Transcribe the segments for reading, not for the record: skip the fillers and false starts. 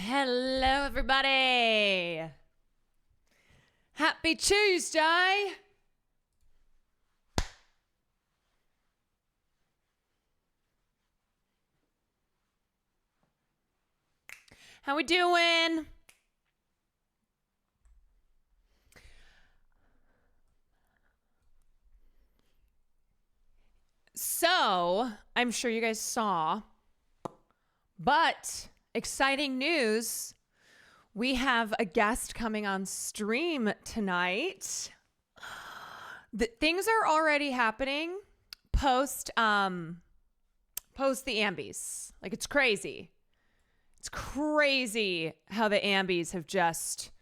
Hello, everybody. Happy Tuesday. How we doing? So, I'm sure you guys saw, but exciting news. We have a guest coming on stream tonight. Things are already happening post the Ambies. Like, it's crazy. It's crazy how the Ambies have just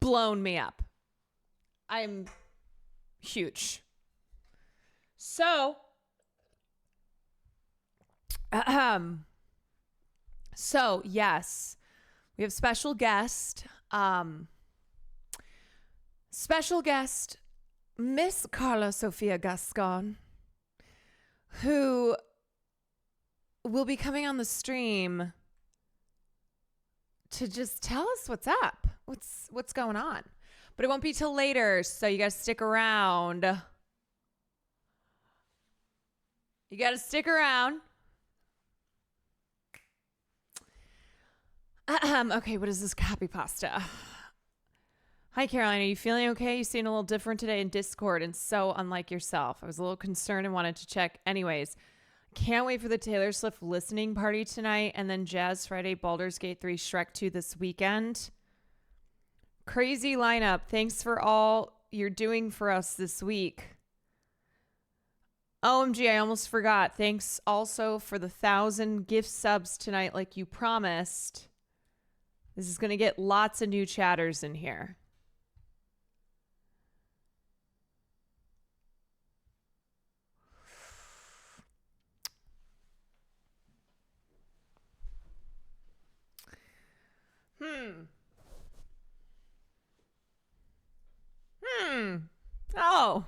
blown me up. I'm huge. So, yes, we have special guest, Miss Karla SOFIA GASCON, who will be coming on the stream to just tell us what's up, what's going on. But it won't be till later, so you guys stick around. You got to stick around. Okay, what is this copy pasta? Hi, Caroline. Are you feeling okay? You seem a little different today in Discord and so unlike yourself. I was a little concerned and wanted to check. Anyways, can't wait for the Taylor Swift listening party tonight and then Jazz Friday, Baldur's Gate 3, Shrek 2 this weekend. Crazy lineup. Thanks for all you're doing for us this week. OMG, I almost forgot. Thanks also for the 1,000 gift subs tonight like you promised. This is going to get lots of new chatters in here. Oh.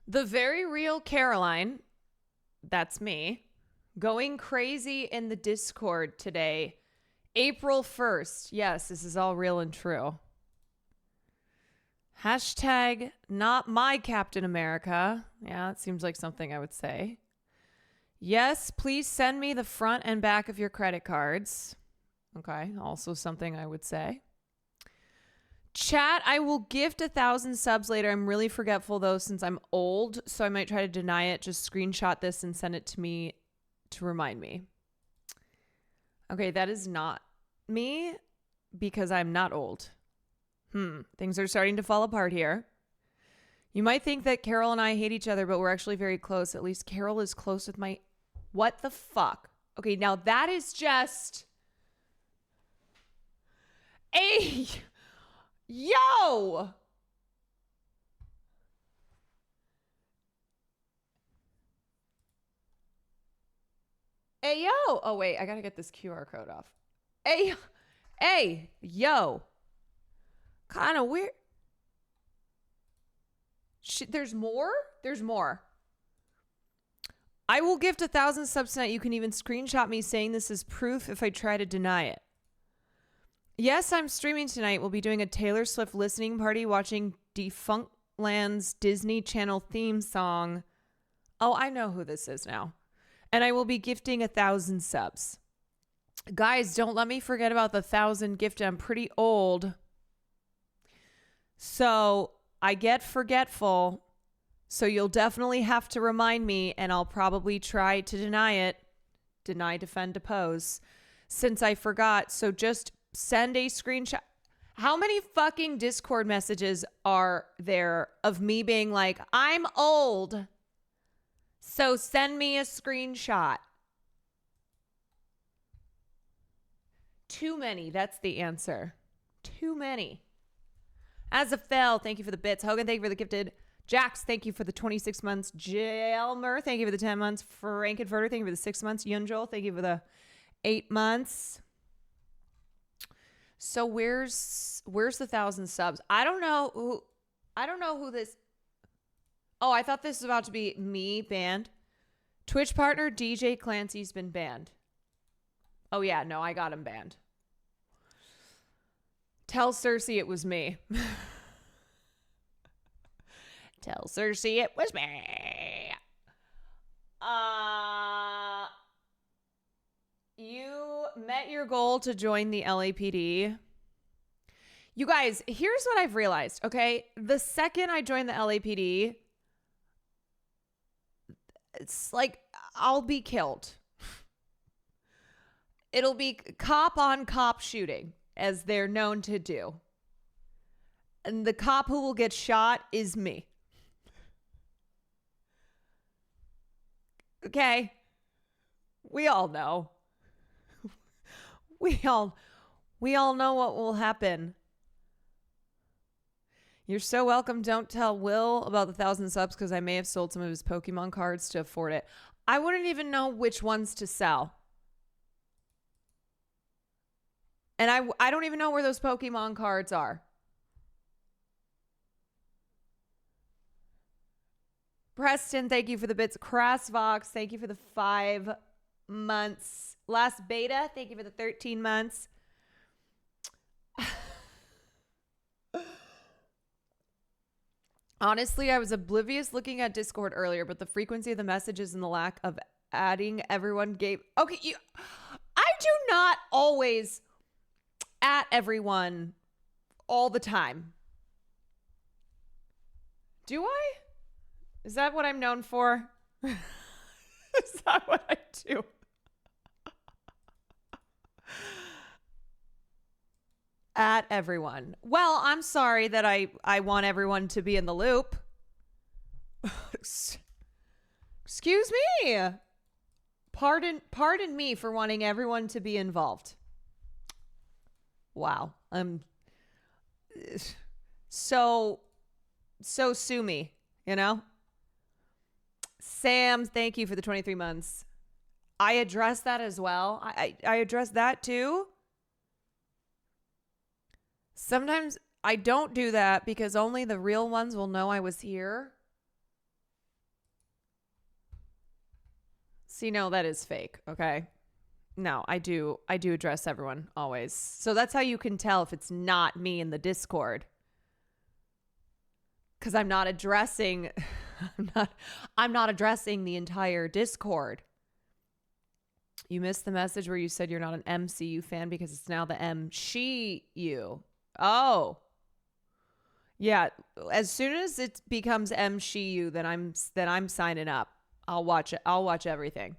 The very real Caroline, that's me, going crazy in the Discord today. April 1st. Yes, this is all real and true. Hashtag not my Captain America. Yeah, it seems like something I would say. Yes, please send me the front and back of your credit cards. Okay, also something I would say. Chat, I will gift 1,000 subs later. I'm really forgetful though since I'm old, so I might try to deny it. Just screenshot this and send it to me to remind me. Okay, that is not me because I'm not old. Things are starting to fall apart here. You might think that Carol and I hate each other, but we're actually very close. At least Carol is close with my... What the fuck? Okay, now that is just... Hey! Yo! Hey, yo! Oh, wait, I gotta get this QR code off. Hey, yo! Kind of weird. There's more? There's more. I will gift 1,000 subs tonight. You can even screenshot me saying this is proof if I try to deny it. Yes, I'm streaming tonight. We'll be doing a Taylor Swift listening party, watching Defunctland's Disney Channel theme song. Oh, I know who this is now. And I will be gifting 1,000 subs. Guys, don't let me forget about the 1,000 gift. I'm pretty old. So I get forgetful. So you'll definitely have to remind me, and I'll probably try to deny it. Deny, defend, depose. Since I forgot. So just send a screenshot. How many fucking Discord messages are there of me being like, I'm old, so send me a screenshot? Too many. That's the answer. Too many. As a fell, thank you for the bits. Hogan, thank you for the gifted. Jax, thank you for the 26 months. Jelmer, thank you for the 10 months. Frankenfurter, thank you for the 6 months. Yunjol, thank you for the 8 months. So where's the 1,000 subs? I don't know who this. Oh, I thought this was about to be me banned. Twitch partner DJ Clancy's been banned. Oh, yeah. No, I got him banned. Tell Cersei it was me. Tell Cersei it was me. You met your goal to join the LAPD. You guys, here's what I've realized, okay? The second I join the LAPD, it's like I'll be killed. It'll be cop on cop shooting, as they're known to do. And the cop who will get shot is me. Okay? We all know. We all know what will happen. You're so welcome. Don't tell Will about the 1,000 subs because I may have sold some of his Pokemon cards to afford it. I wouldn't even know which ones to sell. And I don't even know where those Pokemon cards are. Preston, thank you for the bits. Crassvox, thank you for the 5 months. Last Beta, thank you for the 13 months. Honestly, I was oblivious looking at Discord earlier, but the frequency of the messages and the lack of adding everyone gave... Okay, I do not always at everyone all the time. Do I? Is that what I'm known for? Is that what I do? At everyone. Well, I'm sorry that I want everyone to be in the loop. Excuse me. Pardon me for wanting everyone to be involved. Wow. So sue me, you know? Sam, thank you for the 23 months. I addressed that as well. I addressed that too. Sometimes I don't do that because only the real ones will know I was here. See, no, that is fake. Okay. No, I do address everyone always. So that's how you can tell if it's not me in the Discord. Because I'm not addressing the entire Discord. You missed the message where you said you're not an MCU fan because it's now the MCU. Oh. Yeah, as soon as it becomes MCU, then I'm signing up. I'll watch it. I'll watch everything.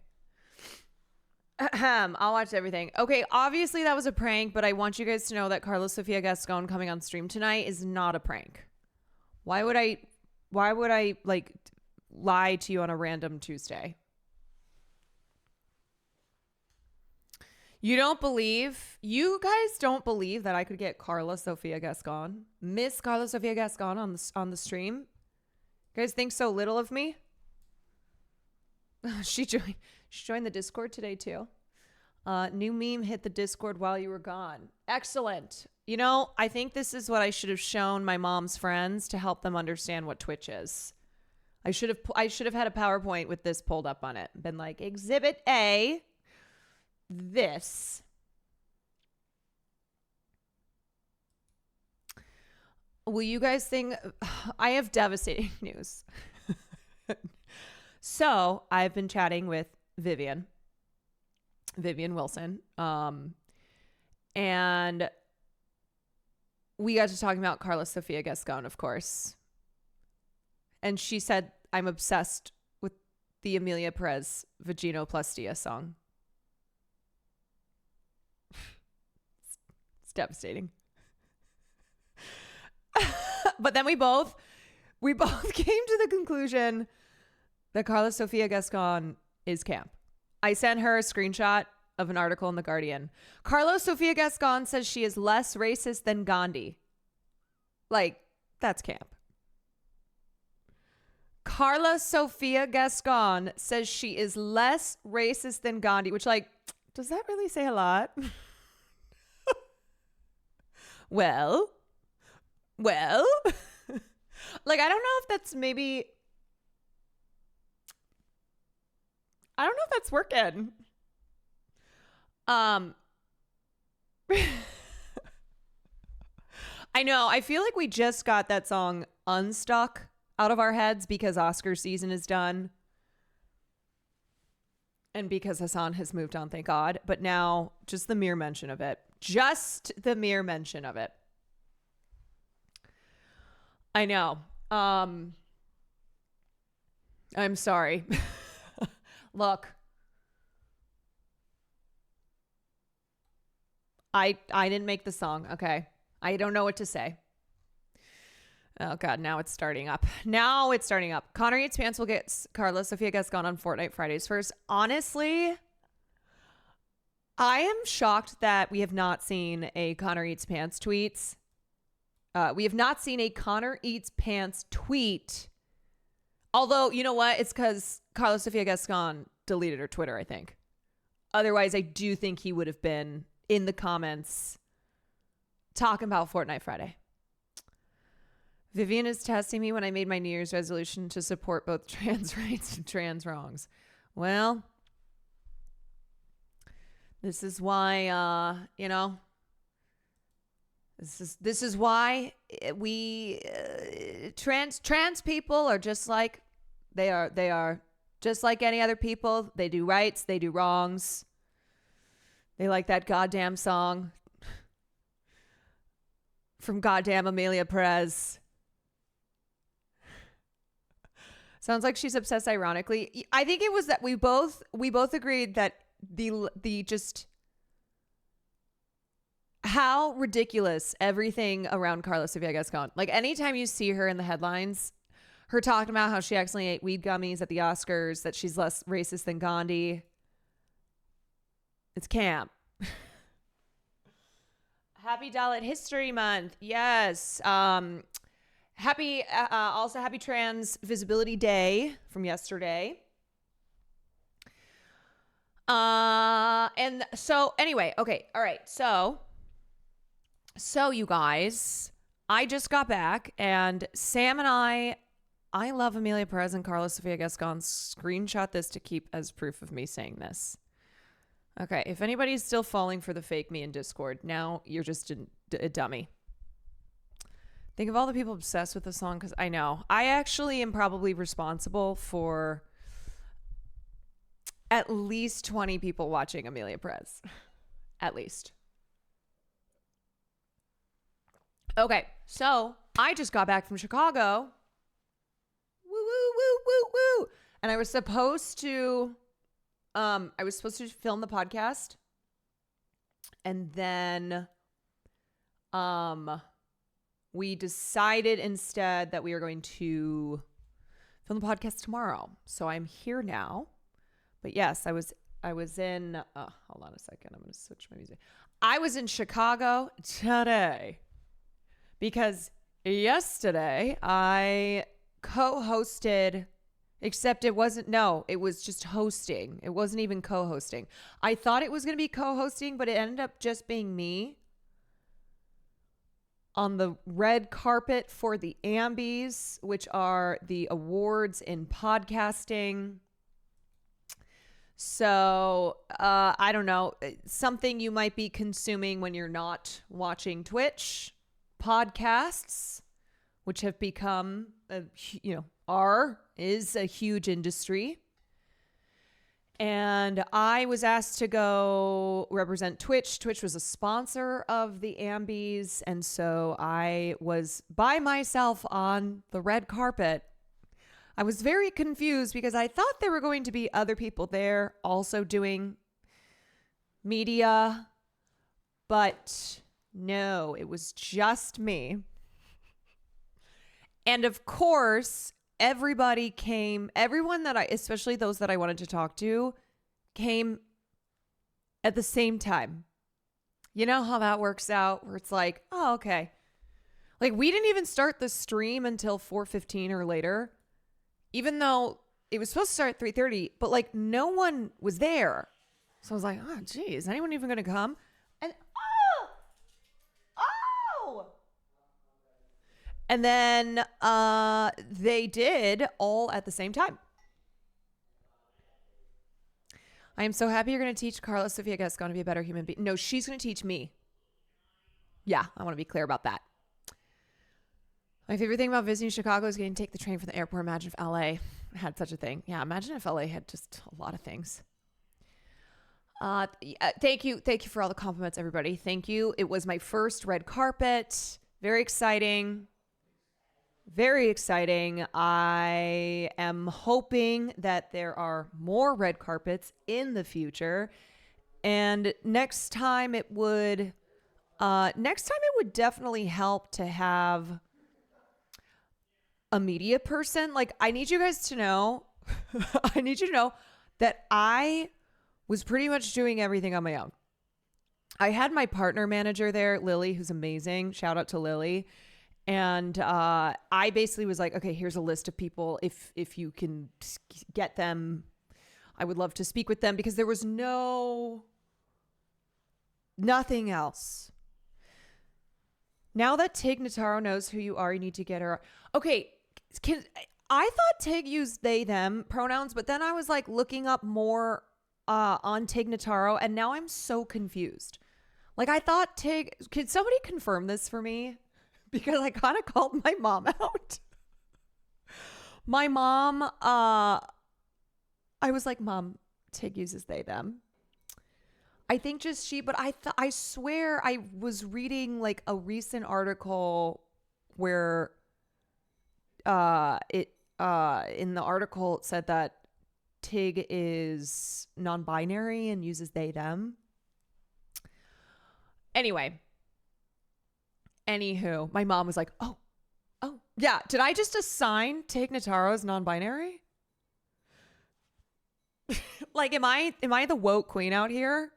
I'll watch everything. Okay, obviously that was a prank, but I want you guys to know that Karla SOFIA GASCON coming on stream tonight is not a prank. Why would I like lie to you on a random Tuesday? You guys don't believe that I could get Karla SOFIA GASCON, Miss Karla SOFIA GASCON on the stream? You guys think so little of me? She joined the Discord today too. New meme hit the Discord while you were gone. Excellent. You know, I think this is what I should have shown my mom's friends to help them understand what Twitch is. I should have had a PowerPoint with this pulled up on it. Been like, Exhibit A, this. Will you guys think... I have devastating news. So, I've been chatting with Vivian Wilson. And we got to talking about Karla SOFIA GASCON, of course. And she said, I'm obsessed with the Amelia Perez Vaginoplastia song. It's devastating. But then we both came to the conclusion that Karla SOFIA GASCON is camp. I sent her a screenshot of an article in The Guardian. Karla SOFIA GASCON says she is less racist than Gandhi. Like, that's camp. Karla SOFIA GASCON says she is less racist than Gandhi, which, like, does that really say a lot? Well, like, I don't know if that's maybe I don't know if that's working. I know. I feel like we just got that song unstuck out of our heads because Oscar season is done. And because Hassan has moved on, thank God. But now, just the mere mention of it. Just the mere mention of it. I know. I'm sorry. Look. I didn't make the song, okay? I don't know what to say. Oh, God, now it's starting up. Connor Eats Pants will get Karla, SOFIA GASCON on Fortnite Fridays first. Honestly, I am shocked that we have not seen a Connor Eats Pants tweets. We have not seen a Connor Eats Pants tweet. Although, you know what? It's because Karla, SOFIA GASCON deleted her Twitter, I think. Otherwise, I do think he would have been in the comments talking about Fortnite Friday. Vivian is testing me when I made my New Year's resolution to support both trans rights and trans wrongs. Well, this is why, this is why we trans people are just like they are just like any other people. They do rights, they do wrongs. They like that goddamn song from goddamn Amelia Perez. Sounds like she's obsessed ironically. I think it was that we both agreed that the just how ridiculous everything around Karla, SOFIA GASCON. Like anytime you see her in the headlines, her talking about how she accidentally ate weed gummies at the Oscars, that she's less racist than Gandhi. It's camp. Happy Dalit History Month. Yes. Happy Trans Visibility Day from yesterday. And so anyway, okay. All right. So you guys, I just got back and Sam and I love Amelia Perez and Karla, SOFIA GASCON. Screenshot this to keep as proof of me saying this. Okay, if anybody's still falling for the fake me in Discord, now you're just a dummy. Think of all the people obsessed with the song, because I know. I actually am probably responsible for at least 20 people watching Amelia Perez. At least. Okay, so I just got back from Chicago. Woo, woo, woo, woo, woo. And I was supposed to film the podcast, and then we decided instead that we are going to film the podcast tomorrow. So I'm here now. But yes, I was in hold on a second. I'm going to switch my music. I was in Chicago today because yesterday I co-hosted. Except it was just hosting. It wasn't even co-hosting. I thought it was going to be co-hosting, but it ended up just being me on the red carpet for the Ambies, which are the awards in podcasting. So, I don't know, something you might be consuming when you're not watching Twitch. Podcasts, which have become, is a huge industry. And I was asked to go represent Twitch. Twitch was a sponsor of the Ambies. And so I was by myself on the red carpet. I was very confused because I thought there were going to be other people there also doing media. But no, it was just me. And of course, everybody came, especially those that I wanted to talk to, came at the same time. You know how that works out, where it's like, oh, okay. Like, we didn't even start the stream until 4:15 or later, even though it was supposed to start at 3:30, but like no one was there. So I was like, oh, geez, is anyone even going to come? And And then they did all at the same time. I am so happy you're going to teach Karla SOFIA GASCON to be a better human being. No, she's going to teach me. Yeah, I want to be clear about that. My favorite thing about visiting Chicago is getting to take the train from the airport. Imagine if LA had such a thing. Yeah, imagine if LA had just a lot of things. Thank you for all the compliments, everybody. Thank you. It was my first red carpet. Very exciting. Very exciting. I am hoping that there are more red carpets in the future. And next time it would definitely help to have a media person. Like, I need you guys to know, I need you to know that I was pretty much doing everything on my own. I had my partner manager there, Lily, who's amazing. Shout out to Lily. And I basically was like, okay, here's a list of people. If you can get them, I would love to speak with them, because there was nothing else. Now that Tig Notaro knows who you are, you need to get her. Okay, I thought Tig used they, them pronouns, but then I was like looking up more on Tig Notaro, and now I'm so confused. Like, I thought Tig, could somebody confirm this for me? Because I kind of called my mom out. My mom, I was like, Mom, Tig uses they, them. I think just she, but I swear I was reading like a recent article where in the article it said that Tig is non-binary and uses they, them. Anywho, my mom was like, oh, yeah. Did I just assign Tig Notaro as non-binary? Like, am I the woke queen out here?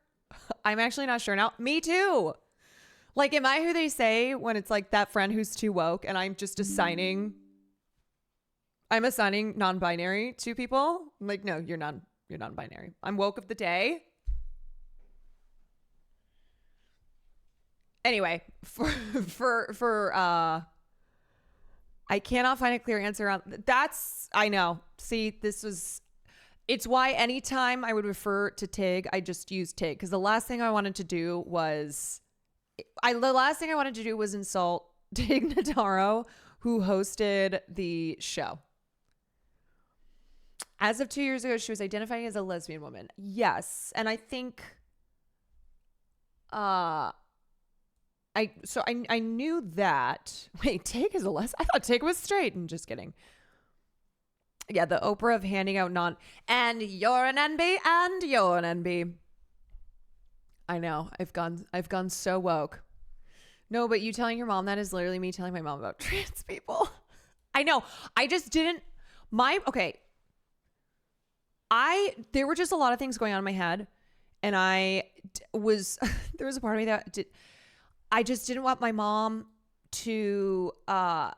I'm actually not sure now. Me too. Like, am I who they say when it's like that friend who's too woke, and I'm just assigning non-binary to people? I'm like, no, you're non-binary. I'm woke of the day. Anyway, for I cannot find a clear answer on that's, I know. See, it's why anytime I would refer to Tig, I just use Tig, because the last thing I wanted to do was insult Tig Notaro, who hosted the show. As of 2 years ago, she was identifying as a lesbian woman. Yes, and I think I knew that. Wait, Tig is a I thought Tig was straight. And just kidding. Yeah, the Oprah of handing out and you're an NB and you're an NB. I know. I've gone so woke. No, but you telling your mom that is literally me telling my mom about trans people. I know. I just didn't there were just a lot of things going on in my head, and there was a part of me that I just didn't want my mom to because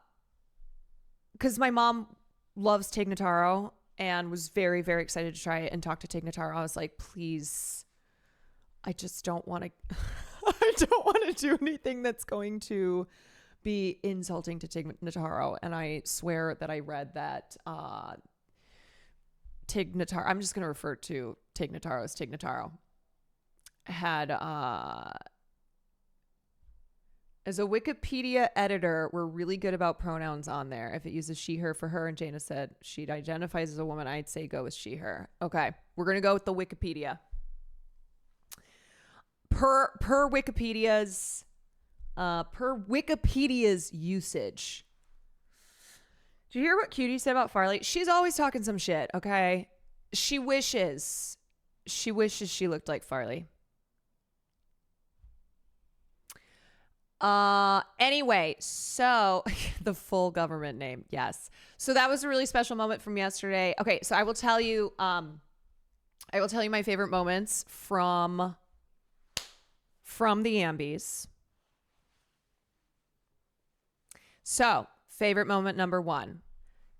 my mom loves Tig Notaro and was very, very excited to try it and talk to Tig Notaro. I was like, please, I just don't want to I don't want to do anything that's going to be insulting to Tig Notaro. And I swear that I read that Tig Notaro, I'm just going to refer to Tig Notaro as Tig Notaro, had as a Wikipedia editor, we're really good about pronouns on there. If it uses she, her for her, and Jana said she identifies as a woman, I'd say go with she, her. Okay, we're going to go with the Wikipedia. Per Wikipedia's usage. Did you hear what Cutie said about Farley? She's always talking some shit, okay? She wishes she looked like Farley. Anyway, so the full government name. Yes. So that was a really special moment from yesterday. Okay. So I will tell you my favorite moments from the Ambies. So favorite moment number 1,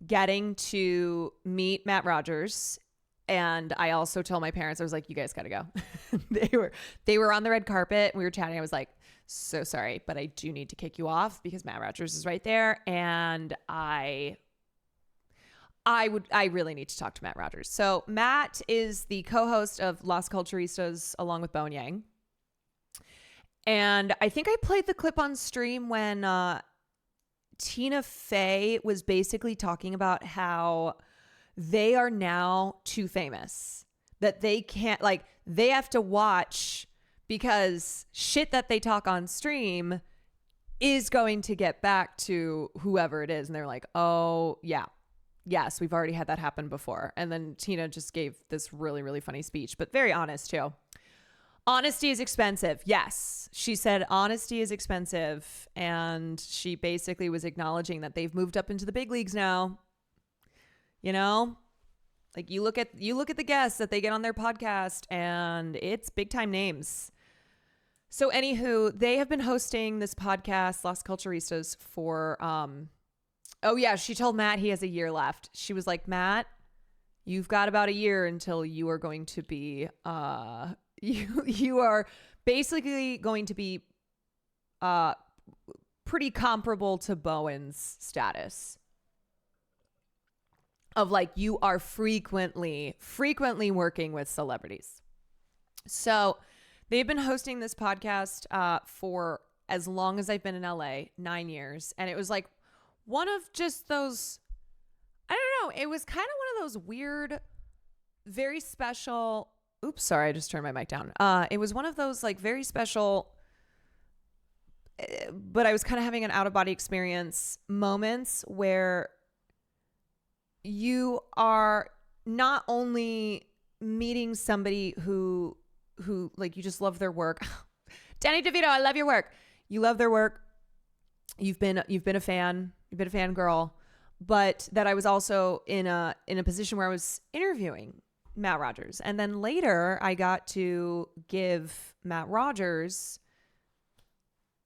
getting to meet Matt Rogers. And I also told my parents, I was like, you guys got to go. They were on the red carpet. We were chatting. I was like, so sorry, but I do need to kick you off because Matt Rogers is right there. And I I really need to talk to Matt Rogers. So Matt is the co-host of Las Culturistas along with Bone Yang. And I think I played the clip on stream when Tina Fey was basically talking about how they are now too famous, that they can't, like, they have to watch because shit that they talk on stream is going to get back to whoever it is. And they're like, oh, yeah. Yes, we've already had that happen before. And then Tina just gave this really, really funny speech, but very honest too. Honesty is expensive. Yes. She said honesty is expensive. And she basically was acknowledging that they've moved up into the big leagues now. You know, like you look at the guests that they get on their podcast and it's big time names. So anywho, they have been hosting this podcast, Las Culturistas, for, oh yeah, she told Matt he has a year left. She was like, Matt, you've got about a year until you are going to be, you are basically going to be, pretty comparable to Bowen's status of like, you are frequently working with celebrities. So they've been hosting this podcast for as long as I've been in LA, 9 years. And it was like one of just those, I don't know, it was kind of one of those weird, very special, oops, sorry, I just turned my mic down. It was one of those like very special, but I was kind of having an out-of-body experience moments where you are not only meeting somebody who like you just love their work. Danny DeVito, I love your work. You love their work. You've been a fan. You've been a fangirl. But that I was also in a position where I was interviewing Matt Rogers. And then later I got to give Matt Rogers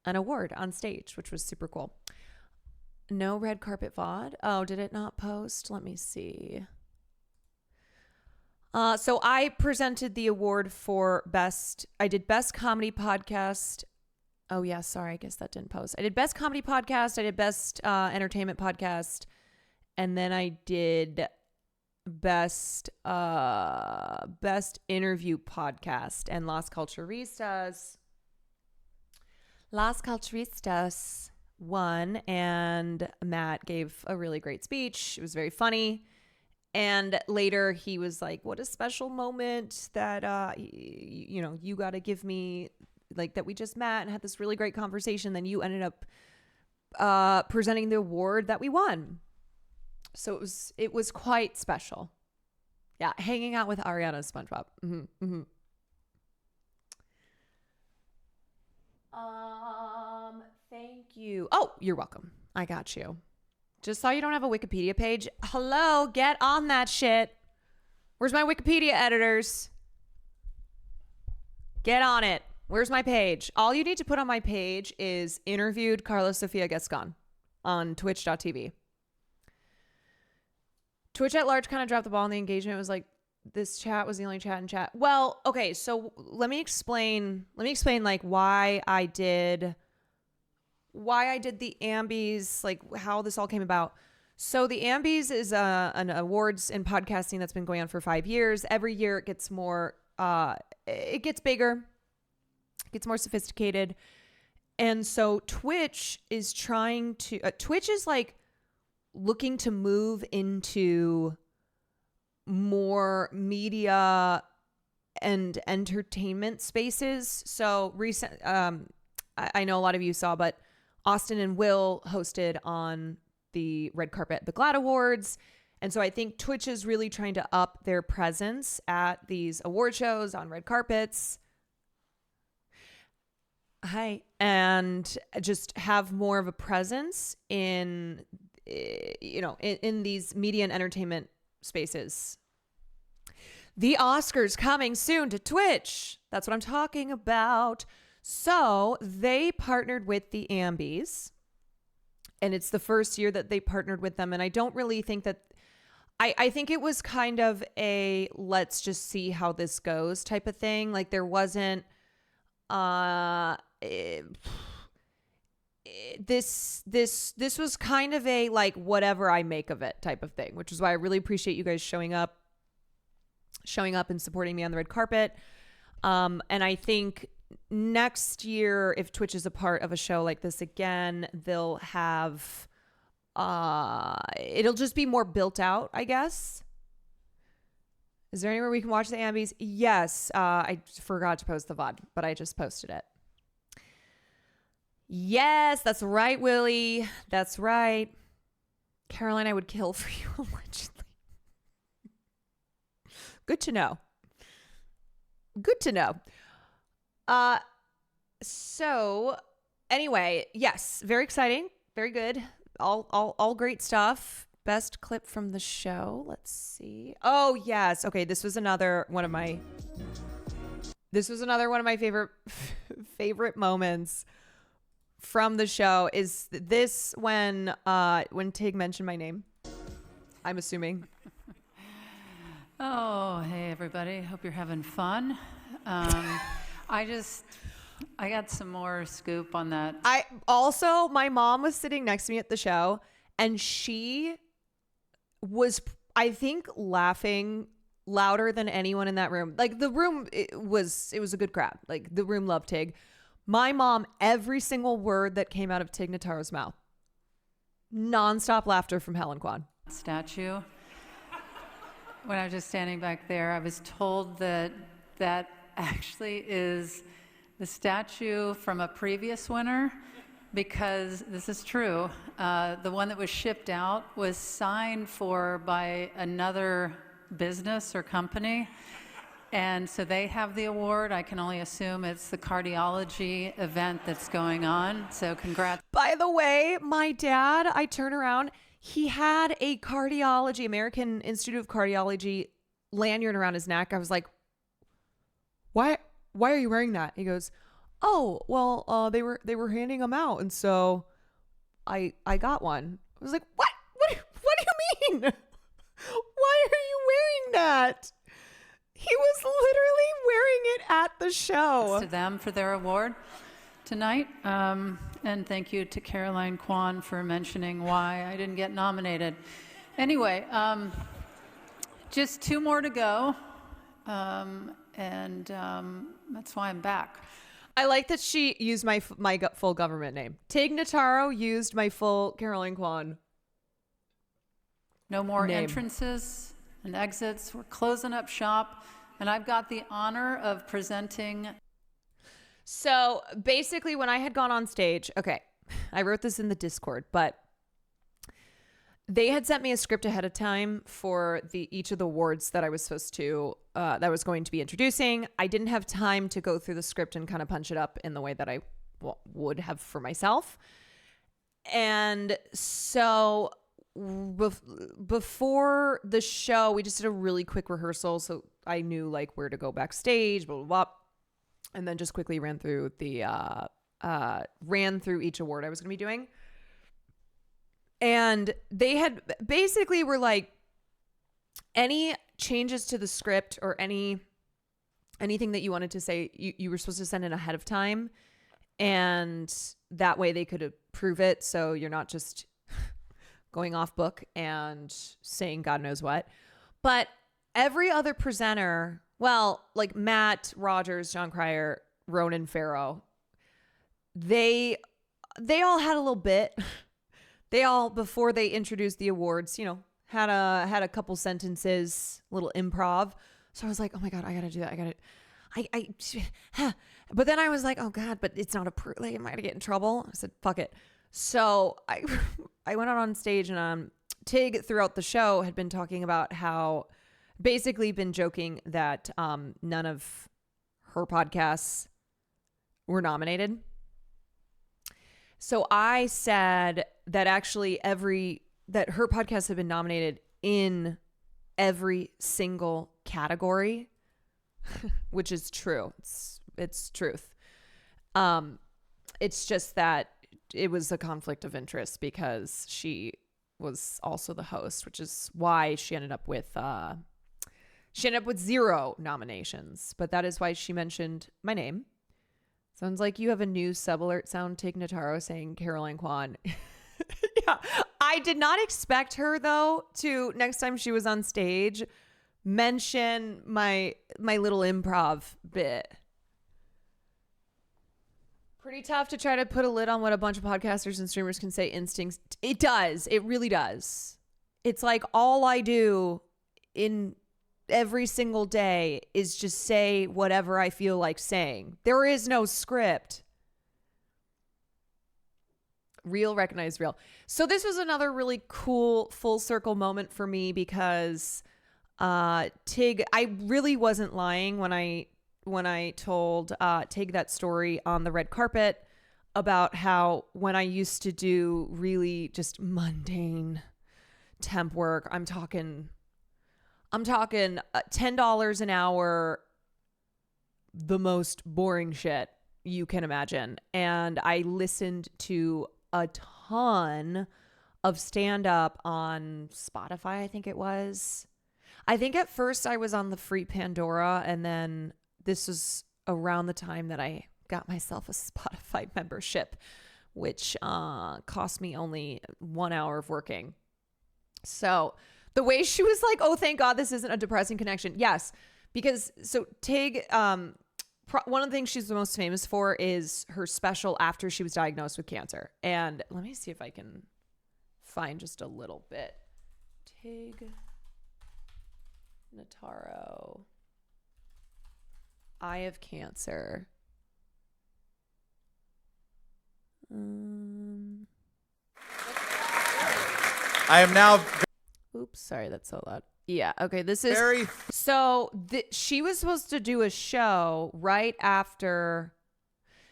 an award on stage, which was super cool. No red carpet VOD. Oh, did it not post? Let me see. So I presented the award for I did best comedy podcast. Oh yeah, sorry, I guess that didn't post. I did best comedy podcast. I did best entertainment podcast. And then I did best interview podcast, and Las Culturistas won, and Matt gave a really great speech. It was very funny. And later he was like, what a special moment that, you got to give me, like, that we just met and had this really great conversation. Then you ended up presenting the award that we won. So it was quite special. Yeah. Hanging out with Ariana's SpongeBob. Mm-hmm, mm-hmm. Thank you. Oh, you're welcome. I got you. Just saw you don't have a Wikipedia page. Hello, get on that shit. Where's my Wikipedia editors? Get on it. Where's my page? All you need to put on my page is interviewed Karla SOFIA GASCON on twitch.tv. Twitch at large kind of dropped the ball on the engagement. It was like, this chat was the only chat in chat. Well, okay, so let me explain like why I did the Ambies, like how this all came about. So the Ambies is an awards in podcasting that's been going on for 5 years. Every year it gets more, it gets bigger, it gets more sophisticated. And so Twitch is Twitch is like looking to move into more media and entertainment spaces. So I know a lot of you saw, but Austin and Will hosted on the red carpet at the GLAAD Awards. And so I think Twitch is really trying to up their presence at these award shows, on red carpets. Hi. And just have more of a presence in these media and entertainment spaces. The Oscars coming soon to Twitch. That's what I'm talking about. So they partnered with the Ambies, and it's the first year that they partnered with them. And I don't really think that, I think it was kind of a, let's just see how this goes type of thing. Like there wasn't, it this was kind of a like whatever I make of it type of thing, which is why I really appreciate you guys showing up and supporting me on the red carpet. And I think next year, if Twitch is a part of a show like this again, they'll have it'll just be more built out, I guess. Is there anywhere we can watch the Ambies? Yes. I forgot to post the VOD, but I just posted it. Yes, that's right, Willie. That's right. Caroline, I would kill for you, allegedly. Good to know. Good to know. So anyway, yes, very exciting. Very good. All great stuff. Best clip from the show. Let's see. Oh, yes. Okay, this was another one of my favorite moments from the show. Is this when Tig mentioned my name? I'm assuming. Oh, hey everybody. Hope you're having fun. I got some more scoop on that. My mom was sitting next to me at the show, and she was, I think, laughing louder than anyone in that room. Like the room, it was a good crowd. Like the room loved Tig. My mom, every single word that came out of Tig Notaro's mouth, nonstop laughter from Helen Kwan. Statue. When I was just standing back there, I was told that actually is the statue from a previous winner, because this is true. The one that was shipped out was signed for by another business or company. And so they have the award. I can only assume it's the cardiology event that's going on. So congrats. By the way, my dad, I turn around, he had a cardiology, American Institute of Cardiology lanyard around his neck. I was like, why are you wearing that? He goes, oh, well, they were handing them out. And so I got one. I was like, what do you mean? Why are you wearing that? He was literally wearing it at the show. To them for their award tonight. And thank you to Caroline Kwan for mentioning why I didn't get nominated. Anyway, just 2 more to go. And that's why I'm back. I like that she used my full government name. Tig Notaro used my full Caroline Kwan. No more entrances and exits. We're closing up shop. And I've got the honor of presenting. So basically, when I had gone on stage, okay, I wrote this in the Discord, but they had sent me a script ahead of time for each of the awards that I was supposed to, that I was going to be introducing. I didn't have time to go through the script and kind of punch it up in the way that I would have for myself. And so before the show, we just did a really quick rehearsal. So I knew like where to go backstage, blah, blah, blah. And then just quickly ran through each award I was going to be doing. And they had basically were like, any changes to the script or anything that you wanted to say, you were supposed to send in ahead of time. And that way they could approve it. So you're not just going off book and saying God knows what. But every other presenter, well, like Matt Rogers, John Cryer, Ronan Farrow, they all had a little bit. They all, before they introduced the awards, had a couple sentences, little improv. So I was like, oh my God, I gotta do that. But then I was like, oh God, but it's not approved. Like, am I gonna get in trouble? I said, fuck it. So I went out on stage, and Tig throughout the show had been talking about how, basically been joking that none of her podcasts were nominated. So I said that actually that her podcast had been nominated in every single category, which is true. It's truth. It's just that it was a conflict of interest because she was also the host, which is why she ended up with 0 nominations. But that is why she mentioned my name Sounds like you have a new sub-alert sound. Tig Notaro saying Caroline Kwan. Yeah. I did not expect her, though, to, next time she was on stage, mention my little improv bit. Pretty tough to try to put a lid on what a bunch of podcasters and streamers can say. Instincts. It does. It really does. It's like all I do in every single day is just say whatever I feel like saying. There is no script. Real, recognize real. So this was another really cool full circle moment for me because Tig, I really wasn't lying when I told Tig that story on the red carpet about how when I used to do really just mundane temp work, I'm talking $10 an hour, the most boring shit you can imagine. And I listened to a ton of stand-up on Spotify, I think it was. I think at first I was on the free Pandora, and then this was around the time that I got myself a Spotify membership, which cost me only 1 hour of working. So the way she was like, oh, thank God this isn't a depressing connection. Yes, because so Tig, one of the things she's the most famous for is her special after she was diagnosed with cancer. And let me see if I can find just a little bit. Tig Notaro. I have cancer. I am now. Oops, sorry, that's so loud. Yeah, okay, this is so she was supposed to do a show right after.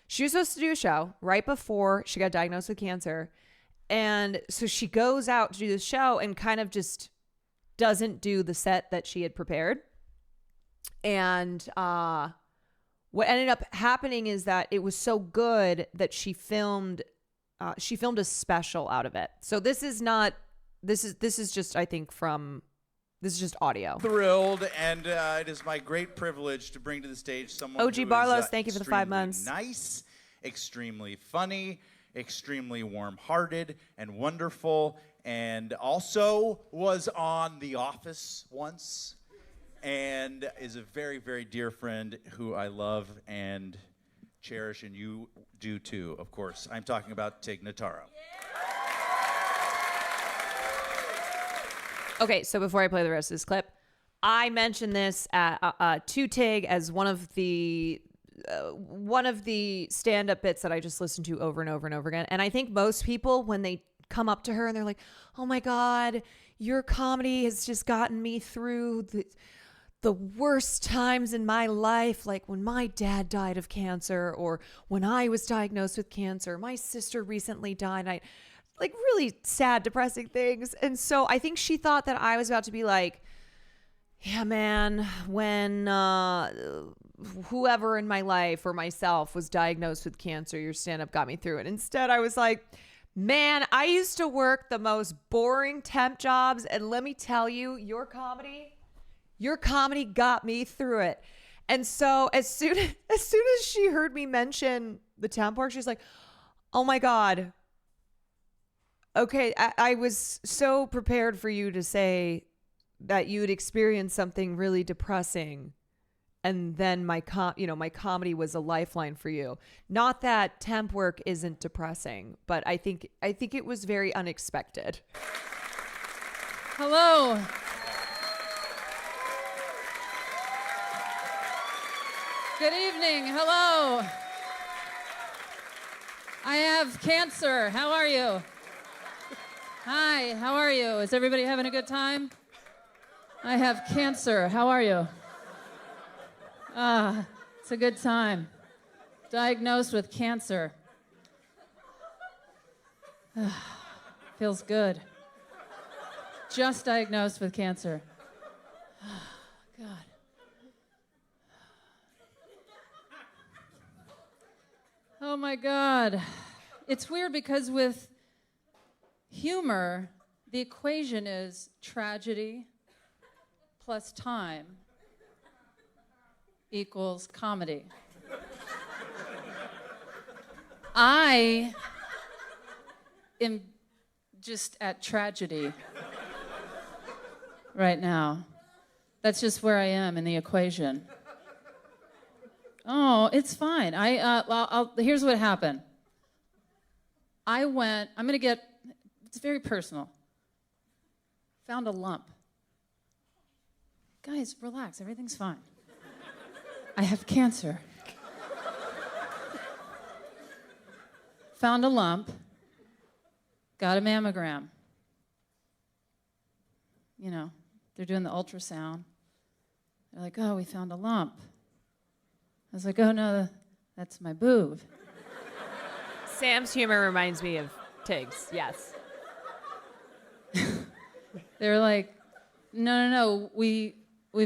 She was supposed to do a show right before she got diagnosed with cancer. And so she goes out to do the show and kind of just doesn't do the set that she had prepared. And what ended up happening is that it was so good that she filmed a special out of it. So this is just, I think, this is just audio. Thrilled, and it is my great privilege to bring to the stage someone OG who Barlow's, is, thank you for the 5 months. Nice, extremely funny, extremely warm-hearted and wonderful, and also was on The Office once, and is a very, very dear friend who I love and cherish, and you do too, of course. I'm talking about Tig Notaro. Okay, so before I play the rest of this clip, I mentioned this to Tig as one of the stand-up bits that I just listened to over and over and over again. And I think most people, when they come up to her and they're like, "Oh my God, your comedy has just gotten me through the worst times in my life, like when my dad died of cancer, or when I was diagnosed with cancer, my sister recently died." Like really sad, depressing things. And so I think she thought that I was about to be like, yeah, man, when whoever in my life or myself was diagnosed with cancer, your stand-up got me through it. Instead, I was like, man, I used to work the most boring temp jobs. And let me tell you, your comedy got me through it. And so as soon as she heard me mention the temp work, she's like, oh my God. Okay, I was so prepared for you to say that you'd experienced something really depressing, and then my comedy was a lifeline for you. Not that temp work isn't depressing, but I think it was very unexpected. Hello. Good evening. Hello. I have cancer. How are you? Hi, how are you? Is everybody having a good time? I have cancer. How are you? It's a good time. Diagnosed with cancer. Feels good. Just diagnosed with cancer. God. Oh my God. It's weird because with humor, the equation is tragedy plus time equals comedy. I am just at tragedy right now. That's just where I am in the equation. Oh, it's fine. Here's what happened. I'm gonna get, it's very personal. Found a lump. Guys, relax, everything's fine. I have cancer. Found a lump, got a mammogram. You know, they're doing the ultrasound. They're like, oh, we found a lump. I was like, oh no, that's my boob. Sam's humor reminds me of Tig's, yes. They were like, no, we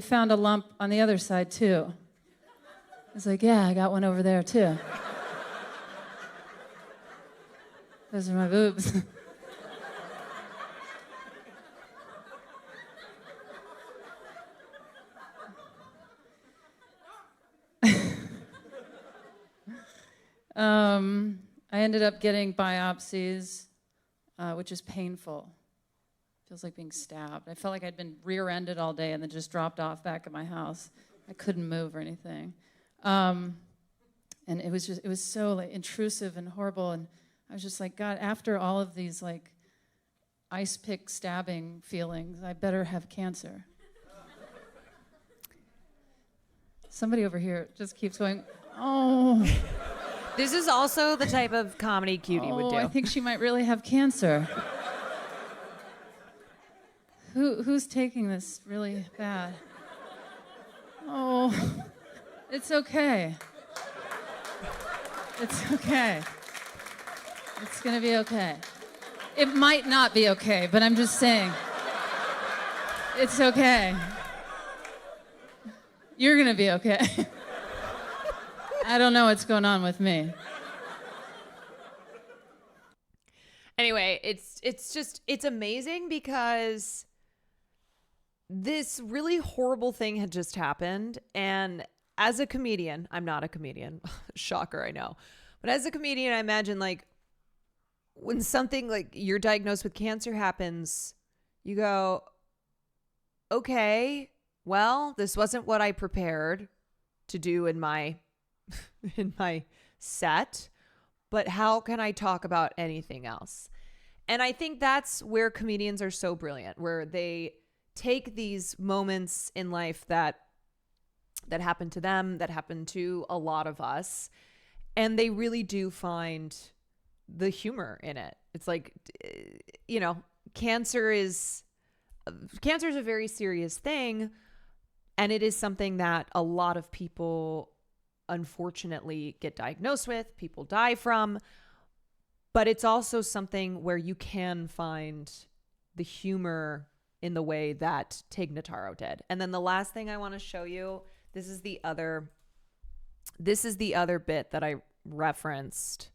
found a lump on the other side too. I was like, yeah, I got one over there too. Those are my boobs. I ended up getting biopsies, which is painful. Feels like being stabbed. I felt like I'd been rear-ended all day and then just dropped off back at my house. I couldn't move or anything. And it was so like intrusive and horrible. And I was just like, God, after all of these like ice pick stabbing feelings, I better have cancer. Somebody over here just keeps going, oh. This is also the type of comedy Cutie would do. I think she might really have cancer. Who's taking this really bad? Oh, it's okay. It's okay. It's gonna be okay. It might not be okay, but I'm just saying. It's okay. You're gonna be okay. I don't know what's going on with me. Anyway, it's amazing because this really horrible thing had just happened. And as a comedian, I'm not a comedian. Shocker, I know. But as a comedian, I imagine like when something like you're diagnosed with cancer happens, you go, okay, well, this wasn't what I prepared to do in my set, but how can I talk about anything else? And I think that's where comedians are so brilliant, where they take these moments in life that happen to them, that happen to a lot of us, and they really do find the humor in it. It's like, you know, cancer is a very serious thing, and it is something that a lot of people unfortunately get diagnosed with, people die from, but it's also something where you can find the humor in the way that Tig Notaro did. And then the last thing I want to show you, this is the other bit that I referenced.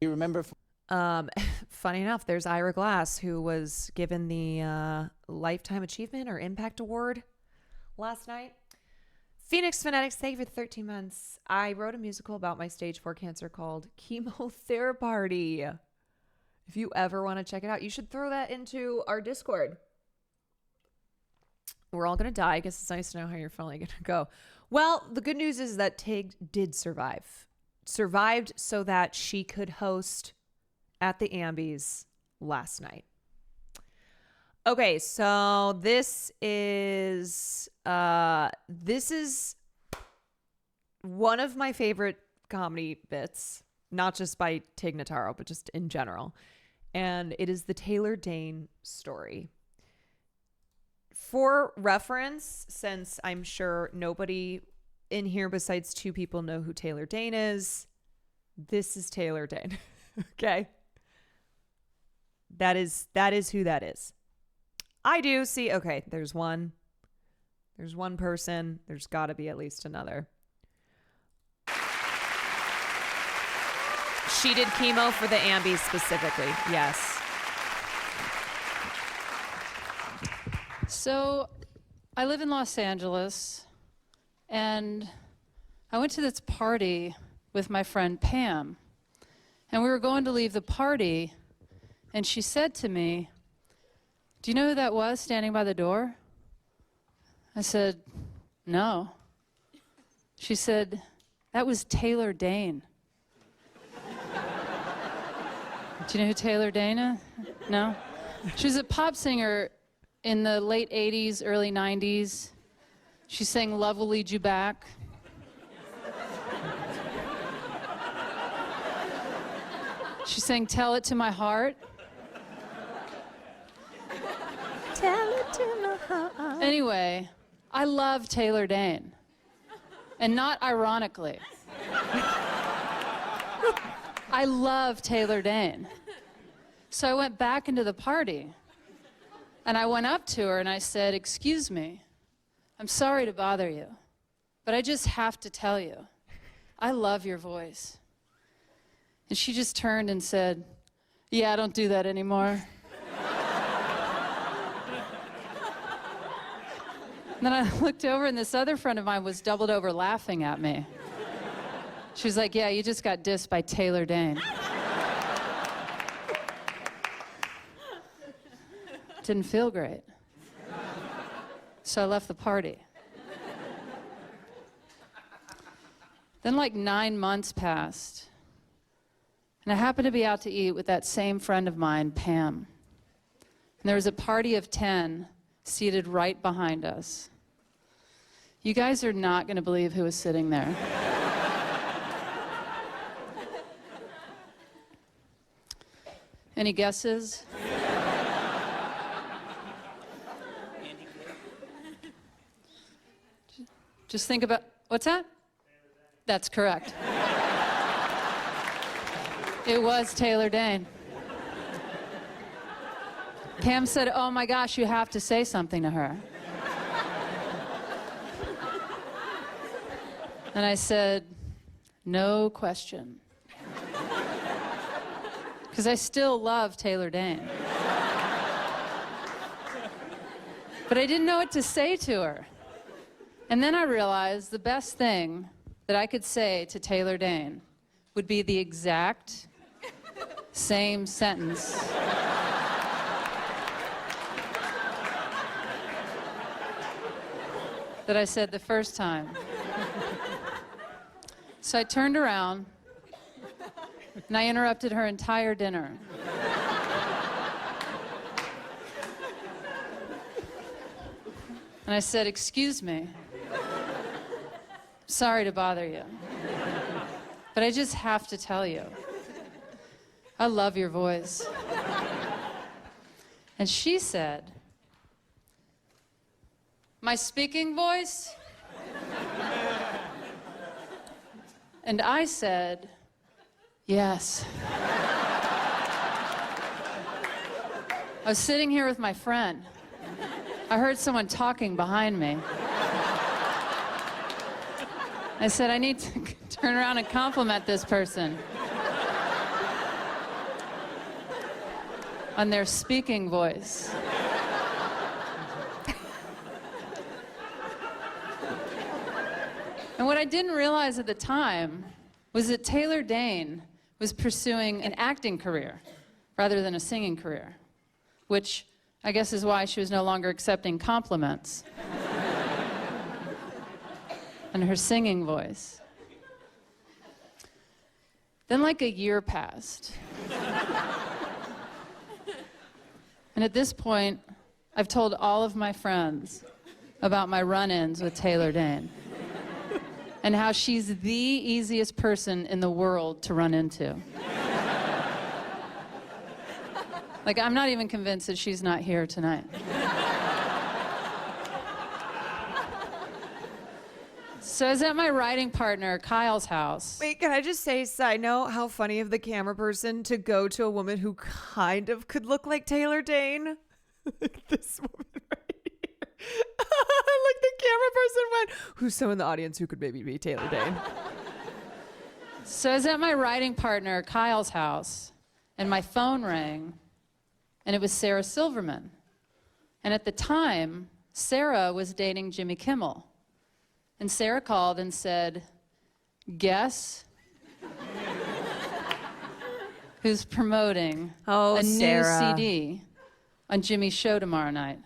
You remember? Funny enough, there's Ira Glass, who was given the Lifetime Achievement or Impact Award last night. Phoenix Phonetics, thank you for 13 months. I wrote a musical about my stage 4 cancer called Chemotherapy. If you ever want to check it out, you should throw that into our Discord. We're all going to die. I guess it's nice to know how you're finally going to go. Well, the good news is that Tig did survive. Survived so that she could host at the Ambies last night. Okay, so this is one of my favorite comedy bits, not just by Tig Notaro, but just in general. And it is the Taylor Dayne story. For reference, since I'm sure nobody in here besides 2 people know who Taylor Dayne is, this is Taylor Dayne. Okay? That is who that is. I do see, okay, there's one person, there's got to be at least another. She did chemo for the Ambies specifically, yes. So I live in Los Angeles, and I went to this party with my friend Pam. And we were going to leave the party, and she said to me, "Do you know who that was standing by the door?" I said, "No." She said, "That was Taylor Dane." Do you know who Taylor Dane is? No? She was a pop singer in the late 80s, early 90s. She sang "Love Will Lead You Back." She sang "Tell It to My Heart." Tell it to my heart. Anyway, I love Taylor Dane. And not ironically. I love Taylor Dane. So I went back into the party, and I went up to her and I said, "Excuse me, I'm sorry to bother you, but I just have to tell you, I love your voice." And she just turned and said, "Yeah, I don't do that anymore." And then I looked over, and this other friend of mine was doubled over laughing at me. She was like, "Yeah, you just got dissed by Taylor Dane." Didn't feel great. So I left the party. Then like 9 months passed, and I happened to be out to eat with that same friend of mine, Pam. And there was a party of 10 seated right behind us. You guys are not going to believe who was sitting there. Any guesses? Just think about, what's that? That's correct. It was Taylor Dane. Pam said, "Oh my gosh, you have to say something to her." And I said, "No question." Because I still love Taylor Dane. But I didn't know what to say to her. And then I realized the best thing that I could say to Taylor Dane would be the exact same sentence that I said the first time. So I turned around and I interrupted her entire dinner. And I said, "Excuse me. Sorry to bother you, but I just have to tell you, I love your voice." And she said, "My speaking voice?" And I said, "Yes." I was sitting here with my friend. I heard someone talking behind me. I said, "I need to turn around and compliment this person on their speaking voice." And what I didn't realize at the time was that Taylor Dane was pursuing an acting career rather than a singing career, which I guess is why she was no longer accepting compliments on her singing voice. Then like a year passed. And at this point, I've told all of my friends about my run-ins with Taylor Dane and how she's the easiest person in the world to run into. Like, I'm not even convinced that she's not here tonight. So I was at my writing partner, Kyle's house. Wait, can I just say, side note, how funny of the camera person to go to a woman who kind of could look like Taylor Dane? Like this woman right here. Like the camera person went, "Who's someone in the audience who could maybe be Taylor Dane?" So I was at my writing partner, Kyle's house, and my phone rang, and it was Sarah Silverman. And at the time, Sarah was dating Jimmy Kimmel. And Sarah called and said, "Guess who's promoting Oh, a Sarah. new CD on Jimmy's show tomorrow night.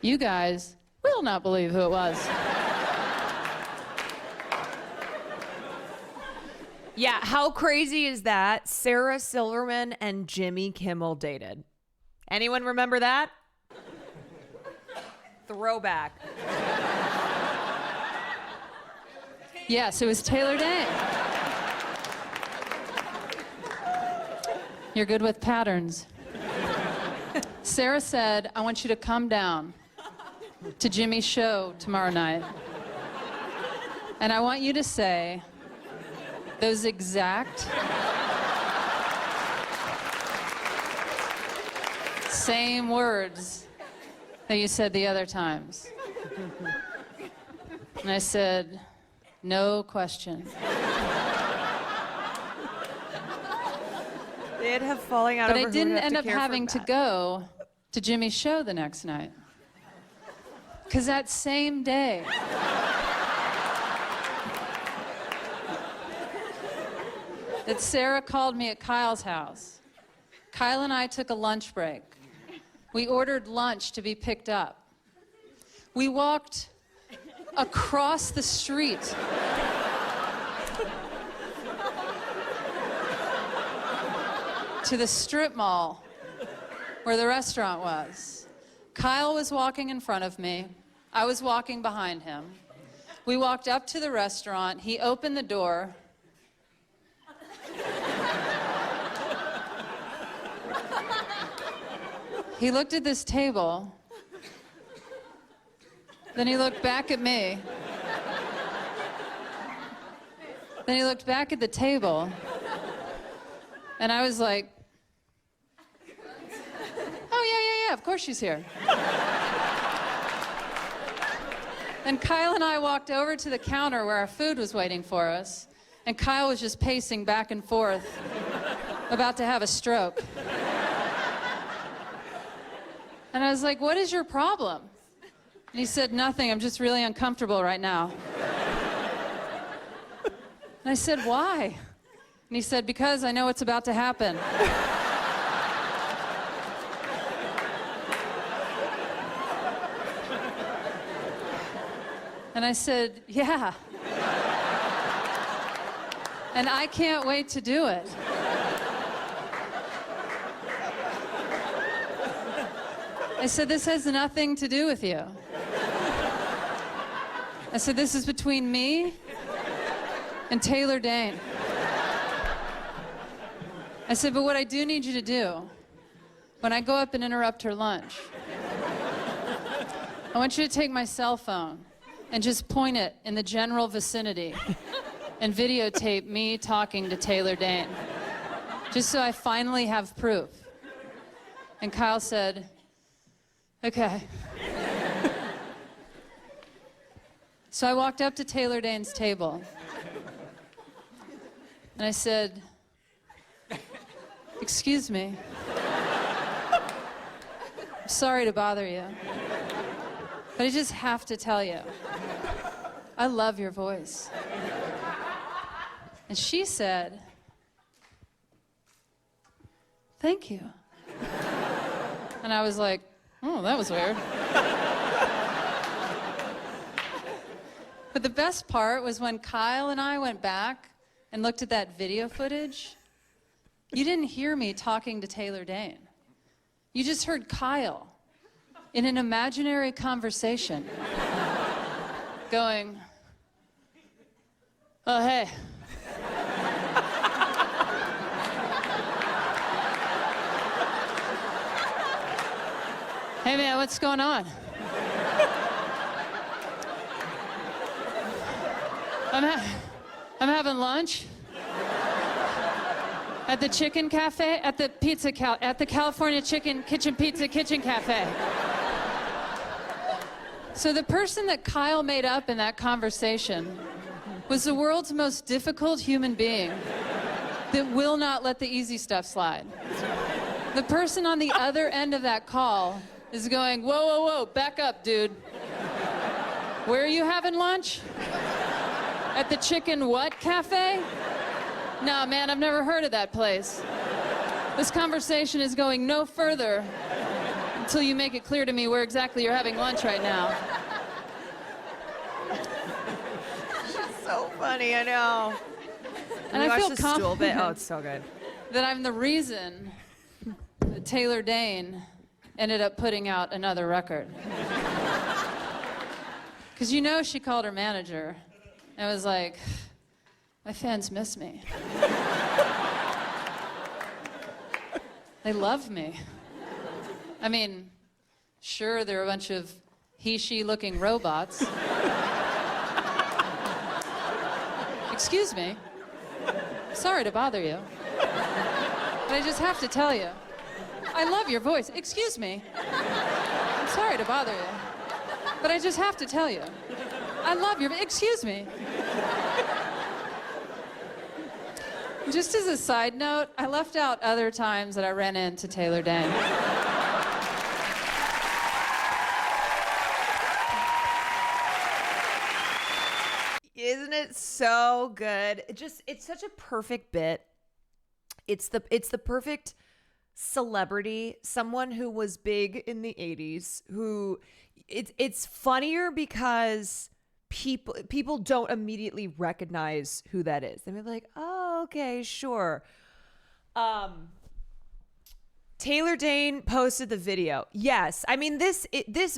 You guys will not believe who it was. Yeah, how crazy is that? Sarah Silverman and Jimmy Kimmel dated. Anyone remember that? Throwback. Yes, it was Taylor Dane. You're good with patterns. Sarah said, I want you to come down to Jimmy's show tomorrow night. And I want you to say those exact same words that you said the other times. And I said, no question. They'd have falling out But over I who would didn't have end to up care for having to that. go to Jimmy's show the next night. Because that same day, that Sarah called me at Kyle's house, Kyle and I took a lunch break. We ordered lunch to be picked up. We walked across the street to the strip mall where the restaurant was. Kyle was walking in front of me. I was walking behind him. We walked up to the restaurant. He opened the door. He looked at this table. Then he looked back at me. Then he looked back at the table. And I was like, oh, yeah, of course she's here. And Kyle and I walked over to the counter where our food was waiting for us, and Kyle was just pacing back and forth, about to have a stroke. And I was like, what is your problem? And he said, nothing, I'm just really uncomfortable right now. And I said, why? And he said, because I know what's about to happen. And I said, yeah. And I can't wait to do it. I said, this has nothing to do with you. I said, this is between me and Taylor Dane. I said, but what I do need you to do, when I go up and interrupt her lunch, I want you to take my cell phone and just point it in the general vicinity and videotape me talking to Taylor Dane, just so I finally have proof. And Kyle said, okay. So I walked up to Taylor Dane's table, and I said, excuse me. I'm sorry to bother you, but I just have to tell you, I love your voice. And she said, thank you. And I was like, oh, that was weird. But the best part was when Kyle and I went back and looked at that video footage, you didn't hear me talking to Taylor Dane. You just heard Kyle in an imaginary conversation going, oh, hey. Hey, man, what's going on? I'm having lunch at the chicken cafe, at the at the California Chicken Kitchen Pizza Kitchen Cafe. So the person that Kyle made up in that conversation was the world's most difficult human being that will not let the easy stuff slide. The person on the other end of that call is going, whoa, whoa, whoa, back up, dude. Where are you having lunch? At the Chicken What Cafe? No, man, I've never heard of that place. This conversation is going no further until you make it clear to me where exactly you're having lunch right now. So funny, I know. And I feel confident Oh, it's so good. that I'm the reason that Taylor Dayne ended up putting out another record. Because you know she called her manager and was like, my fans miss me. They love me. I mean, sure, they're a bunch of he-she looking robots. Excuse me. Sorry to bother you. But I just have to tell you, I love your voice. Excuse me. I'm sorry to bother you. But I just have to tell you, I love your, excuse me. Just as a side note, I left out other times that I ran into Taylor Dayne. Isn't it so good? It's such a perfect bit. It's the perfect celebrity, someone who was big in the 80s, who it's funnier because people don't immediately recognize who that is. They're like, "Oh, okay, sure." Taylor Dayne posted the video. Yes, I mean this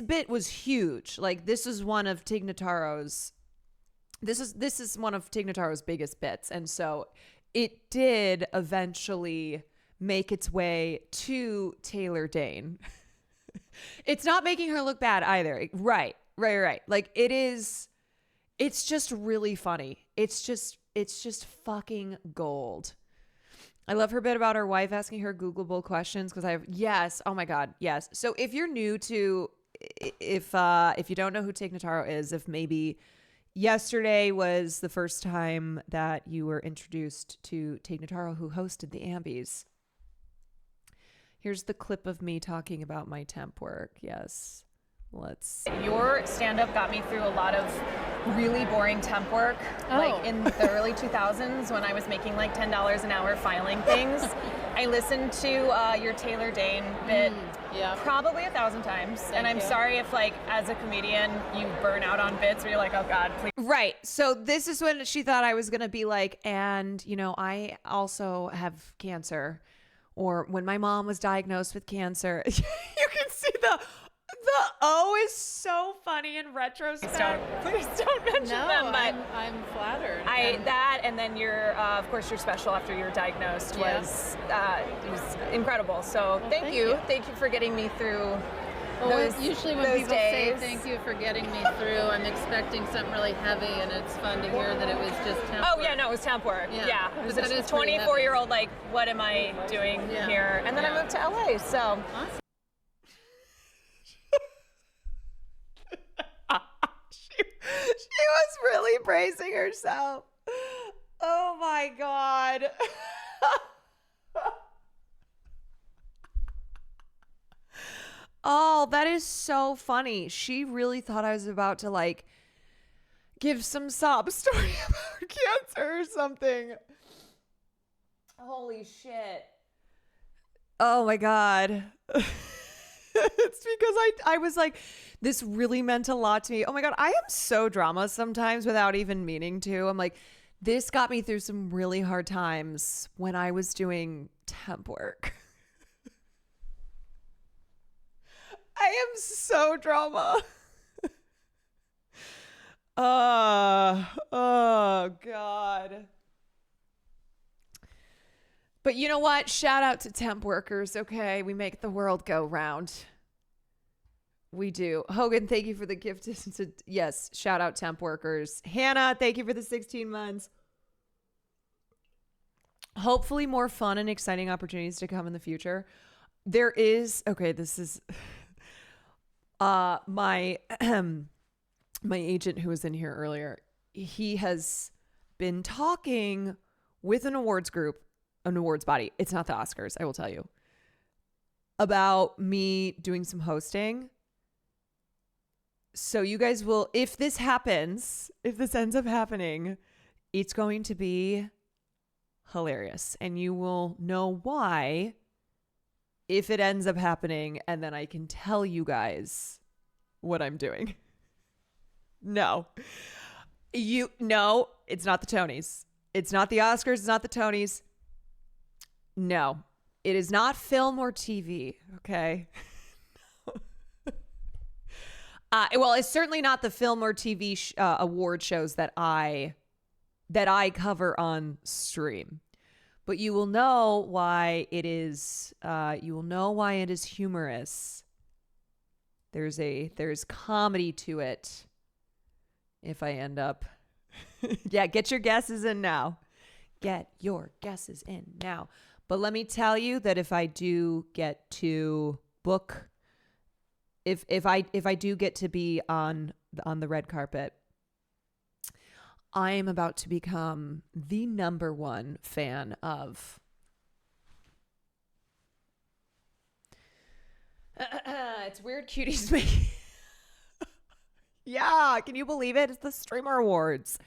bit was huge. Like this is one of Tig Notaro's biggest bits, and so it did eventually make its way to Taylor Dayne. It's not making her look bad either. Right. Like it's just really funny. It's just fucking gold. I love her bit about her wife asking her Googleable questions oh my God, yes. So if you're new to, if you don't know who Tig Notaro is, if maybe yesterday was the first time that you were introduced to Tig Notaro, who hosted the Ambies. Here's the clip of me talking about my temp work. Yes. Your stand-up got me through a lot of really boring temp work, like in the early 2000s when I was making like $10 an hour filing things. I listened to your Taylor Dayne bit probably 1,000 times. And I'm sorry if like as a comedian you burn out on bits where you're like, oh God, please. Right. So this is when she thought I was going to be like, and you know, I also have cancer, or when my mom was diagnosed with cancer. You can see the O is so funny in retrospect. Please don't mention them. But I'm flattered. That and then your, of course, your special after you were diagnosed was incredible. So thank you for getting me through. Usually when those people days. say thank you for getting me through, I'm expecting something really heavy, and it's fun to hear that it was just temp work. Yeah, no, it was temp work. Yeah. It was That a is pretty 24-year-old, like, what am I doing here? And then I moved to LA, so. Awesome. She was really praising herself. Oh my God. Oh, that is so funny. She really thought I was about to like give some sob story about cancer or something. Holy shit. Oh my God. It's because I was like, this really meant a lot to me. Oh my God, I am so drama sometimes without even meaning to. I'm like, this got me through some really hard times when I was doing temp work. I am so drama. Oh God. But you know what? Shout out to temp workers, okay? We make the world go round. We do. Hogan, thank you for the gift. Yes, shout out temp workers. Hannah, thank you for the 16 months. Hopefully more fun and exciting opportunities to come in the future. There is, okay, this is my agent who was in here earlier. He has been talking with an awards group, an awards body. It's not the Oscars, I will tell you, about me doing some hosting. So you guys will, if this ends up happening, It's going to be hilarious. And you will know why if it ends up happening. And then I can tell you guys what I'm doing. No, it's not the Tonys. It's not the Oscars. It's not the Tonys. No, it is not film or TV. Okay. Well, it's certainly not the film or TV award shows that I cover on stream. But you will know why it is. You will know why it is humorous. There's comedy to it. If I end up, yeah, get your guesses in now. Get your guesses in now. But let me tell you that if I do get to book, if I do get to be on the red carpet, I am about to become the number one fan of. It's Weird Cuties making. Yeah, can you believe it? It's the Streamer Awards,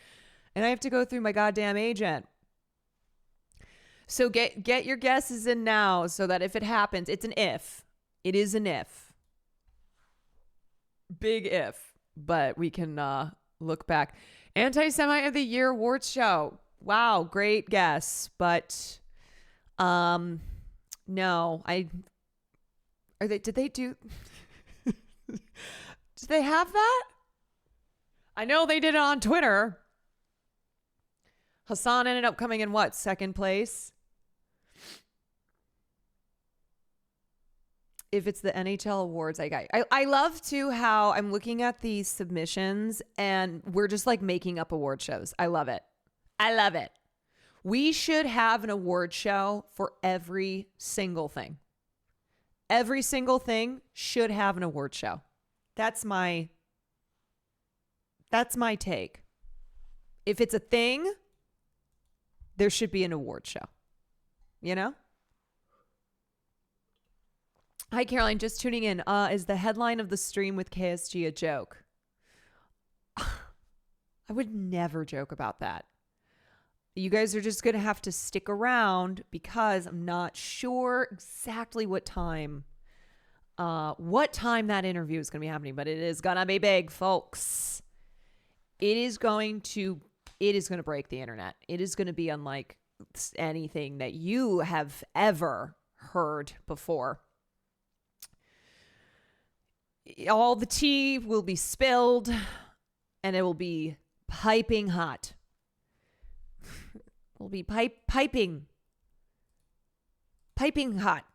and I have to go through my goddamn agent. So get your guesses in now, so that if it happens, it's an if. It is an if. Big if, but we can look back. Anti-Semite of the Year awards show. Wow, great guess, but no, did they do did they have that? I know they did it on Twitter. Hassan ended up coming in what? Second place? If it's the NHL awards, I love too how I'm looking at these submissions and we're just like making up award shows. I love it. I love it. We should have an award show for every single thing. Every single thing should have an award show. That's my take. If it's a thing, there should be an award show. You know? Hi, Caroline. Just tuning in. Is the headline of the stream with KSG a joke? I would never joke about that. You guys are just going to have to stick around because I'm not sure exactly what time that interview is going to be happening, but it is going to be big, folks. It is going to break the internet. It is going to be unlike anything that you have ever heard before. All the tea will be spilled and it will be piping hot. Will be piping hot.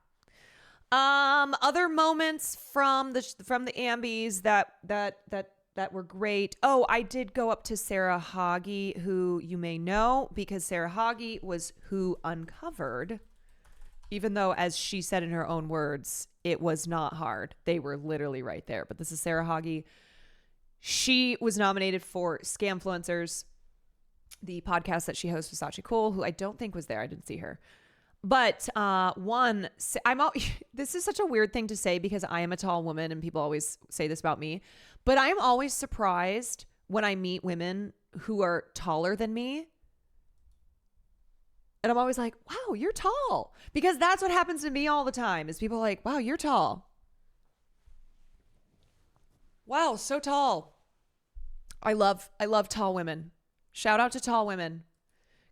Other moments from the Ambies that were great. Oh, I did go up to Sarah Hoggy, who you may know because Sarah Hoggy was who uncovered, even though, as she said in her own words, it was not hard. They were literally right there. But this is Sarah Hoggy. She was nominated for Scamfluencers, the podcast that she hosts with Sachi Cole, who I don't think was there. I didn't see her. But this is such a weird thing to say because I am a tall woman and people always say this about me. But I'm always surprised when I meet women who are taller than me. And I'm always like, wow, you're tall. Because that's what happens to me all the time is people are like, wow, you're tall. Wow, so tall. I love tall women. Shout out to tall women.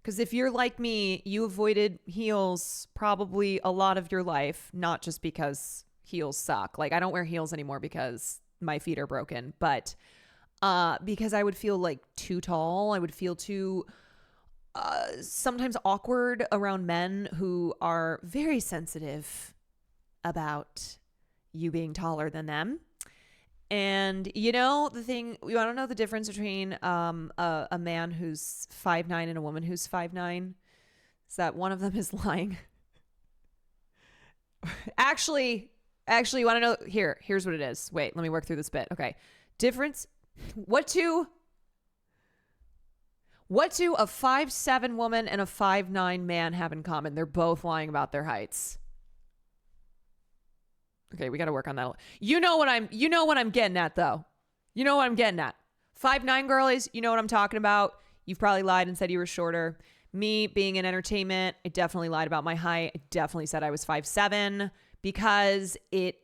Because if you're like me, you avoided heels probably a lot of your life, not just because heels suck. Like I don't wear heels anymore because my feet are broken, but because I would feel like too tall. I would feel too sometimes awkward around men who are very sensitive about you being taller than them. And you know, the thing, you want to know the difference between a man who's 5'9" and a woman who's 5'9" is that one of them is lying. Actually, you want to know? Here's what it is. Wait, let me work through this bit. Okay. Difference. What do a 5'7" woman and a 5'9" man have in common? They're both lying about their heights. Okay, we got to work on that. You know what I'm getting at though. You know what I'm getting at. 5'9" girlies, you know what I'm talking about. You've probably lied and said you were shorter. Me being in entertainment, I definitely lied about my height. I definitely said I was 5'7" because it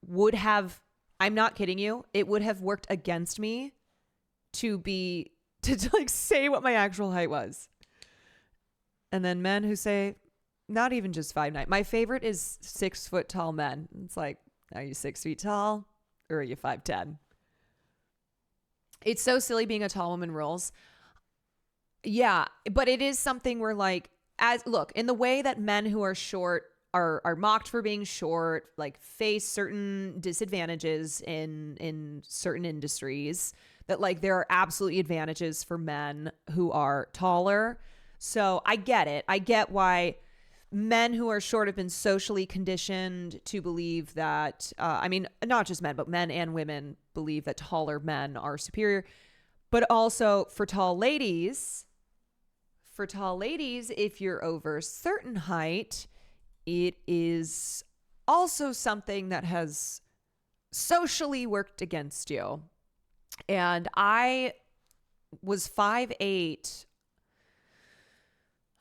would have, I'm not kidding you, it would have worked against me to like say what my actual height was. And then men who say not even just 5'9". My favorite is 6 foot tall men. It's like, are you 6 feet tall or are you 5'10"? It's so silly being a tall woman rules. Yeah, but it is something where like, look, in the way that men who are short are mocked for being short, like face certain disadvantages in certain industries, that like there are absolutely advantages for men who are taller. So I get it. I get why men who are short have been socially conditioned to believe that, I mean, not just men, but men and women believe that taller men are superior. But also for tall ladies, if you're over a certain height, it is also something that has socially worked against you. And I was 5'8",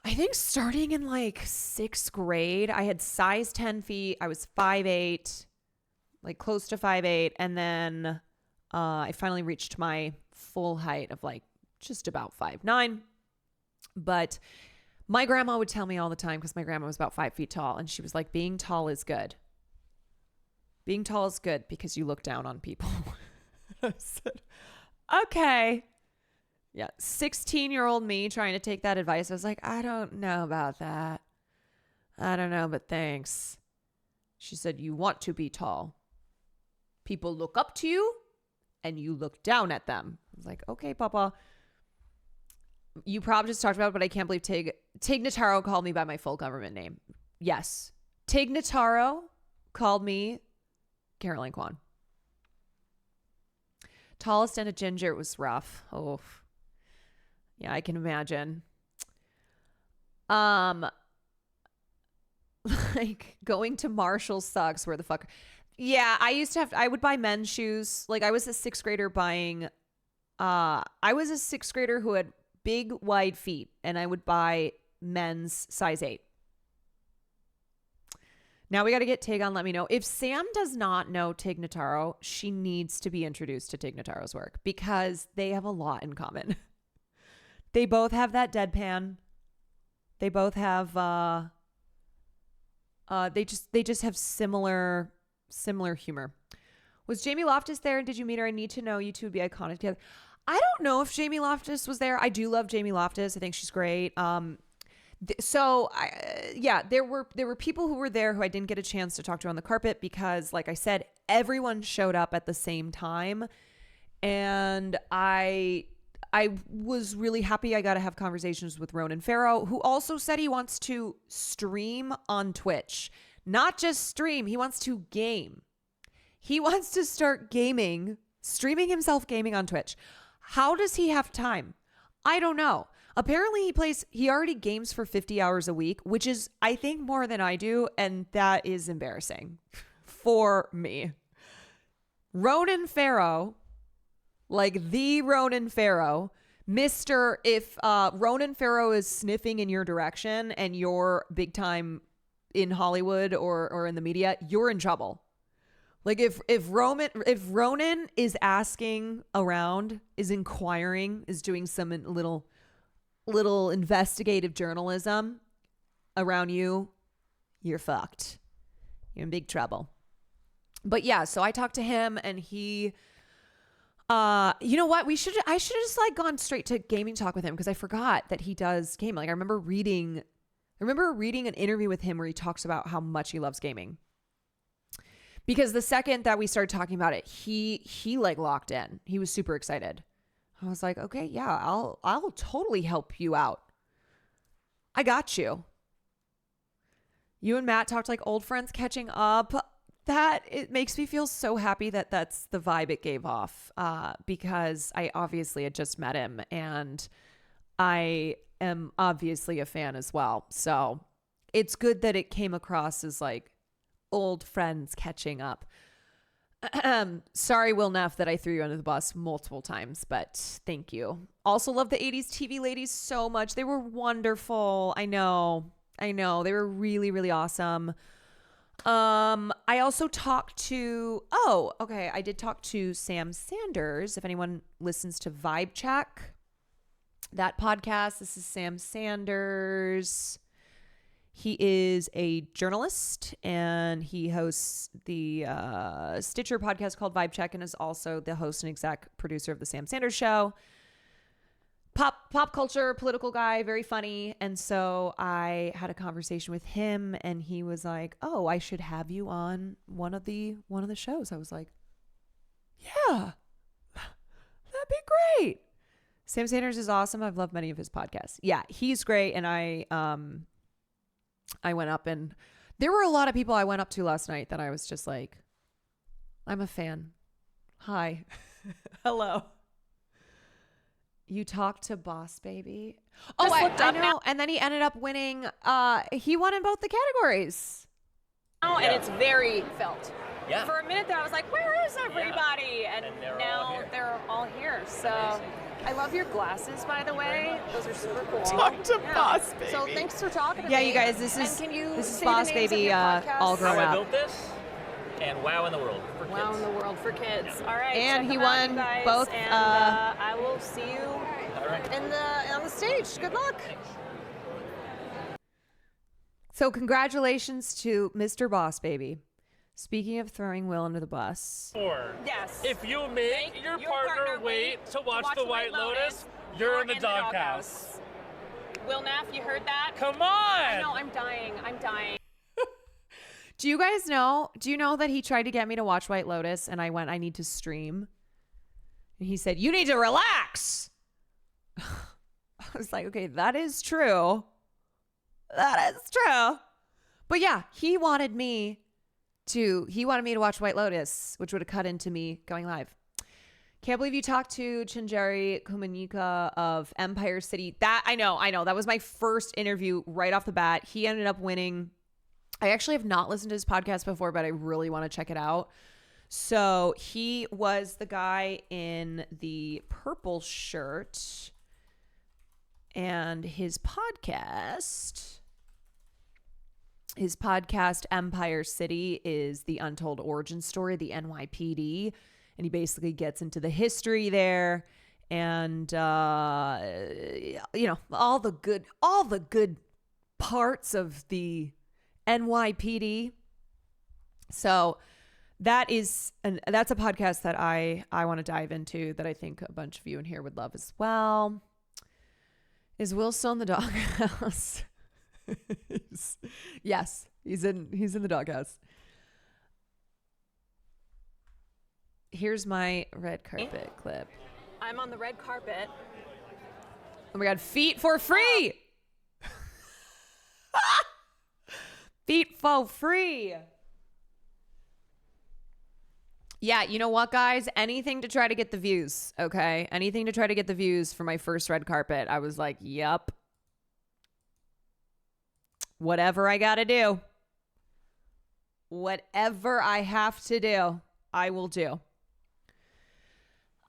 I think starting in like 6th grade. I had size 10 feet. I was 5'8", like close to 5'8". And then I finally reached my full height of like just about 5'9". But my grandma would tell me all the time, because my grandma was about 5 feet tall, and she was like, being tall is good. Being tall is good because you look down on people. I said, okay. Yeah. 16-year-old me trying to take that advice. I was like, I don't know about that. I don't know, but thanks. She said, you want to be tall. People look up to you and you look down at them. I was like, okay, Papa. You probably just talked about it, but I can't believe Tig Notaro called me by my full government name. Yes. Tig Notaro called me Caroline Kwan. Tallest and a ginger. It was rough. Oh, yeah, I can imagine. Like going to Marshall sucks. Where the fuck? Yeah, I would buy men's shoes. Like I was a 6th grader buying, I was a 6th grader who had big wide feet, and I would buy men's size 8. Now we got to get Tig on. Let me know. If Sam does not know Tig Notaro, she needs to be introduced to Tig Notaro's work, because they have a lot in common. They both have that deadpan. They both have, they just have similar humor. Was Jamie Loftus there? And did you meet her? I need to know. You two would be iconic together. I don't know if Jamie Loftus was there. I do love Jamie Loftus. I think she's great. There were people who were there who I didn't get a chance to talk to on the carpet, because like I said, everyone showed up at the same time. And I was really happy I got to have conversations with Ronan Farrow, who also said he wants to stream on Twitch. Not just stream, he wants to game. He wants to start gaming, streaming himself gaming on Twitch. How does he have time? I don't know. Apparently he already games for 50 hours a week, which is, I think, more than I do. And that is embarrassing for me. Ronan Farrow, like the Ronan Farrow, if Ronan Farrow is sniffing in your direction and you're big time in Hollywood or in the media, you're in trouble. Like if Ronan is asking around, is inquiring, is doing some little investigative journalism around you, you're fucked. You're in big trouble. But yeah, so I talked to him, and he, you know what? I should have just like gone straight to gaming talk with him, because I forgot that he does game. Like I remember reading an interview with him where he talks about how much he loves gaming. Because the second that we started talking about it, he like locked in. He was super excited. I was like, okay, yeah, I'll totally help you out. I got you. You and Matt talked like old friends catching up. It makes me feel so happy that that's the vibe it gave off. Because I obviously had just met him, and I am obviously a fan as well. So it's good that it came across as like old friends catching up. Sorry, Will Neff, that I threw you under the bus multiple times, but thank you. Also love the 80s TV ladies so much. They were wonderful. I know. They were really, really awesome. I also talked to, I did talk to Sam Sanders. If anyone listens to Vibe Check, that podcast, this is Sam Sanders. He is a journalist and he hosts the Stitcher podcast called Vibe Check and is also the host and exec producer of the Sam Sanders Show. Pop culture, political guy, very funny. And so I had a conversation with him and he was like, "Oh, I should have you on one of the shows." I was like, "Yeah, that'd be great." Sam Sanders is awesome. I've loved many of his podcasts. Yeah, he's great. And I went up and there were a lot of people I went up to last night that I was just like, "I'm a fan. Hi." Hello. You talked to Boss Baby. Oh, I know. And then he ended up winning. He won in both the categories. Oh, and it's very felt. Yeah. For a minute there, I was like, "Where is everybody?" And now they're all here. So I love your glasses, by the way. Those are super cool. Talk to Boss Baby. So thanks for talking to me. Yeah, you guys, this is Boss Baby all grown How I up. built this, and Wow in the World for kids. Wow in the World for kids. All right. And check he them out, won you guys, both, And I will see you right. on the stage. Good luck. So congratulations to Mr. Boss Baby. Speaking of throwing Will under the bus. Yes. If you make your partner wait to watch The White Lotus, you're in the doghouse. Will Neff, you heard that? Come on! I know, I'm dying. Do you guys know? Do you know that he tried to get me to watch White Lotus and I went, "I need to stream." And he said, "You need to relax." I was like, okay, that is true. That is true. But yeah, he wanted me to watch White Lotus, which would have cut into me going live. Can't believe you talked to Chinjari Kumanyika of Empire City. That I know. That was my first interview right off the bat. He ended up winning. I actually have not listened to his podcast before, but I really want to check it out. So he was the guy in the purple shirt, and his podcast Empire City is the untold origin story, the NYPD, and he basically gets into the history there and all the good parts of the NYPD. So that's a podcast that I want to dive into that I think a bunch of you in here would love as well. Is Will still in the doghouse? Yes, he's in the doghouse. Here's my red carpet clip. I'm on the red carpet. Oh my God, feet for free. Feet for free. Yeah, you know what, guys? Anything to try to get the views, okay? Anything to try to get the views for my first red carpet. I was like, yep. Whatever I gotta do. Whatever I have to do, I will do.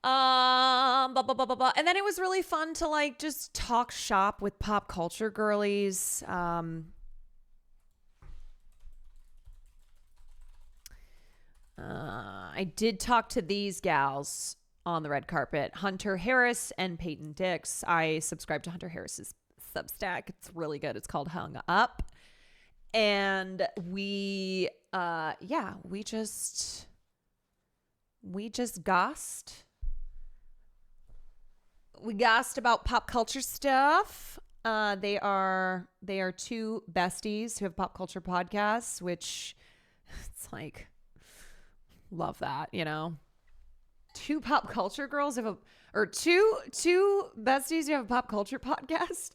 And then it was really fun to like just talk shop with pop culture girlies. I did talk to these gals on the red carpet, Hunter Harris and Peyton Dix. I subscribe to Hunter Harris's Substack. It's really good. It's called Hung Up. And we just gossed. We gossed about pop culture stuff. They are two besties who have pop culture podcasts, which it's like, love that, you know. Two pop culture girls have two besties who have a pop culture podcast.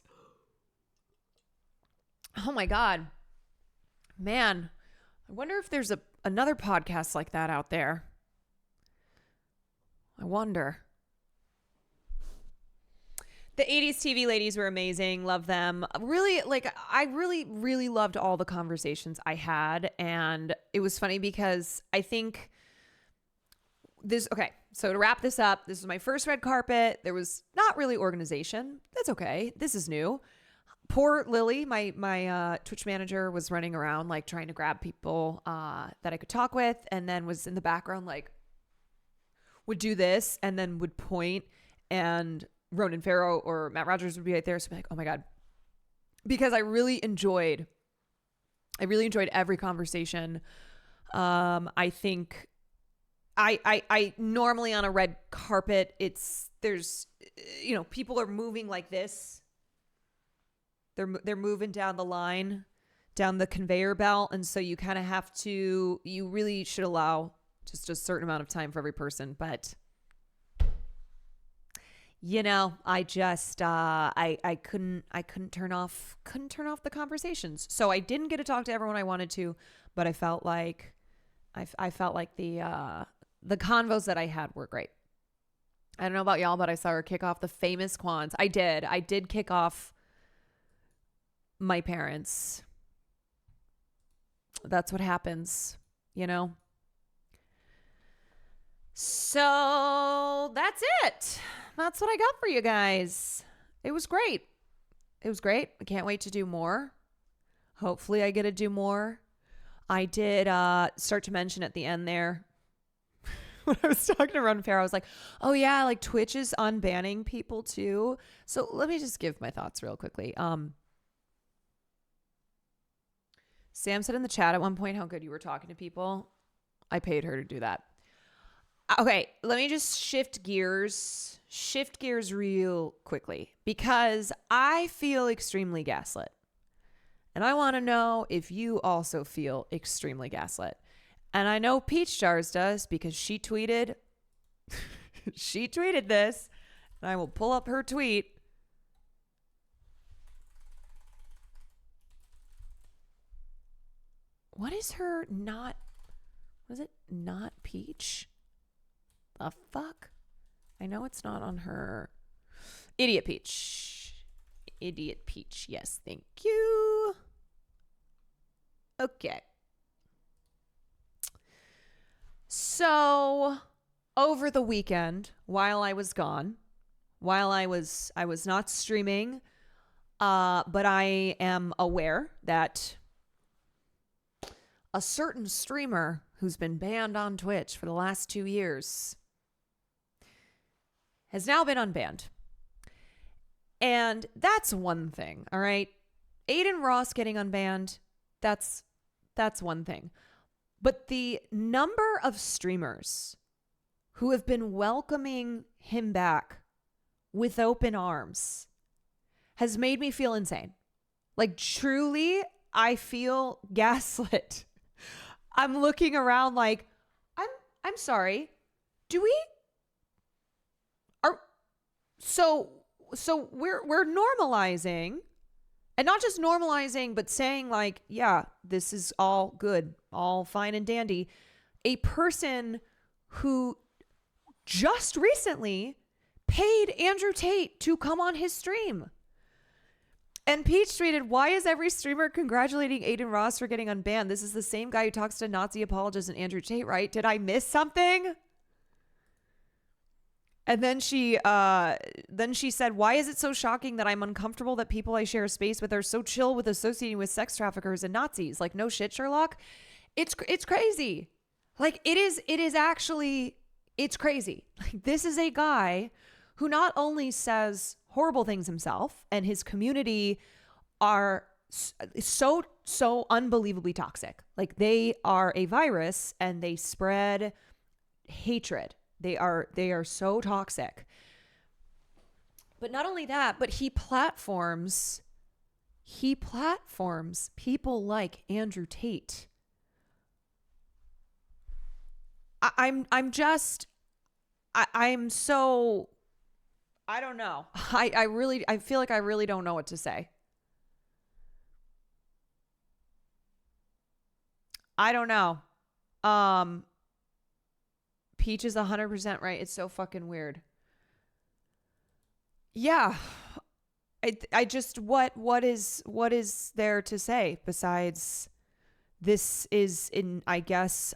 Oh my God. Man, I wonder if there's another podcast like that out there. I wonder. The 80s TV ladies were amazing. Love them. Really, I really loved all the conversations I had. And it was funny because I think okay. So to wrap this up, this was my first red carpet. There was not really organization. That's okay. This is new. Poor Lily, my Twitch manager, was running around like trying to grab people that I could talk with, and then was in the background like would do this and then would point, and Ronan Farrow or Matt Rogers would be right there. So I'd be like, oh my God. Because I really enjoyed every conversation. I think I normally on a red carpet, there's people are moving like this. They're moving down the line, down the conveyor belt. And so you kind of you really should allow just a certain amount of time for every person. But, I just, I couldn't turn off the conversations. So I didn't get to talk to everyone I wanted to, but I felt like the convos that I had were great. I don't know about y'all, but I saw her kick off the famous Kwans. I did kick off my parents. That's what happens, So that's it. That's what I got for you guys. It was great. I can't wait to do more. Hopefully I get to do more. I did start to mention at the end there when I was talking to Ron Farrow, I was like, oh yeah, like Twitch is unbanning people too. So let me just give my thoughts real quickly. Sam said in the chat at one point how good you were talking to people. I paid her to do that. Okay, let me just shift gears real quickly because I feel extremely gaslit. And I want to know if you also feel extremely gaslit. And I know Peach Jars does because she tweeted this, and I will pull up her tweet. What is her not Peach? The fuck? I know it's not on her. Idiot Peach. Yes, thank you. Okay. So, over the weekend, while I was gone, I was not streaming, but I am aware that a certain streamer who's been banned on Twitch for the last 2 years has now been unbanned. And that's one thing, all right? Aiden Ross getting unbanned, that's one thing. But the number of streamers who have been welcoming him back with open arms has made me feel insane. Like, truly, I feel gaslit. I'm looking around like, I'm sorry. So we're normalizing, and not just normalizing, but saying like, yeah, this is all good, all fine and dandy. A person who just recently paid Andrew Tate to come on his stream. And Peach tweeted, why is every streamer congratulating Aiden Ross for getting unbanned? This is the same guy who talks to Nazi apologist and Andrew Tate, right? Did I miss something? And then she said, why is it so shocking that I'm uncomfortable that people I share space with are so chill with associating with sex traffickers and Nazis? Like, no shit, Sherlock. It's crazy. Like, it is actually, it's crazy. Like, this is a guy who not only says horrible things himself, and his community are so unbelievably toxic. Like, they are a virus and they spread hatred. They are so toxic. But not only that, but he platforms people like Andrew Tate. I'm so, I don't know. I feel like I really don't know what to say. I don't know. Peach is 100% right. It's so fucking weird. Yeah. I just, what is there to say besides this is in, I guess,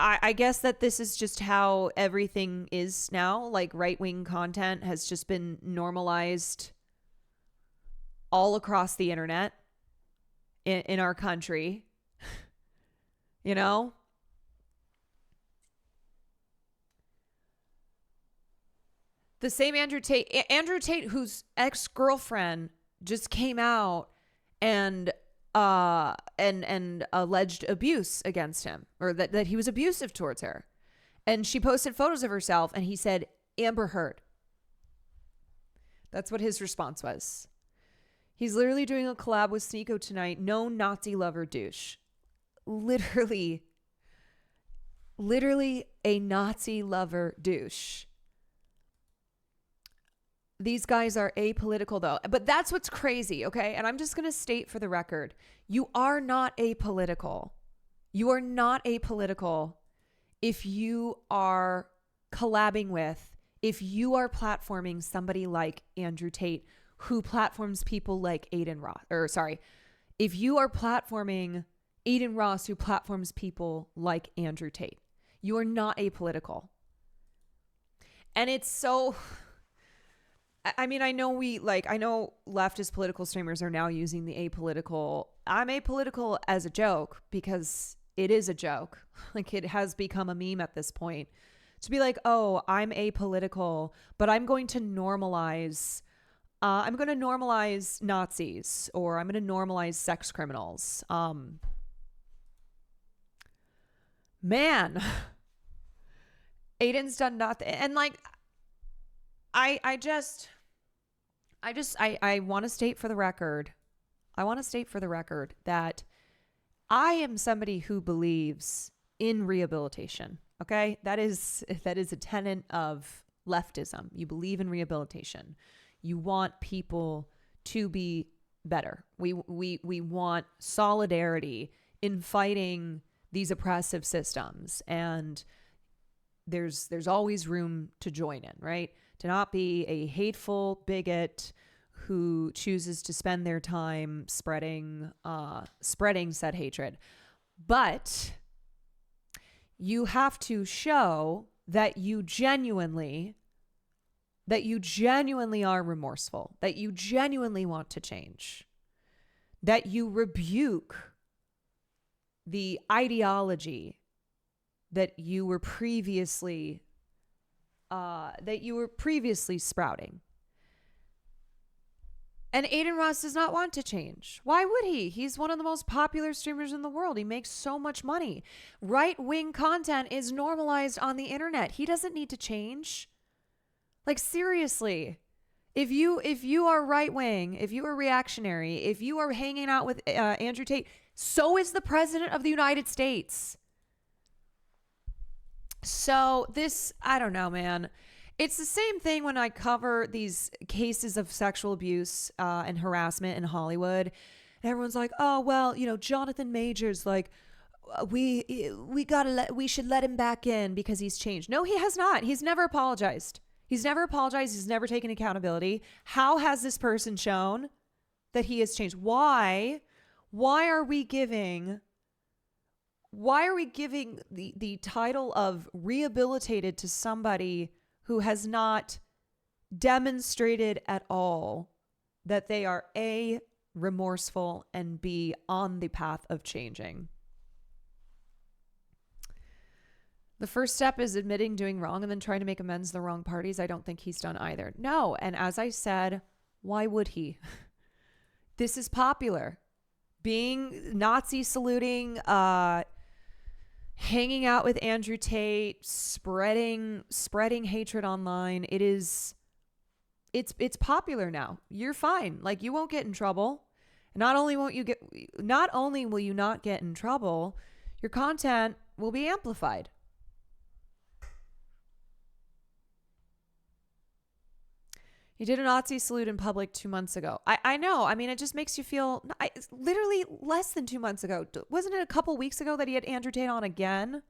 I guess that this is just how everything is now. Like right-wing content has just been normalized all across the internet in our country. You know? The same Andrew Tate, whose ex-girlfriend just came out and alleged abuse against him, or that he was abusive towards her. And she posted photos of herself and he said, Amber Heard. That's what his response was. He's literally doing a collab with Sneeko tonight. No Nazi lover douche. Literally a Nazi lover douche. These guys are apolitical though. But that's what's crazy, okay? And I'm just going to state for the record, you are not apolitical. You are not apolitical if you are collabing with, if you are platforming somebody like Andrew Tate, who platforms people like if you are platforming Aiden Ross, who platforms people like Andrew Tate, you are not apolitical. And it's so... I mean, I know leftist political streamers are now using the apolitical. I'm apolitical as a joke because it is a joke. Like it has become a meme at this point to be like, oh, I'm apolitical, but I'm going to normalize Nazis, or I'm going to normalize sex criminals. Man, Aiden's done nothing. And like, I want to state for the record. I want to state for the record that I am somebody who believes in rehabilitation. Okay? That is a tenet of leftism. You believe in rehabilitation. You want people to be better. We want solidarity in fighting these oppressive systems, and there's always room to join in, right? To not be a hateful bigot who chooses to spend their time spreading said hatred. But you have to show that you genuinely are remorseful, that you genuinely want to change, that you rebuke the ideology that you were previously sprouting. And Aiden Ross does not want to change. Why would he? He's one of the most popular streamers in the world. He makes so much money. Right-wing content is normalized on the internet. He doesn't need to change. Like, seriously. If you are right-wing, if you are reactionary, if you are hanging out with Andrew Tate, so is the President of the United States. So this, I don't know, man. It's the same thing when I cover these cases of sexual abuse and harassment in Hollywood. And everyone's like, oh, well, Jonathan Majors, like, we should let him back in because he's changed. No, he has not. He's never apologized. He's never taken accountability. How has this person shown that he has changed? Why are we giving the title of rehabilitated to somebody who has not demonstrated at all that they are A, remorseful, and B, on the path of changing? The first step is admitting doing wrong and then trying to make amends to the wrong parties. I don't think he's done either. No. And as I said, why would he? This is popular. Being Nazi saluting, hanging out with Andrew Tate, spreading hatred online. It's popular now. You're fine. Like, you won't get in trouble. Not only will you not get in trouble, your content will be amplified. He did a Nazi salute in public 2 months ago. I know. I mean, it just makes you feel... literally less than 2 months ago. Wasn't it a couple weeks ago that he had Andrew Tate on again?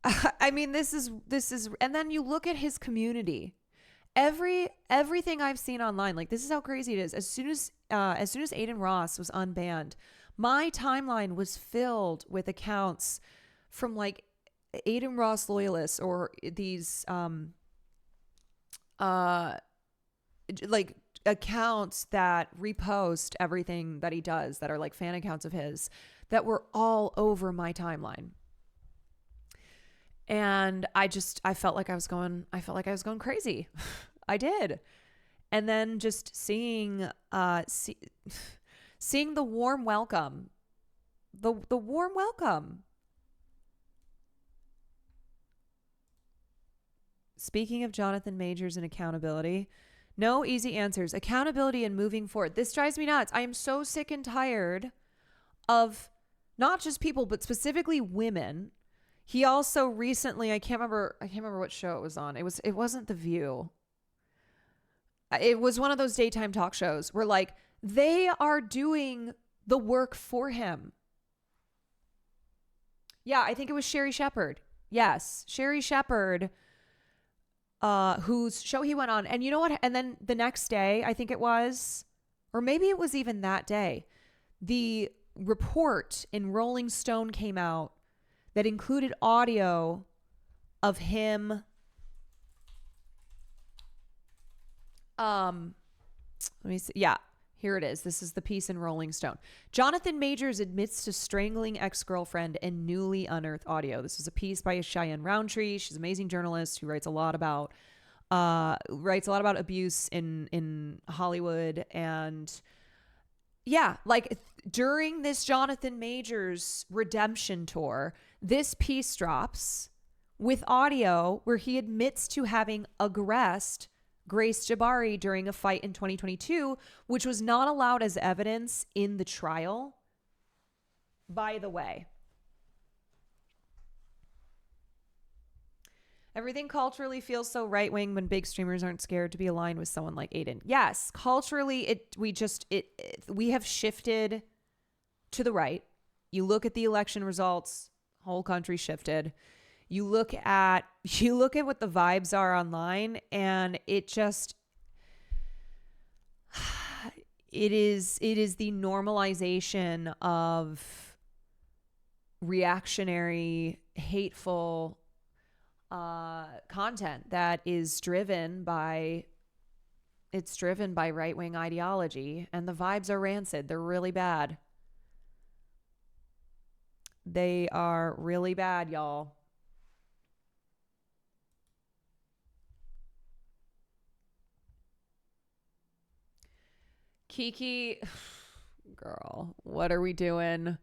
I mean, this is... And then you look at his community. Everything I've seen online, like, this is how crazy it is. As soon as Aiden Ross was unbanned, My timeline was filled with accounts from like Aiden Ross loyalists or these like accounts that repost everything that he does that are like fan accounts of his that were all over my timeline. And I felt like I was going crazy. I did. And then just seeing the warm welcome, the warm welcome. Speaking of Jonathan Majors and accountability, no easy answers. Accountability and moving forward. This drives me nuts. I am so sick and tired of not just people, but specifically women. He also recently, I can't remember what show it was on. It wasn't The View. It was one of those daytime talk shows where like they are doing the work for him. Yeah, I think it was Sherry Shepherd. Yes, Sherry Shepherd, whose show he went on. And you know what? And then the next day, I think it was, or maybe it was even that day, the report in Rolling Stone came out that included audio of him let me see. Yeah, here it is. This is the piece in Rolling Stone. Jonathan Majors admits to strangling ex-girlfriend in newly unearthed audio. This is a piece by Cheyenne Roundtree. She's an amazing journalist who writes a lot about abuse in Hollywood. And yeah, like during this Jonathan Majors redemption tour, this piece drops with audio where he admits to having aggressed Grace Jabari during a fight in 2022, which was not allowed as evidence in the trial, by the way. Everything culturally feels so right-wing when big streamers aren't scared to be aligned with someone like Aiden. Yes, culturally, we have shifted to the right. You look at the election results, whole country shifted. You look at what the vibes are online, and it is the normalization of reactionary, hateful content that is driven by right-wing ideology, and the vibes are rancid. They're really bad. They are really bad, y'all. Kiki, girl, what are we doing?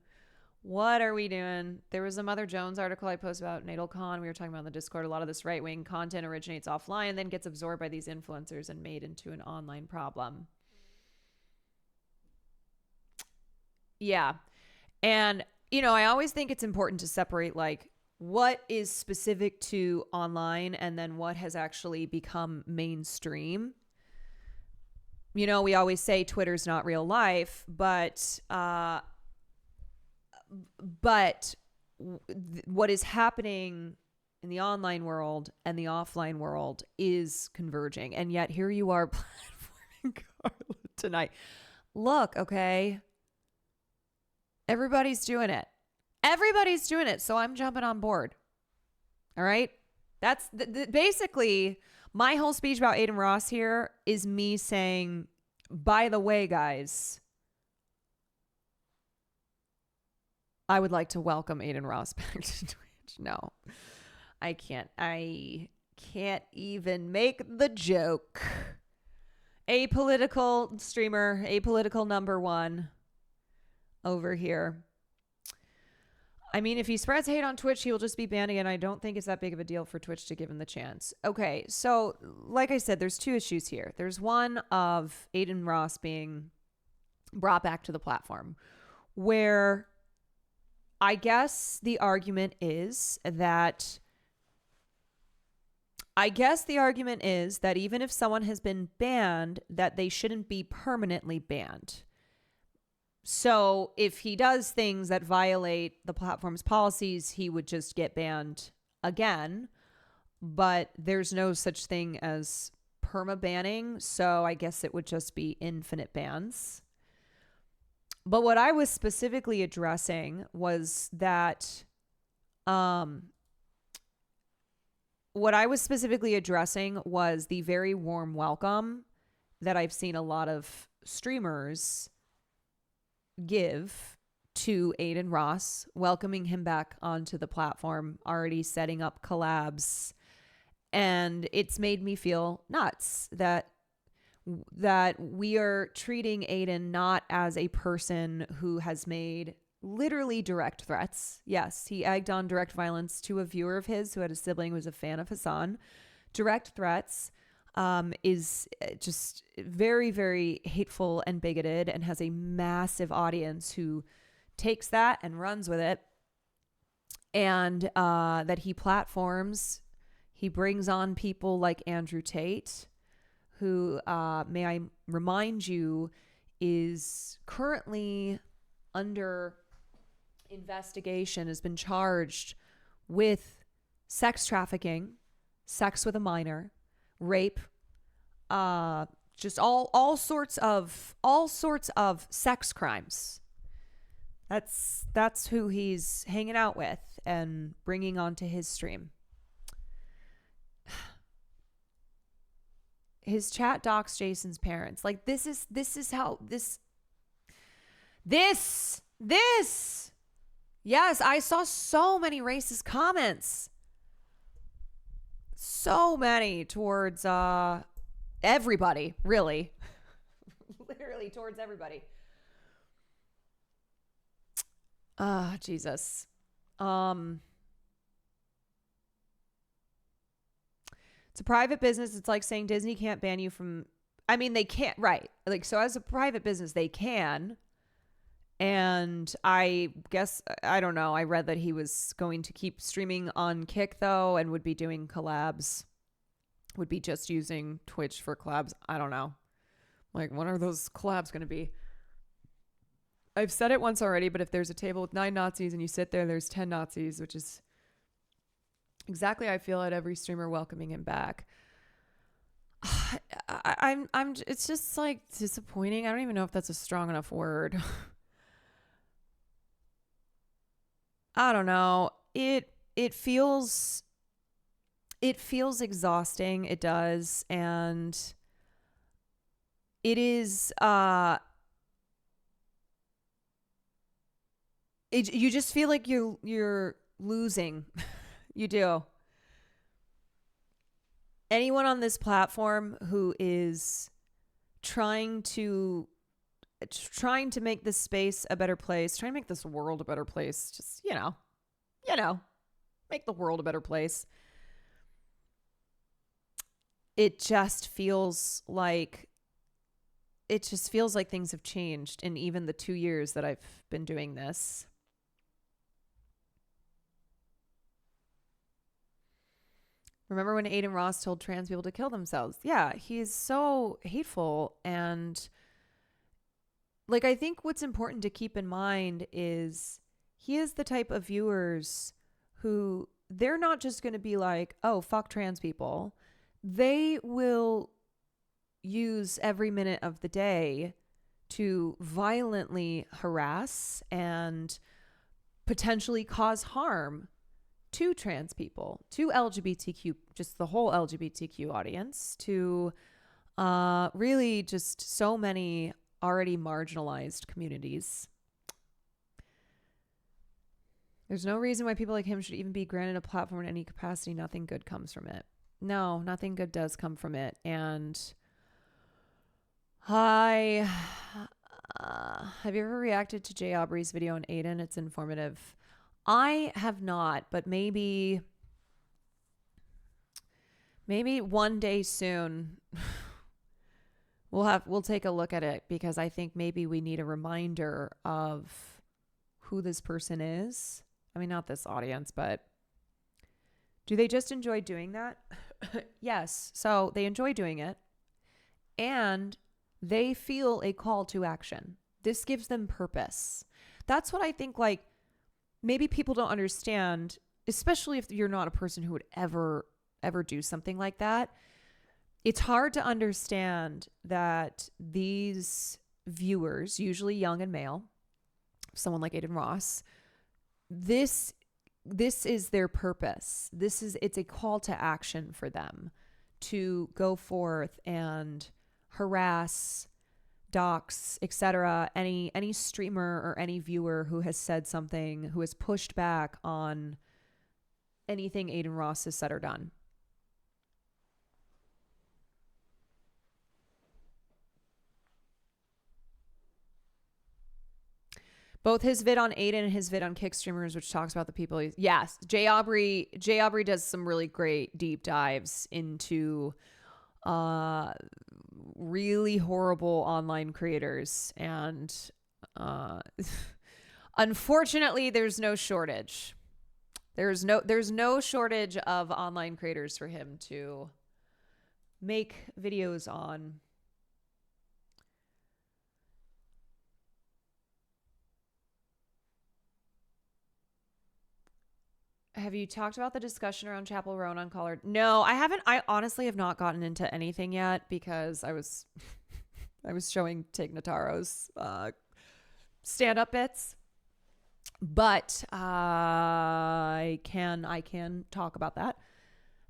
What are we doing? There was a Mother Jones article I posted about Nadal Khan. We were talking about in the Discord. A lot of this right-wing content originates offline and then gets absorbed by these influencers and made into an online problem. Yeah. And, I always think it's important to separate like what is specific to online and then what has actually become mainstream. We always say Twitter's not real life, but what is happening in the online world and the offline world is converging. And yet here you are platforming Karla tonight. Look, okay. Everybody's doing it. So I'm jumping on board. All right. That's basically my whole speech about Aiden Ross here is me saying, by the way, guys, I would like to welcome Aiden Ross back to Twitch. No, I can't. I can't even make the joke. Apolitical streamer, apolitical number one over here. I mean, if he spreads hate on Twitch, he will just be banned again. I don't think it's that big of a deal for Twitch to give him the chance. Okay, so like I said, there's two issues here. There's one of Aiden Ross being brought back to the platform, where I guess the argument is that even if someone has been banned, that they shouldn't be permanently banned. So if he does things that violate the platform's policies, he would just get banned again. But there's no such thing as perma banning. So I guess it would just be infinite bans. But what I was specifically addressing was that, the very warm welcome that I've seen a lot of streamers give to Aiden Ross, welcoming him back onto the platform, already setting up collabs. And it's made me feel nuts that we are treating Aiden not as a person who has made literally direct threats. Yes, he egged on direct violence to a viewer of his who had a sibling who was a fan of Hassan. Direct threats is just very, very hateful and bigoted, and has a massive audience who takes that and runs with it. And that he platforms, he brings on people like Andrew Tate, who, may I remind you, is currently under investigation, has been charged with sex trafficking, sex with a minor, rape, just all sorts of sex crimes. That's who he's hanging out with and bringing onto his stream. His chat docs Jason's parents. Like, this is how this. Yes, I saw so many racist comments. So many towards everybody, really. Literally towards everybody. Jesus. It's a private business. It's like saying Disney can't ban you from, I mean, they can't, right? Like, so as a private business, they can. And I guess, I don't know. I read that he was going to keep streaming on Kick, though, and would be doing collabs. Would be just using Twitch for collabs. I don't know. Like, what are those collabs going to be? I've said it once already, but if there's a table with 9 Nazis and you sit there, there's 10 Nazis, which is exactly how I feel at every streamer welcoming him back. It's just like disappointing. I don't even know if that's a strong enough word. I don't know. It feels exhausting. It does. And it is, you just feel like you're losing. You do. Anyone on this platform who is trying to make this space a better place, trying to make this world a better place, just, you know, make the world a better place. It just feels like things have changed in even the 2 years that I've been doing this. Remember when Aiden Ross told trans people to kill themselves? Yeah, he's so hateful. And like, I think what's important to keep in mind is he is the type of viewers who, they're not just going to be like, oh, fuck trans people. They will use every minute of the day to violently harass and potentially cause harm to trans people, to LGBTQ, just the whole LGBTQ audience, to really just so many already marginalized communities. There's no reason why people like him should even be granted a platform in any capacity. Nothing good comes from it. No, nothing good does come from it. And have you ever reacted to Jay Aubrey's video on Aiden? It's informative. I have not, but maybe one day soon we'll take a look at it, because I think maybe we need a reminder of who this person is. I mean, not this audience, but do they just enjoy doing that? Yes. So they enjoy doing it, and they feel a call to action. This gives them purpose. That's what I think, like, maybe people don't understand, especially if you're not a person who would ever do something like that. It's hard to understand that these viewers, usually young and male, someone like Aiden Ross, this is their purpose. It's a call to action for them to go forth and harass, dox, etc. any streamer or any viewer who has said something, who has pushed back on anything Aiden Ross has said or done. Both his vid on Aiden and his vid on Kick Streamers, which talks about the people yes, Jay Aubrey does some really great deep dives into really horrible online creators, and unfortunately there's no shortage. There's no shortage of online creators for him to make videos on. Have you talked about the discussion around Chappell Roan on Collard? No, I haven't. I honestly have not gotten into anything yet because I was showing Tig Notaro's stand-up bits. But I can talk about that.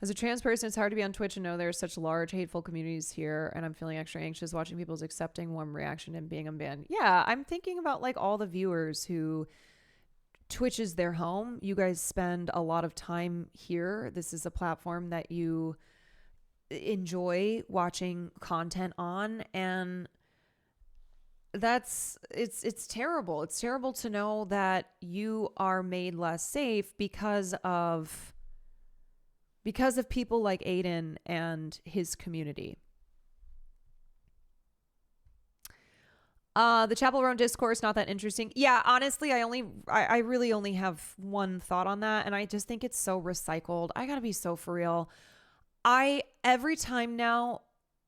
As a trans person, it's hard to be on Twitch and know there's such large hateful communities here, and I'm feeling extra anxious watching people's accepting warm reaction and being unbanned. Yeah, I'm thinking about like all the viewers who Twitch is their home. You guys spend a lot of time here. This is a platform that you enjoy watching content on, and it's terrible. It's terrible to know that you are made less safe because of people like Aiden and his community. The Chappell Roan discourse, not that interesting. Yeah, honestly, I really only have one thought on that, and I just think it's so recycled. I gotta be so for real. Every time now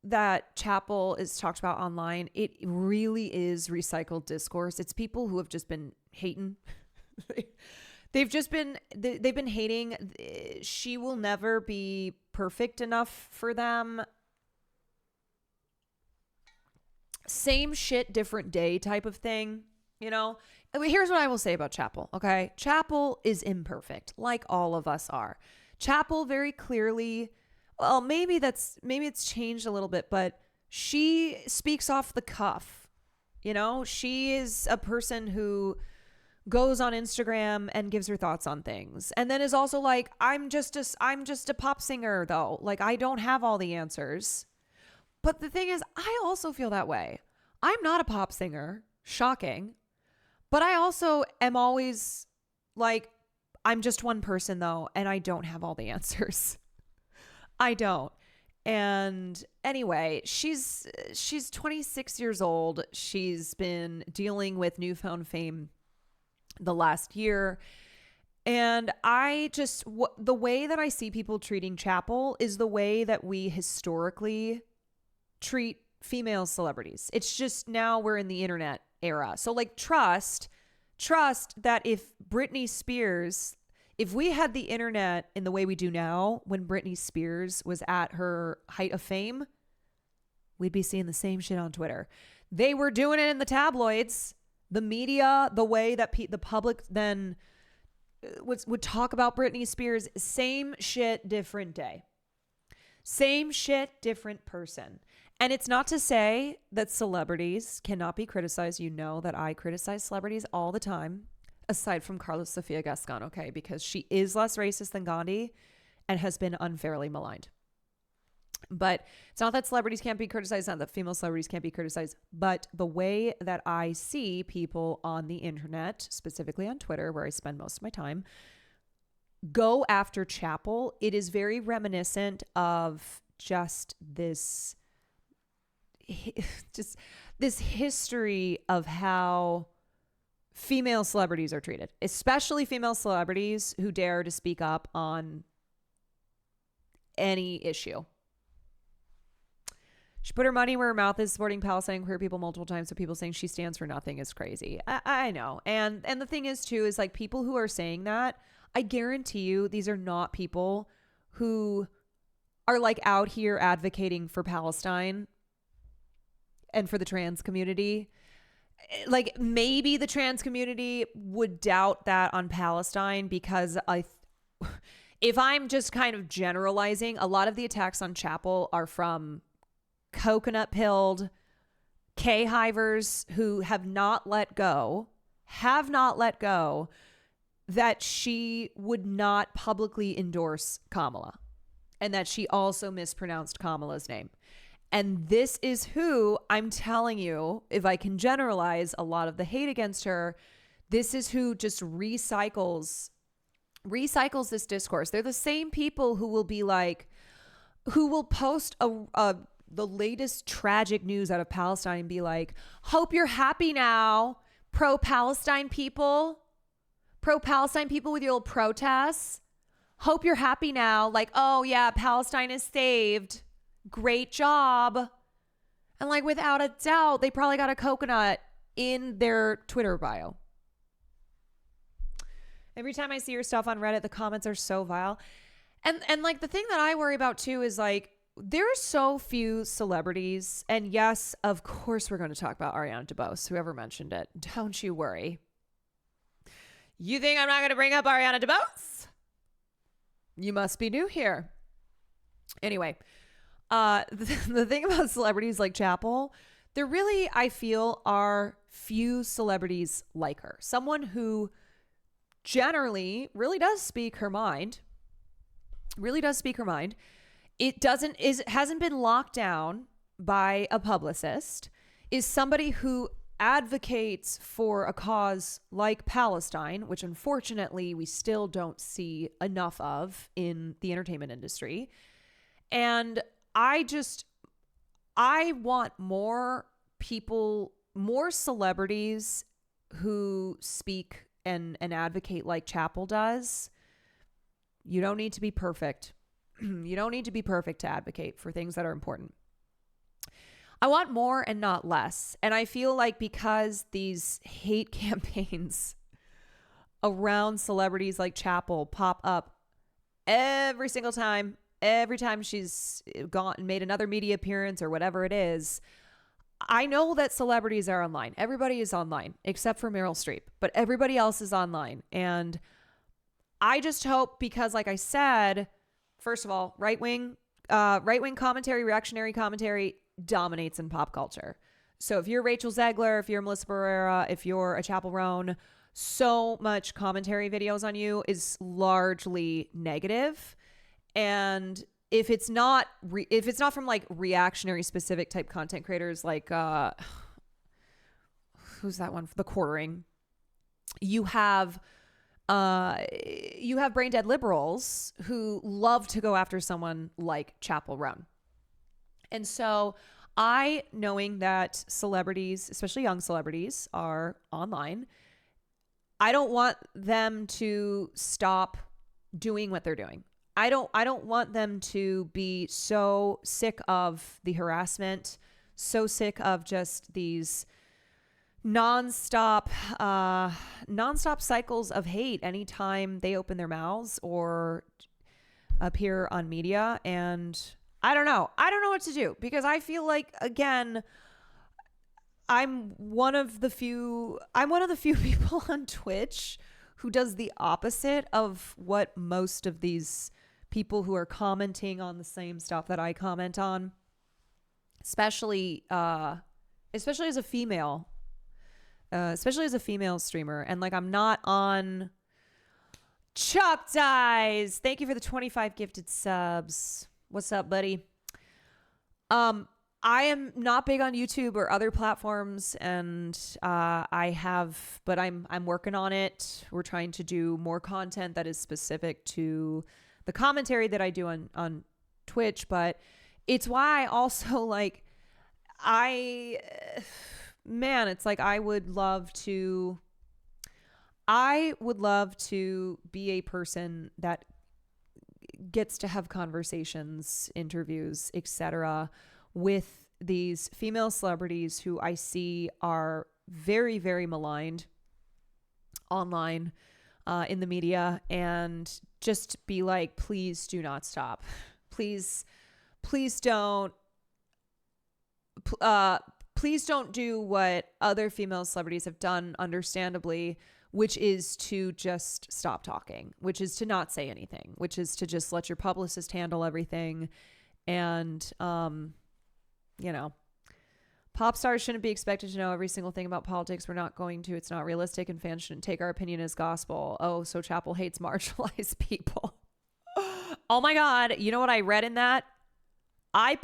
that Chappell is talked about online, it really is recycled discourse. It's people who have just been hating. They've been hating. She will never be perfect enough for them. Same shit, different day type of thing, you know? I mean, here's what I will say about Chappell, okay? Chappell is imperfect, like all of us are. Chappell very clearly, well, maybe it's changed a little bit, but she speaks off the cuff, you know? She is a person who goes on Instagram and gives her thoughts on things, and then is also like, I'm just a pop singer, though. Like, I don't have all the answers. But the thing is, I also feel that way. I'm not a pop singer. Shocking. But I also am always like, I'm just one person, though, and I don't have all the answers. I don't. And anyway, she's 26 years old. She's been dealing with newfound fame the last year. And the way that I see people treating Chappell is the way that we historically treat female celebrities. It's just now we're in the internet era. So like trust that if we had the internet in the way we do now, when Britney Spears was at her height of fame, we'd be seeing the same shit on Twitter. They were doing it in the tabloids, the media, the way that the public then would talk about Britney Spears. Same shit, different day. Same shit, different person. And it's not to say that celebrities cannot be criticized. You know that I criticize celebrities all the time, aside from Karla SOFIA GASCON, okay? Because she is less racist than Gandhi and has been unfairly maligned. But it's not that celebrities can't be criticized, not that female celebrities can't be criticized, but the way that I see people on the internet, specifically on Twitter, where I spend most of my time, go after Chappell, it is very reminiscent of just this history of how female celebrities are treated, especially female celebrities who dare to speak up on any issue. She put her money where her mouth is, supporting Palestine and queer people multiple times, so people saying she stands for nothing is crazy. I know. And the thing is, too, is like people who are saying that, I guarantee you these are not people who are like out here advocating for Palestine and for the trans community. like maybe the trans community would doubt that on Palestine because if I'm just kind of generalizing, a lot of the attacks on Chapel are from coconut pilled K-hivers who have not let go that she would not publicly endorse Kamala and that she also mispronounced Kamala's name. And this is who, I'm telling you, if I can generalize a lot of the hate against her, this is who just recycles this discourse. They're the same people who will be like, who will post the latest tragic news out of Palestine and be like, hope you're happy now, pro-Palestine people with your little protests. Hope you're happy now. Like, oh yeah, Palestine is saved. Great job. And like, without a doubt, they probably got a coconut in their Twitter bio. Every time I see your stuff on Reddit, the comments are so vile. And like the thing that I worry about too is like, there are so few celebrities. And yes, of course, we're going to talk about Ariana DeBose, whoever mentioned it. Don't you worry. You think I'm not going to bring up Ariana DeBose? You must be new here. Anyway, the thing about celebrities like Chapel, there really, I feel, are few celebrities like her. Someone who generally really does speak her mind. It hasn't been locked down by a publicist, is somebody who advocates for a cause like Palestine, which unfortunately we still don't see enough of in the entertainment industry. And I want more people, more celebrities who speak and advocate like Chapel does. You don't need to be perfect. You don't need to be perfect to advocate for things that are important. I want more and not less. And I feel like because these hate campaigns around celebrities like Chapel pop up every single time, every time she's gone and made another media appearance or whatever it is, I know that celebrities are online. Everybody is online except for Meryl Streep, but everybody else is online. And I just hope, because like I said, first of all, right-wing commentary, reactionary commentary dominates in pop culture. So if you're Rachel Zegler, if you're Melissa Barrera, if you're a Chapel Roan, so much commentary videos on you is largely negative. And if it's not from like reactionary specific type content creators like who's that one? The Quartering. You have brain dead liberals who love to go after someone like Chapel Roan. And so knowing that celebrities, especially young celebrities, are online, I don't want them to stop doing what they're doing. I don't want them to be so sick of the harassment, so sick of just these nonstop cycles of hate anytime they open their mouths or appear on media. And I don't know what to do, because I feel like, again, I'm one of the few people on Twitch who does the opposite of what most of these people who are commenting on the same stuff that I comment on, especially as a female streamer. And like, I'm not on Chuck Dies. Thank you for the 25 gifted subs. What's up, buddy? I am not big on YouTube or other platforms, and but I'm working on it. We're trying to do more content that is specific to the commentary that I do on Twitch, but it's why I also like, it's like I would love to be a person that gets to have conversations, interviews, etc. with these female celebrities who I see are very, very maligned online, in the media, and just be like, please do not stop. Please don't. please don't do what other female celebrities have done, understandably, which is to just stop talking, which is to not say anything, which is to just let your publicist handle everything. And, you know, pop stars shouldn't be expected to know every single thing about politics. We're not going to. It's not realistic, and fans shouldn't take our opinion as gospel. Oh, so Chapel hates marginalized people. Oh my God. You know what I read in that? I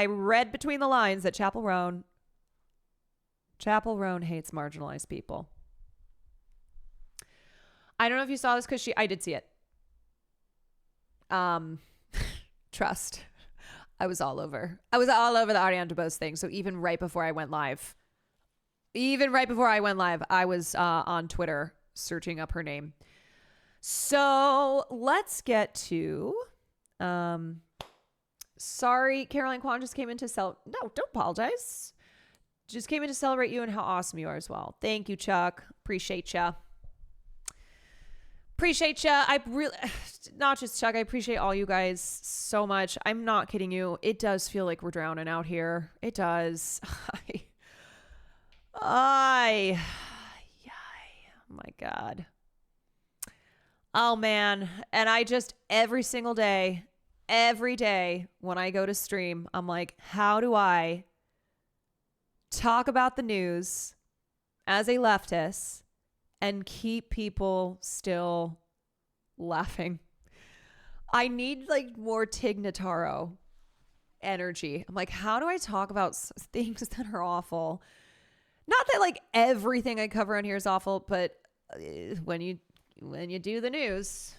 read between the lines that Chapel Roan hates marginalized people. I don't know if you saw this because I did see it. Trust. I was all over the Ariana DeBose thing. So even right before I went live, I was on Twitter searching up her name. So let's get to, sorry, Caroline Kwan just came in to no, don't apologize. Just came in to celebrate you and how awesome you are as well. Thank you, Chuck. Appreciate ya. I really, not just Chuck, I appreciate all you guys so much. I'm not kidding you. It does feel like we're drowning out here. It does. Oh my God. Oh man. And I just, every day when I go to stream, I'm like, how do I talk about the news as a leftist and keep people still laughing? I need like more Tig Notaro energy. I'm like, how do I talk about things that are awful? Not that like everything I cover on here is awful, but when you do the news,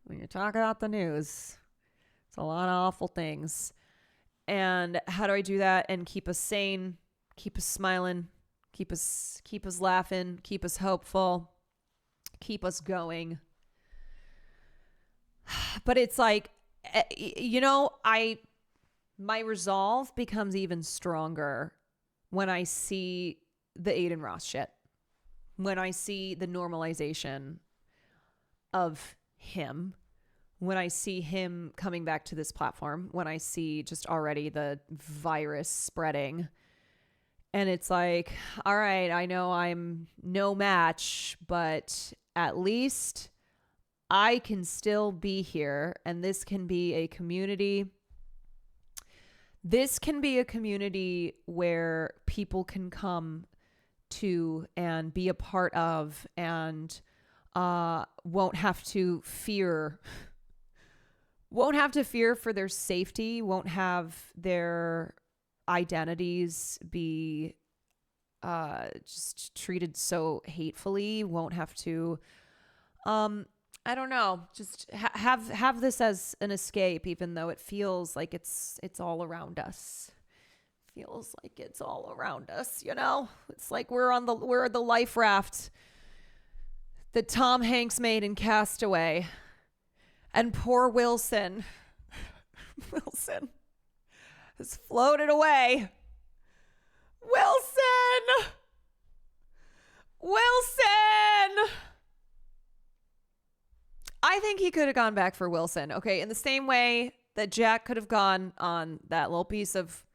when you talk about the news, it's a lot of awful things. And how do I do that and keep us sane, keep us smiling, keep us laughing, keep us hopeful, keep us going? But it's like, you know, my resolve becomes even stronger when I see the Aiden Ross shit, when I see the normalization of him, when I see him coming back to this platform, when I see just already the virus spreading. And it's like, all right, I know I'm no match, but at least I can still be here. And this can be a community. This can be a community where people can come to and be a part of, and won't have to fear for their safety, won't have their identities be just treated so hatefully, won't have to I don't know, just have this as an escape, even though it feels like it's all around us. Feels like it's all around us, you know? It's like we're the life raft that Tom Hanks made in Castaway. And poor Wilson has floated away. Wilson! I think he could have gone back for Wilson. Okay, in the same way that Jack could have gone on that little piece of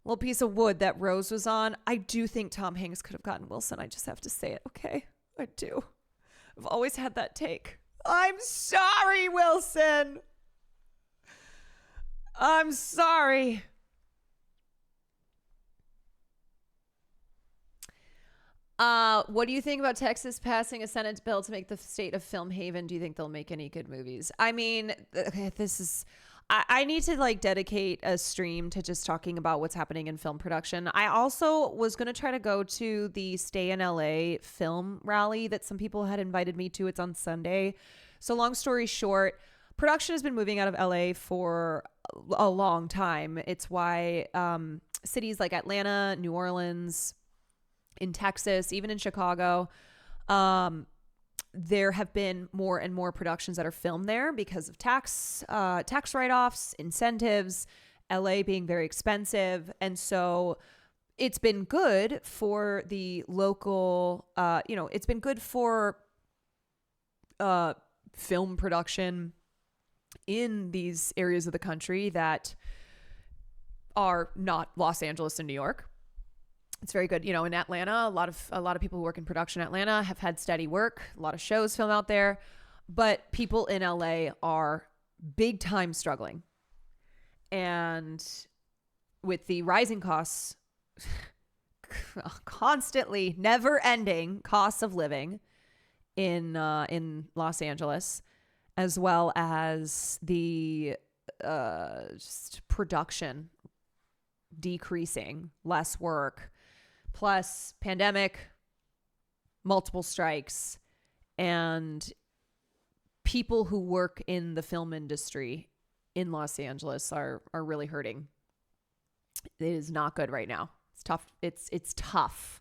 wood that Rose was on, I do think Tom Hanks could have gotten Wilson. I just have to say it, okay? I do. I've always had that take. I'm sorry, Wilson. I'm sorry. What do you think about Texas passing a Senate bill to make the state a film haven? Do you think they'll make any good movies? I mean, okay, I need to like dedicate a stream to just talking about what's happening in film production. I also was going to try to go to the Stay in LA film rally that some people had invited me to. It's on Sunday. So long story short, production has been moving out of LA for a long time. It's why cities like Atlanta, New Orleans, in Texas, even in Chicago, there have been more and more productions that are filmed there because of tax write-offs, incentives, LA being very expensive. And so it's been good for the local, it's been good for film production in these areas of the country that are not Los Angeles and New York. It's very good. You know, in Atlanta, a lot of people who work in production in Atlanta have had steady work. A lot of shows film out there, but people in LA are big time struggling. And with the rising costs, constantly never ending costs of living in Los Angeles, as well as the just production decreasing, less work, plus pandemic, multiple strikes, and people who work in the film industry in Los Angeles are really hurting. It is not good right now. It's tough. It's tough.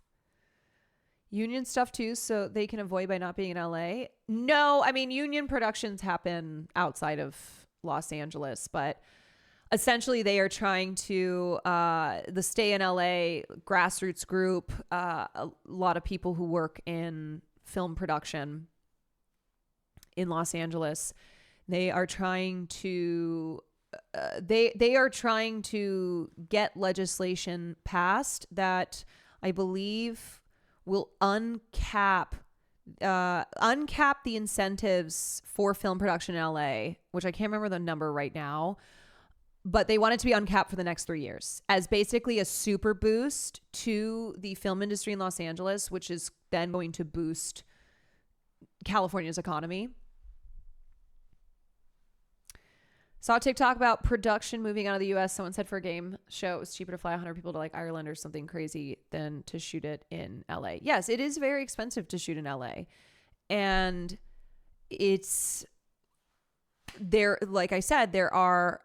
Union stuff too, so they can avoid by not being in LA. No, I mean, union productions happen outside of Los Angeles, but essentially they are trying to, the Stay in LA grassroots group, a lot of people who work in film production in Los Angeles, they are trying to, they are trying to get legislation passed that I believe will uncap the incentives for film production in LA, which I can't remember the number right now, but they want it to be uncapped for the next 3 years as basically a super boost to the film industry in Los Angeles, which is then going to boost California's economy. Saw a TikTok about production moving out of the U.S. Someone said for a game show, it was cheaper to fly 100 people to like Ireland or something crazy than to shoot it in L.A. Yes, it is very expensive to shoot in L.A. And it's there. Like I said, there are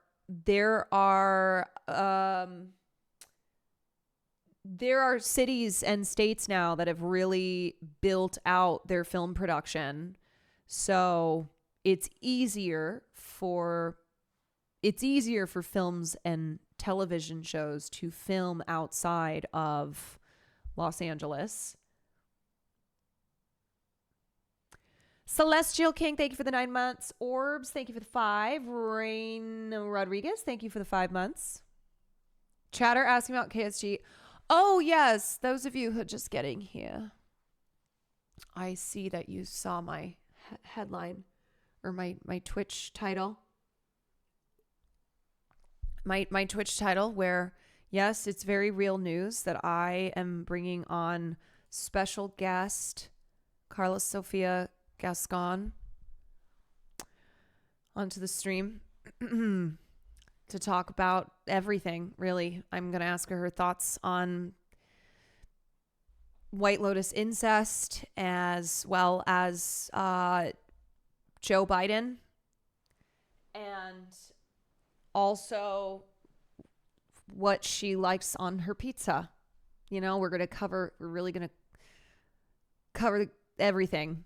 cities and states now that have really built out their film production. So it's easier for films and television shows to film outside of Los Angeles. Celestial King, thank you for the 9 months. Orbs, thank you for the 5. Rain Rodriguez, thank you for the 5 months. Chatter asking about KSG. Oh, yes. Those of you who are just getting here. I see that you saw my headline or my Twitch title. My Twitch title, where, yes, it's very real news that I am bringing on special guest Karla SOFIA GASCON onto the stream to talk about everything, really. I'm going to ask her thoughts on White Lotus incest, as well as Joe Biden, and also what she likes on her pizza. You know, we're really going to cover everything.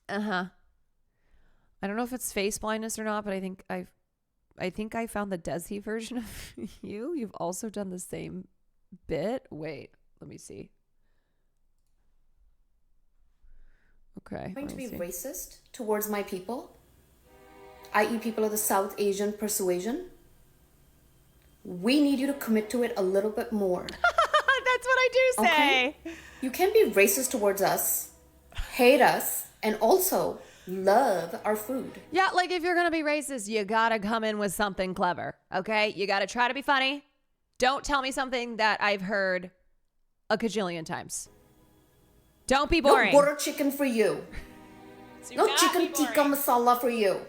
I don't know if it's face blindness or not, but I think I found the Desi version of you. You've also done the same bit. Wait, let me see. Okay. Going to be racist towards my people, i.e. people of the South Asian persuasion. We need you to commit to it a little bit more. That's what I do say. Okay? You can be racist towards us, hate us, and also love our food. Yeah, like if you're going to be racist, you got to come in with something clever, okay? You got to try to be funny. Don't tell me something that I've heard a cajillion times. Don't be boring. No butter chicken for you. No chicken tikka masala for you.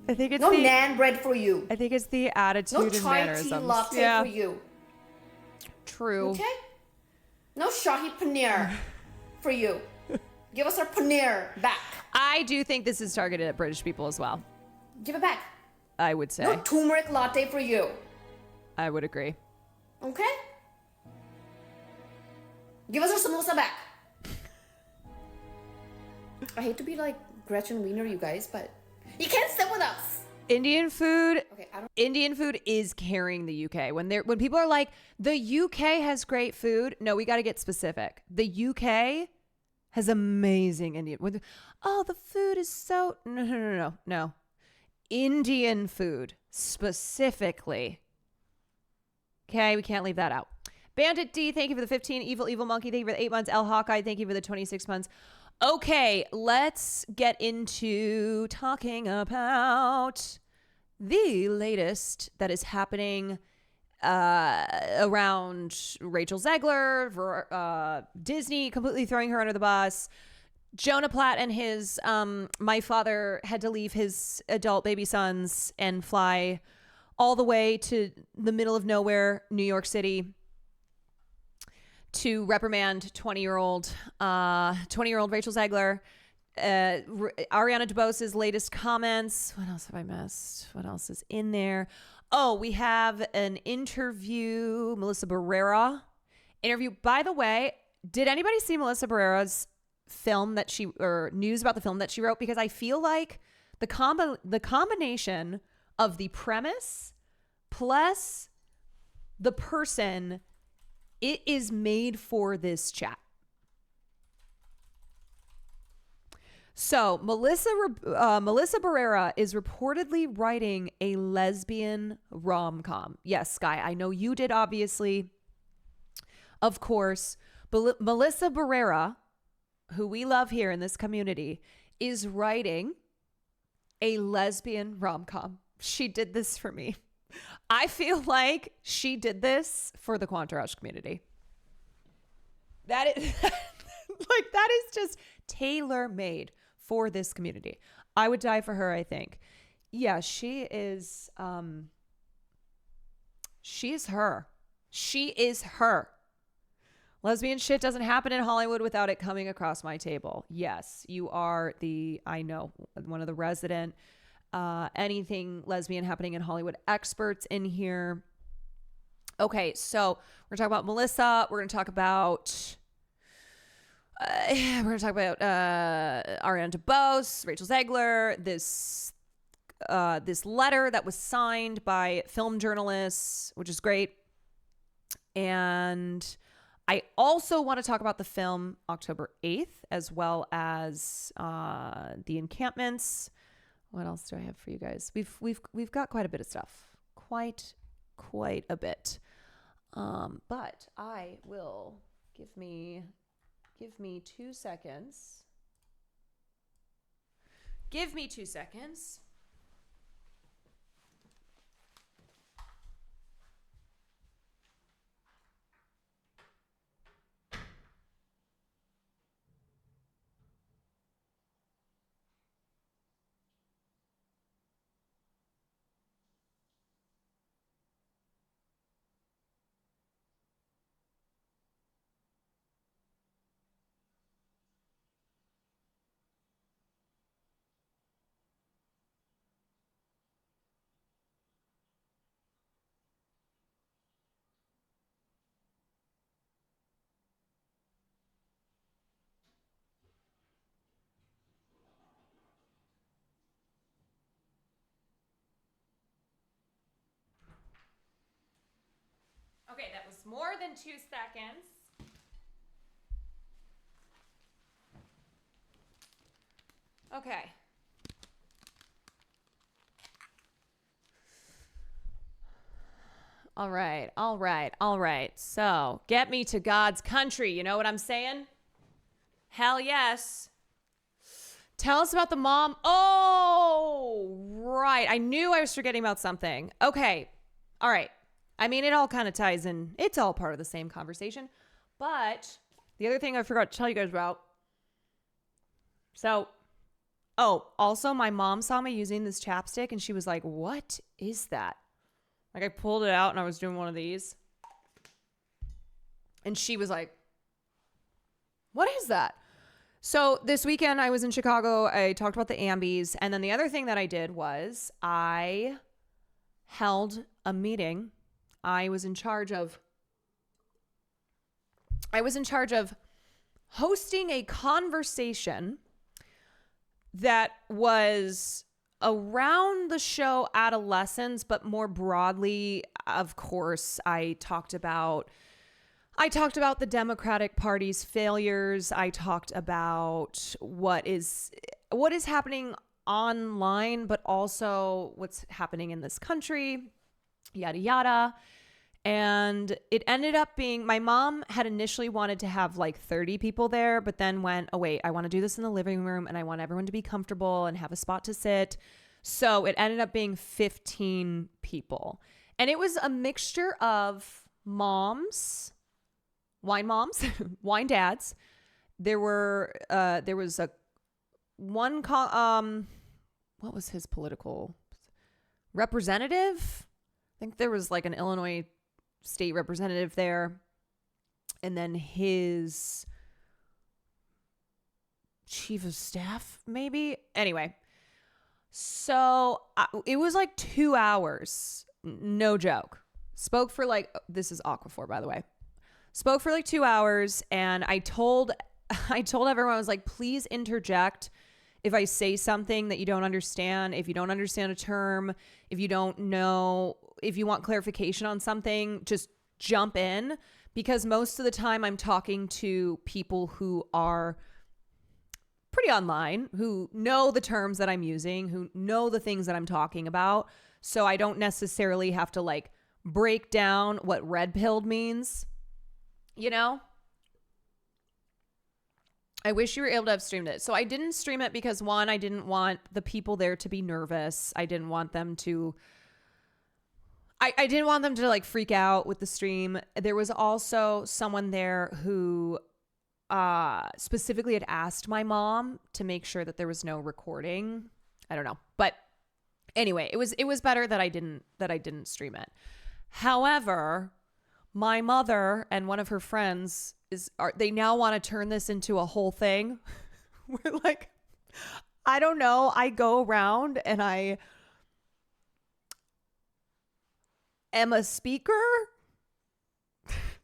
I think it's no naan bread for you. I think it's the attitude and mannerisms. No chai tea latte for you. True. Okay? No shahi paneer for you. Give us our paneer back. I do think this is targeted at British people as well. Give it back. I would say. No turmeric latte for you. I would agree. Okay? Give us our samosa back. I hate to be like Gretchen Wiener, you guys, but you can't sit with us. Indian food. Okay, Indian food is carrying the UK. When people are like, the UK has great food. No, we got to get specific. The UK has amazing Indian. Oh, the food is so no. Indian food specifically. Okay, we can't leave that out. Bandit D, thank you for the 15. Evil Monkey, thank you for the 8 months. El Hawkeye, thank you for the 26 months. Okay, let's get into talking about the latest that is happening around Rachel Zegler, Disney completely throwing her under the bus. Jonah Platt and his my father had to leave his adult baby sons and fly all the way to the middle of nowhere, New York City, to reprimand 20-year-old Rachel Zegler. Ariana DeBose's latest comments. What else have I missed? What else is in there? Oh, we have an interview, Melissa Barrera interview. By the way, did anybody see Melissa Barrera's film or news about the film that she wrote? Because I feel like the combination of the premise plus the person, it is made for this chat. So Melissa Barrera is reportedly writing a lesbian rom-com. Yes, Sky, I know you did, obviously. Of course. Melissa Barrera, who we love here in this community, is writing a lesbian rom-com. She did this for me. I feel like she did this for the Quantarush community. That is that is just tailor-made for this community. I would die for her, I think. Yeah, she is her. She is her. Lesbian shit doesn't happen in Hollywood without it coming across my table. Yes, you are one of the resident anything lesbian happening in Hollywood experts in here. Okay, so we're going to talk about Melissa. We're going to talk about Ariana DeBose, Rachel Zegler, this letter that was signed by film journalists, which is great. And I also want to talk about the film October 8th, as well as the encampments. What else do I have for you guys? We've got quite a bit of stuff. Quite a bit. But I will give me 2 seconds. Give me 2 seconds. Okay, that was more than 2 seconds. Okay. All right. So, get me to God's country. You know what I'm saying? Hell yes. Tell us about the mom. Oh, right. I knew I was forgetting about something. Okay. All right. I mean, it all kind of ties in. It's all part of the same conversation. But the other thing I forgot to tell you guys about. So, also my mom saw me using this chapstick and she was like, "What is that?" Like, I pulled it out and I was doing one of these. And she was like, "What is that?" So this weekend I was in Chicago. I talked about the Ambies. And then the other thing that I did was I held a meeting. I was in charge of hosting a conversation that was around the show Adolescence, but more broadly, of course, I talked about the Democratic Party's failures. I talked about what is happening online, but also what's happening in this country, yada, yada. And it ended up being, my mom had initially wanted to have like 30 people there, but then went, oh wait, I want to do this in the living room and I want everyone to be comfortable and have a spot to sit. So it ended up being 15 people. And it was a mixture of moms, wine dads. There was what was his political representative? I think there was like an Illinois state representative there. And then his chief of staff, maybe. Anyway, so it was like 2 hours. No joke. Spoke for like, this is Aquaphor, by the way. Spoke for like 2 hours. And I told everyone, I was like, please interject if I say something that you don't understand, if you don't understand a term, if you don't know, if you want clarification on something, just jump in, because most of the time I'm talking to people who are pretty online, who know the terms that I'm using, who know the things that I'm talking about. So I don't necessarily have to like break down what red pilled means, you know? I wish you were able to have streamed it. So I didn't stream it because, one, I didn't want the people there to be nervous. I didn't want them to like freak out with the stream. There was also someone there who specifically had asked my mom to make sure that there was no recording. I don't know. But anyway, it was better that I didn't stream it. However, my mother and one of her friends they now want to turn this into a whole thing. We're like, I don't know. I go around and I am a speaker,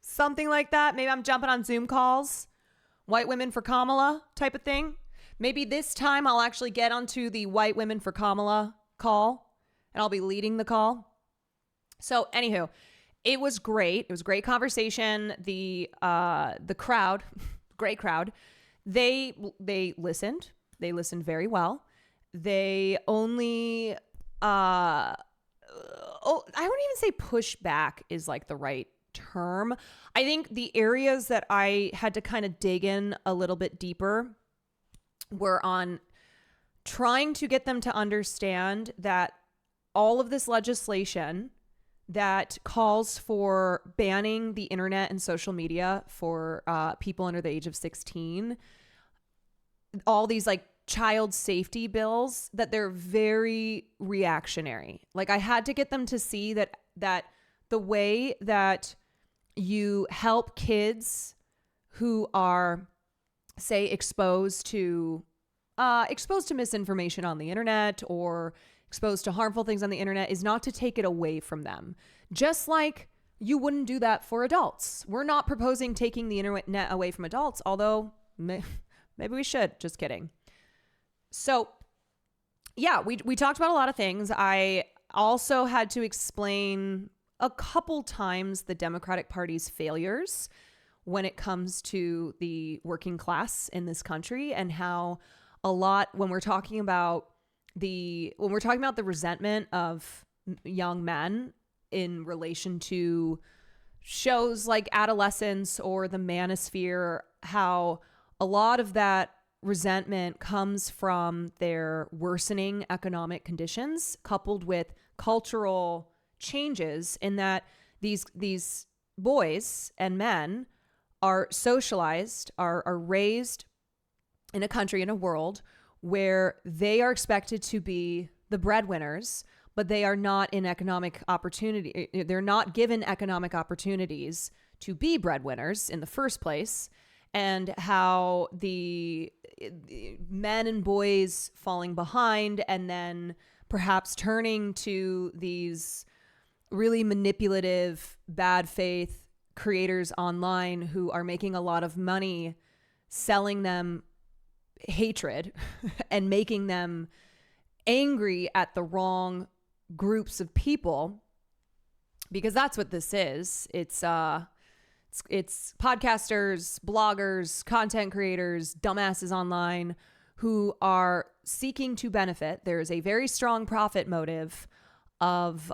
something like that. Maybe I'm jumping on Zoom calls, White Women for Kamala type of thing. Maybe this time I'll actually get onto the White Women for Kamala call and I'll be leading the call. So anywho, it was great. It was a great conversation. The crowd, great crowd. They listened. They listened very well. They only I wouldn't even say push back is like the right term. I think the areas that I had to kind of dig in a little bit deeper were on trying to get them to understand that all of this legislation that calls for banning the internet and social media for people under the age of 16, all these like child safety bills, that they're very reactionary. Like I had to get them to see that the way that you help kids who are, say, exposed to misinformation on the internet or exposed to harmful things on the internet is not to take it away from them. Just like you wouldn't do that for adults. We're not proposing taking the internet away from adults, although maybe we should. Just kidding. So yeah, we talked about a lot of things. I also had to explain a couple times the Democratic Party's failures when it comes to the working class in this country, and how a lot, when we're talking about the resentment of young men in relation to shows like Adolescence or The Manosphere, how a lot of that resentment comes from their worsening economic conditions coupled with cultural changes, in that these boys and men are socialized, are raised in a country, in a world where they are expected to be the breadwinners, but they are not in economic opportunity. They're not given economic opportunities to be breadwinners in the first place, and how the men and boys falling behind and then perhaps turning to these really manipulative, bad faith creators online who are making a lot of money selling them hatred and making them angry at the wrong groups of people, because that's what this is. It's podcasters, bloggers, content creators, dumbasses online who are seeking to benefit. There is a very strong profit motive of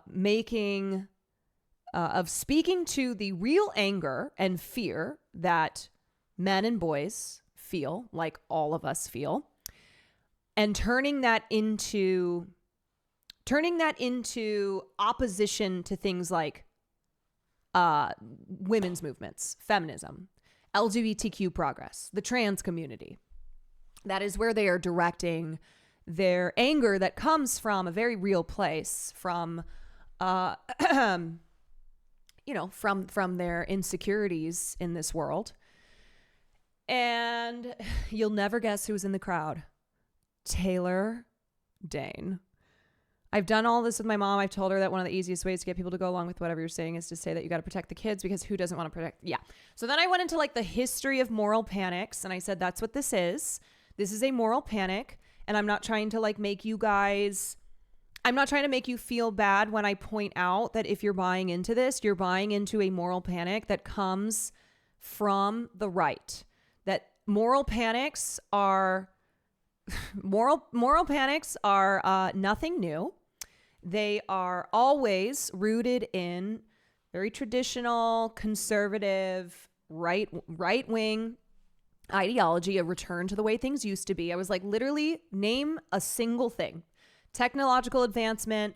making of speaking to the real anger and fear that men and boys feel, like all of us feel, and turning that into opposition to things like women's movements, feminism, LGBTQ progress, the trans community. That is where they are directing their anger that comes from a very real place, from from their insecurities in this world. And you'll never guess who's in the crowd. Taylor Dane. I've done all this with my mom. I've told her that one of the easiest ways to get people to go along with whatever you're saying is to say that you got to protect the kids, because who doesn't want to protect? Yeah. So then I went into like the history of moral panics, and I said, that's what this is. This is a moral panic. And I'm not trying to like make you guys, I'm not trying to make you feel bad when I point out that if you're buying into this, you're buying into a moral panic that comes from the right. That moral panics are nothing new. They are always rooted in very traditional, conservative, right-wing ideology, a return to the way things used to be. I was like, literally name a single thing. Technological advancement,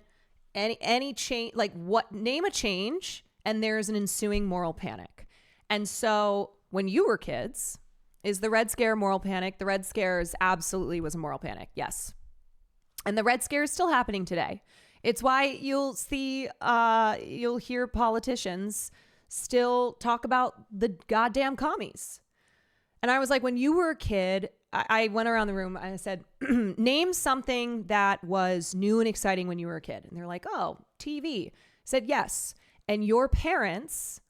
any change, like what, name a change, and there's an ensuing moral panic. And so when you were kids, is the Red Scare moral panic? The Red Scares absolutely was a moral panic. Yes. And the Red Scare is still happening today. It's why you'll hear politicians still talk about the goddamn commies. And I was like, when you were a kid, I went around the room and I said, name something that was new and exciting when you were a kid. And they're like, oh, TV. I said, yes. And your parents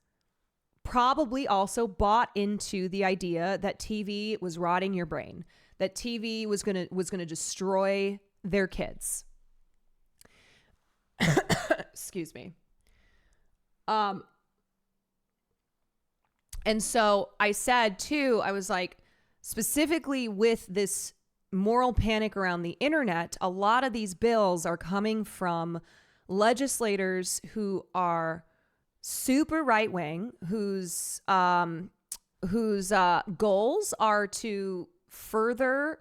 probably also bought into the idea that TV was rotting your brain, that TV was gonna destroy their kids. Excuse me. And so I said too, I was like, specifically with this moral panic around the internet, a lot of these bills are coming from legislators who are super right wing, whose goals are to further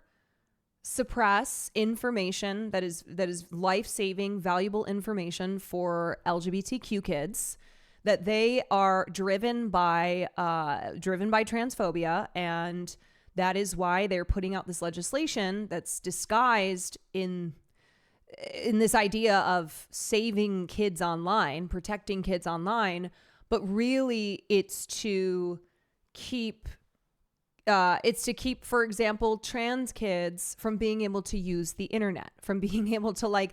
suppress information that is life-saving, valuable information for LGBTQ kids, that they are driven by transphobia, and that is why they're putting out this legislation that's disguised in this idea of saving kids online, protecting kids online, but really it's to keep, for example, trans kids from being able to use the internet, from being able to like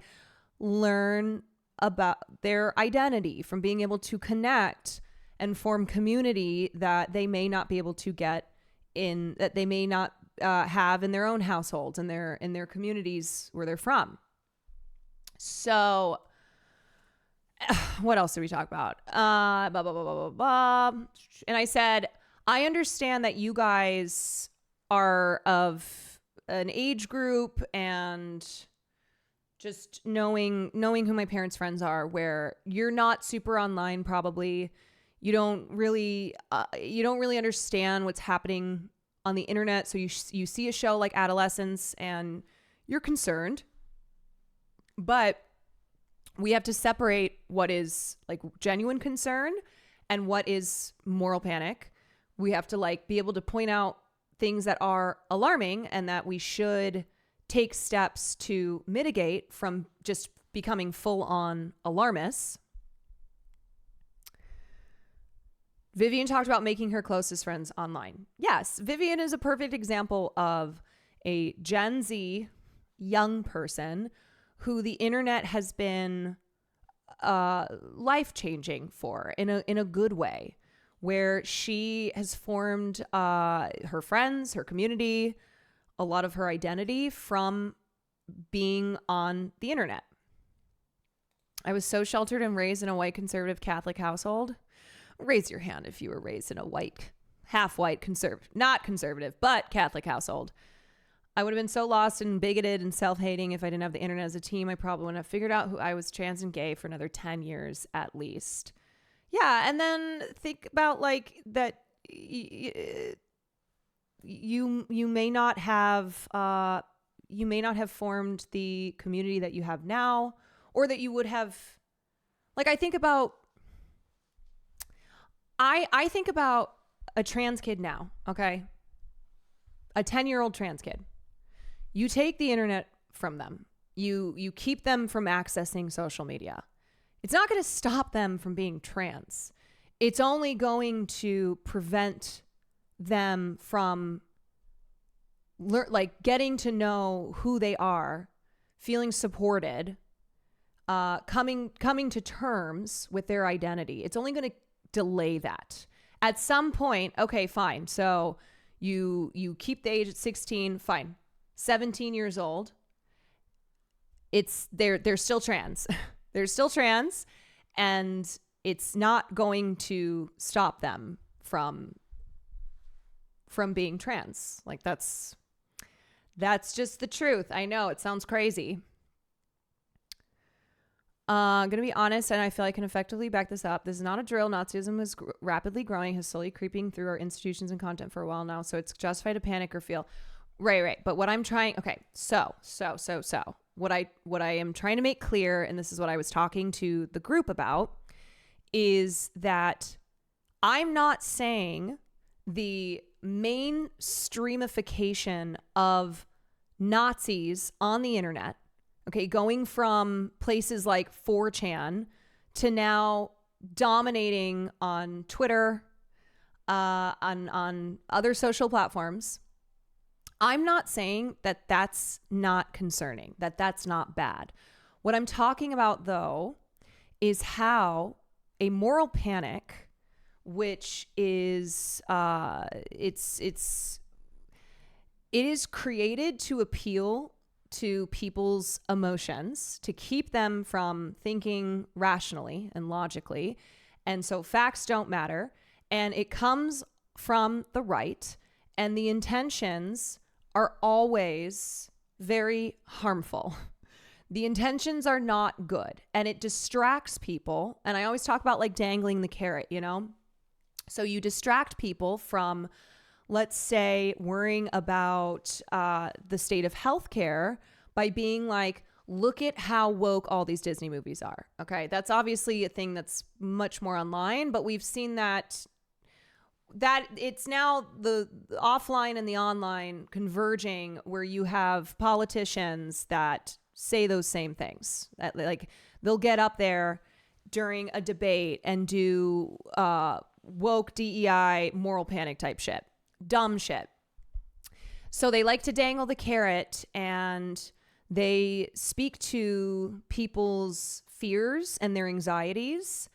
learn about their identity, from being able to connect and form community that they may not be able to get in, that they may not have in their own households and in their communities where they're from. So what else did we talk about? Blah, blah, blah, blah, blah, blah. And I said, I understand that you guys are of an age group and just knowing who my parents' friends are, where you're not super online, probably. You don't really understand what's happening on the internet. So you see a show like Adolescence and you're concerned. But we have to separate what is like genuine concern and what is moral panic. We have to like be able to point out things that are alarming and that we should take steps to mitigate from just becoming full on alarmists. Vivian talked about making her closest friends online. Yes, Vivian is a perfect example of a Gen Z young person who the internet has been life-changing for in a good way, where she has formed her friends, her community, a lot of her identity from being on the internet. I was so sheltered and raised in a white conservative Catholic household. Raise your hand if you were raised in a white, half-white conservative, not conservative, but Catholic household. I would have been so lost and bigoted and self-hating if I didn't have the internet as a team. I probably wouldn't have figured out who I was, trans and gay, for another 10 years at least. Yeah, and then think about like that you may not have formed the community that you have now, or that you would have. Like I think about a trans kid now, okay? A 10-year-old trans kid. You take the internet from them. You keep them from accessing social media. It's not going to stop them from being trans. It's only going to prevent them from getting to know who they are, feeling supported, coming to terms with their identity. It's only going to delay that. At some point, okay, fine. So you keep the age at 16, fine. 17 years old. They're still trans. They're still trans, and it's not going to stop them from being trans. Like that's just the truth. I know it sounds crazy. I'm going to be honest, and I feel I can effectively back this up. This is not a drill. Nazism is rapidly growing, has slowly creeping through our institutions and content for a while now. So it's justified to panic or feel. Right. But what I'm trying, okay. So what I am trying to make clear, and this is what I was talking to the group about, is that I'm not saying the mainstreamification of Nazis on the internet, okay, going from places like 4chan to now dominating on Twitter, on other social platforms. I'm not saying that that's not concerning, that that's not bad. What I'm talking about, though, is how a moral panic, which is it is created to appeal to people's emotions, to keep them from thinking rationally and logically. And so facts don't matter. And it comes from the right, and the intentions are always very harmful. The intentions are not good, and it distracts people. And I always talk about like dangling the carrot, you know? So you distract people from, let's say, worrying about the state of healthcare by being like, look at how woke all these Disney movies are. Okay, that's obviously a thing that's much more online, but we've seen that it's now the offline and the online converging, where you have politicians that say those same things. That, like, they'll get up there during a debate and do woke DEI moral panic type shit. Dumb shit. So they like to dangle the carrot, and they speak to people's fears and their anxieties,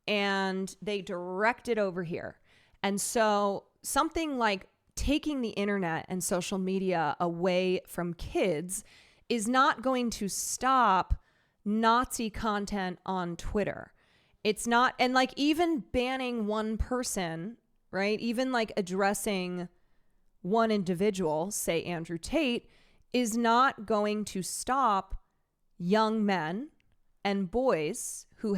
and they direct it over here. And so something like taking the internet and social media away from kids is not going to stop Nazi content on Twitter. It's not, and like even banning one person, right? Even like addressing one individual, say Andrew Tate, is not going to stop young men and boys who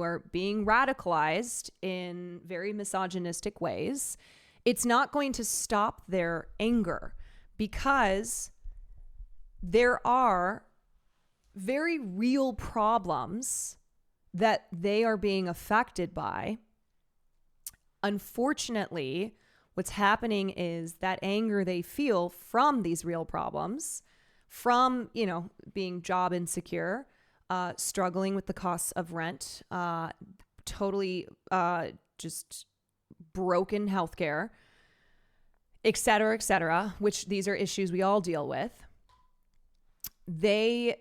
are being radicalized in very misogynistic ways. It's not going to stop their anger, because there are very real problems that they are being affected by. Unfortunately, what's happening is that anger they feel from these real problems, from, you know, being job insecure, struggling with the costs of rent, totally just broken healthcare, et cetera, which these are issues we all deal with. That's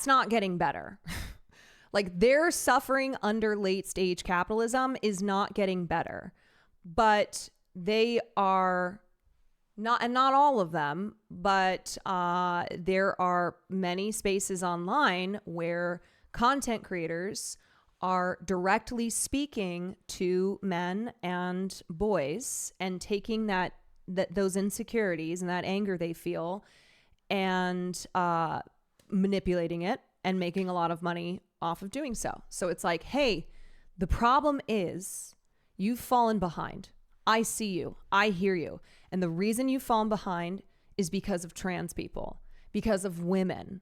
not getting better. Like, their suffering under late stage capitalism is not getting better, but they are not, and not all of them, but there are many spaces online where content creators are directly speaking to men and boys and taking those insecurities and that anger they feel and manipulating it and making a lot of money off of doing so. So it's like, hey, the problem is you've fallen behind. I see you. I hear you. And the reason you've fallen behind is because of trans people, because of women,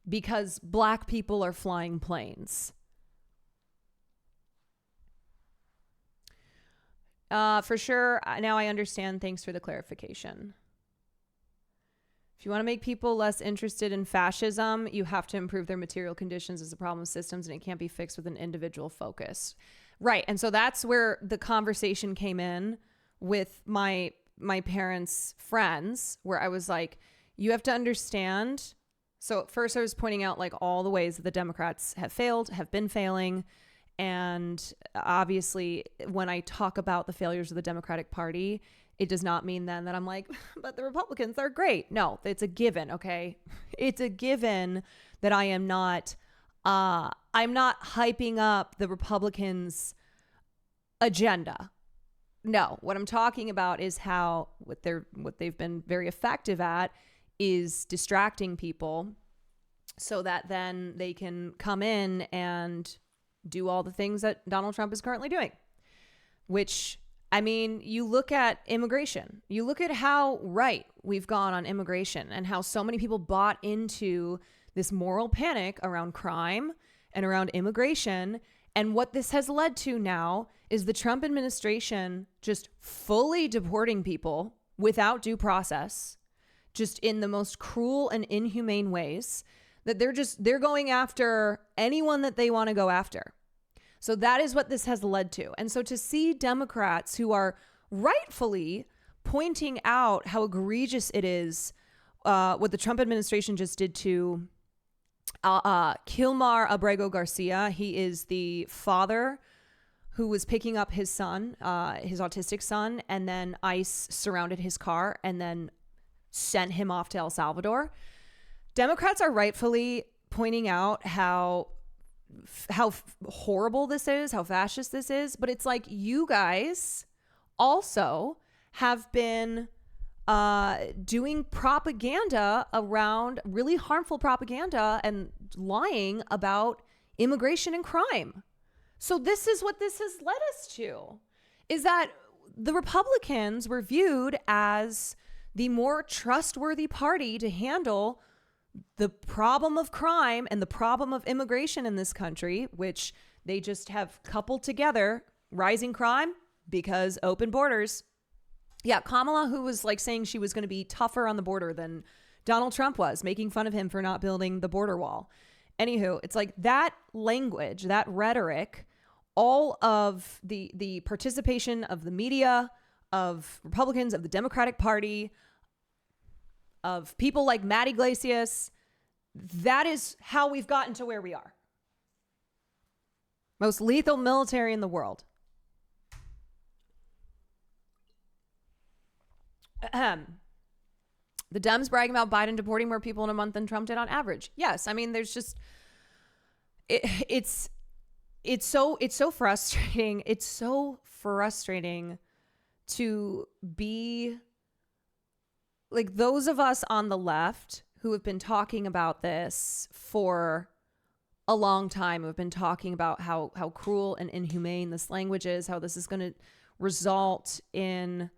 because black people are flying planes. For sure. Now I understand. Thanks for the clarification. If you want to make people less interested in fascism, you have to improve their material conditions as a problem of systems, and it can't be fixed with an individual focus. Right. And so that's where the conversation came in with my parents' friends, where I was like, you have to understand. So at first I was pointing out like all the ways that the Democrats have failed, have been failing. And obviously when I talk about the failures of the Democratic Party, it does not mean then that I'm like, but the Republicans are great. No, it's a given. Okay. It's a given that I'm not hyping up the Republicans' agenda. No, what I'm talking about is how what they've been very effective at is distracting people so that then they can come in and do all the things that Donald Trump is currently doing, which, I mean, you look at immigration, you look at how right we've gone on immigration and how so many people bought into this moral panic around crime and around immigration. And what this has led to now is the Trump administration just fully deporting people without due process, just in the most cruel and inhumane ways, that they're going after anyone that they want to go after. So that is what this has led to. And so to see Democrats who are rightfully pointing out how egregious it is, what the Trump administration just did to Kilmar Abrego Garcia. He is the father who was picking up his son, his autistic son, and then ICE surrounded his car and then sent him off to El Salvador. Democrats are rightfully pointing out how horrible this is, how fascist this is, but it's like you guys also have been doing propaganda around, really harmful propaganda and lying about immigration and crime. So this is what this has led us to, is that the Republicans were viewed as the more trustworthy party to handle the problem of crime and the problem of immigration in this country, which they just have coupled together, rising crime because open borders. Yeah, Kamala, who was like saying she was going to be tougher on the border than Donald Trump was, making fun of him for not building the border wall. Anywho, it's like that language, that rhetoric, all of the participation of the media, of Republicans, of the Democratic Party, of people like Matt Iglesias, that is how we've gotten to where we are. Most lethal military in the world. The Dems bragging about Biden deporting more people in a month than Trump did on average. Yes, I mean, there's just it's so frustrating. It's so frustrating to be like those of us on the left who have been talking about this for a long time, who have been talking about how cruel and inhumane this language is, how this is going to result in,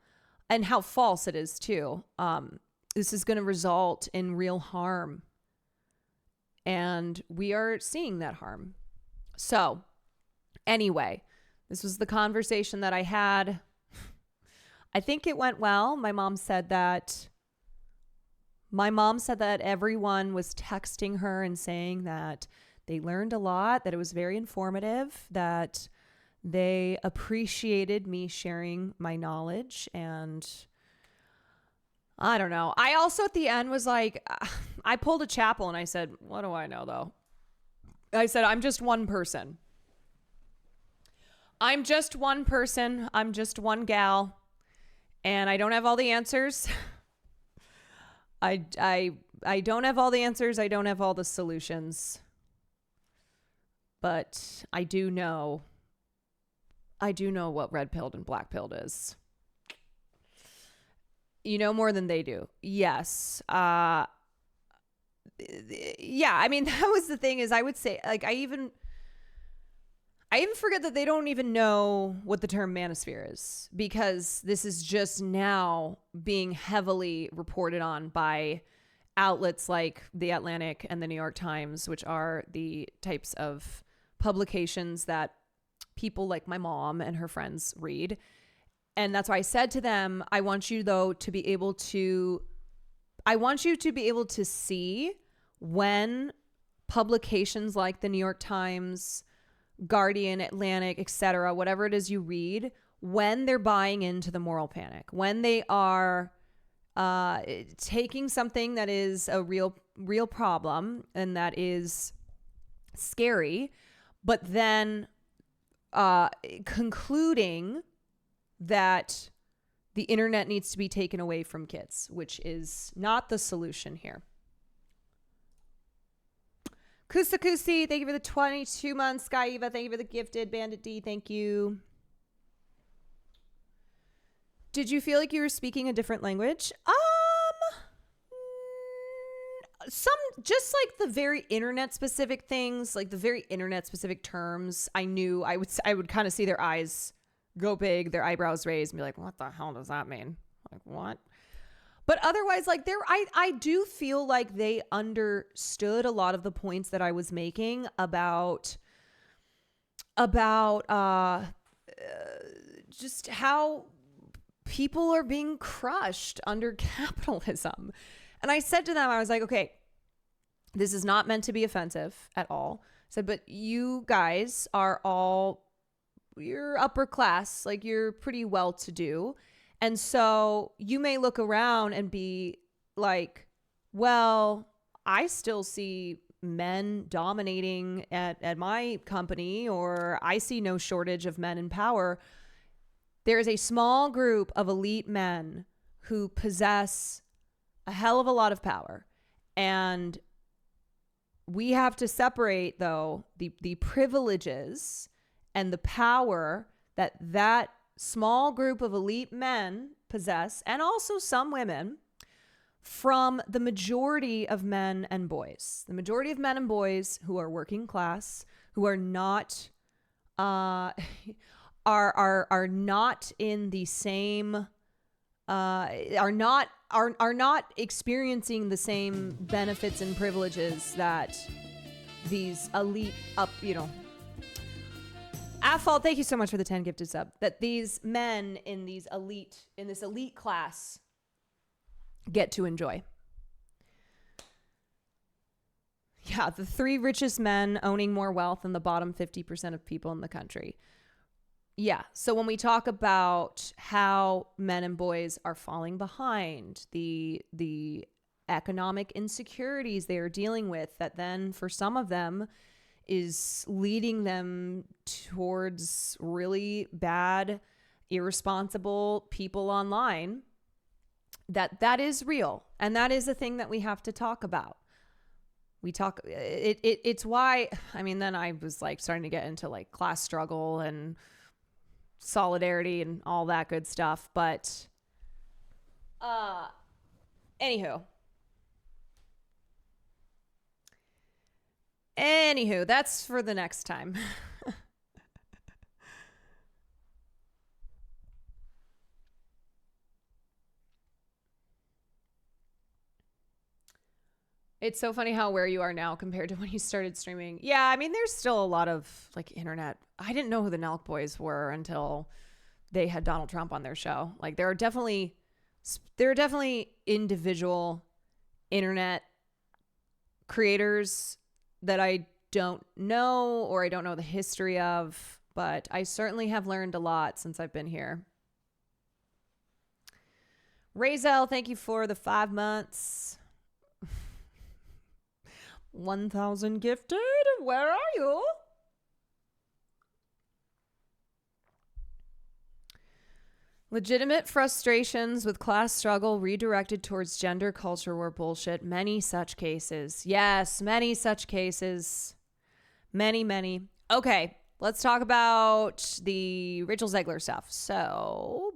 and how false it is too. This is going to result in real harm. And we are seeing that harm. So anyway, this was the conversation that I had. I think it went well. My mom said that everyone was texting her and saying that they learned a lot, that it was very informative, that they appreciated me sharing my knowledge. And I don't know. I also at the end was like, I pulled a Chapel and I said, what do I know though? I said, I'm just one person. I'm just one person. I'm just one gal. And I don't have all the answers. I don't have all the answers. I don't have all the solutions. But I do know what red pilled and black pilled is. You know more than they do. Yes. Yeah, I mean, that was the thing, is I would say, like, I even I even forget that they don't even know what the term manosphere is, because this is just now being heavily reported on by outlets like The Atlantic and the New York Times, which are the types of publications that people like my mom and her friends read. And that's why I said to them, I want you to be able to see when publications like the New York Times, Guardian, Atlantic, etc., whatever it is you read, when they're buying into the moral panic, when they are taking something that is a real problem and that is scary, but then concluding that the internet needs to be taken away from kids, which is not the solution here. Kusakusi, thank you for the 22 months. Sky Eva, thank you for the gifted. Bandit D, thank you. Did you feel like you were speaking a different language? Some, just like the very internet specific things, like the very internet specific terms, I knew I would kind of see their eyes go big, their eyebrows raised, and be like, what the hell does that mean? Like, what? But otherwise, like, I do feel like they understood a lot of the points that I was making about just how people are being crushed under capitalism. And I said to them, I was like, okay, this is not meant to be offensive at all. I said, but you guys are all, you're upper class, like you're pretty well to do. And so you may look around and be like, well, I still see men dominating at my company, or I see no shortage of men in power. There is a small group of elite men who possess a hell of a lot of power. And we have to separate, though, the privileges and the power that small group of elite men possess, and also some women, from the majority of men and boys. The majority of men and boys who are working class, who are not are not in the same are not experiencing the same benefits and privileges that these elite Afal, thank you so much for the 10 gifted sub. That these men in this elite class get to enjoy. Yeah, the 3 richest men owning more wealth than the bottom 50% of people in the country. Yeah, so when we talk about how men and boys are falling behind, the economic insecurities they are dealing with, that then for some of them is leading them towards really bad, irresponsible people online, that is real. And that is a thing that we have to talk about. It's why, I mean, then I was like starting to get into like class struggle and solidarity and all that good stuff. But anywho, that's for the next time. It's so funny how where you are now compared to when you started streaming. Yeah, I mean, there's still a lot of like internet. I didn't know who the Nelk Boys were until they had Donald Trump on their show. Like there are definitely individual internet creators that I don't know, or I don't know the history of, but I certainly have learned a lot since I've been here. Razel, thank you for the 5 months. 1,000 gifted. Where are you? Legitimate frustrations with class struggle redirected towards gender culture were bullshit. Many such cases. Yes, many such cases. Many. Okay, let's talk about the Rachel Zegler stuff. So,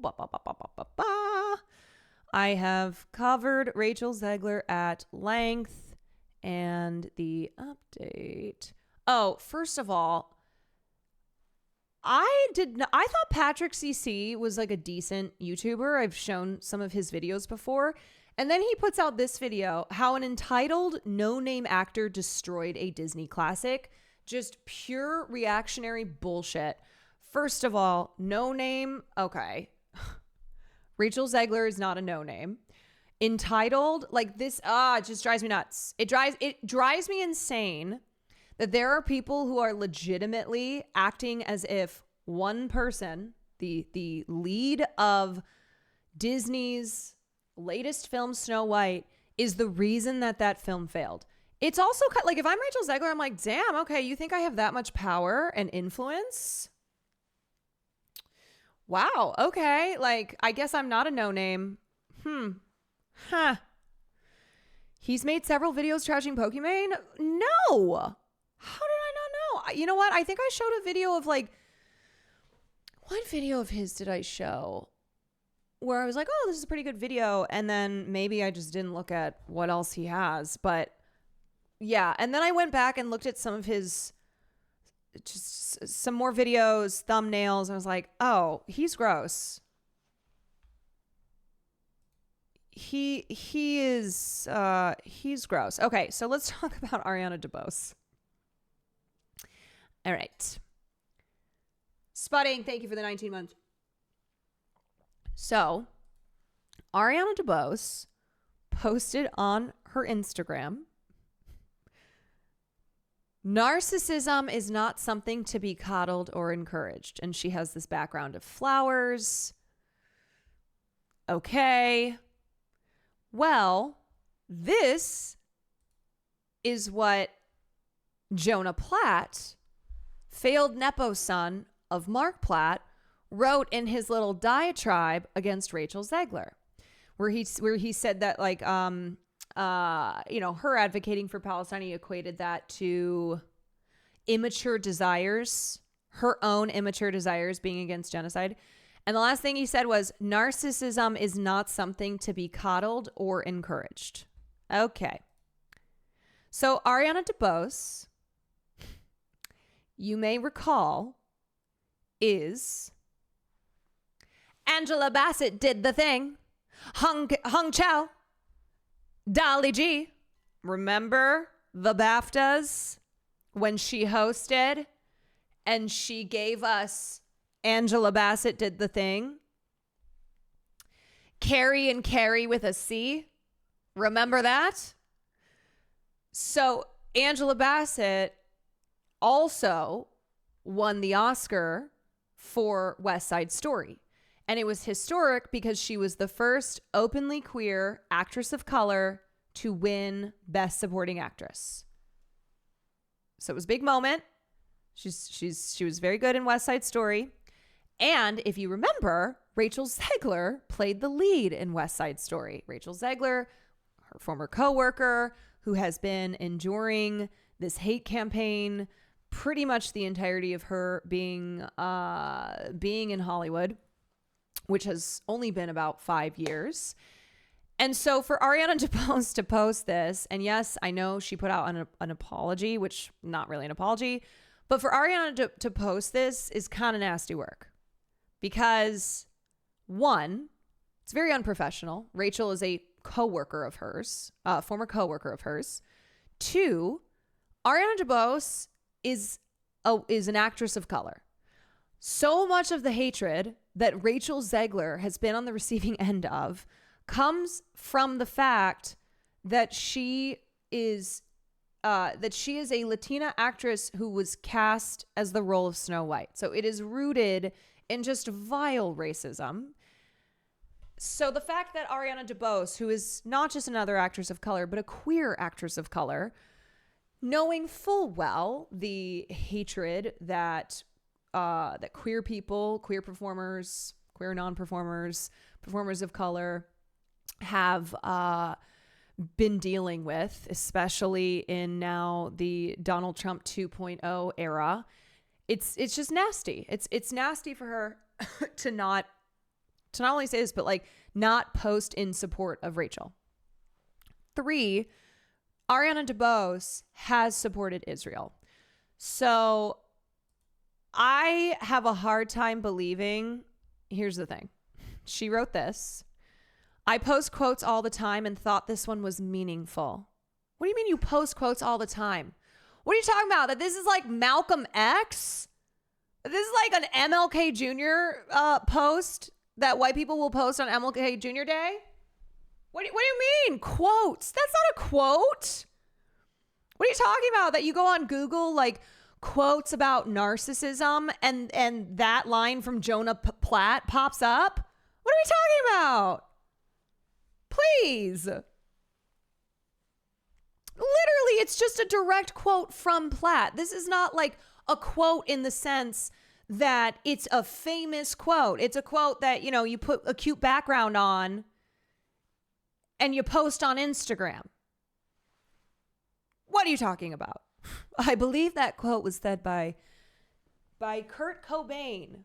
I have covered Rachel Zegler at length. And the update. Oh, first of all, I thought Patrick CC was like a decent YouTuber. I've shown some of his videos before. And then he puts out this video, how an entitled no-name actor destroyed a Disney classic. Just pure reactionary bullshit. First of all, no name. Okay. Rachel Zegler is not a no name. Entitled, like this, it just drives me nuts. It drives me insane that there are people who are legitimately acting as if one person, the lead of Disney's latest film, Snow White, is the reason that film failed. It's also like, if I'm Rachel Zegler, I'm like, damn, okay, you think I have that much power and influence? Wow, okay. Like, I guess I'm not a no-name. Huh. He's made several videos trashing Pokimane? No. How did I not know? You know what? I think I showed a video of like, what video of his did I show? Where I was like, oh, this is a pretty good video. And then maybe I just didn't look at what else he has. But yeah. And then I went back and looked at some of his, just some more videos, thumbnails. I was like, oh, he's gross. He's gross. Okay, so let's talk about Ariana DeBose. All right. Sputting, thank you for the 19 months. So, Ariana DeBose posted on her Instagram, narcissism is not something to be coddled or encouraged. And she has this background of flowers. Okay. Well, this is what Jonah Platt, failed Nepo son of Mark Platt, wrote in his little diatribe against Rachel Zegler, where he said that like her advocating for Palestine, he equated that to immature desires, her own immature desires being against genocide. And the last thing he said was, narcissism is not something to be coddled or encouraged. Okay. So Ariana DeBose, you may recall, is Angela Bassett did the thing. Hung Chow. Dolly G. Remember the BAFTAs when she hosted and she gave us Angela Bassett did the thing? Carrie and Carrie with a C. Remember that? So Angela Bassett also won the Oscar for West Side Story. And it was historic because she was the first openly queer actress of color to win Best Supporting Actress. So it was a big moment. She was very good in West Side Story. And if you remember, Rachel Zegler played the lead in West Side Story. Rachel Zegler, her former coworker, who has been enduring this hate campaign pretty much the entirety of her being in Hollywood, which has only been about 5 years. And so for Ariana DeBose to post this, and yes, I know she put out an apology, which not really an apology, but for Ariana to post this is kind of nasty work. Because one, it's very unprofessional. Rachel is a coworker of hers, former coworker of hers. Two, Ariana DeBose is an actress of color. So much of the hatred that Rachel Zegler has been on the receiving end of comes from the fact that she is a Latina actress who was cast as the role of Snow White. So it is rooted in just vile racism. So the fact that Ariana DeBose, who is not just another actress of color, but a queer actress of color, knowing full well the hatred that queer people, queer performers, queer non-performers, performers of color have been dealing with, especially in now the Donald Trump 2.0 era, it's just nasty. It's nasty for her to not only say this, but like not post in support of Rachel. 3, Ariana DeBose has supported Israel. So I have a hard time believing. Here's the thing. She wrote this. I post quotes all the time and thought this one was meaningful. What do you mean you post quotes all the time? What are you talking about? That this is like Malcolm X? This is like an MLK Jr. Post that white people will post on MLK Jr. Day? What do you mean? Quotes? That's not a quote. What are you talking about? That you go on Google, like, quotes about narcissism and that line from Jonah Platt pops up? What are we talking about? Please. Literally, it's just a direct quote from Platt. This is not like a quote in the sense that it's a famous quote. It's a quote that, you know, you put a cute background on and you post on Instagram. What are you talking about? I believe that quote was said by Kurt Cobain.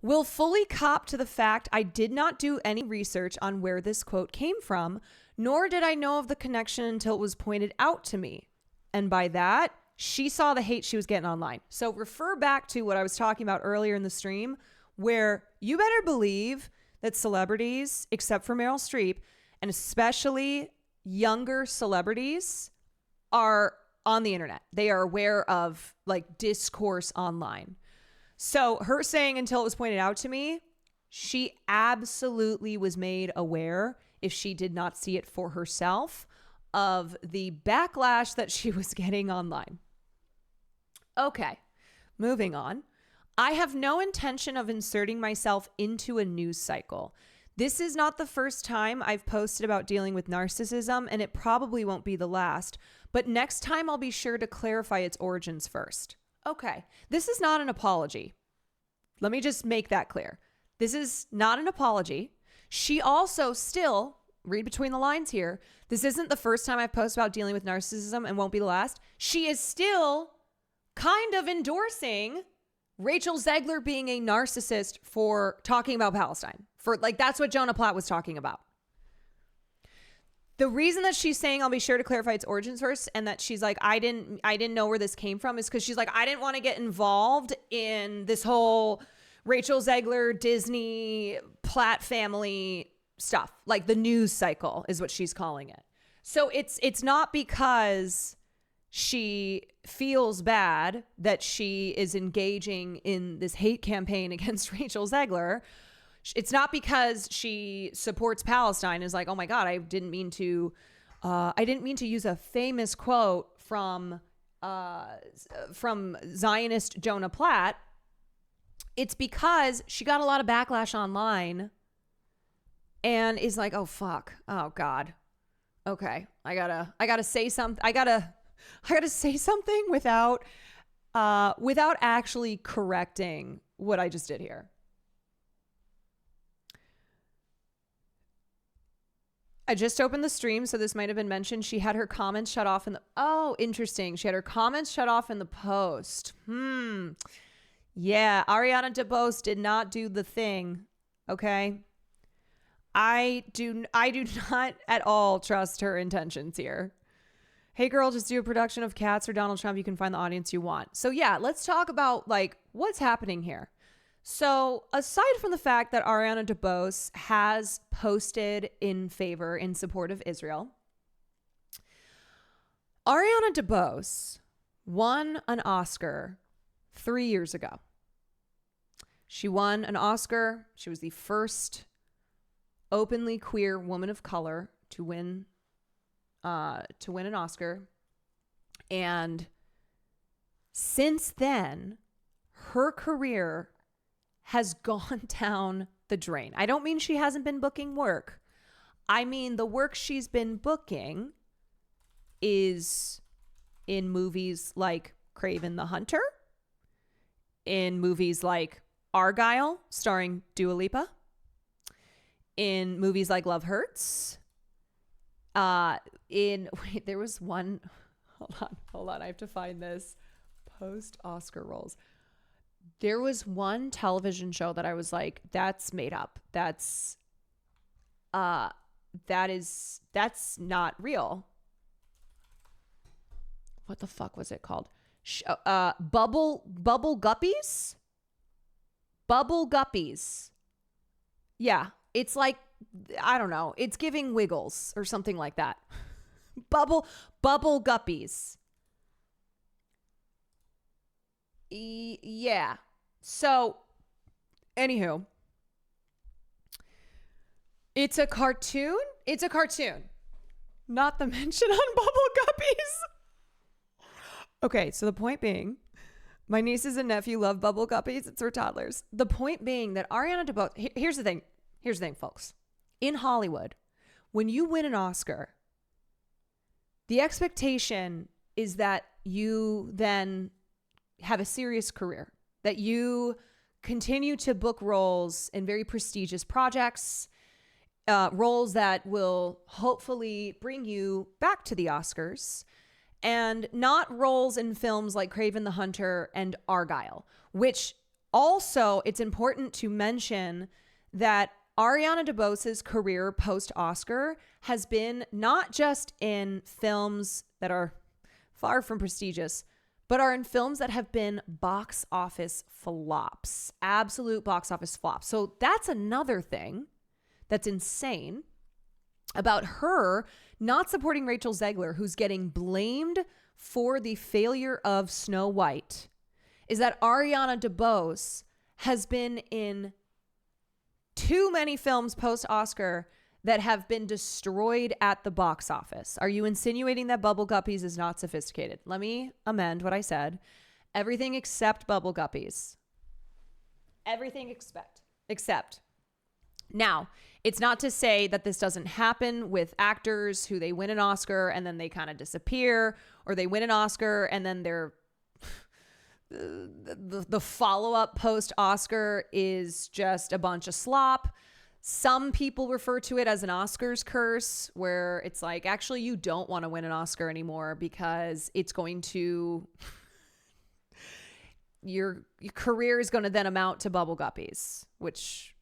Will fully cop to the fact I did not do any research on where this quote came from, nor did I know of the connection until it was pointed out to me. And by that, she saw the hate she was getting online. So refer back to what I was talking about earlier in the stream, where you better believe that celebrities, except for Meryl Streep, and especially younger celebrities, are on the internet. They are aware of like discourse online. So her saying until it was pointed out to me, she absolutely was made aware, if she did not see it for herself, of the backlash that she was getting online. Okay, moving on. I have no intention of inserting myself into a news cycle. This is not the first time I've posted about dealing with narcissism, and it probably won't be the last. But next time I'll be sure to clarify its origins first. Okay, this is not an apology. Let me just make that clear. This is not an apology. She also still, read between the lines here, this isn't the first time I've posted about dealing with narcissism and won't be the last. She is still kind of endorsing Rachel Zegler being a narcissist for talking about Palestine. For like, that's what Jonah Platt was talking about. The reason that she's saying I'll be sure to clarify its origins first, and that she's like, I didn't know where this came from, is because she's like, I didn't want to get involved in this whole Rachel Zegler, Disney, Platt family stuff. Like the news cycle is what she's calling it. So it's not because she feels bad that she is engaging in this hate campaign against Rachel Zegler. It's not because she supports Palestine, is like, oh my God, I didn't mean to use a famous quote from Zionist Jonah Platt. It's because she got a lot of backlash online and is like, oh fuck, oh God, okay, I gotta say something. I gotta say something without actually correcting what I just did here. I just opened the stream, so this might have been mentioned. She had her comments shut off in the... Oh, interesting. She had her comments shut off in the post. Yeah, Ariana DeBose did not do the thing, okay? I do not at all trust her intentions here. Hey, girl, just do a production of Cats or Donald Trump. You can find the audience you want. So, yeah, let's talk about, like, what's happening here. So aside from the fact that Ariana DeBose has posted in support of Israel, Ariana DeBose won an Oscar 3 years ago. She won an Oscar. She was the first openly queer woman of color to win an Oscar. And since then, her career has gone down the drain. I don't mean she hasn't been booking work. I mean the work she's been booking is in movies like Kraven the Hunter, in movies like Argyle starring Dua Lipa, in movies like Love Hurts, there was one, hold on, I have to find this, post-Oscar roles. There was one television show that I was like, that's made up. That's not real. What the fuck was it called? Bubble guppies? Bubble guppies. Yeah, it's like, I don't know. It's giving Wiggles or something like that. Bubble guppies. Yeah. So, anywho, it's a cartoon. It's a cartoon. Not the mention on bubble guppies. Okay, so the point being, my nieces and nephew love bubble guppies. It's for toddlers. The point being that Ariana DeBose, here's the thing. Here's the thing, folks. In Hollywood, when you win an Oscar, the expectation is that you then have a serious career, that you continue to book roles in very prestigious projects, roles that will hopefully bring you back to the Oscars, and not roles in films like Kraven the Hunter and Argyle, which also it's important to mention that Ariana DeBose's career post-Oscar has been not just in films that are far from prestigious, but are in films that have been box office flops, absolute box office flops. So that's another thing that's insane about her not supporting Rachel Zegler, who's getting blamed for the failure of Snow White, is that Ariana DeBose has been in too many films post-Oscar that have been destroyed at the box office. Are you insinuating that Bubble Guppies is not sophisticated? Let me amend what I said. Everything except Bubble Guppies. Everything except. Now, it's not to say that this doesn't happen with actors who they win an Oscar and then they kind of disappear, or they win an Oscar and then they're the follow-up post-Oscar is just a bunch of slop. Some people refer to it as an Oscars curse, where it's like, actually, you don't want to win an Oscar anymore because it's going to, your career is going to then amount to Bubble Guppies, which,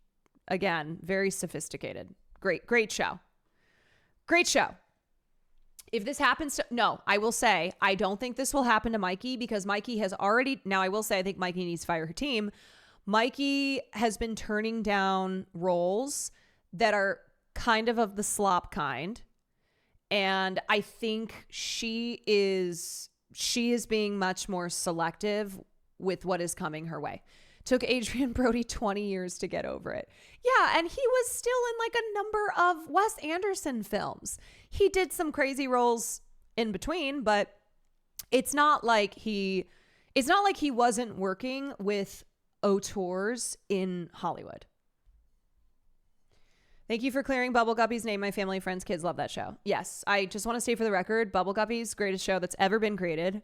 again, very sophisticated. Great show. Great show. If this happens to, no, I will say, I don't think this will happen to Mikey, because Mikey has already, now I will say, I think Mikey needs to fire her team. Mikey has been turning down roles that are kind of the slop kind. And I think she is being much more selective with what is coming her way. Took Adrian Brody 20 years to get over it. Yeah, and he was still in like a number of Wes Anderson films. He did some crazy roles in between, but it's not like he wasn't working with auteurs in Hollywood. Thank you for clearing Bubble Guppy's name. My family, friends, kids love that show. Yes, I just want to say for the record, Bubble Guppy's greatest show that's ever been created.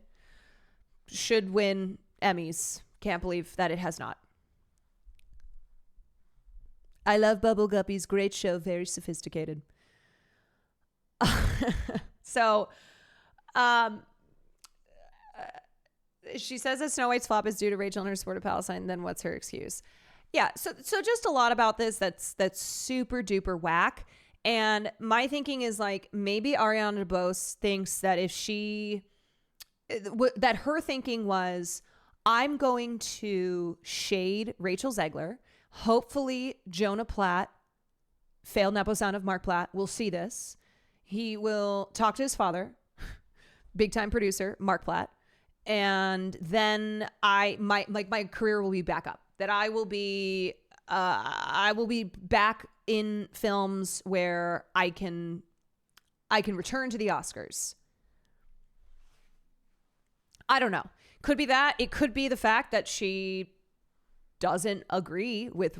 Should win Emmys. Can't believe that it has not. I love Bubble Guppy's great show. Very sophisticated. So, she says that Snow White's flop is due to Rachel and her support of Palestine. Then what's her excuse? Yeah. So just a lot about this that's super duper whack. And my thinking is like, maybe Ariana DeBose thinks that that her thinking was, I'm going to shade Rachel Zegler. Hopefully Jonah Platt, failed Nepo son of Mark Platt, will see this. He will talk to his father, big time producer, Mark Platt. And then my career will be back up. That I will be back in films where I can return to the Oscars. I don't know. Could be that. It could be the fact that she doesn't agree with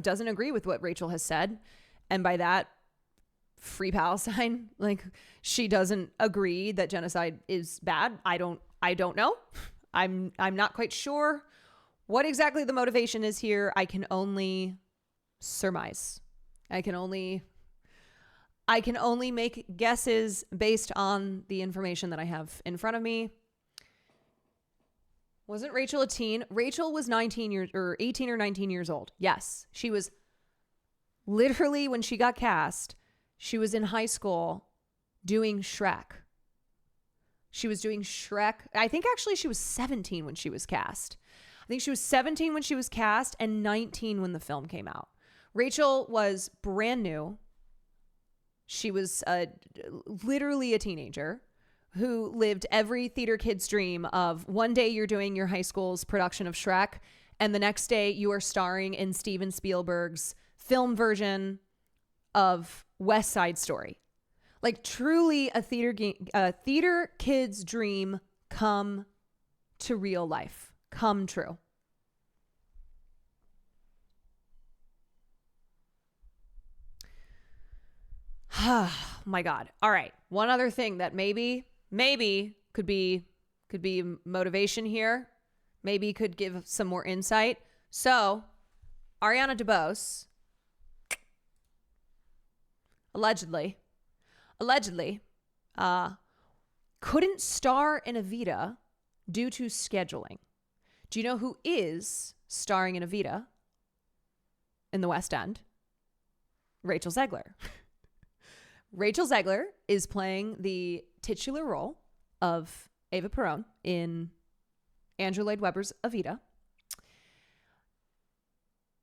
doesn't agree with what Rachel has said. And by that, free Palestine. Like, she doesn't agree that genocide is bad. I don't know. I'm not quite sure what exactly the motivation is here. I can only surmise. I can only make guesses based on the information that I have in front of me. Wasn't Rachel a teen? Rachel was 18 or 19 years old. Yes. She was literally, when she got cast, she was in high school doing Shrek. She was doing Shrek. I think actually she was 17 when she was cast. I think she was 17 when she was cast and 19 when the film came out. Rachel was brand new. She was literally a teenager who lived every theater kid's dream of one day you're doing your high school's production of Shrek, and the next day you are starring in Steven Spielberg's film version of West Side Story. Like truly a theater kid's dream come to real life, come true. My God. All right. One other thing that maybe could be motivation here. Maybe could give some more insight. So, Ariana DeBose allegedly couldn't star in Evita due to scheduling. Do you know who is starring in Evita in the West End? Rachel Zegler. Rachel Zegler is playing the titular role of Eva Perón in Andrew Lloyd Webber's Evita.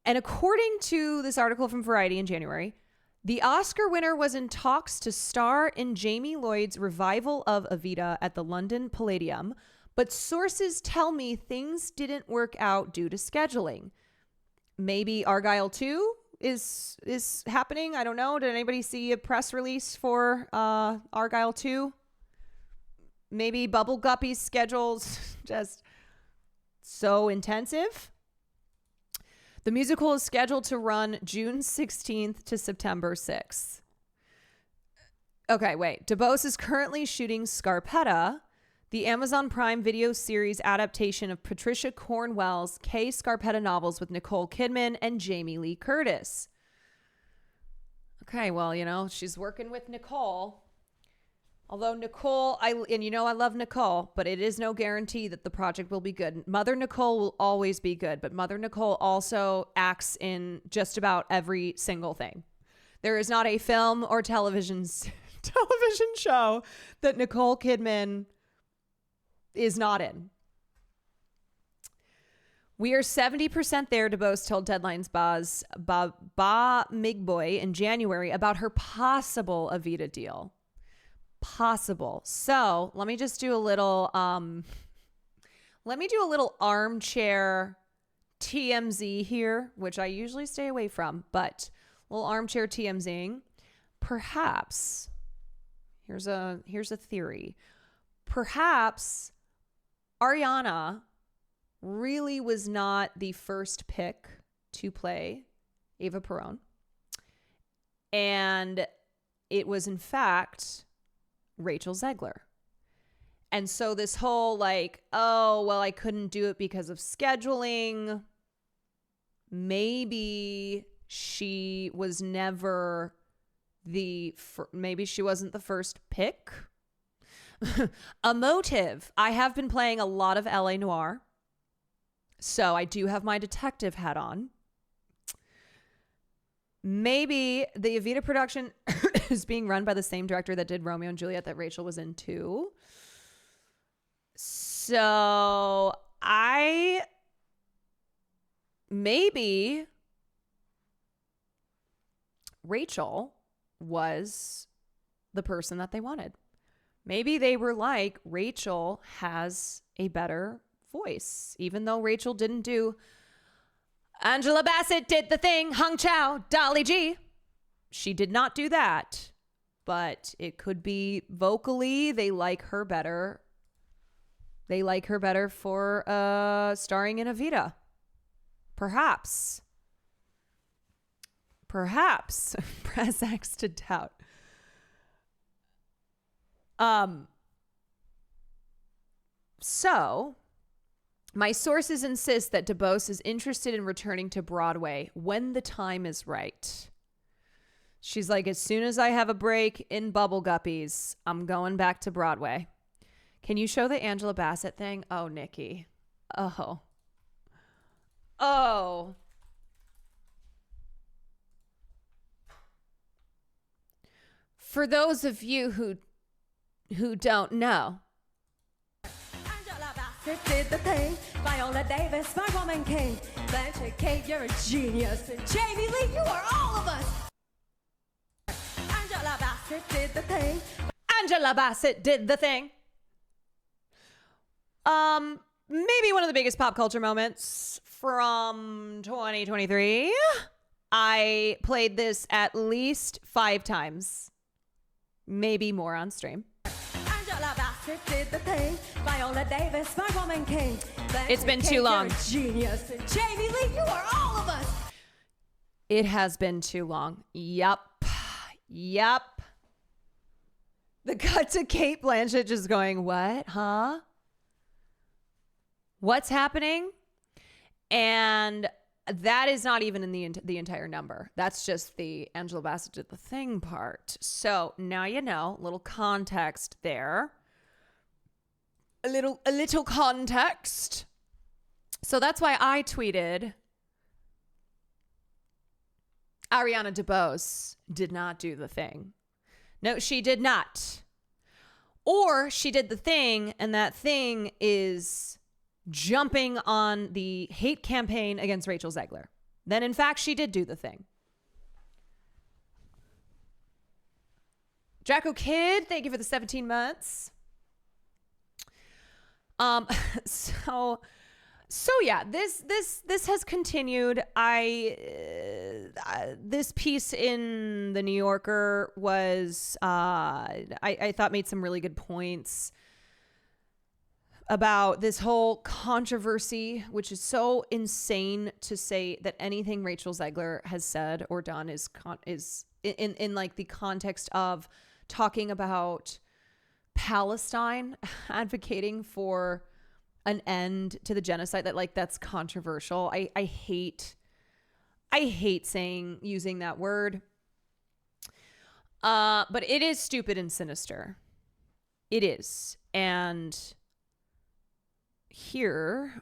And according to this article from Variety in January, the Oscar winner was in talks to star in Jamie Lloyd's revival of Evita at the London Palladium, but sources tell me things didn't work out due to scheduling. Maybe Argylle 2 is happening. I don't know. Did anybody see a press release for Argylle 2? Maybe Bubble Guppy's schedule's just so intensive. The musical is scheduled to run June 16th to September 6th. Okay, wait. DeBose is currently shooting Scarpetta, the Amazon Prime Video series adaptation of Patricia Cornwell's Kay Scarpetta novels with Nicole Kidman and Jamie Lee Curtis. Okay, well, you know, she's working with Nicole. Although Nicole, I love Nicole, but it is no guarantee that the project will be good. Mother Nicole will always be good, but Mother Nicole also acts in just about every single thing. There is not a film or television show that Nicole Kidman is not in. We are 70% there, DeBose told Deadline's Ba Migboy in January about her possible Evita deal. Possible. So let me just do a little armchair TMZ here, which I usually stay away from, but a little armchair TMZing. Perhaps here's a theory. Perhaps Ariana really was not the first pick to play Eva Perón, and it was in fact Rachel Zegler. And so this whole like, oh, well, I couldn't do it because of scheduling. Maybe she was never maybe she wasn't the first pick. A motive. I have been playing a lot of LA Noire, so I do have my detective hat on. Maybe the Evita production is being run by the same director that did Romeo and Juliet that Rachel was in too. So maybe Rachel was the person that they wanted. Maybe they were like, Rachel has a better voice, even though Rachel didn't do Angela Bassett did the thing, Hung Chow, Dolly G. She did not do that, but it could be vocally they like her better. They like her better for starring in Evita. Perhaps. Press X to doubt. So, my sources insist that DeBose is interested in returning to Broadway when the time is right. She's like, as soon as I have a break in Bubble Guppies, I'm going back to Broadway. Can you show the Angela Bassett thing? Oh, Nikki. Oh. For those of you who don't know, Bassett did the thing. Viola Davis, my woman king. Blanche Kate, you're a genius. And Jamie Lee, you are all of us. Angela Bassett did the thing. Angela Bassett did the thing. Maybe one of the biggest pop culture moments from 2023. I played this at least 5 times, maybe more on stream. Angela Bassett did the thing. Viola Davis, my woman king. Blanche It's been Kate, too long. You're a genius. And Jamie Lee, you are all of us. It has been too long. Yup. The cut to Kate Blanchett just going, what? Huh? What's happening? And that is not even in the entire number. That's just the Angela Bassett did the thing part. So now you know, little context there. A little context. So that's why I tweeted Ariana DeBose did not do the thing. No, she did not. Or she did the thing, and that thing is jumping on the hate campaign against Rachel Zegler. Then, in fact, she did do the thing. Draco Kid, thank you for the 17 months. So yeah, this has continued. This piece in the New Yorker was I thought made some really good points about this whole controversy, which is so insane to say that anything Rachel Zegler has said or done is in like the context of talking about Palestine, advocating for an end to the genocide, that like that's controversial. I hate using that word. But it is stupid and sinister. It is. And here,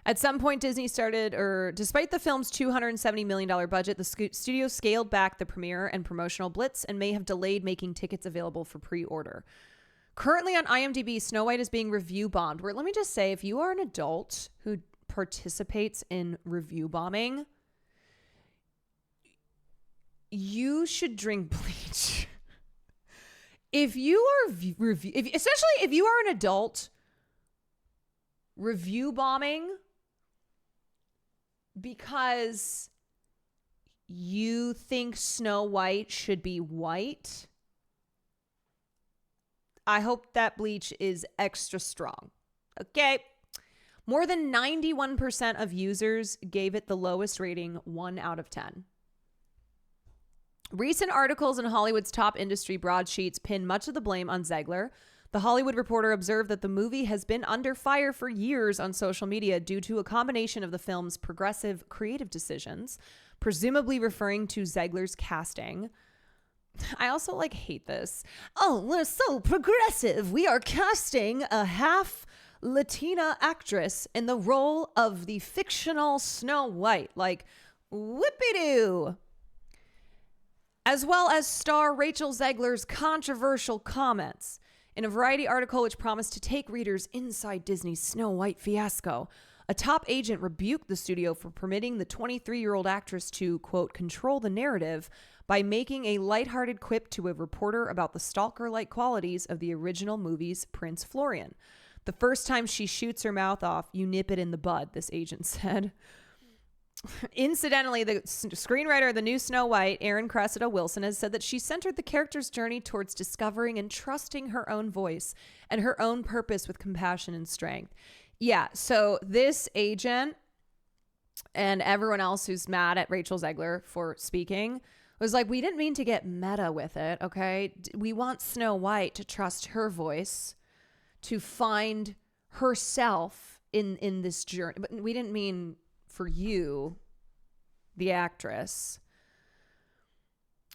at some point, Disney started, or despite the film's $270 million budget, the studio scaled back the premiere and promotional blitz and may have delayed making tickets available for pre-order. Currently on IMDb, Snow White is being review bombed. Where, let me just say, if you are an adult who participates in review bombing, you should drink bleach. If you are especially if you are an adult review bombing because you think Snow White should be white, I hope that bleach is extra strong. Okay. More than 91% of users gave it the lowest rating, 1 out of 10. Recent articles in Hollywood's top industry broadsheets pin much of the blame on Zegler. The Hollywood Reporter observed that the movie has been under fire for years on social media due to a combination of the film's progressive creative decisions, presumably referring to Zegler's casting. I also hate this. Oh, we're so progressive. We are casting a half Latina actress in the role of the fictional Snow White. Whoopie-doo. As well as star Rachel Zegler's controversial comments. In a Variety article which promised to take readers inside Disney's Snow White fiasco, a top agent rebuked the studio for permitting the 23-year-old actress to, quote, control the narrative by making a lighthearted quip to a reporter about the stalker-like qualities of the original movie's Prince Florian. The first time she shoots her mouth off, you nip it in the bud, this agent said. Incidentally, the screenwriter of the new Snow White, Erin Cressida Wilson, has said that she centered the character's journey towards discovering and trusting her own voice and her own purpose with compassion and strength. Yeah, so this agent and everyone else who's mad at Rachel Zegler for speaking was like, we didn't mean to get meta with it, okay? We want Snow White to trust her voice, to find herself in this journey. But we didn't mean for you, the actress.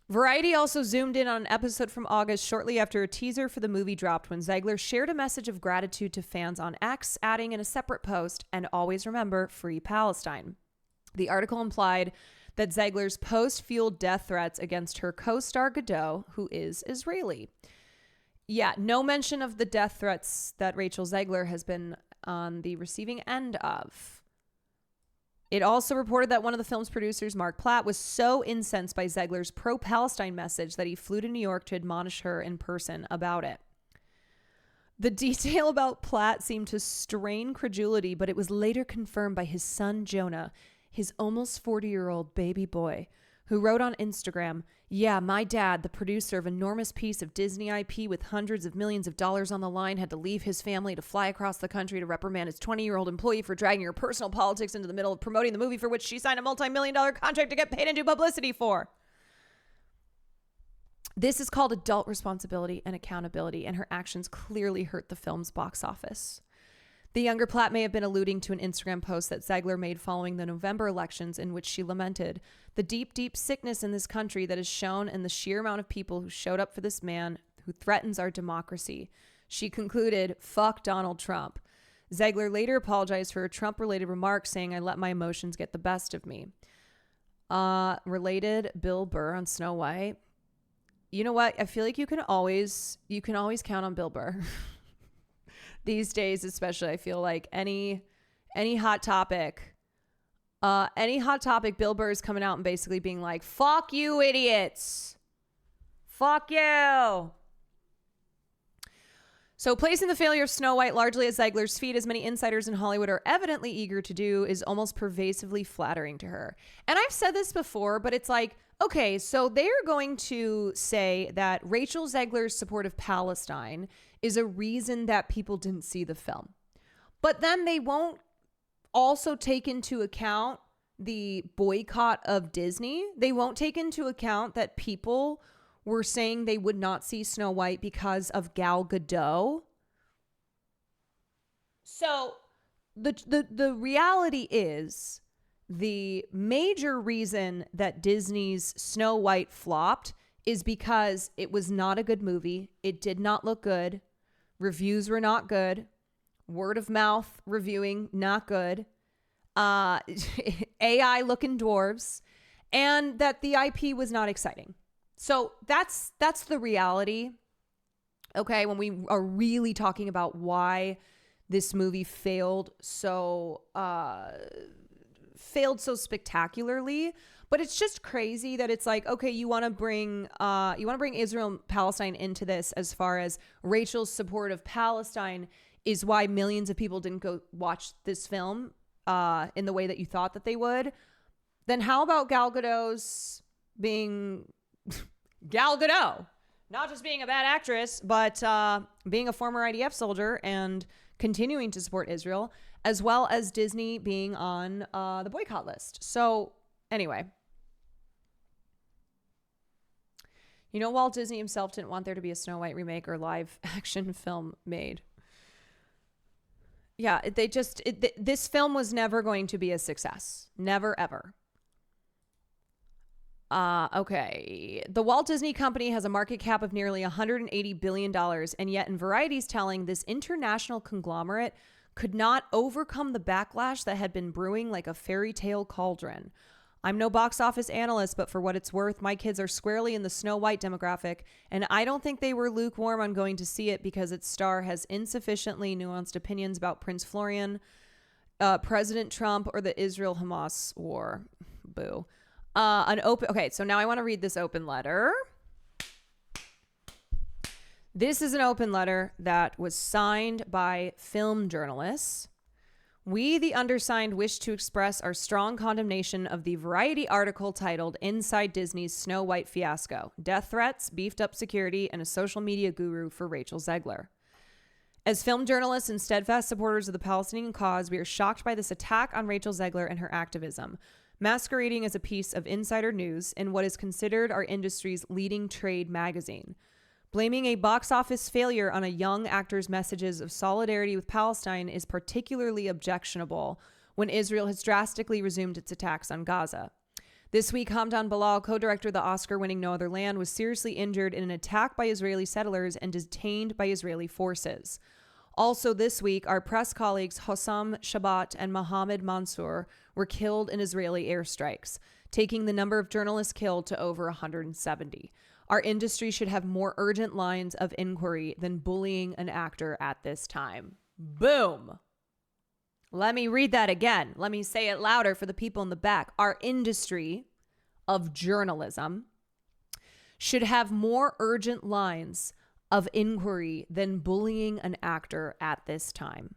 Variety also zoomed in on an episode from August shortly after a teaser for the movie dropped when Zegler shared a message of gratitude to fans on X, adding in a separate post, and always remember, free Palestine. The article implied that Zegler's post fueled death threats against her co-star Godot, who is Israeli. Yeah, no mention of the death threats that Rachel Zegler has been on the receiving end of. It also reported that one of the film's producers, Mark Platt, was so incensed by Zegler's pro-Palestine message that he flew to New York to admonish her in person about it. The detail about Platt seemed to strain credulity, but it was later confirmed by his son, Jonah, his almost 40-year-old baby boy, who wrote on Instagram, "Yeah, my dad, the producer of an enormous piece of Disney IP with hundreds of millions of dollars on the line, had to leave his family to fly across the country to reprimand his 20-year-old employee for dragging her personal politics into the middle of promoting the movie for which she signed a multi-million-dollar contract to get paid and do publicity for." This is called adult responsibility and accountability, and her actions clearly hurt the film's box office. The younger Platt may have been alluding to an Instagram post that Zegler made following the November elections, in which she lamented the deep, deep sickness in this country that is shown in the sheer amount of people who showed up for this man who threatens our democracy. She concluded, "Fuck Donald Trump." Zegler later apologized for her Trump-related remarks, saying, "I let my emotions get the best of me." Related, Bill Burr on Snow White. You know what? I feel like you can always count on Bill Burr. These days, especially, I feel like any hot topic, Bill Burr is coming out and basically being like, "Fuck you, idiots. Fuck you." So placing the failure of Snow White largely at Zegler's feet, as many insiders in Hollywood are evidently eager to do, is almost pervasively flattering to her. And I've said this before, but it's like, okay, so they're going to say that Rachel Zegler's support of Palestine is a reason that people didn't see the film. But then they won't also take into account the boycott of Disney. They won't take into account that people were saying they would not see Snow White because of Gal Gadot. So the reality is, the major reason that Disney's Snow White flopped is because it was not a good movie. It did not look good. Reviews were not good. Word of mouth reviewing, not good. AI looking dwarves. And that the IP was not exciting. So that's the reality. Okay, when we are really talking about why this movie failed so spectacularly. But it's just crazy that it's like, okay, you want to bring Israel and Palestine into this, as far as Rachel's support of Palestine is why millions of people didn't go watch this film in the way that you thought that they would. Then how about Gal Gadot's being Gal Gadot, not just being a bad actress, but being a former IDF soldier and continuing to support Israel, as well as Disney being on the boycott list. So anyway, you know, Walt Disney himself didn't want there to be a Snow White remake or live action film made. Yeah, this film was never going to be a success. Never, ever. Okay. The Walt Disney Company has a market cap of nearly $180 billion, and yet in Variety's telling, this international conglomerate could not overcome the backlash that had been brewing like a fairy tale cauldron. I'm no box office analyst, but for what it's worth, my kids are squarely in the Snow White demographic, and I don't think they were lukewarm on going to see it because its star has insufficiently nuanced opinions about Prince Florian, President Trump, or the Israel-Hamas war. Boo. Okay, so now I want to read this open letter. This is an open letter that was signed by film journalists. We, the undersigned, wish to express our strong condemnation of the Variety article titled "Inside Disney's Snow White Fiasco: Death Threats, Beefed Up Security, and a Social Media Guru for Rachel Zegler." As film journalists and steadfast supporters of the Palestinian cause, we are shocked by this attack on Rachel Zegler and her activism, masquerading as a piece of insider news in what is considered our industry's leading trade magazine. Blaming a box office failure on a young actor's messages of solidarity with Palestine is particularly objectionable when Israel has drastically resumed its attacks on Gaza. This week, Hamdan Bilal, co-director of the Oscar-winning No Other Land, was seriously injured in an attack by Israeli settlers and detained by Israeli forces. Also this week, our press colleagues Hossam Shabbat and Mohammed Mansour were killed in Israeli airstrikes, taking the number of journalists killed to over 170. Our industry should have more urgent lines of inquiry than bullying an actor at this time. Boom. Let me read that again. Let me say it louder for the people in the back. Our industry of journalism should have more urgent lines of inquiry than bullying an actor at this time.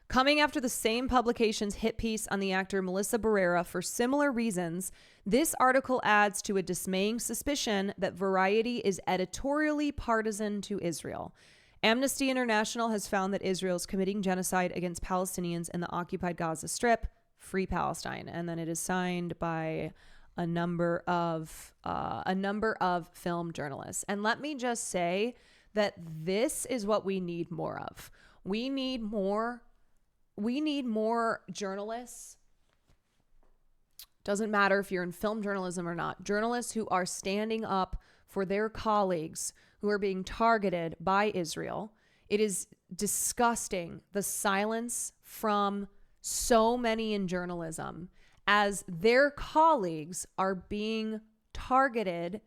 Coming after the same publication's hit piece on the actor Melissa Barrera for similar reasons, this article adds to a dismaying suspicion that Variety is editorially partisan to Israel. Amnesty International has found that Israel is committing genocide against Palestinians in the occupied Gaza Strip. Free Palestine. And then it is signed by a number of film journalists. And let me just say that this is what we need more of. We need more journalists. Doesn't matter if you're in film journalism or not. Journalists who are standing up for their colleagues who are being targeted by Israel. It is disgusting, the silence from so many in journalism as their colleagues are being targeted,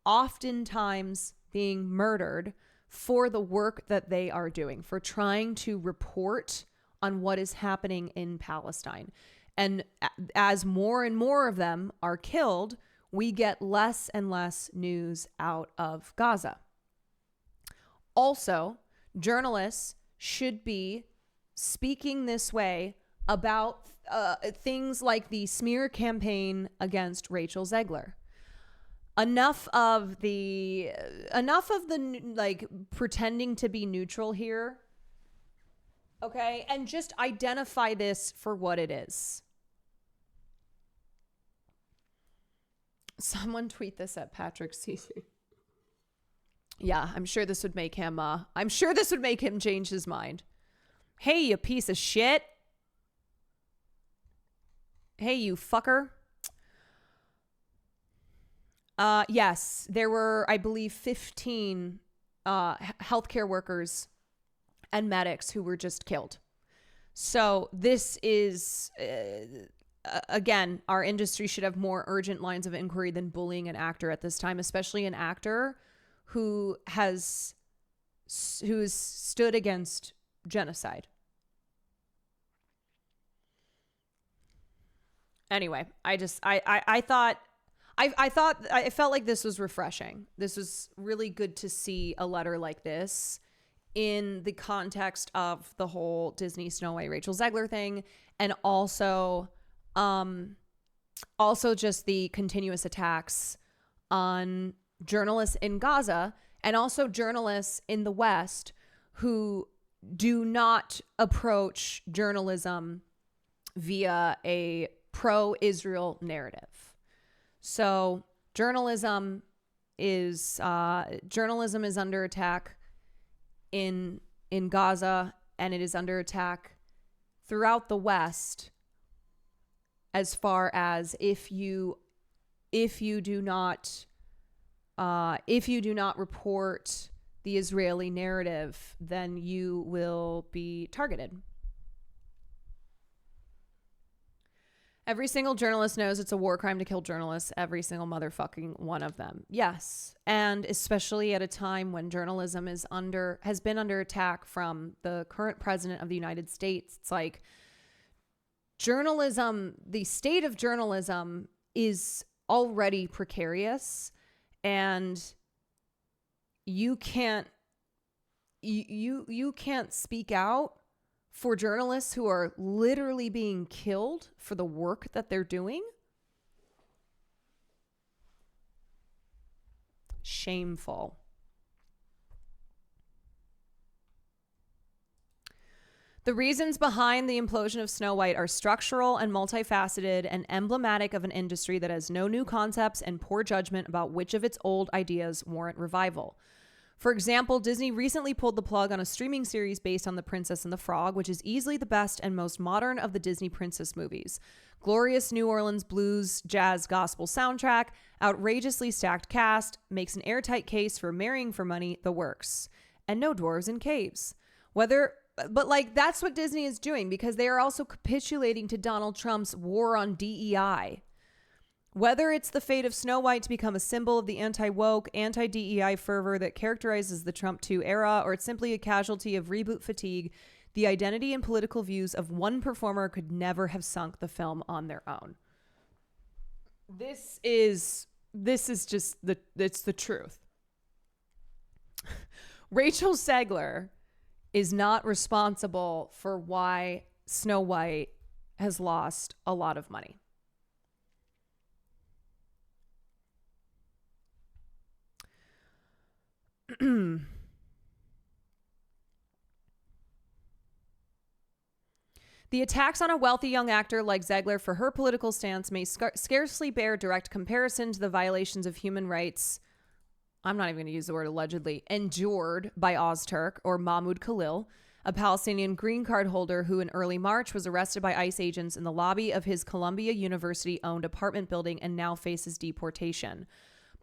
oftentimes being murdered for the work that they are doing, for trying to report on what is happening in Palestine. And as more and more of them are killed, we get less and less news out of Gaza. Also, journalists should be speaking this way about things like the smear campaign against Rachel Zegler. Enough of the like pretending to be neutral here. Okay, and just identify this for what it is. Someone tweet this at Patrick CC. Yeah, I'm sure this would make him change his mind. Hey, you piece of shit. Hey, you fucker. Yes, there were, I believe, 15 healthcare workers and medics who were just killed. So this is, again, our industry should have more urgent lines of inquiry than bullying an actor at this time, especially an actor who has stood against genocide. Anyway, I felt like this was refreshing. This was really good to see a letter like this in the context of the whole Disney Snow White Rachel Zegler thing, and also just the continuous attacks on journalists in Gaza and also journalists in the West who do not approach journalism via a pro-Israel narrative. So journalism is under attack in Gaza, and it is under attack throughout the West, as far as if you do not report the Israeli narrative, then you will be targeted. Every single journalist knows it's a war crime to kill journalists, every single motherfucking one of them. Yes, and especially at a time when journalism has been under attack from the current president of the United States. It's like journalism, the state of journalism is already precarious, and you can't speak out for journalists who are literally being killed for the work that they're doing. Shameful. The reasons behind the implosion of Snow White are structural and multifaceted and emblematic of an industry that has no new concepts and poor judgment about which of its old ideas warrant revival. For example, Disney recently pulled the plug on a streaming series based on The Princess and the Frog, which is easily the best and most modern of the Disney princess movies. Glorious New Orleans blues, jazz, gospel soundtrack, outrageously stacked cast, makes an airtight case for marrying for money, the works. And no dwarves in caves. But that's what Disney is doing, because they are also capitulating to Donald Trump's war on DEI. Whether it's the fate of Snow White to become a symbol of the anti-woke, anti-DEI fervor that characterizes the Trump 2 era, or it's simply a casualty of reboot fatigue, the identity and political views of one performer could never have sunk the film on their own. This is just it's the truth. Rachel Zegler is not responsible for why Snow White has lost a lot of money. The attacks on a wealthy young actor like Zegler for her political stance may scarcely bear direct comparison to the violations of human rights, I'm not even going to use the word allegedly, endured by Ozturk or Mahmoud Khalil, a Palestinian green card holder who in early March was arrested by ICE agents in the lobby of his Columbia University-owned apartment building and now faces deportation.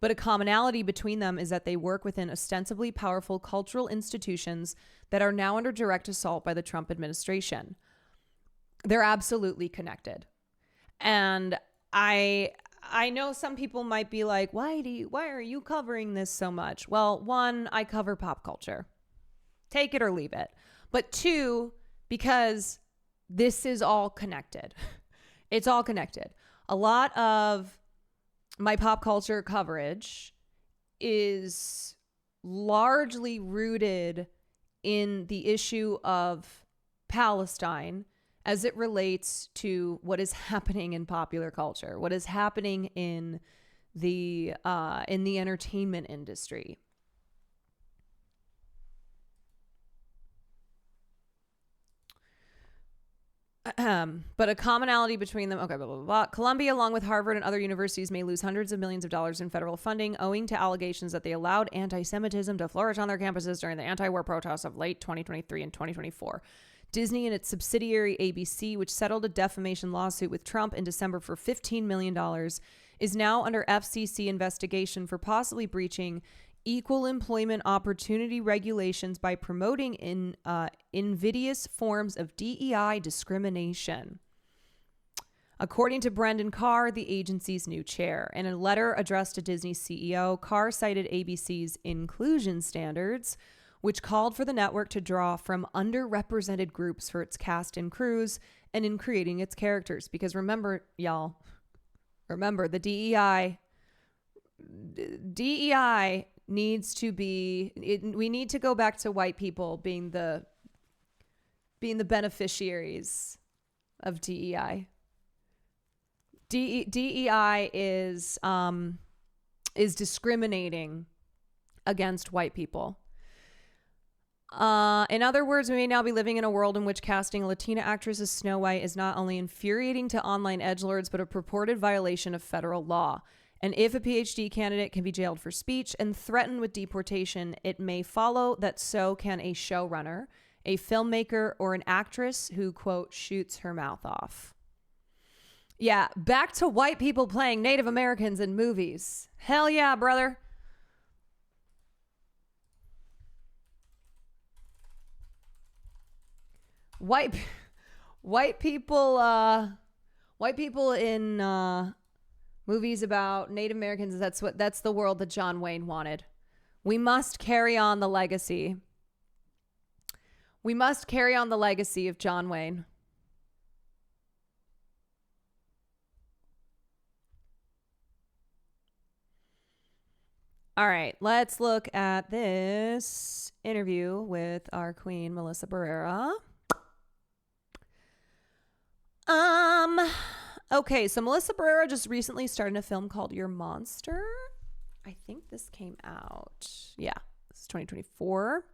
But a commonality between them is that they work within ostensibly powerful cultural institutions that are now under direct assault by the Trump administration. They're absolutely connected. And I know some people might be like, why are you covering this so much? Well, one, I cover pop culture. Take it or leave it. But two, because this is all connected. It's all connected. A lot of my pop culture coverage is largely rooted in the issue of Palestine as it relates to what is happening in popular culture, what is happening in the entertainment industry. But a commonality between them, okay, blah, blah, blah, blah. Columbia, along with Harvard and other universities, may lose hundreds of millions of dollars in federal funding owing to allegations that they allowed anti-Semitism to flourish on their campuses during the anti-war protests of late 2023 and 2024. Disney and its subsidiary ABC, which settled a defamation lawsuit with Trump in December for $15 million, is now under FCC investigation for possibly breaching equal employment opportunity regulations by promoting invidious forms of DEI discrimination. According to Brendan Carr, the agency's new chair, in a letter addressed to Disney's CEO, Carr cited ABC's inclusion standards, which called for the network to draw from underrepresented groups for its cast and crews and in creating its characters. Because remember, y'all, the DEI needs to be, we need to go back to white people being the beneficiaries of DEI. DEI is discriminating against white people. In other words, we may now be living in a world in which casting a Latina actress as Snow White is not only infuriating to online edgelords, but a purported violation of federal law. And if a PhD candidate can be jailed for speech and threatened with deportation, it may follow that so can a showrunner, a filmmaker, or an actress who, quote, shoots her mouth off. Yeah, back to white people playing Native Americans in movies. Hell yeah, brother. White people in movies about Native Americans, that's the world that John Wayne wanted. We must carry on the legacy. We must carry on the legacy of John Wayne. All right, let's look at this interview with our queen, Melissa Barrera. Okay, so Melissa Barrera just recently started a film called Your Monster. I think this came out. Yeah, this is 2024.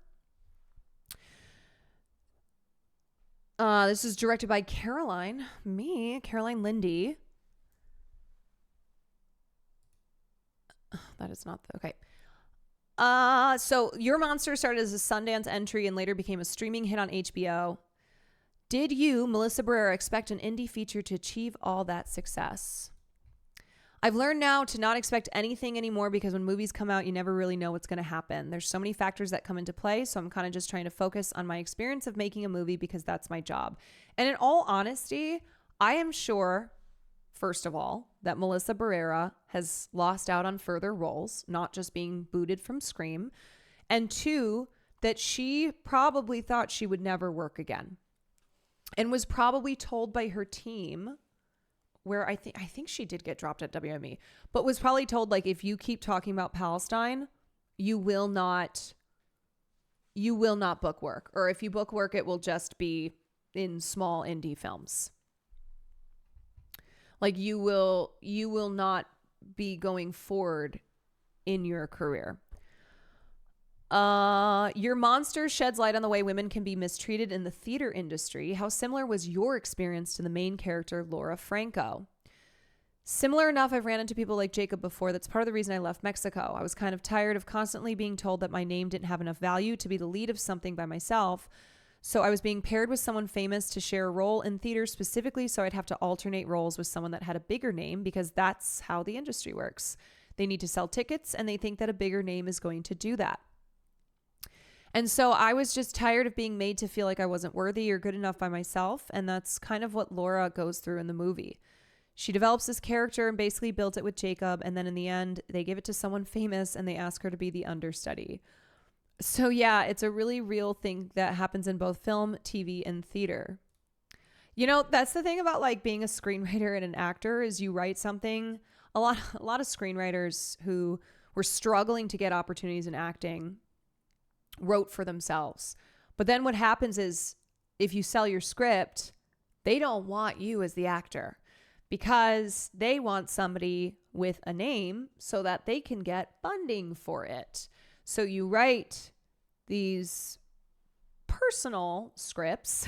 This is directed by Caroline Lindy. That is not okay. So Your Monster started as a Sundance entry and later became a streaming hit on HBO. Did you, Melissa Barrera, expect an indie feature to achieve all that success? I've learned now to not expect anything anymore because when movies come out, you never really know what's going to happen. There's so many factors that come into play, so I'm kind of just trying to focus on my experience of making a movie because that's my job. And in all honesty, I am sure, first of all, that Melissa Barrera has lost out on further roles, not just being booted from Scream. And 2, that she probably thought she would never work again and was probably told by her team, where I think she did get dropped at WME, but was probably told, like, if you keep talking about Palestine, you will not book work, or if you book work, it will just be in small indie films. Like, you will not be going forward in your career. Your monster sheds light on the way women can be mistreated in the theater industry. How similar was your experience to the main character, Laura Franco? Similar enough, I've ran into people like Jacob before. That's part of the reason I left Mexico. I was kind of tired of constantly being told that my name didn't have enough value to be the lead of something by myself. So I was being paired with someone famous to share a role in theater specifically, so I'd have to alternate roles with someone that had a bigger name, because that's how the industry works. They need to sell tickets, and they think that a bigger name is going to do that. And so I was just tired of being made to feel like I wasn't worthy or good enough by myself, and that's kind of what Laura goes through in the movie. She develops this character and basically built it with Jacob, and then in the end, they give it to someone famous and they ask her to be the understudy. So yeah, it's a really real thing that happens in both film, TV, and theater. You know, that's the thing about like being a screenwriter and an actor, is you write something. A lot of screenwriters who were struggling to get opportunities in acting wrote for themselves. But then what happens is, if you sell your script, they don't want you as the actor, because they want somebody with a name so that they can get funding for it. So you write these personal scripts,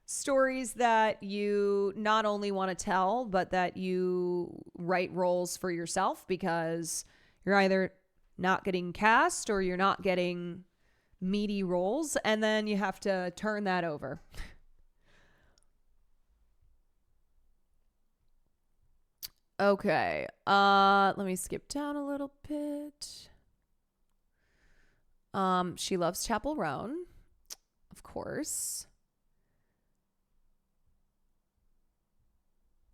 stories that you not only want to tell, but that you write roles for yourself, because you're either not getting cast or you're not getting meaty roles, and then you have to turn that over. Okay, let me skip down a little bit. She loves Chapel Roan, of course.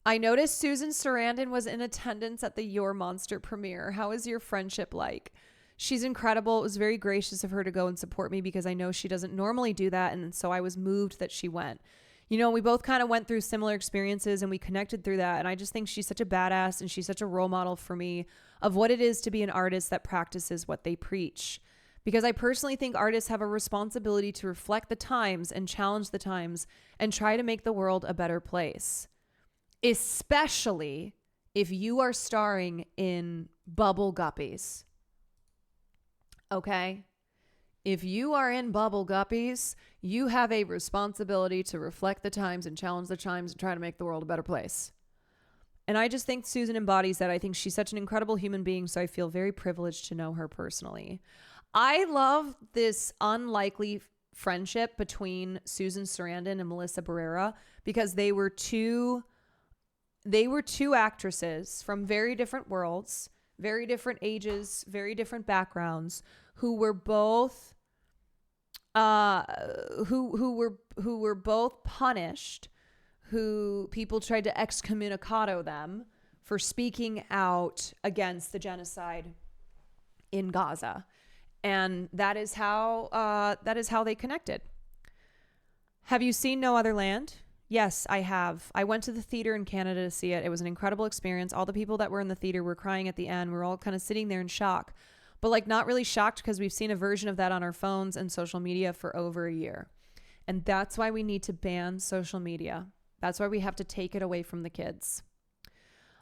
I noticed Susan Sarandon was in attendance at the Your Monster premiere. How is your friendship like? She's incredible. It was very gracious of her to go and support me, because I know she doesn't normally do that, and so I was moved that she went. You know, we both kind of went through similar experiences and we connected through that. And I just think she's such a badass, and she's such a role model for me of what it is to be an artist that practices what they preach. Because I personally think artists have a responsibility to reflect the times and challenge the times and try to make the world a better place. Especially if you are starring in Bubble Guppies. Okay? If you are in Bubble Guppies, you have a responsibility to reflect the times and challenge the times and try to make the world a better place. And I just think Susan embodies that. I think she's such an incredible human being, so I feel very privileged to know her personally. I love this unlikely friendship between Susan Sarandon and Melissa Barrera, because they were two actresses from very different worlds, very different ages, very different backgrounds, who were both who were both punished, who people tried to excommunicado them for speaking out against the genocide in Gaza. And that is how they connected. Have you seen No Other Land? Yes, I have. I went to the theater in Canada to see it. It was an incredible experience. All the people that were in the theater were crying at the end. We were all kind of sitting there in shock, but like not really shocked, because we've seen a version of that on our phones and social media for over a year. And that's why we need to ban social media. That's why we have to take it away from the kids.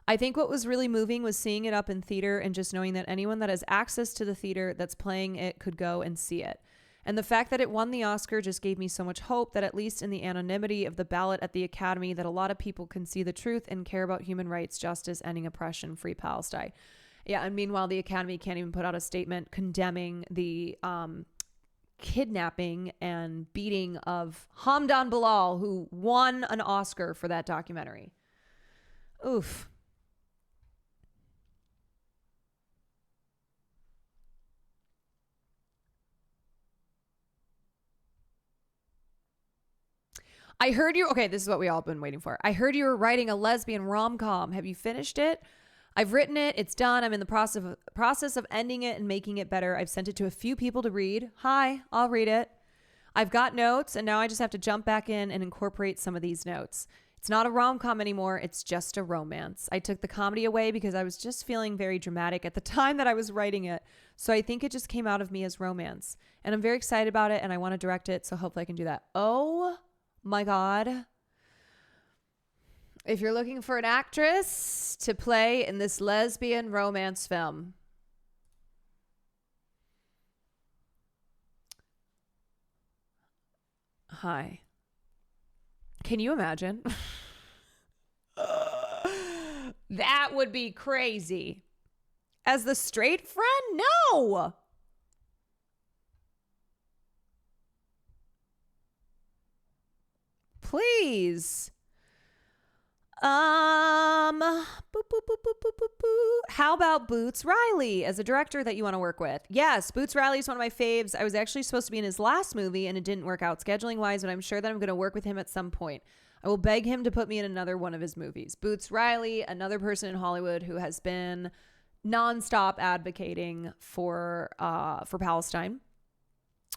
I think what was really moving was seeing it up in theater and just knowing that anyone that has access to the theater that's playing it could go and see it. And the fact that it won the Oscar just gave me so much hope that, at least in the anonymity of the ballot at the Academy, that a lot of people can see the truth and care about human rights, justice, ending oppression, free Palestine. Yeah, and meanwhile, the Academy can't even put out a statement condemning the kidnapping and beating of Hamdan Bilal, who won an Oscar for that documentary. Oof. I heard you. Okay, this is what we all been waiting for. I heard you were writing a lesbian rom-com. Have you finished it? I've written it. It's done. I'm in the process of ending it and making it better. I've sent it to a few people to read. Hi, I'll read it. I've got notes, and now I just have to jump back in and incorporate some of these notes. It's not a rom-com anymore. It's just a romance. I took the comedy away because I was just feeling very dramatic at the time that I was writing it. So I think it just came out of me as romance. And I'm very excited about it, and I want to direct it, so hopefully I can do that. Oh my God. If you're looking for an actress to play in this lesbian romance film, hi. Can you imagine? That would be crazy. As the straight friend? No. Please. Boop, boop, boop, boop, boop, boop, boop. How about Boots Riley as a director that you want to work with? Yes, Boots Riley is one of my faves. I was actually supposed to be in his last movie and it didn't work out scheduling wise, but I'm sure that I'm going to work with him at some point. I will beg him to put me in another one of his movies. Boots Riley, another person in Hollywood who has been nonstop advocating for Palestine.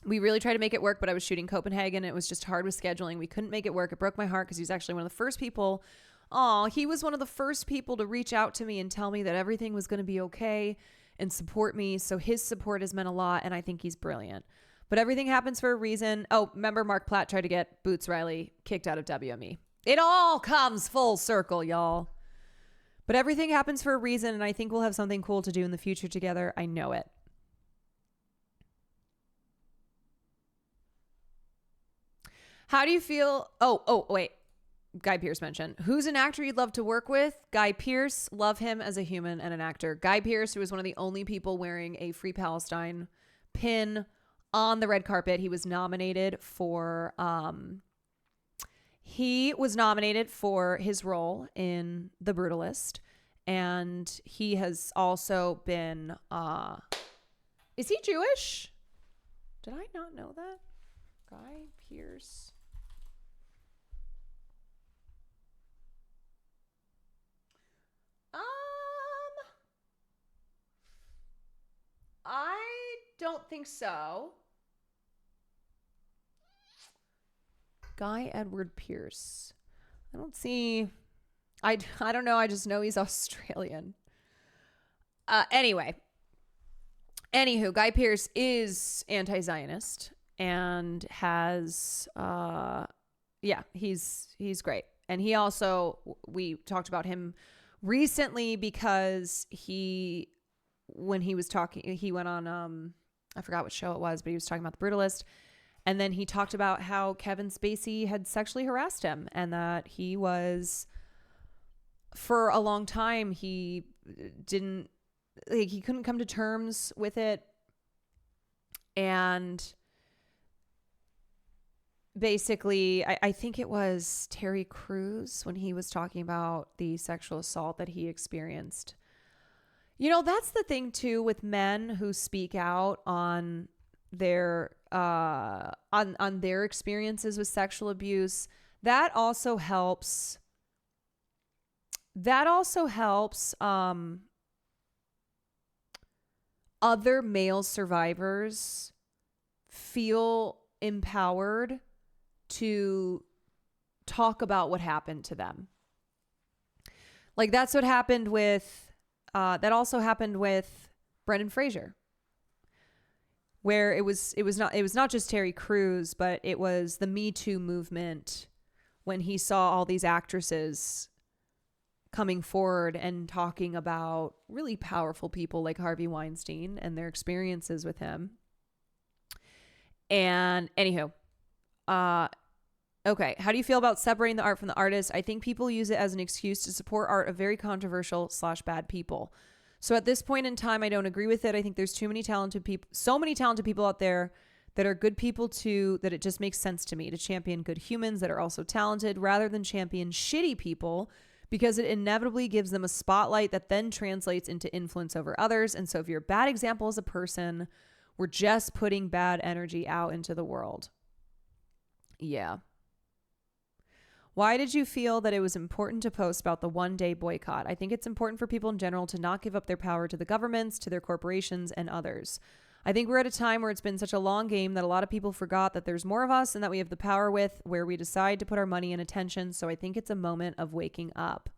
We really tried to make it work, but I was shooting Copenhagen. It was just hard with scheduling. We couldn't make it work. It broke my heart because he was actually one of the first people. He was one of the first people to reach out to me and tell me that everything was going to be okay and support me. So his support has meant a lot, and I think he's brilliant. But everything happens for a reason. Oh, remember Mark Platt tried to get Boots Riley kicked out of WME. It all comes full circle, y'all. But everything happens for a reason, and I think we'll have something cool to do in the future together. I know it. How do you feel? Oh, wait. Guy Pearce mentioned. Who's an actor you'd love to work with? Guy Pearce. Love him as a human and an actor. Guy Pearce, who was one of the only people wearing a Free Palestine pin on the red carpet. He was nominated for his role in The Brutalist. And he has also been, is he Jewish? Did I not know that? Guy Pearce. I don't think so. Guy Edward Pearce. I don't see. I don't know. I just know he's Australian. Anyway. Anywho, Guy Pearce is anti-Zionist and has, he's great. And he also, we talked about him recently because when he was talking, he went on, I forgot what show it was, but he was talking about The Brutalist. And then he talked about how Kevin Spacey had sexually harassed him and that he was, for a long time, he couldn't come to terms with it. And basically, I think it was Terry Crews when he was talking about the sexual assault that he experienced. You know, that's the thing too with men who speak out on their on their experiences with sexual abuse. That also helps other male survivors feel empowered to talk about what happened to them. Like that's what happened with that also happened with Brendan Fraser, where it was not just Terry Crews, but it was the Me Too movement when he saw all these actresses coming forward and talking about really powerful people like Harvey Weinstein and their experiences with him. And anywho, okay. How do you feel about separating the art from the artist? I think people use it as an excuse to support art of very controversial / bad people. So at this point in time, I don't agree with it. I think there's so many talented people out there that are good people too, that it just makes sense to me to champion good humans that are also talented rather than champion shitty people, because it inevitably gives them a spotlight that then translates into influence over others. And so if you're a bad example as a person, we're just putting bad energy out into the world. Yeah. Why did you feel that it was important to post about the one-day boycott? I think it's important for people in general to not give up their power to the governments, to their corporations, and others. I think we're at a time where it's been such a long game that a lot of people forgot that there's more of us and that we have the power with where we decide to put our money and attention. So I think it's a moment of waking up.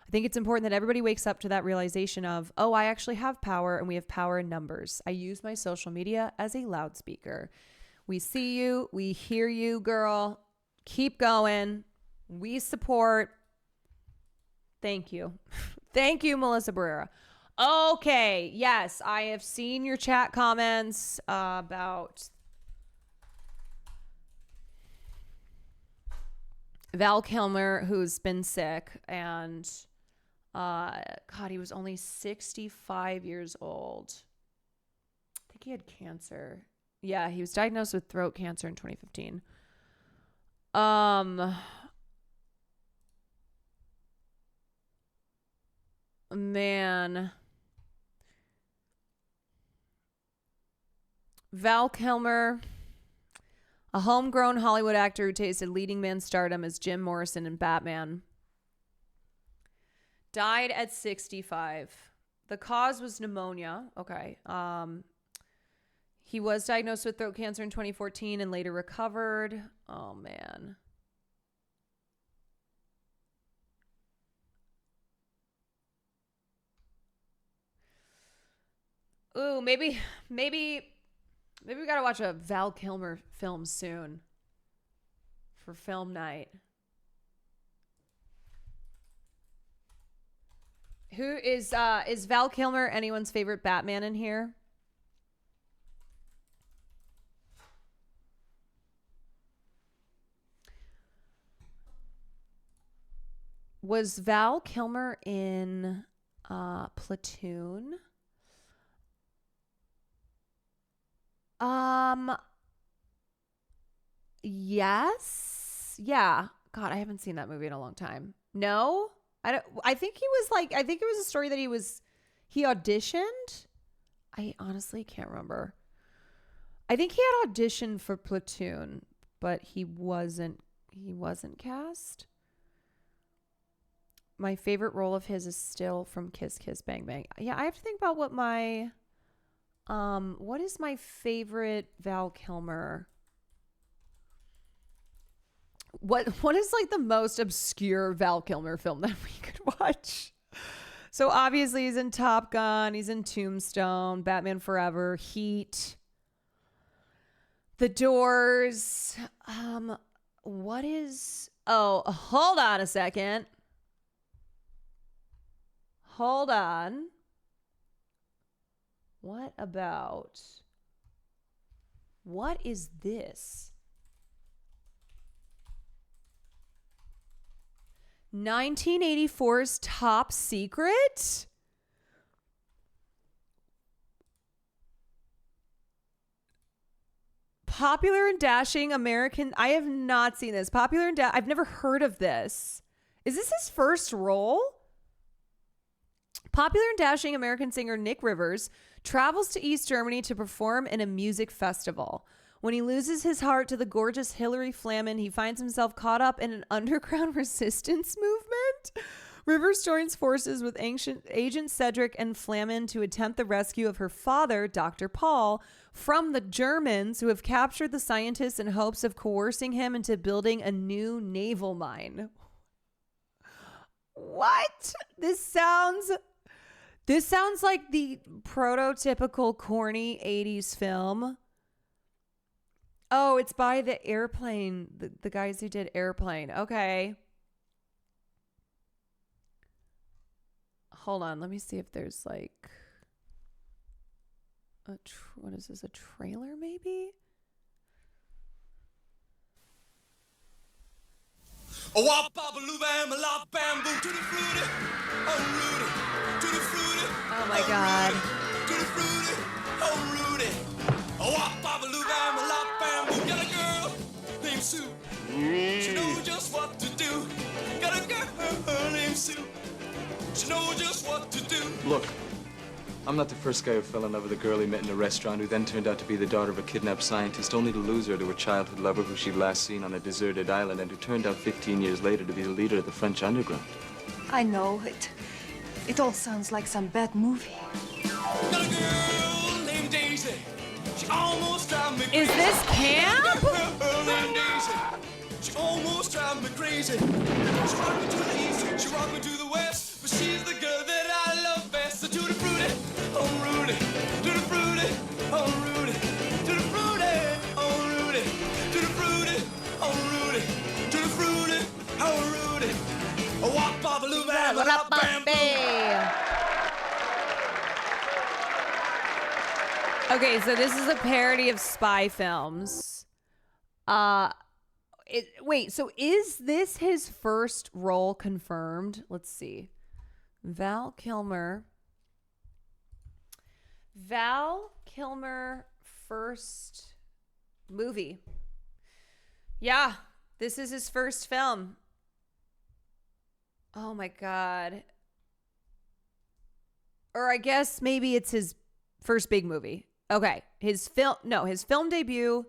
I think it's important that everybody wakes up to that realization of, oh, I actually have power and we have power in numbers. I use my social media as a loudspeaker. We see you. We hear you, girl. Keep going. We support. Thank you. Thank you, Melissa Barrera. Okay. Yes, I have seen your chat comments about Val Kilmer, who's been sick, and God, he was only 65 years old. I think he had cancer. Yeah, he was diagnosed with throat cancer in 2015. Man. Val Kilmer, a homegrown Hollywood actor who tasted leading man stardom as Jim Morrison in Batman, died at 65. The cause was pneumonia. Okay. He was diagnosed with throat cancer in 2014 and later recovered. Oh, man. Ooh, maybe we gotta watch a Val Kilmer film soon for film night. Who is Val Kilmer anyone's favorite Batman in here? Was Val Kilmer in Platoon? Yes. Yeah. God, I haven't seen that movie in a long time. No? I think it was a story that he auditioned. I honestly can't remember. I think he had auditioned for Platoon, but he wasn't cast. My favorite role of his is still from Kiss Kiss Bang Bang. Yeah, I have to think about what is my favorite Val Kilmer? What is like the most obscure Val Kilmer film that we could watch? So obviously he's in Top Gun, he's in Tombstone, Batman Forever, Heat, The Doors. Hold on a second. Hold on. What is this? 1984's Top Secret? Popular and Dashing American. I have not seen this. I've never heard of this. Is this his first role? Popular and dashing American singer Nick Rivers travels to East Germany to perform in a music festival. When he loses his heart to the gorgeous Hilary Flamen, he finds himself caught up in an underground resistance movement. Rivers joins forces with Agent Cedric and Flamen to attempt the rescue of her father, Dr. Paul, from the Germans who have captured the scientist in hopes of coercing him into building a new naval mine. What? This sounds like the prototypical corny 80s film. Oh, it's by the Airplane, the guys who did Airplane. Okay. Hold on, let me see if there's like what is this, a trailer maybe? Oh my God. Got a girl named Sue. She knows just what to do. Got a girl named Sue. She knows just what to do. Look, I'm not the first guy who fell in love with a girl he met in a restaurant who then turned out to be the daughter of a kidnapped scientist, only to lose her to a childhood lover who she'd last seen on a deserted island and who turned out 15 years later to be the leader of the French underground. I know it. It all sounds like some bad movie. Got a girl named Daisy. She almost drives me crazy. Is this camp? She almost drives me crazy. She rocked me to the east, she rocked me to the west, but she's the girl that I love best. So tutti frutti, oh Rudy, tutti frutti, oh Rudy, tutti frutti, oh Rudy, tutti frutti, oh Rudy, tutti frutti, oh Rudy. Oh, wop, bop, loo, bam, bam, bam, bam. Okay, so this is a parody of spy films. Wait, so is this his first role confirmed? Let's see. Val Kilmer, first movie. Yeah, this is his first film. Oh my God. Or I guess maybe it's his first big movie. Okay, his film debut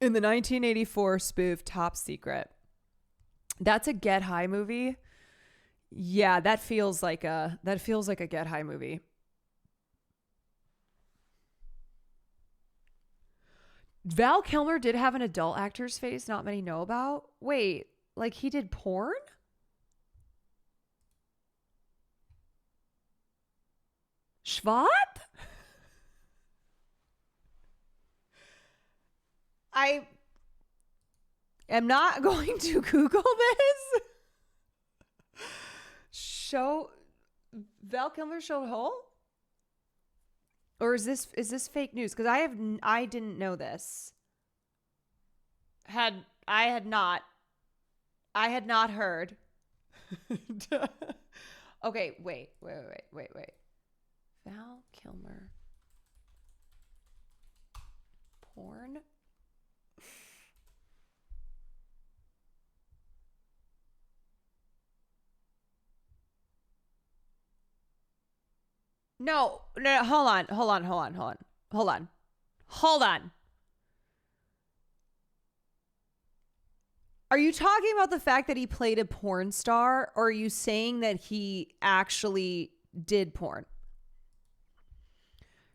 in the 1984 spoof Top Secret. That's a Get High movie. Yeah, that feels like a Get High movie. Val Kilmer did have an adult actor's face not many know about. Wait, like he did porn? Schwab? I am not going to Google this. Val Kilmer showed hole? Or is this fake news? Because I didn't know this. I had not heard. Okay, wait. Val Kilmer. Porn? No, hold on. Are you talking about the fact that he played a porn star, or are you saying that he actually did porn?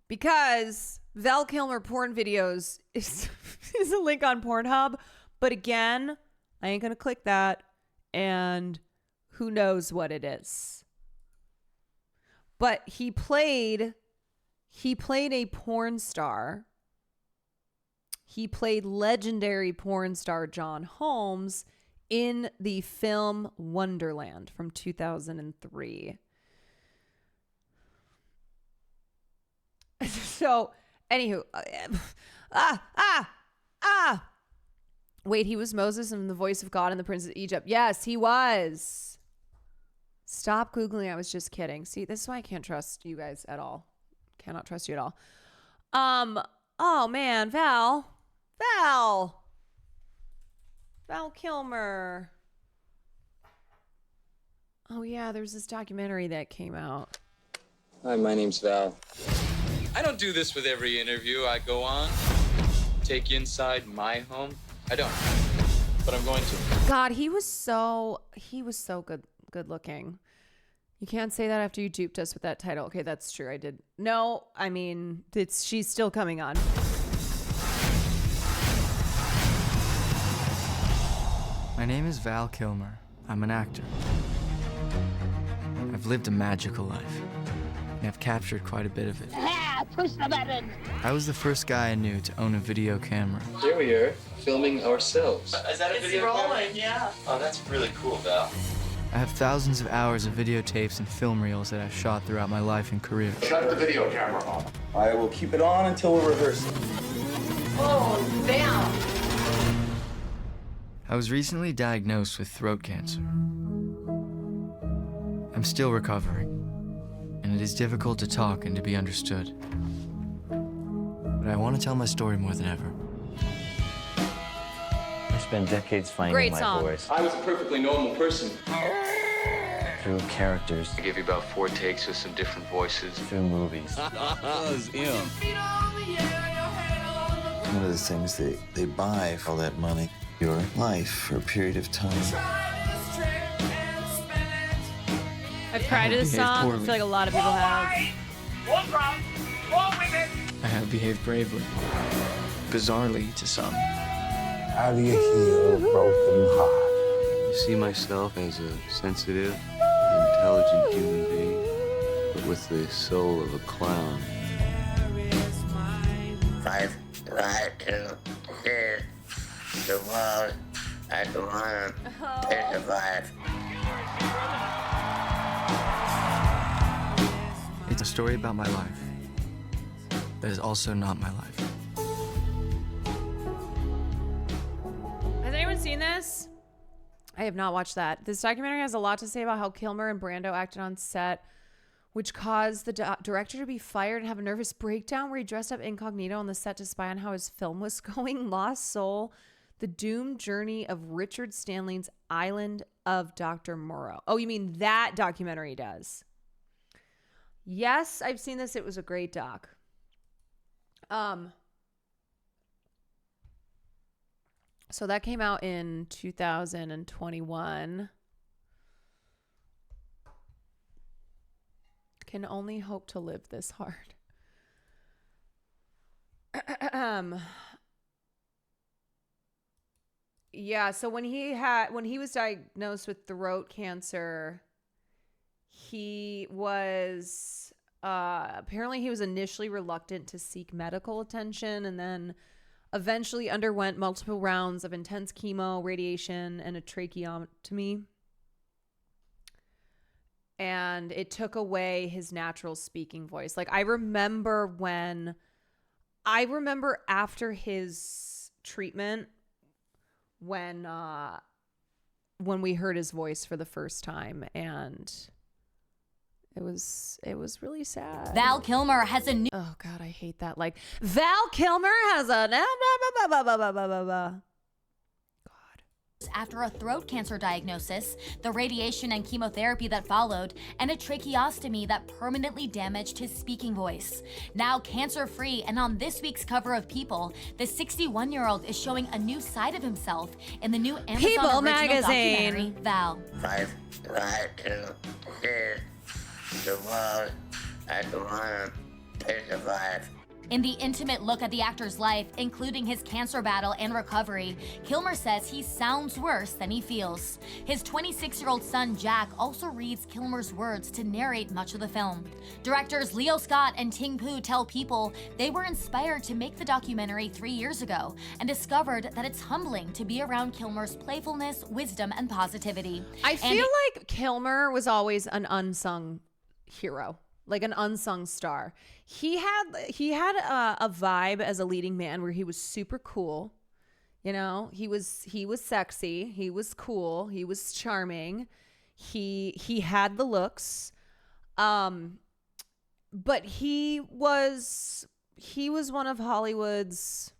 Because Val Kilmer porn videos is a link on Pornhub, but again, I ain't gonna click that, and who knows what it is. But he played a porn star. He played legendary porn star John Holmes in the film Wonderland from 2003. So, anywho, wait, he was Moses and the voice of God and the Prince of Egypt. Yes, he was. Stop Googling. I was just kidding. See, this is why I can't trust you guys at all. Cannot trust you at all. Oh man, Val Kilmer. Oh yeah, there's this documentary that came out. Hi, my name's Val. I don't do this with every interview I go on. Take you inside my home. I don't. But I'm going to. God, he was so good looking. You can't say that after you duped us with that title. Okay, that's true. I did. No, I mean, she's still coming on. My name is Val Kilmer. I'm an actor. I've lived a magical life, and I've captured quite a bit of it. Push the button. I was the first guy I knew to own a video camera. Here we are, filming ourselves. Is that a video rolling, yeah. Oh, that's really cool, Val. I have thousands of hours of videotapes and film reels that I've shot throughout my life and career. Shut the video camera off. I will keep it on until we're rehearsing. Oh, damn. I was recently diagnosed with throat cancer. I'm still recovering, and it is difficult to talk and to be understood. But I want to tell my story more than ever. I spent decades finding Great my song. voice. I was a perfectly normal person. through characters, I give you about 4 takes with some different voices. through movies. One of the things they buy for all that money, your life for a period of time. I've cried to this song. I feel like a lot of people have. I have behaved bravely. Bizarrely to some. How do you heal a broken heart? I see myself as a sensitive, intelligent human being, but with the soul of a clown. 5, right to here, the world, I don't want to survive. It's a story about my life that is also not my life. Has anyone seen this? I have not watched that. This documentary has a lot to say about how Kilmer and Brando acted on set, which caused the director to be fired and have a nervous breakdown where he dressed up incognito on the set to spy on how his film was going. Lost Soul, The Doomed Journey of Richard Stanley's Island of Dr. Moreau. Oh, you mean that documentary does? Yes, I've seen this. It was a great doc. So that came out in 2021. Can only hope to live this hard. Yeah, so when he was diagnosed with throat cancer, he was apparently he was initially reluctant to seek medical attention, and then eventually underwent multiple rounds of intense chemo, radiation, and a tracheotomy. And it took away his natural speaking voice. Like, I remember after his treatment, when we heard his voice for the first time, and it was really sad. Val Kilmer has a new... Oh, God, I hate that. Like, Val Kilmer has a... After a throat cancer diagnosis, the radiation and chemotherapy that followed, and a tracheostomy that permanently damaged his speaking voice. Now cancer-free and on this week's cover of People, the 61-year-old is showing a new side of himself in the new Amazon People original magazine documentary, Val. 5, right to here, the world, I don't want to survive. In the intimate look at the actor's life, including his cancer battle and recovery, Kilmer says he sounds worse than he feels. His 26-year-old son, Jack, also reads Kilmer's words to narrate much of the film. Directors Leo Scott and Ting Pu tell People they were inspired to make the documentary 3 years ago and discovered that it's humbling to be around Kilmer's playfulness, wisdom, and positivity. I feel like Kilmer was always an unsung hero. Like an unsung star. He had a vibe as a leading man where he was super cool. You know, he was sexy, he was cool, he was charming. He had the looks. But he was one of Hollywood's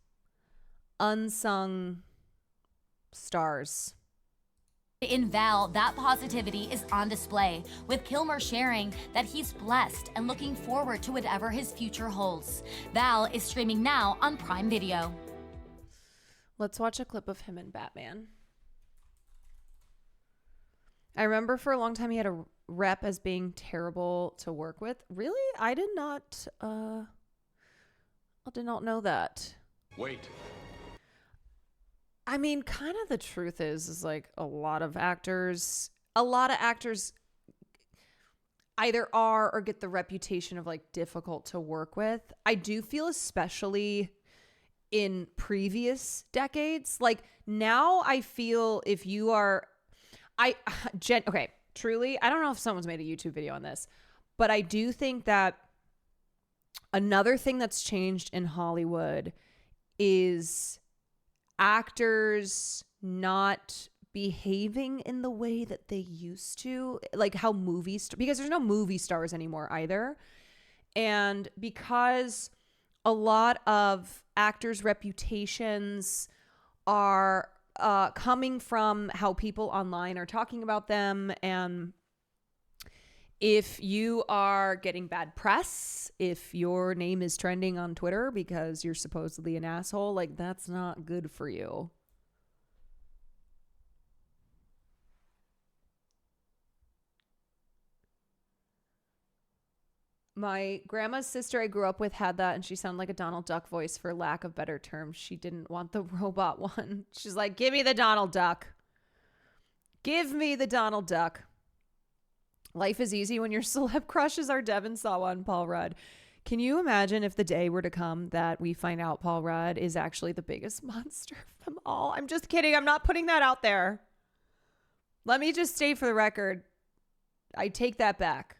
unsung stars. In Val, that positivity is on display, with Kilmer sharing that he's blessed and looking forward to whatever his future holds. Val is streaming now on Prime Video. Let's watch a clip of him in Batman. I remember for a long time he had a rep as being terrible to work with. Really? I did not know that. Wait. I mean, kind of the truth is like a lot of actors either are or get the reputation of like difficult to work with. I do feel especially in previous decades. Like now I feel if you are, truly, I don't know if someone's made a YouTube video on this, but I do think that another thing that's changed in Hollywood is actors not behaving in the way that they used to, like how because there's no movie stars anymore either. And because a lot of actors' reputations are coming from how people online are talking about them and if you are getting bad press, if your name is trending on Twitter because you're supposedly an asshole, like that's not good for you. My grandma's sister I grew up with had that, and she sounded like a Donald Duck voice for lack of better terms. She didn't want the robot one. She's like, give me the Donald Duck. Give me the Donald Duck. Life is easy when your celeb crushes are Devin Sawa and Paul Rudd. Can you imagine if the day were to come that we find out Paul Rudd is actually the biggest monster of them all? I'm just kidding. I'm not putting that out there. Let me just state for the record, I take that back.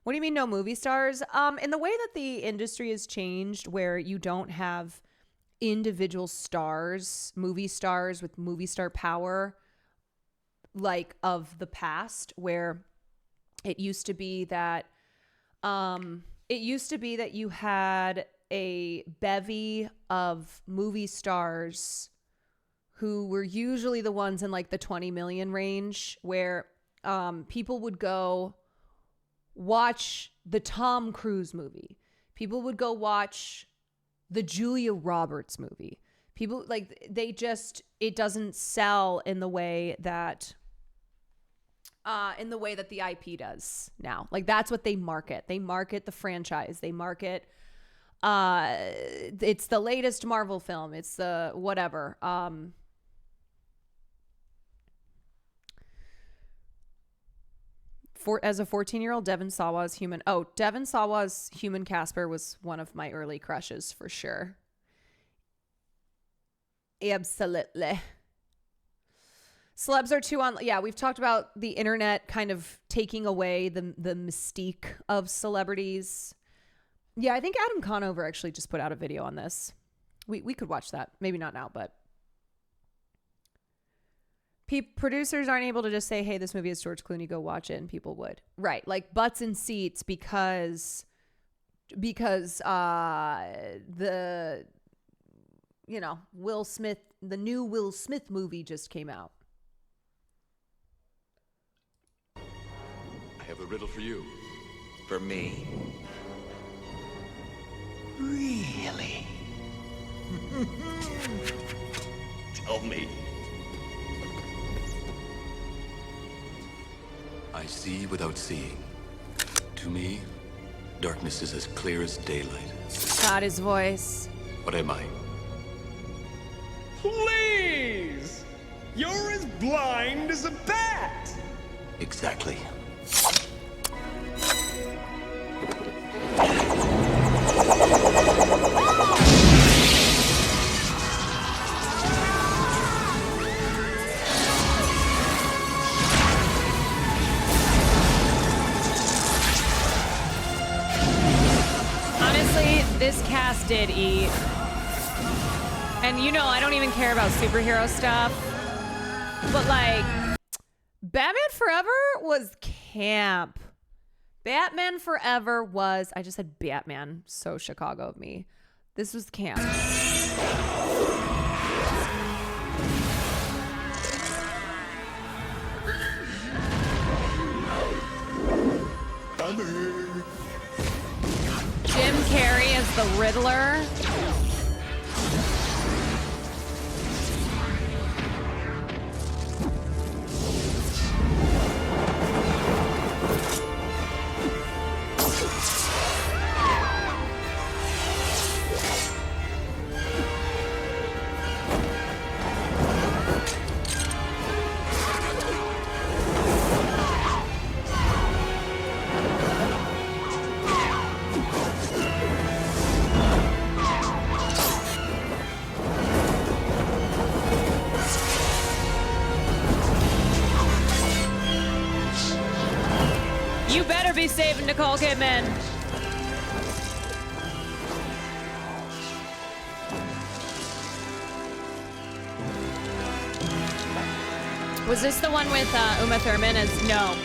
What do you mean no movie stars? In the way that the industry has changed, where you don't have individual stars, movie stars with movie star power, like of the past, where it used to be that you had a bevy of movie stars who were usually the ones in like the 20 million range, where people would go watch the Tom Cruise movie. People would go watch the Julia Roberts movie. People like it doesn't sell in the way that the IP does now. Like that's what they market. They market the franchise. They market it's the latest Marvel film. It's the whatever. As a 14-year-old, Devin Sawa's human Casper was one of my early crushes for sure. Absolutely. Celebs are too on. Yeah, we've talked about the internet kind of taking away the mystique of celebrities. Yeah, I think Adam Conover actually just put out a video on this. We could watch that. Maybe not now, but producers aren't able to just say, hey, this movie is George Clooney, go watch it, and people would. Right, like butts in seats because the Will Smith, the new Will Smith movie just came out. I have a riddle for you. For me? Really? Tell me. I see without seeing. To me, darkness is as clear as daylight. Got his voice. What am I? Please! You're as blind as a bat! Exactly. This cast did eat. And I don't even care about superhero stuff. But like, Batman Forever was camp. Batman Forever was, I just said Batman, so Chicago of me. This was camp. Jim Carrey as the Riddler. You better be saving Nicole Kidman. Was this the one with Uma Thurman as no?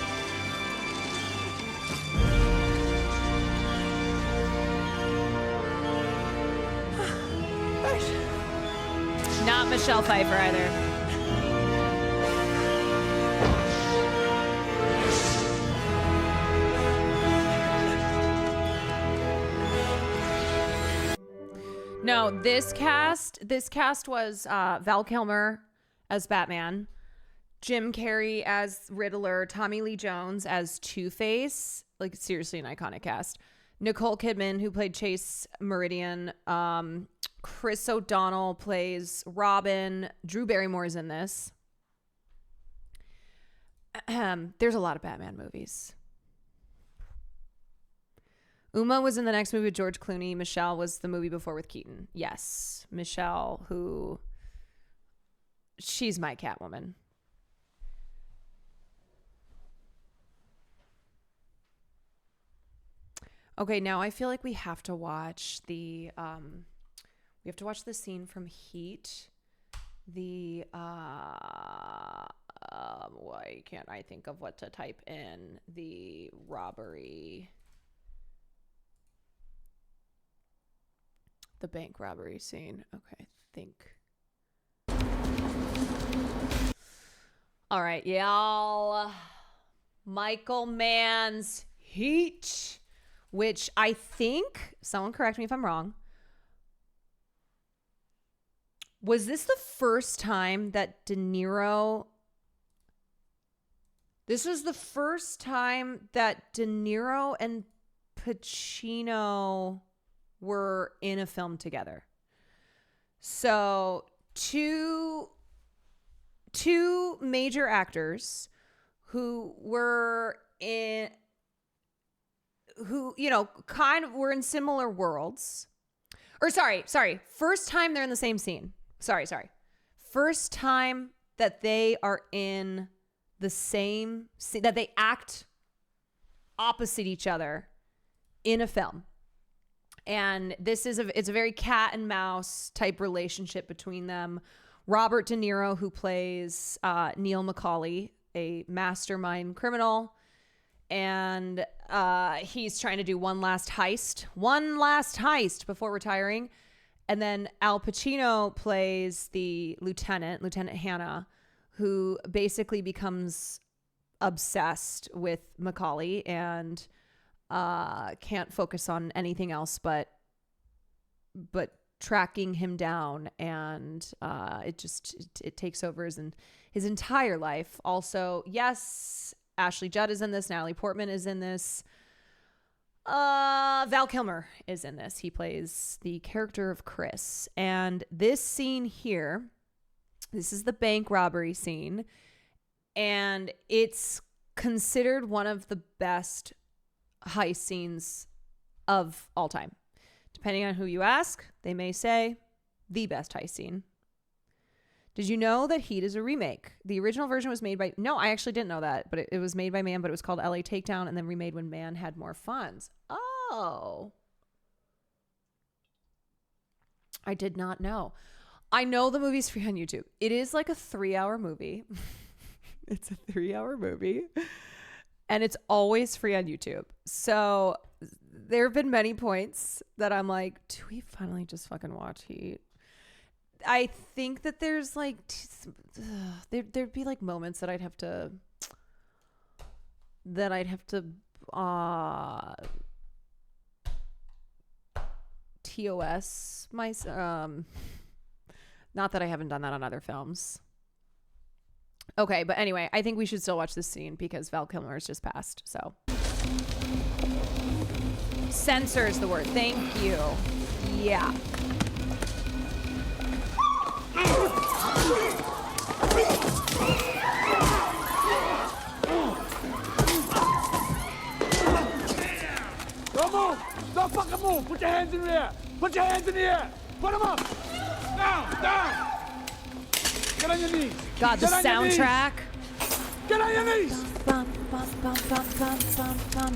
Not Michelle Pfeiffer either. No, this cast was Val Kilmer as Batman, Jim Carrey as Riddler, Tommy Lee Jones as Two-Face, like seriously an iconic cast. Nicole Kidman, who played Chase Meridian. Chris O'Donnell plays Robin. Drew Barrymore's in this. There's a lot of Batman movies. Uma was in the next movie with George Clooney. Michelle was the movie before with Keaton. Yes, Michelle, who... she's my Catwoman. Okay, now I feel like we have to watch the scene from Heat. The why can't I think of what to type in? The robbery. The bank robbery scene. Okay, think. All right, y'all. Michael Mann's Heat, which I think, someone correct me if I'm wrong, was this the first time that De Niro... This was the first time that De Niro and Pacino were in a film together. So two major actors who were in... who, you know, kind of were in similar worlds. Or sorry. First time they're in the same scene. Sorry. First time that they are in the same scene, that they act opposite each other in a film. And this is it's a very cat and mouse type relationship between them. Robert De Niro, who plays Neil McCauley, a mastermind criminal, and he's trying to do one last heist before retiring. And then Al Pacino plays the Lieutenant Hannah, who basically becomes obsessed with McCauley and can't focus on anything else but tracking him down, and it takes over his entire life. Also, yes, Ashley Judd is in this. Natalie Portman is in this. Val Kilmer is in this. He plays the character of Chris. And this scene here, this is the bank robbery scene, and it's considered one of the best heist scenes of all time. Depending on who you ask, they may say the best heist scene. Did you know that Heat is a remake? The original version was made by... No, I actually didn't know that, but it was made by Mann, but it was called LA Takedown and then remade when Mann had more funds. Oh. I did not know. I know the movie's free on YouTube. It is like a 3-hour movie. It's a 3-hour movie. And it's always free on YouTube. So there have been many points that I'm like, do we finally just fucking watch Heat? I think that there's like there'd be like moments that I'd have to TOS my not that I haven't done that on other films. Okay, but anyway, I think we should still watch this scene because Val Kilmer has just passed. So censor is the word. Thank you. Yeah. Don't move! Don't fucking move! Put your hands in the air! Put your hands in the air! Put them up! Down! Get on your knees! God, the soundtrack. Get on your knees! Bum, bum, bum, bum, bum, bum, bum.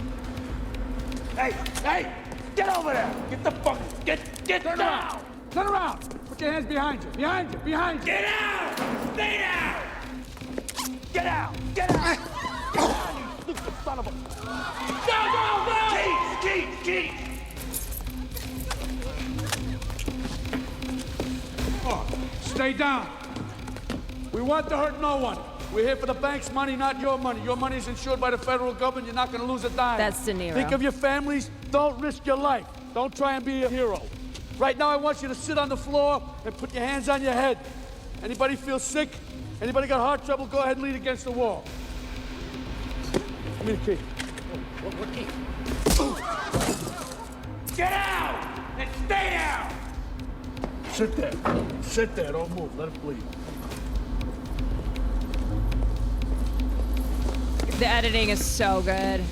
Hey! Get over there! Get the fuck... Get down! Turn around! Put your hands behind you! Behind you! Get out! Stay down! Get out! Get out! You stupid son of a... Go! Keith! Oh, stay down. We want to hurt no one. We're here for the bank's money, not your money. Your money is insured by the federal government. You're not going to lose a dime. That's De Niro. Think of your families. Don't risk your life. Don't try and be a hero. Right now, I want you to sit on the floor and put your hands on your head. Anybody feel sick? Anybody got heart trouble? Go ahead and lean against the wall. Give me the key. What key? Get out! And stay down! Sit there. Sit there. Don't move. Let it bleed. The editing is so good.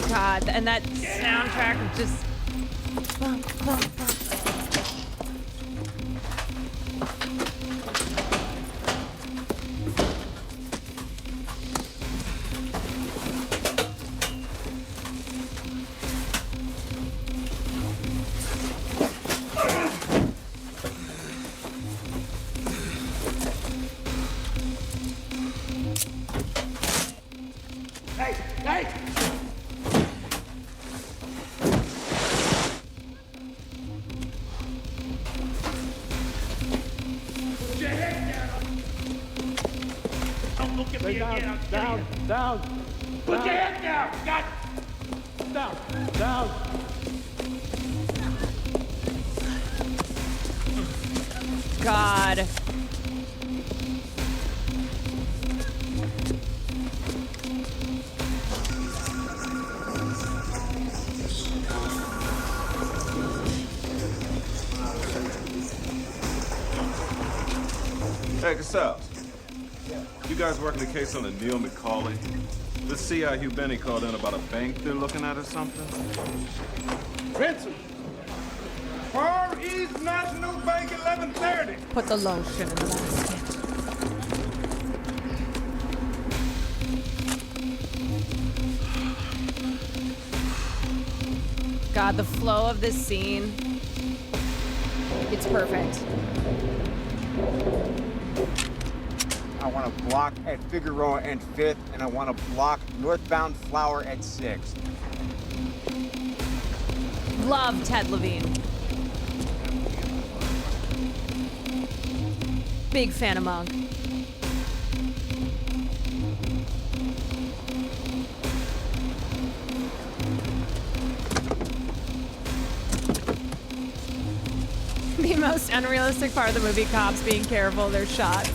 God, and that soundtrack just... Hey! Hey! Put your head down! Don't look at me again. Down! Put your head down! Got down! God. Hey, Casals. You guys working the case on the Neil McCauley? This CI Hugh Benny called in about a bank they're looking at or something? Ransom! Far East National Bank 1130. Put the lotion in the basket. God, the flow of this scene, it's perfect. I want to block at Figueroa and 5th, and I want to block northbound Flower at 6th. Love Ted Levine. Big fan of Monk. The most unrealistic part of the movie, cops being careful of their shots.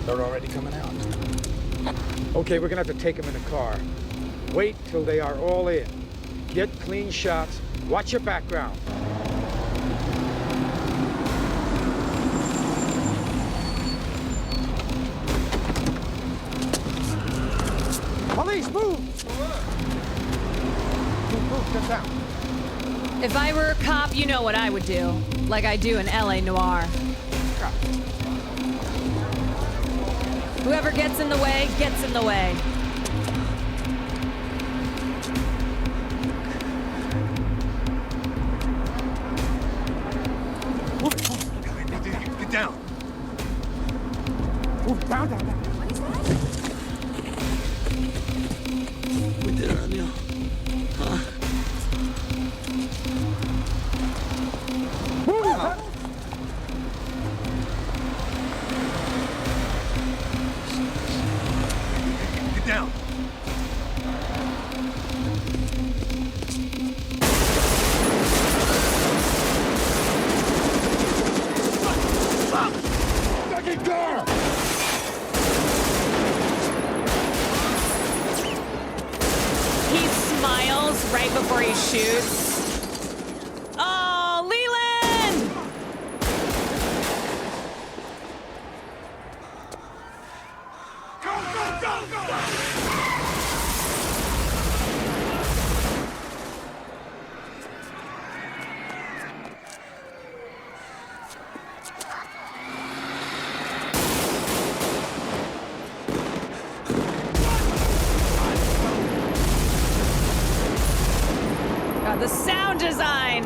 They're already coming out. Okay, we're gonna have to take them in the car. Wait till they are all in. Get clean shots. Watch your background. Police, move! Move, get down. If I were a cop, you know what I would do. Like I do in LA Noire. Whoever gets in the way, gets in the way. Get down. Move down, down, down. We did it on you. Huh? Move! Get down. Second car! He smiles right before he shoots. Oh, Leland! God, the sound design.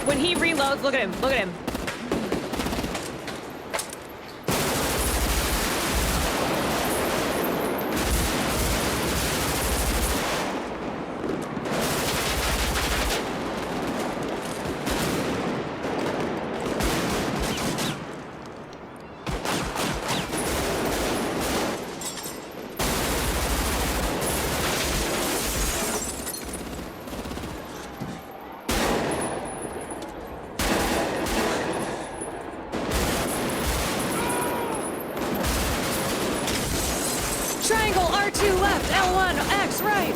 When he reloads, look at him. Look at him. Triangle, R2 left, L1, X right.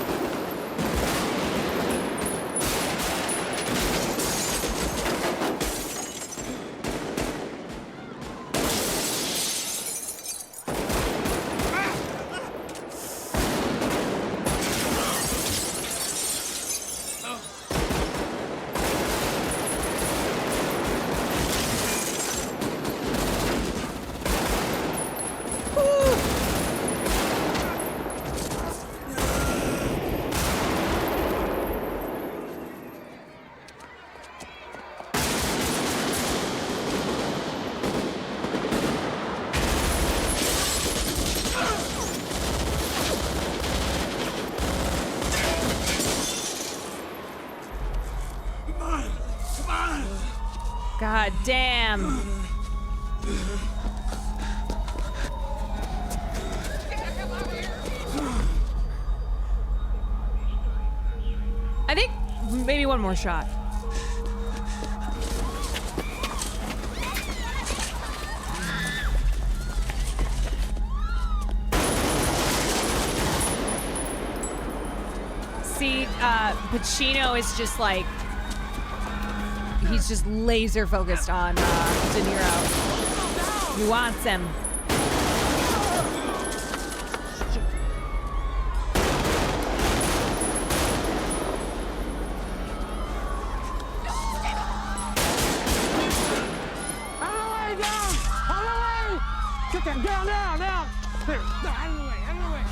God damn. I think maybe one more shot. See, Pacino is just like, he's just laser focused on De Niro. He wants him. Get that down, down. There, out of the way, out of the way.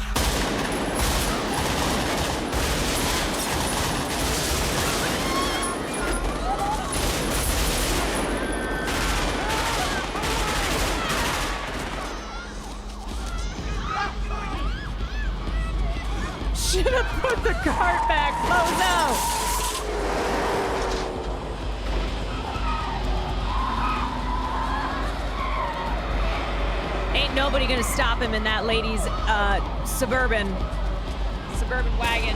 Should have put the cart back, bozo. Ain't nobody gonna stop him in that lady's suburban wagon.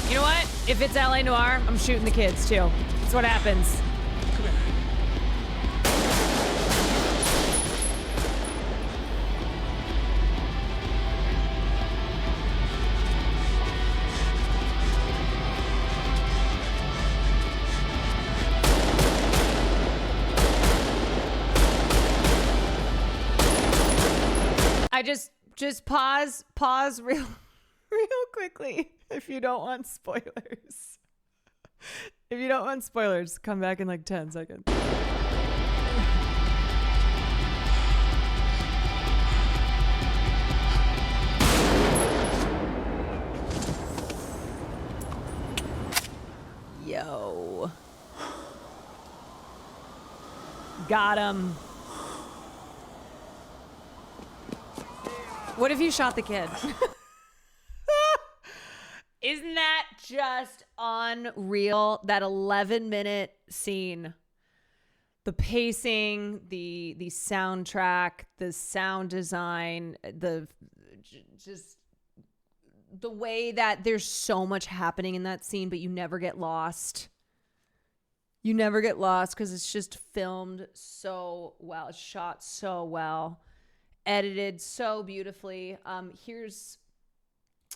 You know what? If it's LA Noire, I'm shooting the kids too. That's what happens. I just pause real quickly if you don't want spoilers. If you don't want spoilers, come back in like 10 seconds. Yo. Got him. What if you shot the kid? Isn't that just unreal? That 11-minute scene. The pacing, the soundtrack, the sound design, just the way that there's so much happening in that scene, but you never get lost. You never get lost because it's just filmed so well. It's shot so well. Edited so beautifully.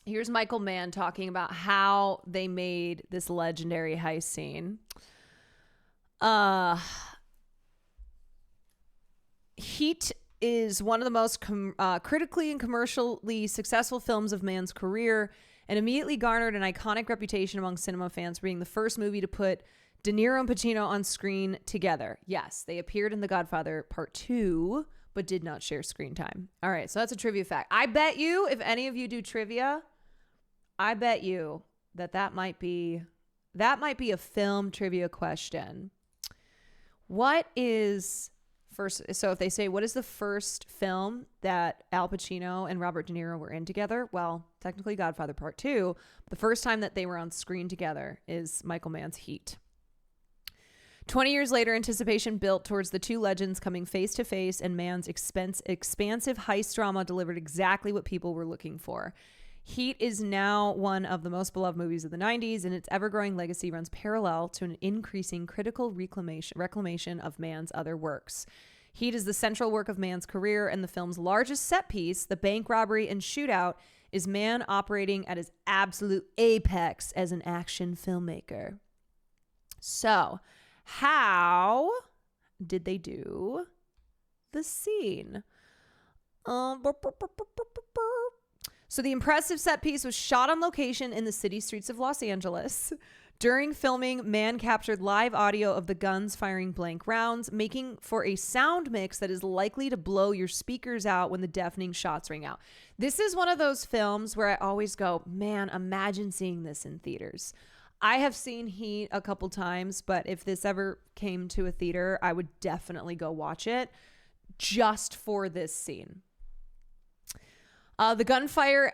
Here's Michael Mann talking about how they made this legendary heist scene. is one of the most critically and commercially successful films of Mann's career, and immediately garnered an iconic reputation among cinema fans for being the first movie to put De Niro and Pacino on screen together. Yes, they appeared in The Godfather Part 2, but did not share screen time. All right, so that's a trivia fact. I bet you, if any of you do trivia, I bet you that might be a film trivia question. What is first? So if they say, what is the first film that Al Pacino and Robert De Niro were in together? Well, technically Godfather Part 2. The first time that they were on screen together is Michael Mann's Heat. 20 years later, anticipation built towards the two legends coming face to face, and Mann's expansive heist drama delivered exactly what people were looking for. Heat is now one of the most beloved movies of the 90s, and its ever-growing legacy runs parallel to an increasing critical reclamation of Mann's other works. Heat is the central work of Mann's career, and the film's largest set piece, the bank robbery and shootout, is Mann operating at his absolute apex as an action filmmaker. So, how did they do the scene? So the impressive set piece was shot on location in the city streets of Los Angeles. During filming, Mann captured live audio of the guns firing blank rounds, making for a sound mix that is likely to blow your speakers out when the deafening shots ring out. This is one of those films where I always go, man, imagine seeing this in theaters. I have seen Heat a couple times, but if this ever came to a theater, I would definitely go watch it just for this scene. The gunfire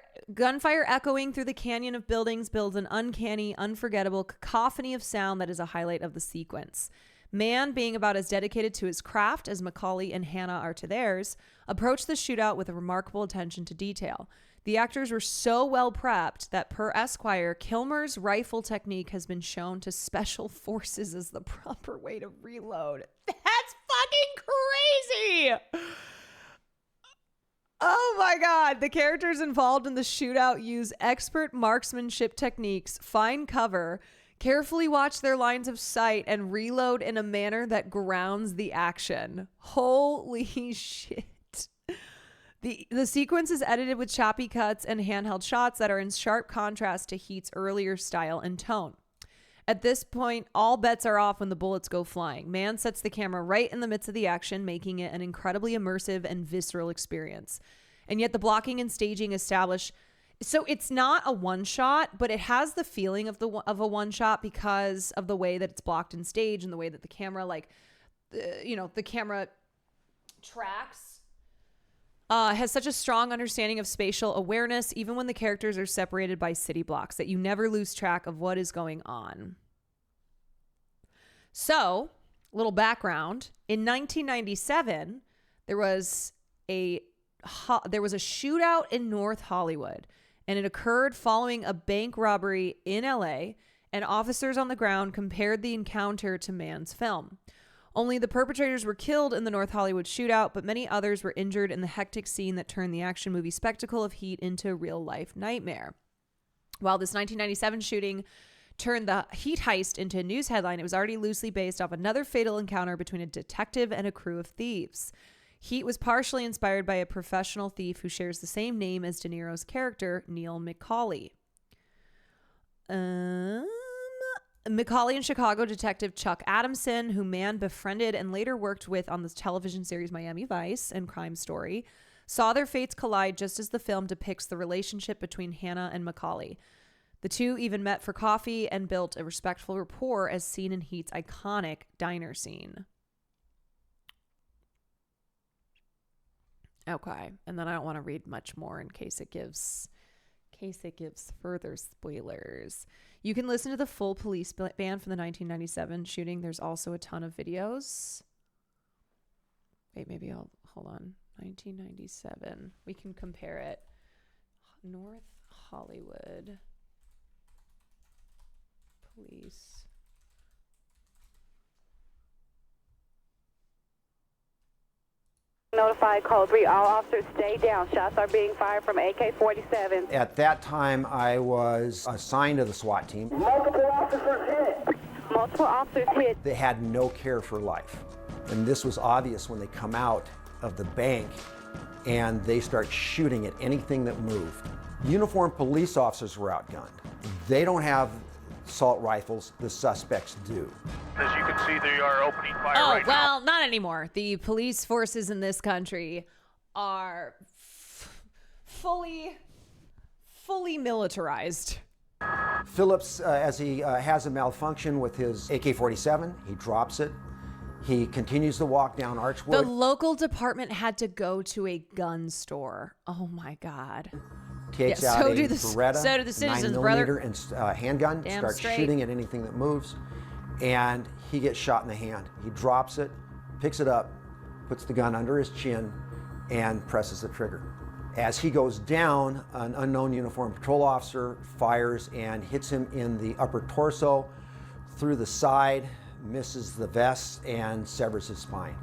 echoing through the canyon of buildings builds an uncanny, unforgettable cacophony of sound that is a highlight of the sequence. Mann, being about as dedicated to his craft as Macaulay and Hannah are to theirs, approached the shootout with a remarkable attention to detail. The actors were so well prepped that, per Esquire, Kilmer's rifle technique has been shown to special forces as the proper way to reload. That's fucking crazy! Oh my God. The characters involved in the shootout use expert marksmanship techniques, find cover, carefully watch their lines of sight, and reload in a manner that grounds the action. Holy shit. The sequence is edited with choppy cuts and handheld shots that are in sharp contrast to Heat's earlier style and tone. At this point, all bets are off when the bullets go flying. Mann sets the camera right in the midst of the action, making it an incredibly immersive and visceral experience. And yet the blocking and staging establish... So it's not a one-shot, but it has the feeling of a one-shot because of the way that it's blocked and staged and the way that the camera, the camera tracks. Has such a strong understanding of spatial awareness, even when the characters are separated by city blocks, that you never lose track of what is going on. So, little background. In 1997, there was a shootout in North Hollywood, and it occurred following a bank robbery in LA, and officers on the ground compared the encounter to Mann's film. Only the perpetrators were killed in the North Hollywood shootout, but many others were injured in the hectic scene that turned the action movie spectacle of Heat into a real-life nightmare. While this 1997 shooting turned the Heat heist into a news headline, it was already loosely based off another fatal encounter between a detective and a crew of thieves. Heat was partially inspired by a professional thief who shares the same name as De Niro's character, Neil McCauley. Macaulay and Chicago detective Chuck Adamson, who Mann befriended and later worked with on the television series Miami Vice and Crime Story, saw their fates collide just as the film depicts the relationship between Hannah and Macaulay. The two even met for coffee and built a respectful rapport as seen in Heat's iconic diner scene. Okay, and then I don't want to read much more in case it gives further spoilers. You can listen to the full police band from the 1997 shooting. There's also a ton of videos. Wait, maybe I'll hold on. 1997. We can compare it. North Hollywood police. Notified code 3. All officers stay down. Shots are being fired from AK-47. At that time, I was assigned to the SWAT team. Multiple officers hit. Multiple officers hit. They had no care for life. And this was obvious when they come out of the bank, and they start shooting at anything that moved. Uniformed police officers were outgunned. They don't have assault rifles, the suspects do. As you can see, they are opening fire right well, not anymore. The police forces in this country are fully militarized. Phillips, as he has a malfunction with his AK-47, he drops it. He continues to walk down Archwood. The local department had to go to a gun store. Oh my God. Takes out a Beretta, so do the citizens, 9mm brother. and handgun, Damn starts straight. shooting at anything that moves, and he gets shot in the hand. He drops it, picks it up, puts the gun under his chin, and presses the trigger. As he goes down, an unknown uniformed patrol officer fires and hits him in the upper torso, through the side, misses the vest, and severs his spine.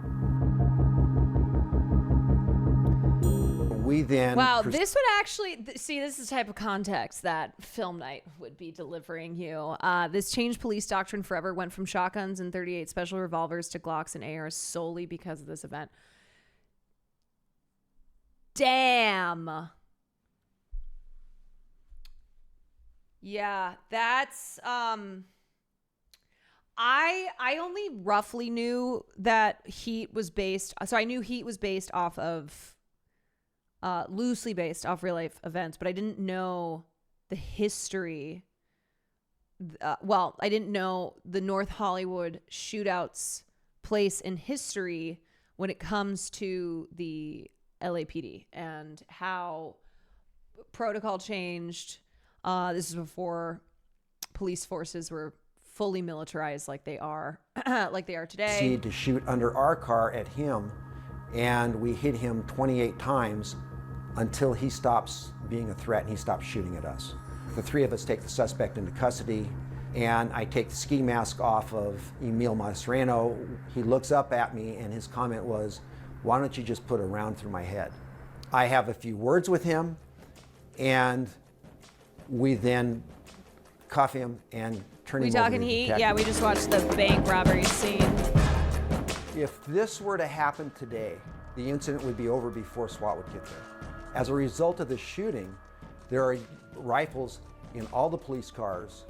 We then... Wow, this would actually... See, this is the type of context that Film Night would be delivering you. This changed police doctrine forever, went from shotguns and .38 special revolvers to Glocks and ARs solely because of this event. Damn. Yeah, that's... I only roughly knew that Heat was based... So I knew Heat was based off of... loosely based off real life events, but I didn't know the history. I didn't know the North Hollywood shootouts place in history when it comes to the LAPD and how protocol changed. This is before police forces were fully militarized like they are today. Proceed to shoot under our car at him, and we hit him 28 times until he stops being a threat and he stops shooting at us. The three of us take the suspect into custody, and I take the ski mask off of Emil Masreno. He looks up at me and his comment was, "Why don't you just put a round through my head?" I have a few words with him, and we then cuff him and turn him over to talking the Heat? detective. Yeah, we just watched the bank robbery scene. If this were to happen today, the incident would be over before SWAT would get there. As a result of the shooting, there are rifles in all the police cars,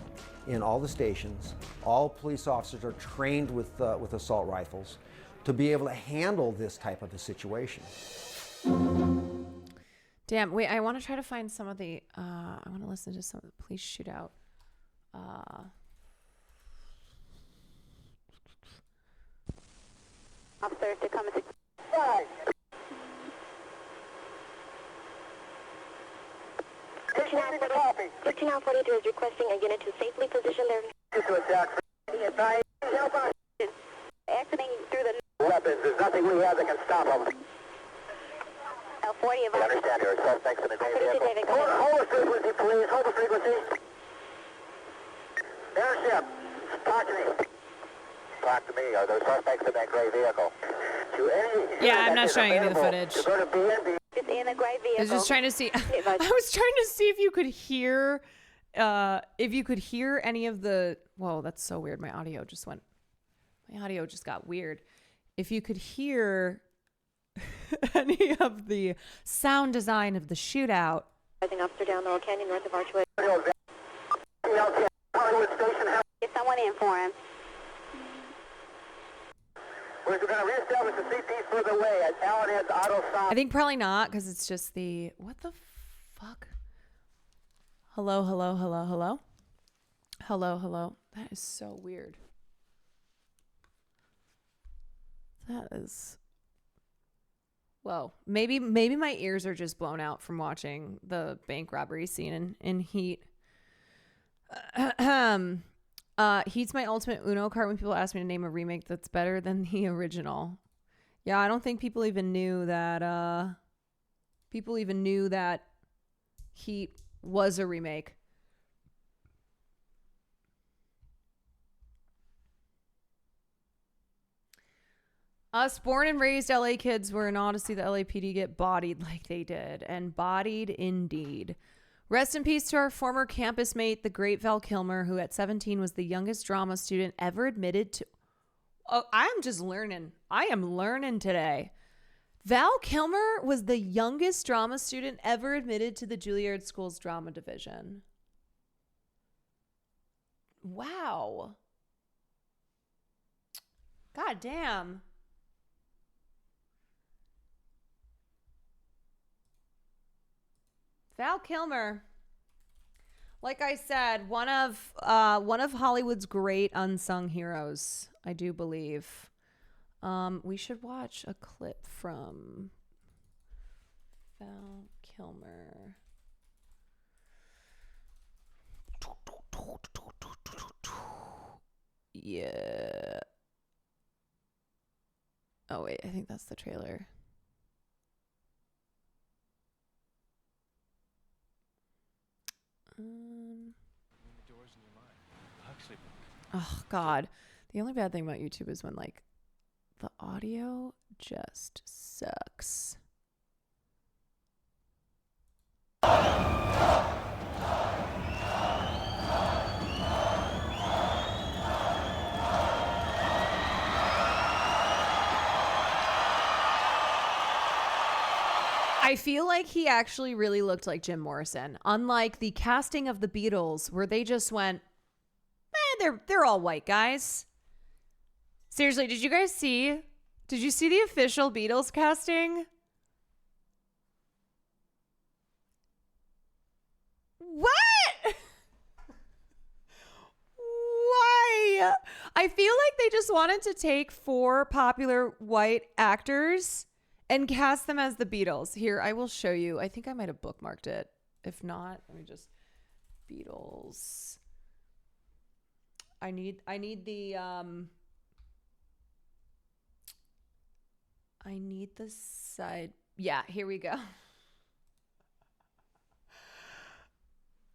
in all the stations. All police officers are trained with assault rifles to be able to handle this type of a situation. Damn, wait, I want to try to find some of the, I want to listen to some of the police shootout. Officers to come and... 5942 is requesting a unit to safely position their... Exiting through the... Weapons, there's nothing we have that can stop them. L40 of... I understand your suspects in the day vehicle. Hold the frequency, please. Hold the frequency. Airship, talk to me. Talk to me. Are there suspects in that gray vehicle? Yeah, I'm not showing any of the footage. To go to BNB. Just in a gray vehicle. I was just trying to see. I was trying to see if you could hear, any of the. Whoa, that's so weird. My audio just got weird. If you could hear any of the sound design of the shootout. Rising officer down Laurel Canyon, north of Archwood. Get someone in for him. We're going to reestablish the CP further away at Allen Ed's Auto Stop. I think probably not, because it's just the. What the fuck? Hello. That is so weird. That is. Whoa. Maybe my ears are just blown out from watching the bank robbery scene in Heat. Heat's my ultimate Uno card when people ask me to name a remake that's better than the original. Yeah, I don't think people even knew that Heat was a remake. Us born and raised LA kids were in awe to see the LAPD get bodied like they did, and bodied indeed. Rest in peace to our former campus mate, the great Val Kilmer, who at 17 was the youngest drama student ever admitted to... Oh, I'm just learning. I am learning today. Val Kilmer was the youngest drama student ever admitted to the Juilliard School's drama division. Wow. God damn. Val Kilmer. Like I said, one of Hollywood's great unsung heroes, I do believe. We should watch a clip from Val Kilmer. Yeah. Oh wait, I think that's the trailer. Oh God. The only bad thing about YouTube is when like the audio just sucks. I feel like he actually really looked like Jim Morrison, unlike the casting of the Beatles where they just went, they're all white guys. Seriously, did you see the official Beatles casting? What? Why? I feel like they just wanted to take 4 popular white actors and cast them as the Beatles. Here, I will show you. I think I might have bookmarked it. If not, let me just Beatles. I need the I need the side. Yeah, here we go.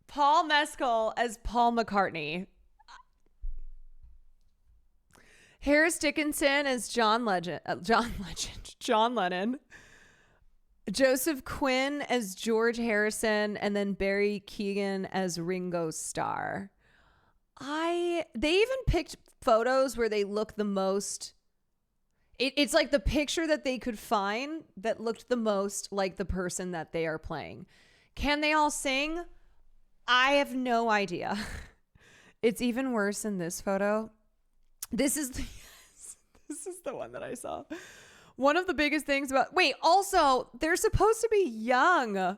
Paul Mescal as Paul McCartney. Harris Dickinson as John Lennon. Joseph Quinn as George Harrison, and then Barry Keoghan as Ringo Starr. They even picked photos where they look the most. It's like the picture that they could find that looked the most like the person that they are playing. Can they all sing? I have no idea. It's even worse in this photo. This is the one that I saw. One of the biggest things about... Wait, also, they're supposed to be young. One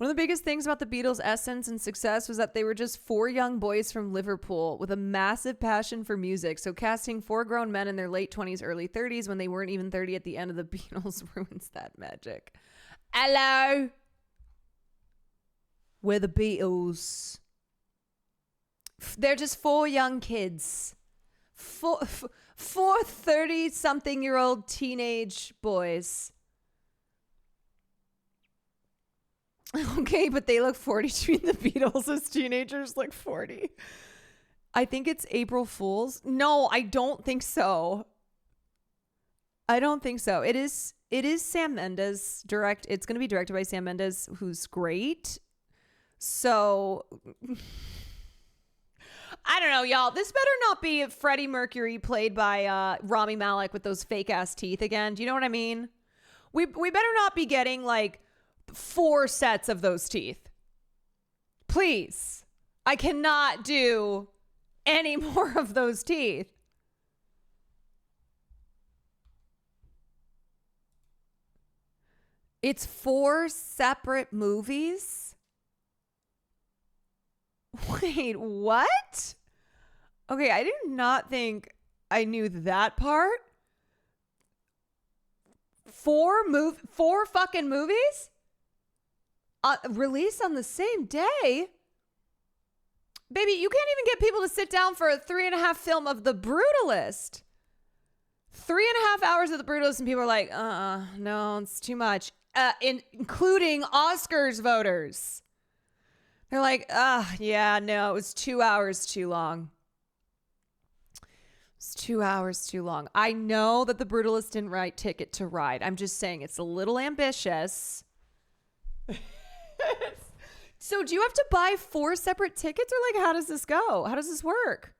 of the biggest things about the Beatles' essence and success was that they were just 4 young boys from Liverpool with a massive passion for music. So casting 4 grown men in their late 20s, early 30s when they weren't even 30 at the end of the Beatles ruins that magic. Hello. We're the Beatles. They're just 4 young kids. 4 30-something-year-old teenage boys. Okay, but they look 42 and the Beatles as teenagers look 40. I think it's April Fool's. No, I don't think so. It is Sam Mendes It's going to be directed by Sam Mendes, who's great. So I don't know, y'all. This better not be Freddie Mercury played by Rami Malek with those fake ass teeth again. Do you know what I mean? We better not be getting like 4 sets of those teeth. Please. I cannot do any more of those teeth. It's 4 separate movies? Wait, what? Okay, I did not think I knew that part. 4 fucking movies? Released on the same day? Baby, you can't even get people to sit down for a 3.5 film of The Brutalist. 3.5 hours of The Brutalist, and people are like, no, it's too much. Including Oscars voters. They're like, yeah, no, it was 2 hours too long. It's 2 hours too long. I know that The Brutalist didn't write Ticket to Ride. I'm just saying it's a little ambitious. So do you have to buy 4 separate tickets, or like, how does this go? How does this work?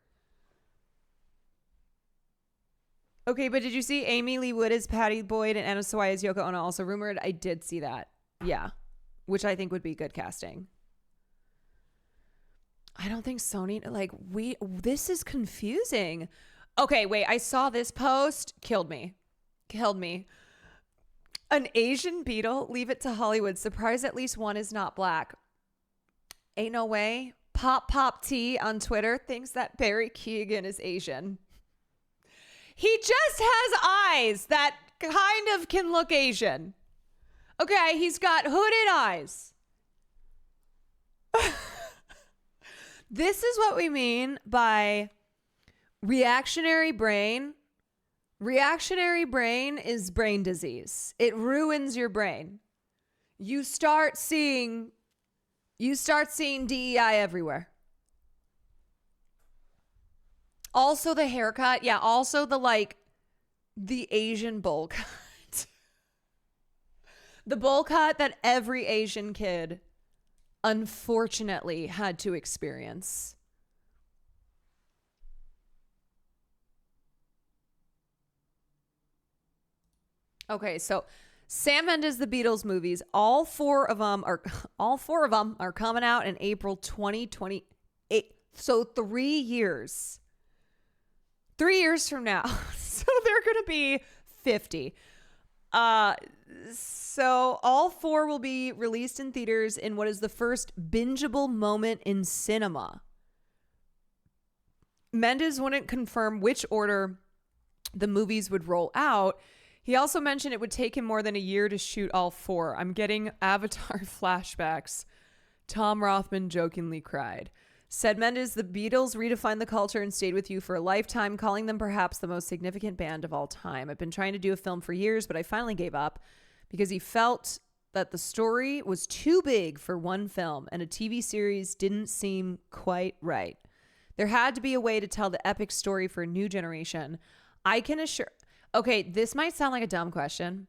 Okay, but did you see Amy Lee Wood as Patty Boyd and Anna Sawai as Yoko Ono also rumored? I did see that. Yeah. Which I think would be good casting. I don't think Sony, this is confusing. Okay, wait, I saw this post. Killed me. An Asian Beatle, leave it to Hollywood. Surprised at least one is not black. Ain't no way. Pop T on Twitter thinks that Barry Keoghan is Asian. He just has eyes that kind of can look Asian. Okay, he's got hooded eyes. This is what we mean by reactionary brain. Reactionary brain is brain disease. It ruins your brain. You start seeing DEI everywhere. Also the haircut. Yeah, also the Asian bowl cut. The bowl cut that every Asian kid unfortunately had to experience. Okay, so Sam Mendes, the Beatles movies, all four of them are coming out in April 2028. So 3 years. 3 years from now. So they're going to be 50. So all four will be released in theaters in what is the first bingeable moment in cinema. Mendes wouldn't confirm which order the movies would roll out. He also mentioned it would take him more than a year to shoot all four. I'm getting Avatar flashbacks. Tom Rothman jokingly cried. Said Mendes, the Beatles redefined the culture and stayed with you for a lifetime, calling them perhaps the most significant band of all time. I've been trying to do a film for years, but I finally gave up because he felt that the story was too big for one film and a TV series didn't seem quite right. There had to be a way to tell the epic story for a new generation. I can assure... Okay, this might sound like a dumb question.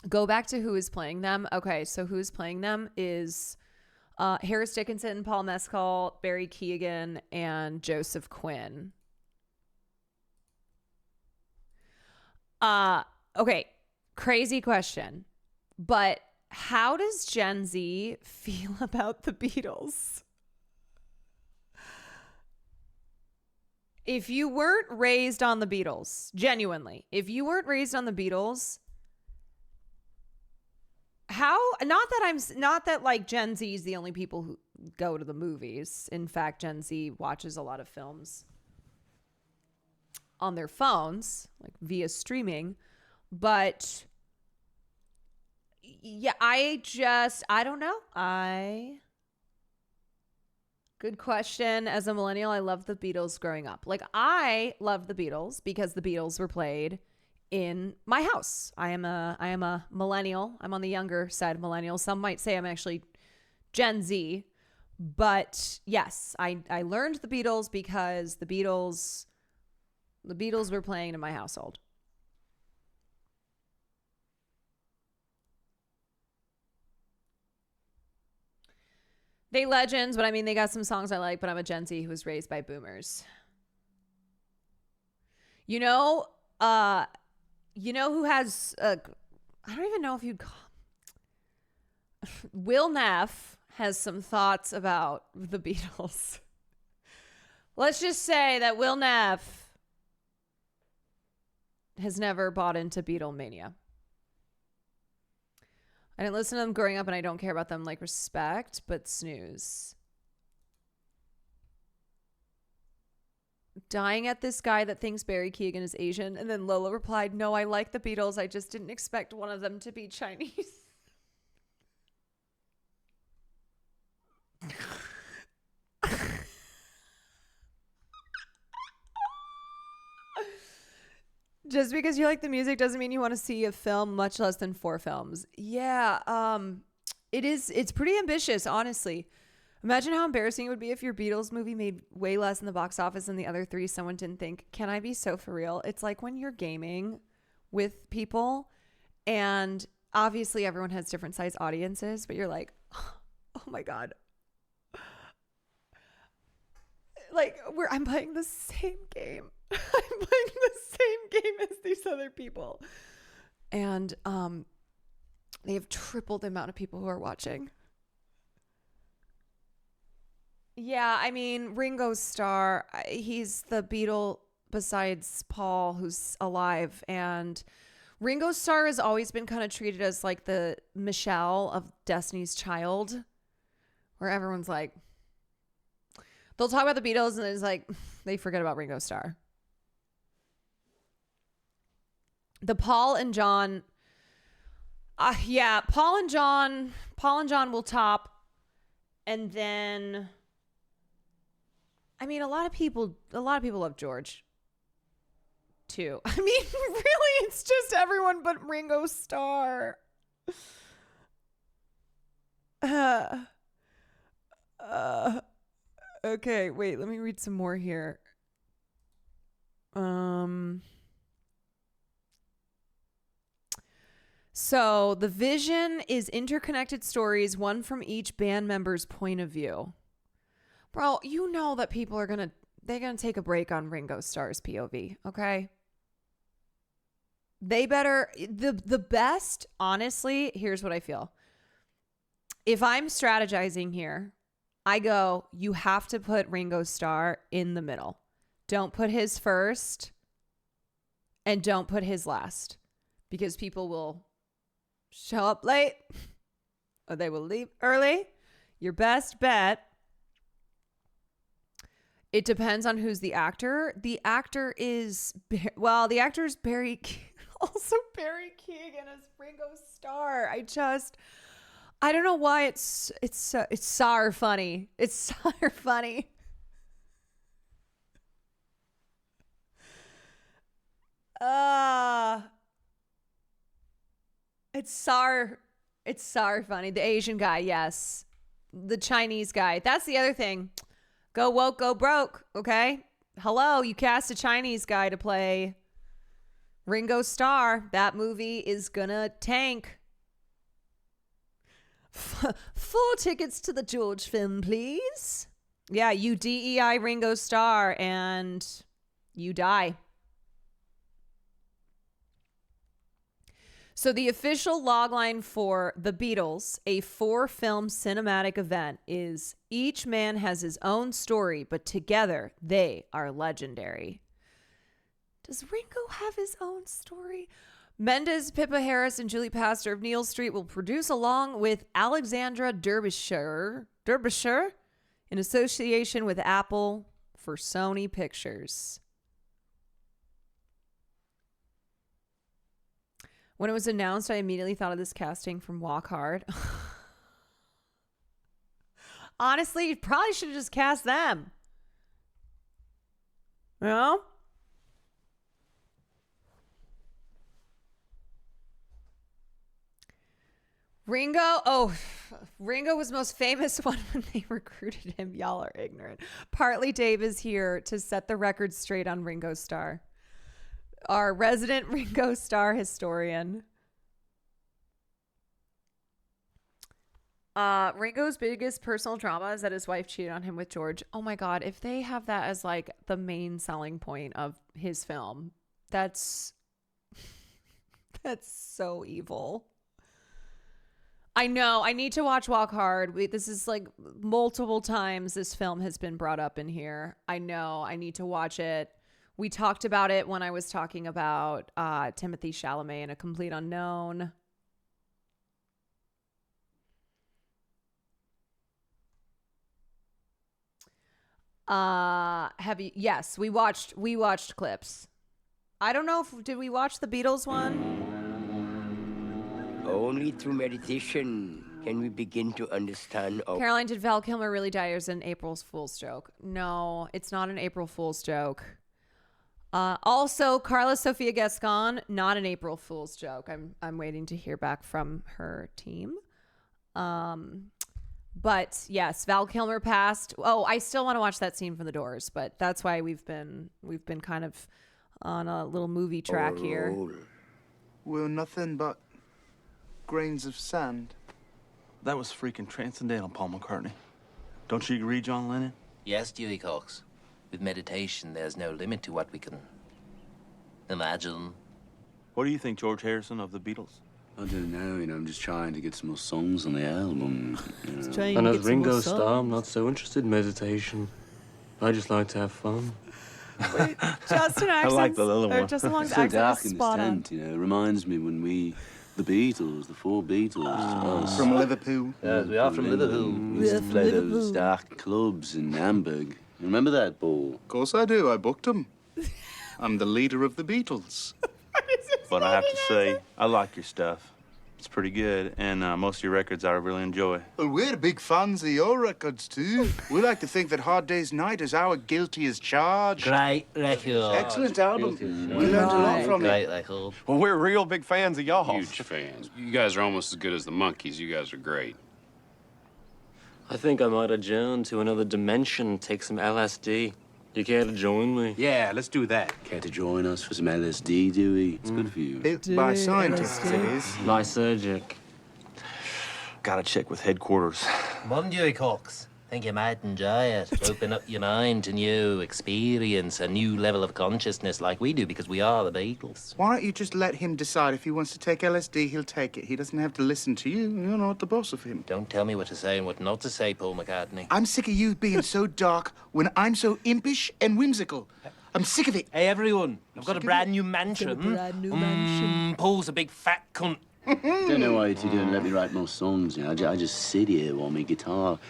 Go back to who is playing them. Okay, so who's playing them is Harris Dickinson, Paul Mescal, Barry Keoghan, and Joseph Quinn. Okay, crazy question. But how does Gen Z feel about the Beatles? If you weren't raised on the Beatles, genuinely, if you weren't raised on the Beatles, not that like Gen Z is the only people who go to the movies. In fact, Gen Z watches a lot of films on their phones, like via streaming. But yeah, I don't know. Good question. As a millennial, I loved the Beatles growing up. Like, I loved the Beatles because the Beatles were played in my house. I am a millennial. I'm on the younger side of millennials. Some might say I'm actually Gen Z. But yes, I learned the Beatles because the Beatles were playing in my household. They legends, but I mean, they got some songs I like, but I'm a Gen Z who was raised by boomers. You know who has, I don't even know if you'd call, Will Neff has some thoughts about the Beatles. Let's just say that Will Neff has never bought into Beatlemania. I didn't listen to them growing up and I don't care about them like respect, but snooze. Dying at this guy that thinks Barry Keoghan is Asian. And then Lola replied, no, I like the Beatles. I just didn't expect one of them to be Chinese. Just because you like the music doesn't mean you want to see a film, much less than 4 films. Yeah, it's pretty ambitious, honestly. Imagine how embarrassing it would be if your Beatles movie made way less in the box office than the other 3. Someone didn't think, can I be so for real? It's like when you're gaming with people and obviously everyone has different size audiences, but you're like, oh my God. Like I'm playing the same game I'm playing the same game as these other people. And they have tripled the amount of people who are watching. Yeah, I mean, Ringo Starr, he's the Beatle besides Paul who's alive. And Ringo Starr has always been kind of treated as like the Michelle of Destiny's Child, where everyone's like, they'll talk about the Beatles and it's like, they forget about Ringo Starr. The Paul and John, yeah, Paul and John will top. And then, I mean, a lot of people love George too. I mean, really, it's just everyone but Ringo Starr. Okay, wait, let me read some more here. So the vision is interconnected stories, one from each band member's point of view. Bro, you know that people are they're gonna take a break on Ringo Starr's POV, okay? They better, the best, honestly, here's what I feel. If I'm strategizing here, I go, you have to put Ringo Starr in the middle. Don't put his first and don't put his last, because people will show up late or they will leave early. Your best bet, it depends on who's the actor. The actor is, well, the actor is Barry Keoghan as Ringo Starr. I don't know why it's sour funny. It's sour funny. It's sour funny. The Asian guy, yes. The Chinese guy. That's the other thing. Go woke, go broke, okay? Hello, you cast a Chinese guy to play Ringo Starr. That movie is gonna tank. 4 tickets to the George film, please. Yeah, you DEI Ringo Starr and you die. So the official logline for The Beatles, a 4-film cinematic event, is each man has his own story, but together they are legendary. Does Ringo have his own story? Mendes, Pippa Harris, and Julie Pastor of Neal Street will produce along with Alexandra Derbyshire in association with Apple for Sony Pictures. When it was announced, I immediately thought of this casting from Walk Hard. Honestly, you probably should have just cast them. You know? Ringo was most famous one when they recruited him. Y'all are ignorant. Partly Dave is here to set the record straight on Ringo Starr. Our resident Ringo Starr historian. Ringo's biggest personal drama is that his wife cheated on him with George. Oh my God, if they have that as like the main selling point of his film, that's so evil. I know. I need to watch Walk Hard. This is like multiple times this film has been brought up in here. I know. I need to watch it. We talked about it when I was talking about Timothée Chalamet in A Complete Unknown. Yes, we watched clips. I don't know did we watch the Beatles one? Only through meditation can we begin to understand. Caroline, did Val Kilmer really die or is it an April Fool's joke? No, it's not an April Fool's joke. Also, Karla SOFIA GASCON, not an April Fool's joke. I'm waiting to hear back from her team. But yes, Val Kilmer passed. Oh, I still want to watch that scene from The Doors, but that's why we've been kind of on a little movie track here. We're nothing but grains of sand. That was freaking transcendental, Paul McCartney. Don't you agree, John Lennon? Yes, Dewey Cox. With meditation, there's no limit to what we can imagine. What do you think, George Harrison, of the Beatles? I don't know, I'm just trying to get some more songs on the album. And as Ringo Starr, I'm not so interested in meditation. I just like to have fun. Justin accents. I like the little one. Justin Long's It's so accent dark is in this spot on. tent, It reminds me when the Beatles, the four Beatles. us. From Liverpool. Yes, we are from Liverpool. We used to play those dark clubs in Hamburg. Remember that, Paul? Of course I do. I booked them. I'm the leader of the Beatles. But I have to say, I like your stuff. It's pretty good, and most of your records I really enjoy. Well, we're big fans of your records, too. We like to think that Hard Day's Night is our guilty as charged. Great record. Excellent album. We learned a lot from Great it. record. Well, we're real big fans of y'all. Huge fans. You guys are almost as good as the Monkees. You guys are great. I think I might adjourn to another dimension and take some LSD. You care to join me? Yeah, let's do that. Care to join us for some LSD, Dewey? It's good for you. Built by scientists, it is. Lysergic. Gotta check with headquarters. Mum, Dewey Cox. Think you might enjoy it. Open up your mind to new experience, a new level of consciousness like we do because we are the Beatles. Why don't you just let him decide if he wants to take LSD, he'll take it. He doesn't have to listen to you. You're not the boss of him. Don't tell me what to say and what not to say, Paul McCartney. I'm sick of you being so dark when I'm so impish and whimsical. I'm sick of it. Hey, everyone. I've got a brand new mansion. Paul's a big fat cunt. Don't know why you two don't let me write more songs. I just sit here while my guitar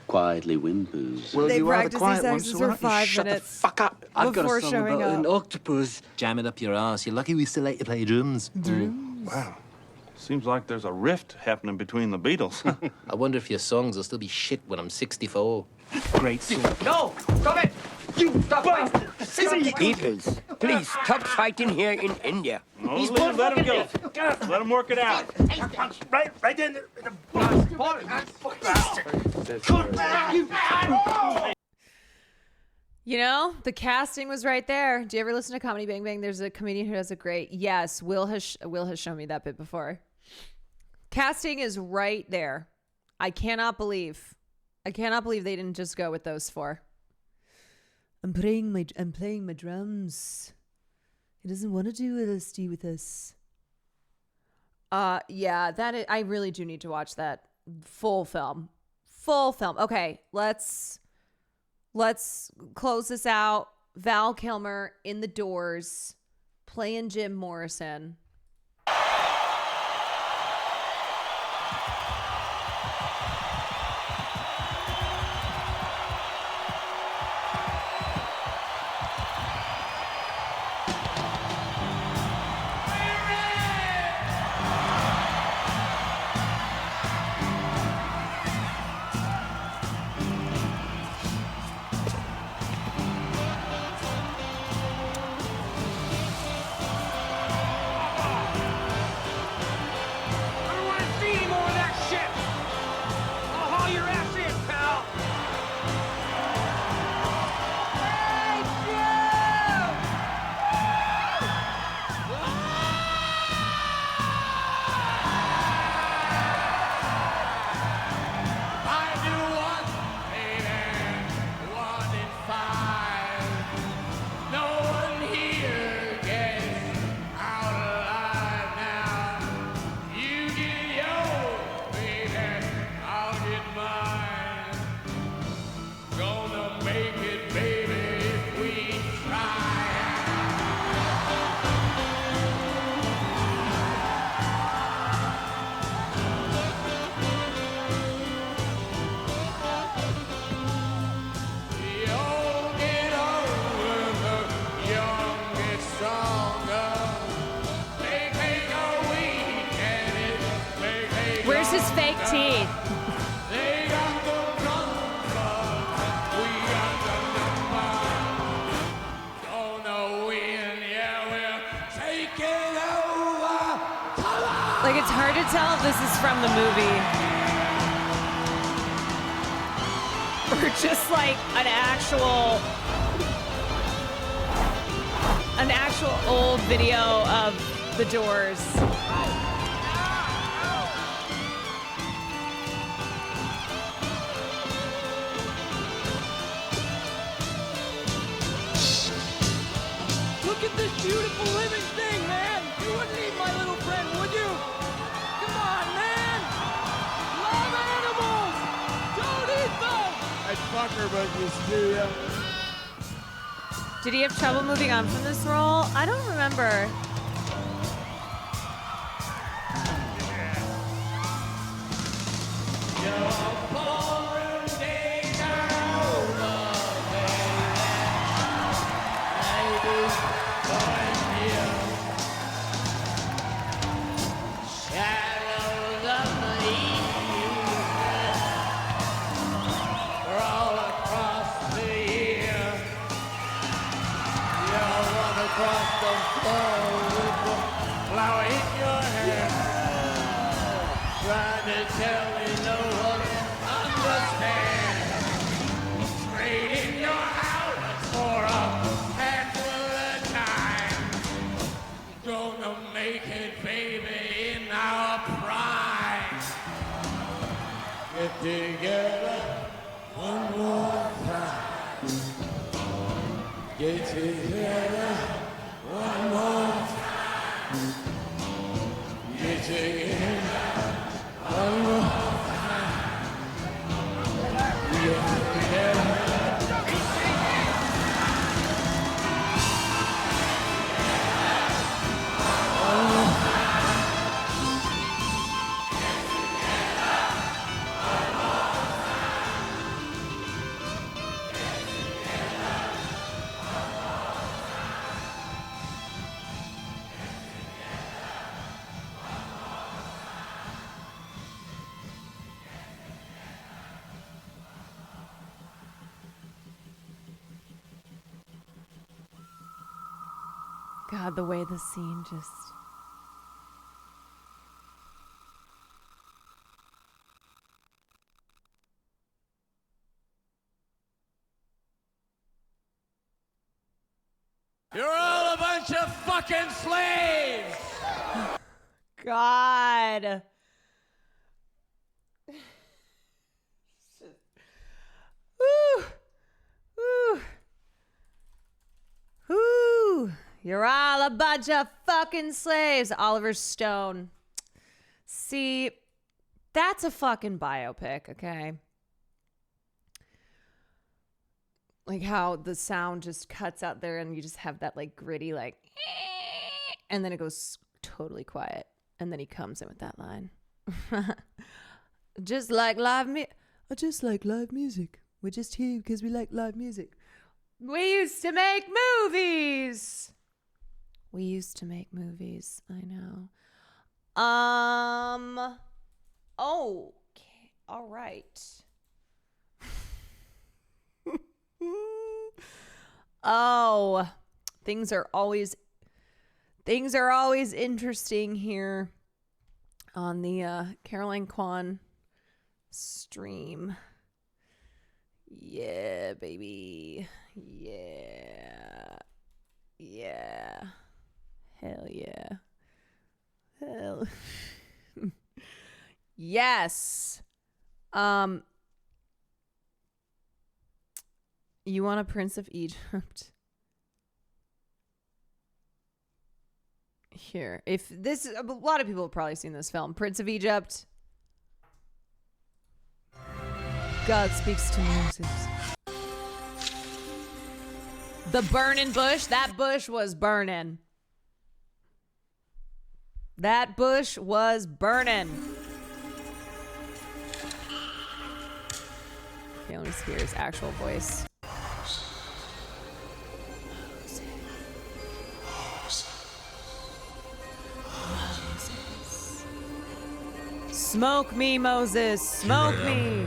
quietly whimpers. Well, They you are the practice quiet these one, exes so for why don't you 5 shut minutes the fuck up? I've got before a song showing about up. an octopus. Jam it up your ass. You're lucky we still let you play drums. Wow. Seems like there's a rift happening between the Beatles. I wonder if your songs will still be shit when I'm 64. Great song. No! Stop it! You stop it! Scissors! Beatles, please stop fighting here in India. No, let him go. Let him work it out. Right in the You know, the casting was right there. Do you ever listen to Comedy Bang Bang? There's a comedian who does it great. Yes, Will has shown me that bit before. Casting is right there. I cannot believe they didn't just go with those four. I'm playing my drums. He doesn't want to do LSD with us. Yeah, I really do need to watch that full film. Okay, let's close this out. Val Kilmer in the Doors playing Jim Morrison. Where's his fake teeth? Like, it's hard to tell if this is from the movie or just like an actual old video of the Doors. fucker, but you still, yeah. Did he have trouble moving on from this role? I don't remember. Across the floor with the flower in your hair, trying to tell me no one understands. Trading your outlets for a handful of time. Gonna make it, baby, in our prime. Get together one more time. Get together. One more time. Get together. One more time. Get together. God, the way the scene just... You're all a bunch of fucking slaves! God. Woo. Woo. Woo. You're all a bunch of fucking slaves. Oliver Stone. See, that's a fucking biopic, okay? Like how the sound just cuts out there and you just have that like gritty like, and then it goes totally quiet. And then he comes in with that line. Just like live music. We're just here because we like live music. We used to make movies. I know. Okay. All right. Oh, things are always interesting here on the Caroline Kwan stream. Yeah, baby. Yeah. Hell yeah. Hell. Yes. You want a Prince of Egypt? Here. If this, a lot of people have probably seen this film. Prince of Egypt. God speaks to Moses. The burning bush. That bush was burning. That bush was burning. Okay, let me hear his actual voice. Smoke me, Moses. Smoke me.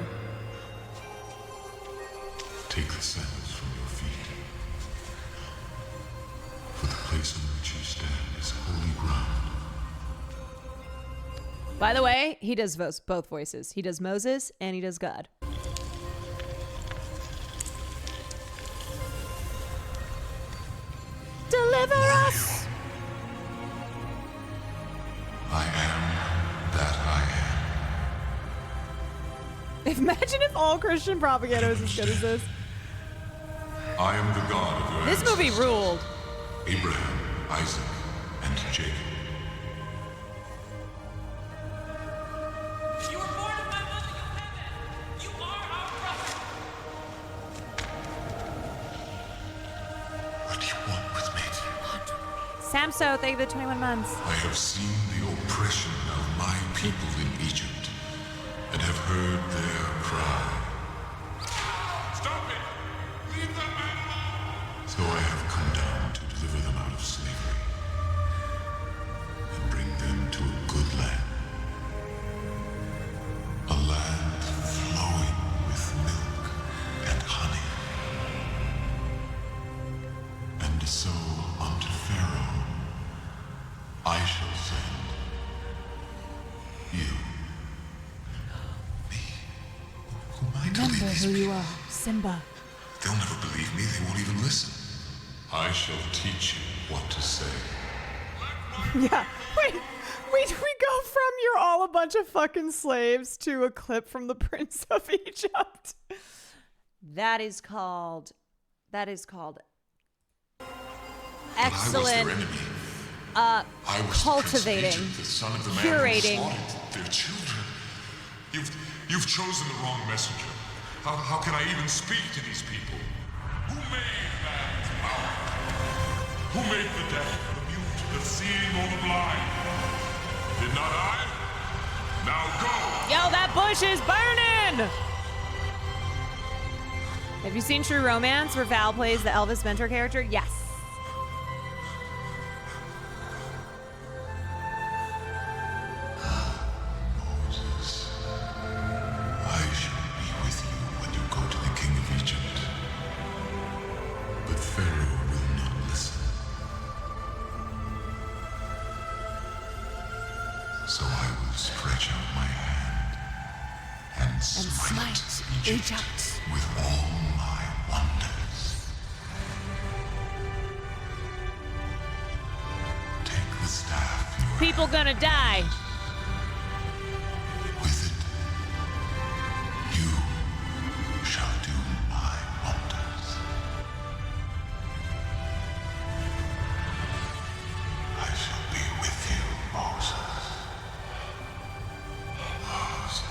Take the sandals from your feet. For the place on which you stand is holy ground. By the way, he does both voices. He does Moses and he does God. Deliver us! I am that I am. Imagine if all Christian propaganda was as good as this. I am the God of your This movie ruled. Abraham, Isaac, and Jacob. Samso, thank you for the 21 months. I have seen the oppression of my people in Egypt and have heard their cry. Stop it! Leave that man alone! So I have come down to deliver them out of slavery and bring them to a good land. A land flowing with milk and honey. And so unto Pharaoh I shall send you. Remember who you are, Simba. They'll never believe me. They won't even listen. I shall teach you what to say. Yeah. Wait, we go from you're all a bunch of fucking slaves to a clip from the Prince of Egypt. That is called excellent cultivating, curating. Their children. You've chosen the wrong messenger. How can I even speak to these people? Who made man's power? Who made the deaf, the mute, the seeing, or the blind? Did not I? Now go! Yo, that bush is burning! Have you seen True Romance where Val plays the Elvis mentor character? Yes. Moses, I shall be with you when you go to the king of Egypt. But Pharaoh will not listen. So I will stretch out my hand and smite Egypt with all my wonders. Take the staff you People gonna die. with it. You shall do my wonders. I shall be with you, Moses. Moses.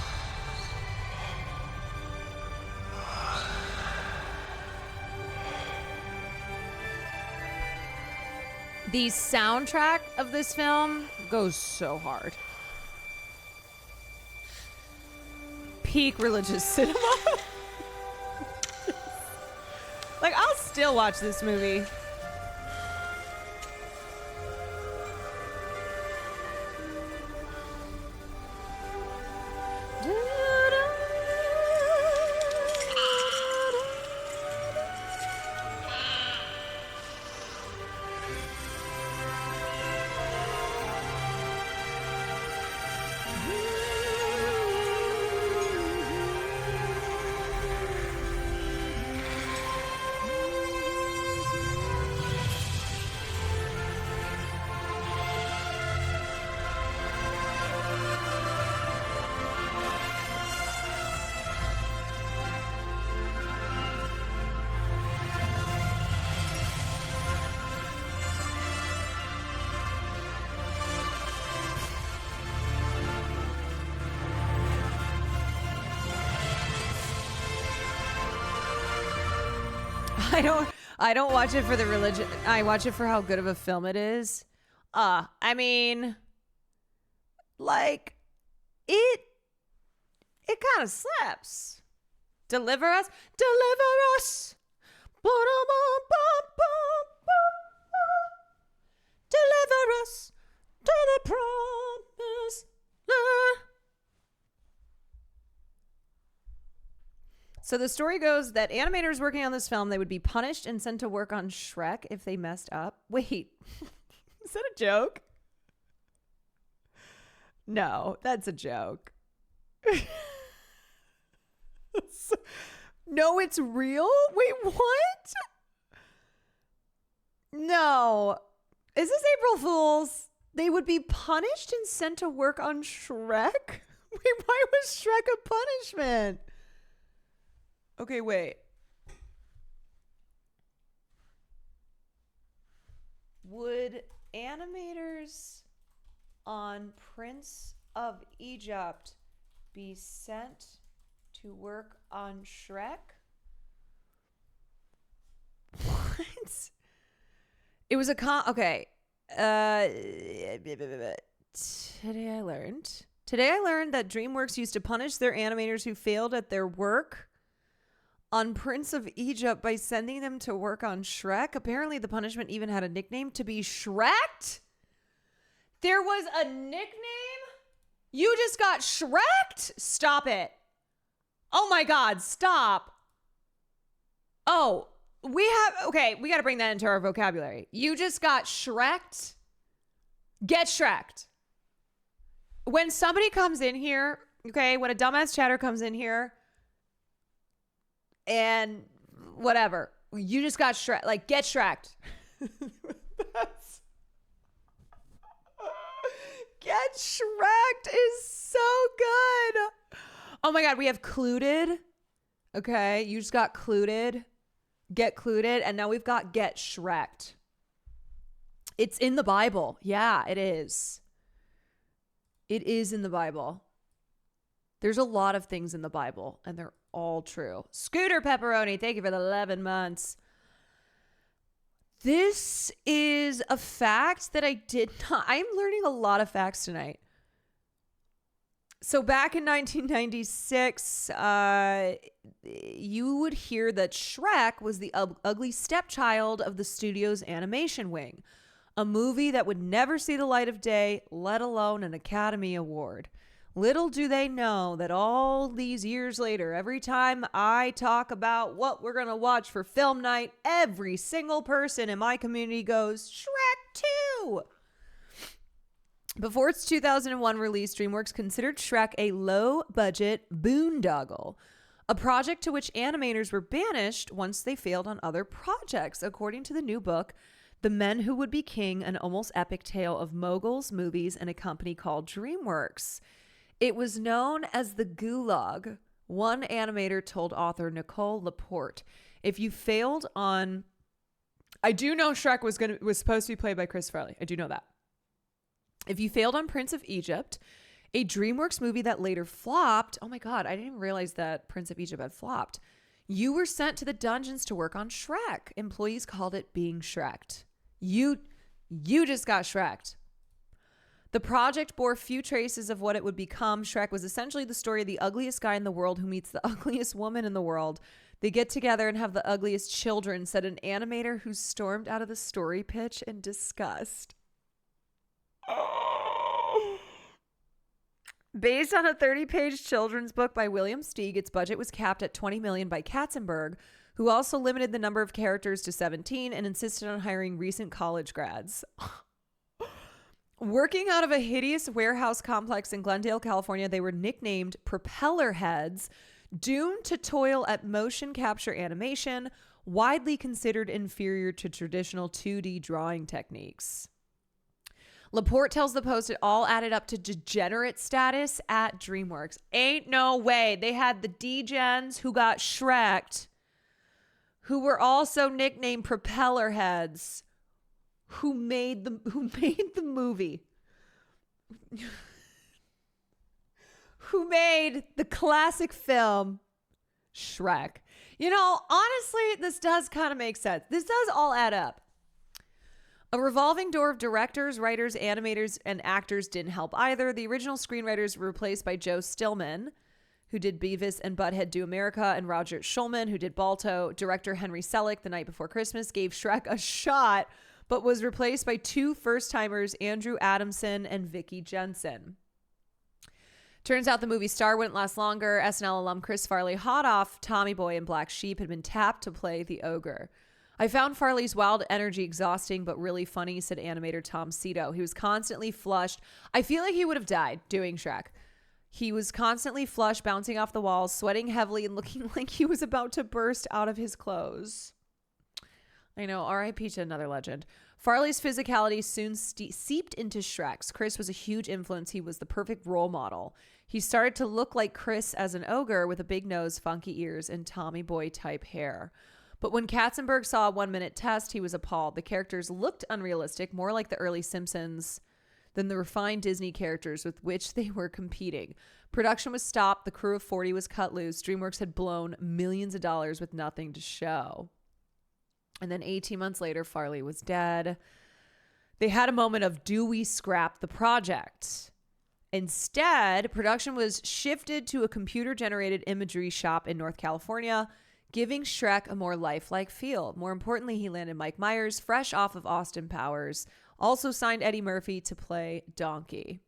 The soundtrack of this film goes so hard. Peak religious cinema. Like, I'll still watch this movie. I don't watch it for the religion. I watch it for how good of a film it is. I mean, like, it kind of slaps. Deliver us. Deliver us to the promised land. So the story goes that animators working on this film, they would be punished and sent to work on Shrek if they messed up. Wait, is that a joke? No, that's a joke. No, it's real? Wait, what? No. Is this April Fool's? They would be punished and sent to work on Shrek? Wait, why was Shrek a punishment? Okay, wait. Would animators on Prince of Egypt be sent to work on Shrek? What? It was a okay. Today I learned that DreamWorks used to punish their animators who failed at their work on Prince of Egypt by sending them to work on Shrek. Apparently, the punishment even had a nickname, to be Shrek'd. There was a nickname? You just got Shrek'd? Stop it. Oh my God, stop. Oh, we got to bring that into our vocabulary. You just got Shrek'd? Get Shrek'd. When somebody comes in here, okay, when a dumbass chatter comes in here, and whatever, you just got Shrek, like, get Shrek'd. Get Shrek'd is so good. Oh my God, we have Clueded. Okay, you just got Clueded. Get Clueded, and now we've got Get Shrek'd. It's in the Bible. Yeah, it is. It is in the Bible. There's a lot of things in the Bible, and they're all true. Scooter Pepperoni, thank you for the 11 months. This is a fact that I did not. I'm learning a lot of facts tonight. So back in 1996, you would hear that Shrek was the ugly stepchild of the studio's animation wing, a movie that would never see the light of day, let alone an Academy Award. Little do they know that all these years later, every time I talk about what we're going to watch for film night, every single person in my community goes, Shrek 2! Before its 2001 release, DreamWorks considered Shrek a low-budget boondoggle, a project to which animators were banished once they failed on other projects, according to the new book, The Men Who Would Be King, an almost epic tale of moguls, movies, and a company called DreamWorks. It was known as the Gulag. One animator told author Nicole Laporte, if you failed on... I do know Shrek was supposed to be played by Chris Farley. I do know that. If you failed on Prince of Egypt, a DreamWorks movie that later flopped... Oh my God, I didn't even realize that Prince of Egypt had flopped. You were sent to the dungeons to work on Shrek. Employees called it being Shrek'd. You just got Shrek'd. The project bore few traces of what it would become. Shrek was essentially the story of the ugliest guy in the world who meets the ugliest woman in the world. They get together and have the ugliest children, said an animator who stormed out of the story pitch in disgust. Based on a 30-page children's book by William Steig, its budget was capped at $20 million by Katzenberg, who also limited the number of characters to 17 and insisted on hiring recent college grads. Working out of a hideous warehouse complex in Glendale, California, they were nicknamed propeller heads, doomed to toil at motion capture animation, widely considered inferior to traditional 2D drawing techniques. Laporte tells the Post it all added up to degenerate status at DreamWorks. Ain't no way. They had the D-gens who got Shrek'd, who were also nicknamed propeller heads, who made the movie, who made the classic film Shrek. You know, honestly, this does kind of make sense. This does all add up. A revolving door of directors, writers, animators, and actors didn't help either. The original screenwriters were replaced by Joe Stillman, who did Beavis and Butthead Do America, and Roger Schulman, who did Balto. Director Henry Selick, The Night Before Christmas, gave Shrek a shot, but was replaced by two first-timers, Andrew Adamson and Vicky Jensen. Turns out the movie star wouldn't last longer. SNL alum Chris Farley, hot off Tommy Boy and Black Sheep, had been tapped to play the ogre. I found Farley's wild energy exhausting, but really funny, said animator Tom Cito. He was constantly flushed. I feel like he would have died doing Shrek. He was constantly flushed, bouncing off the walls, sweating heavily, and looking like he was about to burst out of his clothes. I know, R.I.P. to another legend. Farley's physicality soon seeped into Shrek's. Chris was a huge influence. He was the perfect role model. He started to look like Chris as an ogre with a big nose, funky ears, and Tommy Boy type hair. But when Katzenberg saw a 1-minute test, he was appalled. The characters looked unrealistic, more like the early Simpsons than the refined Disney characters with which they were competing. Production was stopped. The crew of 40 was cut loose. DreamWorks had blown millions of dollars with nothing to show. And then 18 months later, Farley was dead. They had a moment of, do we scrap the project? Instead, production was shifted to a computer-generated imagery shop in North California, giving Shrek a more lifelike feel. More importantly, he landed Mike Myers, fresh off of Austin Powers, also signed Eddie Murphy to play Donkey.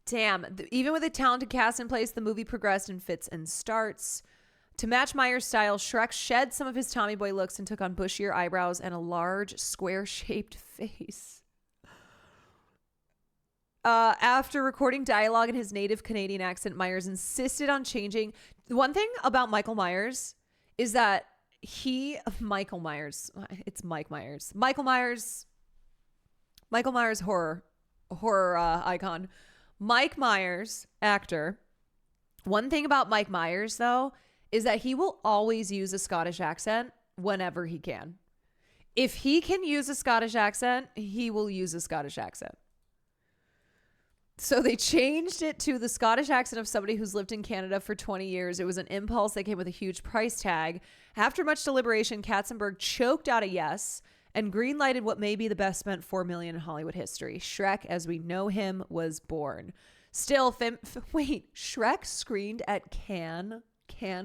Damn, even with a talented cast in place, the movie progressed in fits and starts. To match Myers' style, Shrek shed some of his Tommy Boy looks and took on bushier eyebrows and a large, square-shaped face. After recording dialogue in his native Canadian accent, Myers insisted on changing. One thing about Michael Myers is that Michael Myers, horror icon. Mike Myers, actor. One thing about Mike Myers, though, is that he will always use a Scottish accent whenever he can. If he can use a Scottish accent, he will use a Scottish accent. So they changed it to the Scottish accent of somebody who's lived in Canada for 20 years. It was an impulse that came with a huge price tag. After much deliberation, Katzenberg choked out a yes and greenlighted what may be the best spent $4 million in Hollywood history. Shrek, as we know him, was born. Still, Shrek screened at Cannes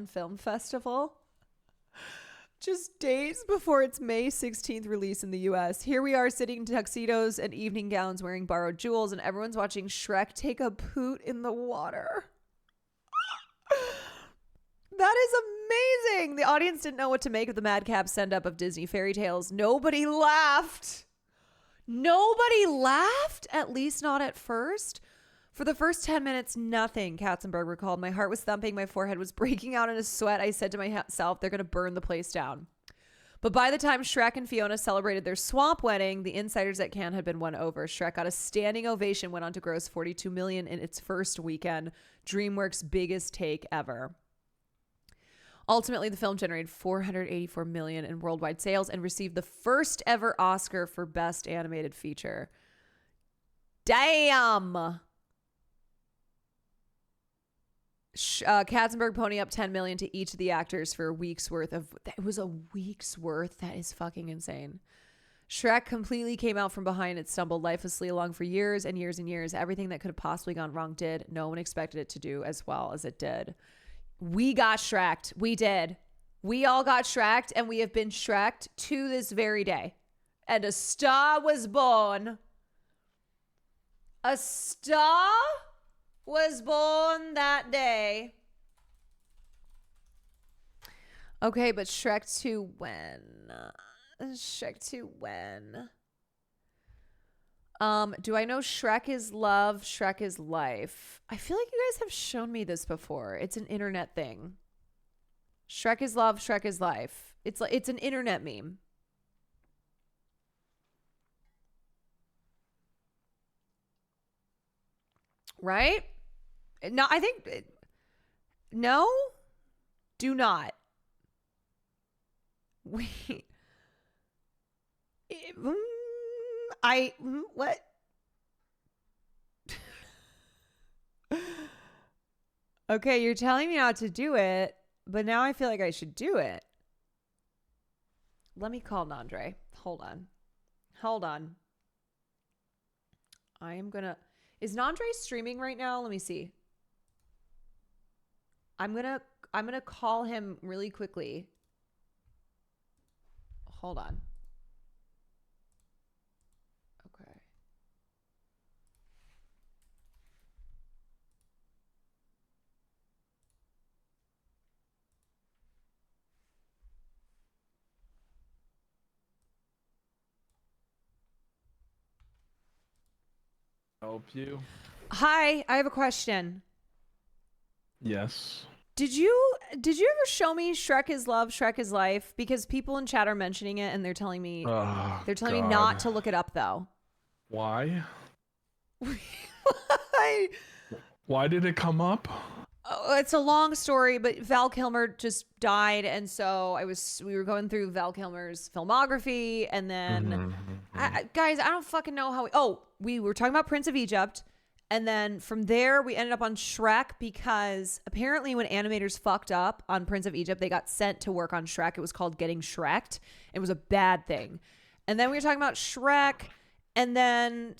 Film Festival just days before its May 16th release in the US. Here we are sitting in tuxedos and evening gowns wearing borrowed jewels, and everyone's watching Shrek take a poot in the water. That is amazing. The audience didn't know what to make of the madcap send-up of Disney fairy tales. Nobody laughed. At least not at first. For the first 10 minutes, nothing, Katzenberg recalled. My heart was thumping. My forehead was breaking out in a sweat. I said to myself, they're going to burn the place down. But by the time Shrek and Fiona celebrated their swamp wedding, the insiders at Cannes had been won over. Shrek got a standing ovation, went on to gross $42 million in its first weekend, DreamWorks' biggest take ever. Ultimately, the film generated $484 million in worldwide sales and received the first ever Oscar for Best Animated Feature. Damn! Katzenberg pony up $10 million to each of the actors for a week's worth of. It was a week's worth. That is fucking insane. Shrek completely came out from behind. It stumbled lifelessly along for years and years and years. Everything that could have possibly gone wrong did. No one expected it to do as well as it did. We got Shrek'd. We did. We all got Shrek'd, and we have been Shrek'd to this very day. And a star was born. A star was born that day. Okay, but Shrek 2 when? Shrek 2 when? Do I know Shrek is love, Shrek is life? I feel like you guys have shown me this before. It's an internet thing. Shrek is love, Shrek is life. It's an internet meme. Right? No, I think no. Do not. Wait. What? Okay, you're telling me not to do it, but now I feel like I should do it. Let me call Nandre. Hold on. I am gonna. Is Nandre streaming right now? Let me see. I'm gonna call him really quickly. Hold on. Okay. Help you? Hi, I have a question. Yes. Did you ever show me Shrek is love, Shrek is life? Because people in chat are mentioning it and they're telling me me not to look it up though. Why? Why? Why did it come up? Oh, it's a long story, but Val Kilmer just died, and so we were going through Val Kilmer's filmography, and then guys, I don't fucking know how we were talking about Prince of Egypt. And then from there, we ended up on Shrek because apparently when animators fucked up on Prince of Egypt, they got sent to work on Shrek. It was called getting Shrek'd. It was a bad thing. And then we were talking about Shrek. And then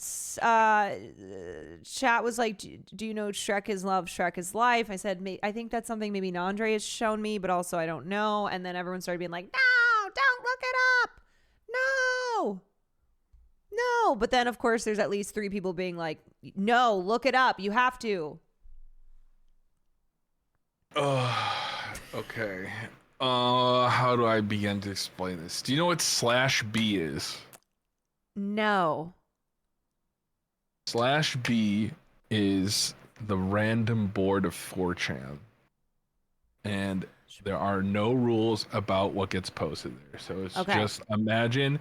chat was like, do you know Shrek is love, Shrek is life? I said, I think that's something maybe Nandre has shown me, but also I don't know. And then everyone started being like, no, don't look it up. No. But then, of course, there's at least 3 people being like, no, look it up. You have to. Okay. How do I begin to explain this? Do you know what /B is? No. /B is the random board of 4chan. And there are no rules about what gets posted there. So it's just imagine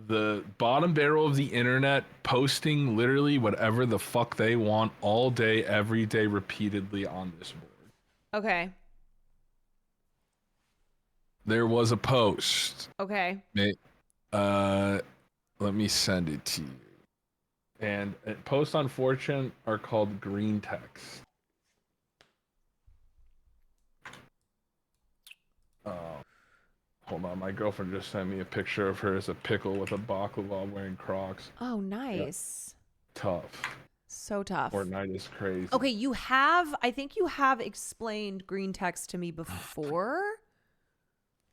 the bottom barrel of the internet posting literally whatever the fuck they want all day, every day, repeatedly on this board. Okay. There was a post. Okay. Let me send it to you. And posts on 4chan are called green text. Hold on, my girlfriend just sent me a picture of her as a pickle with a baklava wearing Crocs. Oh, nice. Yeah. Tough. So tough. Fortnite is crazy. Okay, I think you have explained green text to me before.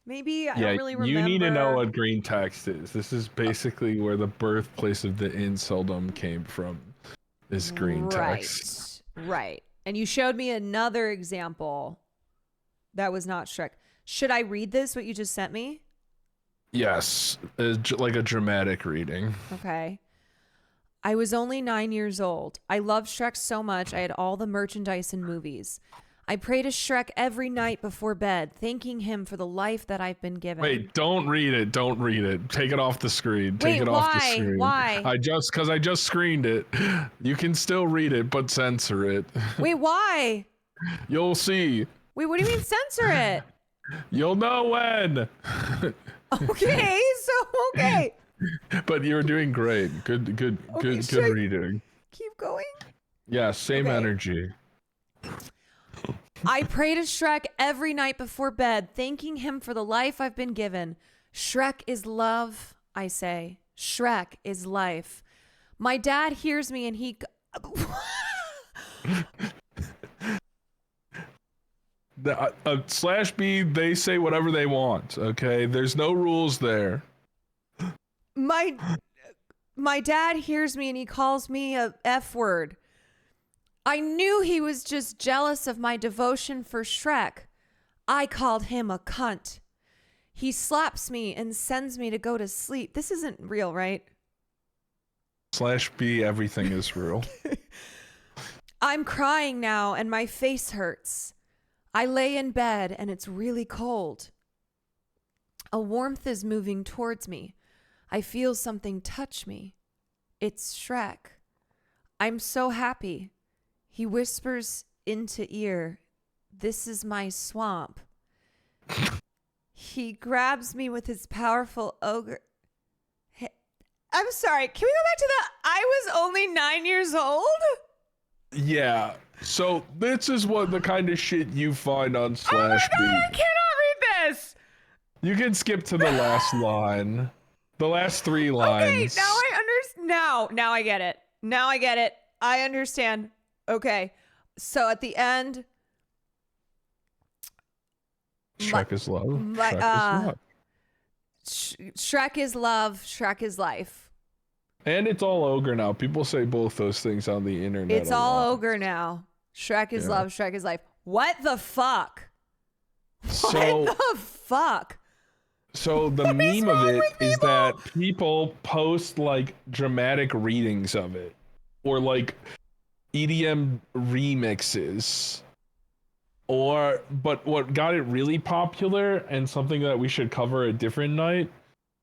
Maybe I don't really remember. You need to know what green text is. This is basically where the birthplace of the inseldom came from. Is green text. Right. And you showed me another example that was not Shrek. Should I read this, what you just sent me? Yes, like a dramatic reading. Okay. I was only 9 years old. I loved Shrek so much I had all the merchandise and movies. I pray to Shrek every night before bed, thanking him for the life that I've been given. Wait, don't read it. Don't read it. Take it off the screen. Take it off the screen. Why? Because I just screened it. You can still read it, but censor it. Wait, why? You'll see. Wait, what do you mean censor it? You'll know when. Okay. But you're doing great. Good reading. Keep going? Yeah, same energy. I pray to Shrek every night before bed, thanking him for the life I've been given. Shrek is love, I say. Shrek is life. My dad hears me and he... /B, they say whatever they want, okay? There's no rules there. My dad hears me and he calls me a F word. I knew he was just jealous of my devotion for Shrek. I called him a cunt. He slaps me and sends me to go to sleep. This isn't real, right? /B, everything is real. I'm crying now and my face hurts. I lay in bed and it's really cold. A warmth is moving towards me. I feel something touch me. It's Shrek. I'm so happy. He whispers into ear, "This is my swamp." He grabs me with his powerful ogre. I'm sorry, can we go back to I was only 9 years old? Yeah. So this is what the kind of shit you find on /B. Oh my God, I cannot read this. You can skip to the last line. The last 3 lines. Okay, now I understand. Now I get it. Now I get it. I understand. Okay. So at the end, Shrek is love. Shrek is love. Shrek is love. Shrek is life. And it's all ogre now. People say both those things on the internet. It's all ogre now. Shrek is love. Shrek is life. What the fuck? What the fuck? So the meme of it is that people post like dramatic readings of it, or like EDM remixes, but what got it really popular and something that we should cover a different night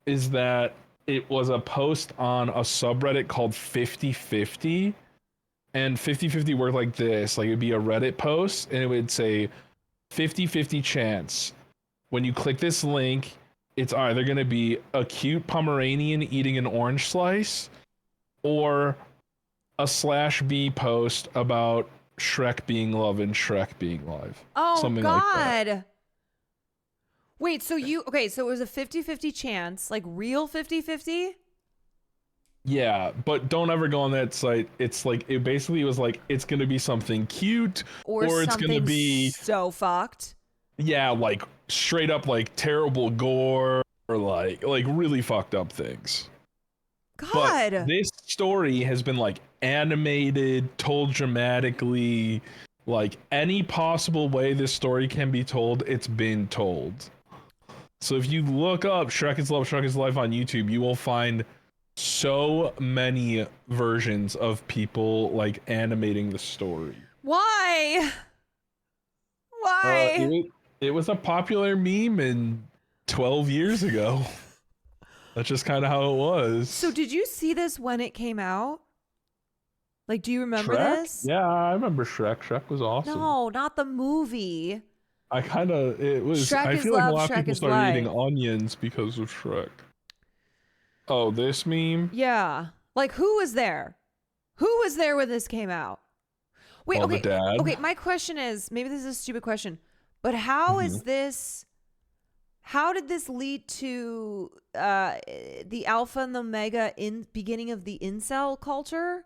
is that it was a post on a subreddit called 50/50, and 50/50 worked like this. Like it'd be a Reddit post and it would say 50/50 chance. When you click this link, it's either going to be a cute Pomeranian eating an orange slice or a /B post about Shrek being love and Shrek being live. Oh, something God. like that. Wait, so it was a 50-50 chance, like real 50-50? Yeah, but don't ever go on that site. It's like, it basically was like, it's going to be something cute Or it's going to be so fucked. Yeah, like straight up like terrible gore or like really fucked up things. God. But this story has been like animated, told dramatically, like any possible way this story can be told, it's been told. So if you look up Shrek is Love, Shrek is Life on YouTube, you will find so many versions of people like animating the story. Why? Why? It was a popular meme in 12 years ago. That's just kind of how it was. So did you see this when it came out? Like, do you remember Shrek? this? Yeah, I remember Shrek. Shrek was awesome. No, not the movie. It was, Shrek I is feel like love, a lot of Shrek people is started eating life. onions because of Shrek. Oh, this meme? Yeah. Like, who was there? Who was there when this came out? Wait, Well, the okay. dad. Okay, my question is, maybe this is a stupid question, but how is this, how did this lead to the alpha and the omega beginning of the incel culture?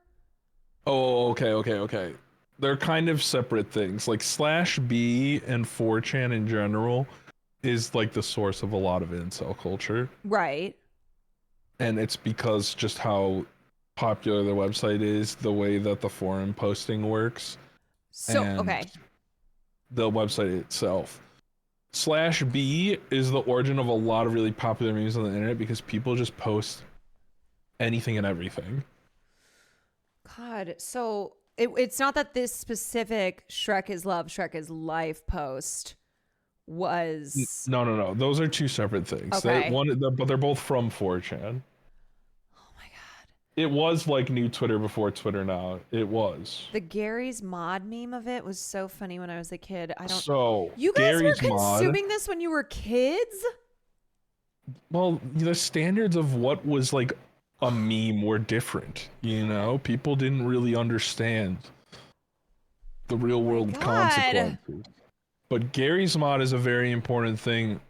Oh, okay. They're kind of separate things. Like /B and 4chan in general is like the source of a lot of incel culture. Right. And it's because just how popular the website is, the way that the forum posting works. So, and okay. The website itself. /B is the origin of a lot of really popular memes on the internet because people just post anything and everything. God, so it's not that this specific Shrek is Love, Shrek is Life post was... No. Those are two separate things. Okay. But they're both from 4chan. Oh my God. It was like new Twitter before Twitter now. It was. The Gary's Mod meme of it was so funny when I was a kid. Gary's You guys were Mod, consuming this when you were kids? well, the standards of what was like a meme were different, you know? People didn't really understand the real world consequences. But Gary's Mod is a very important thing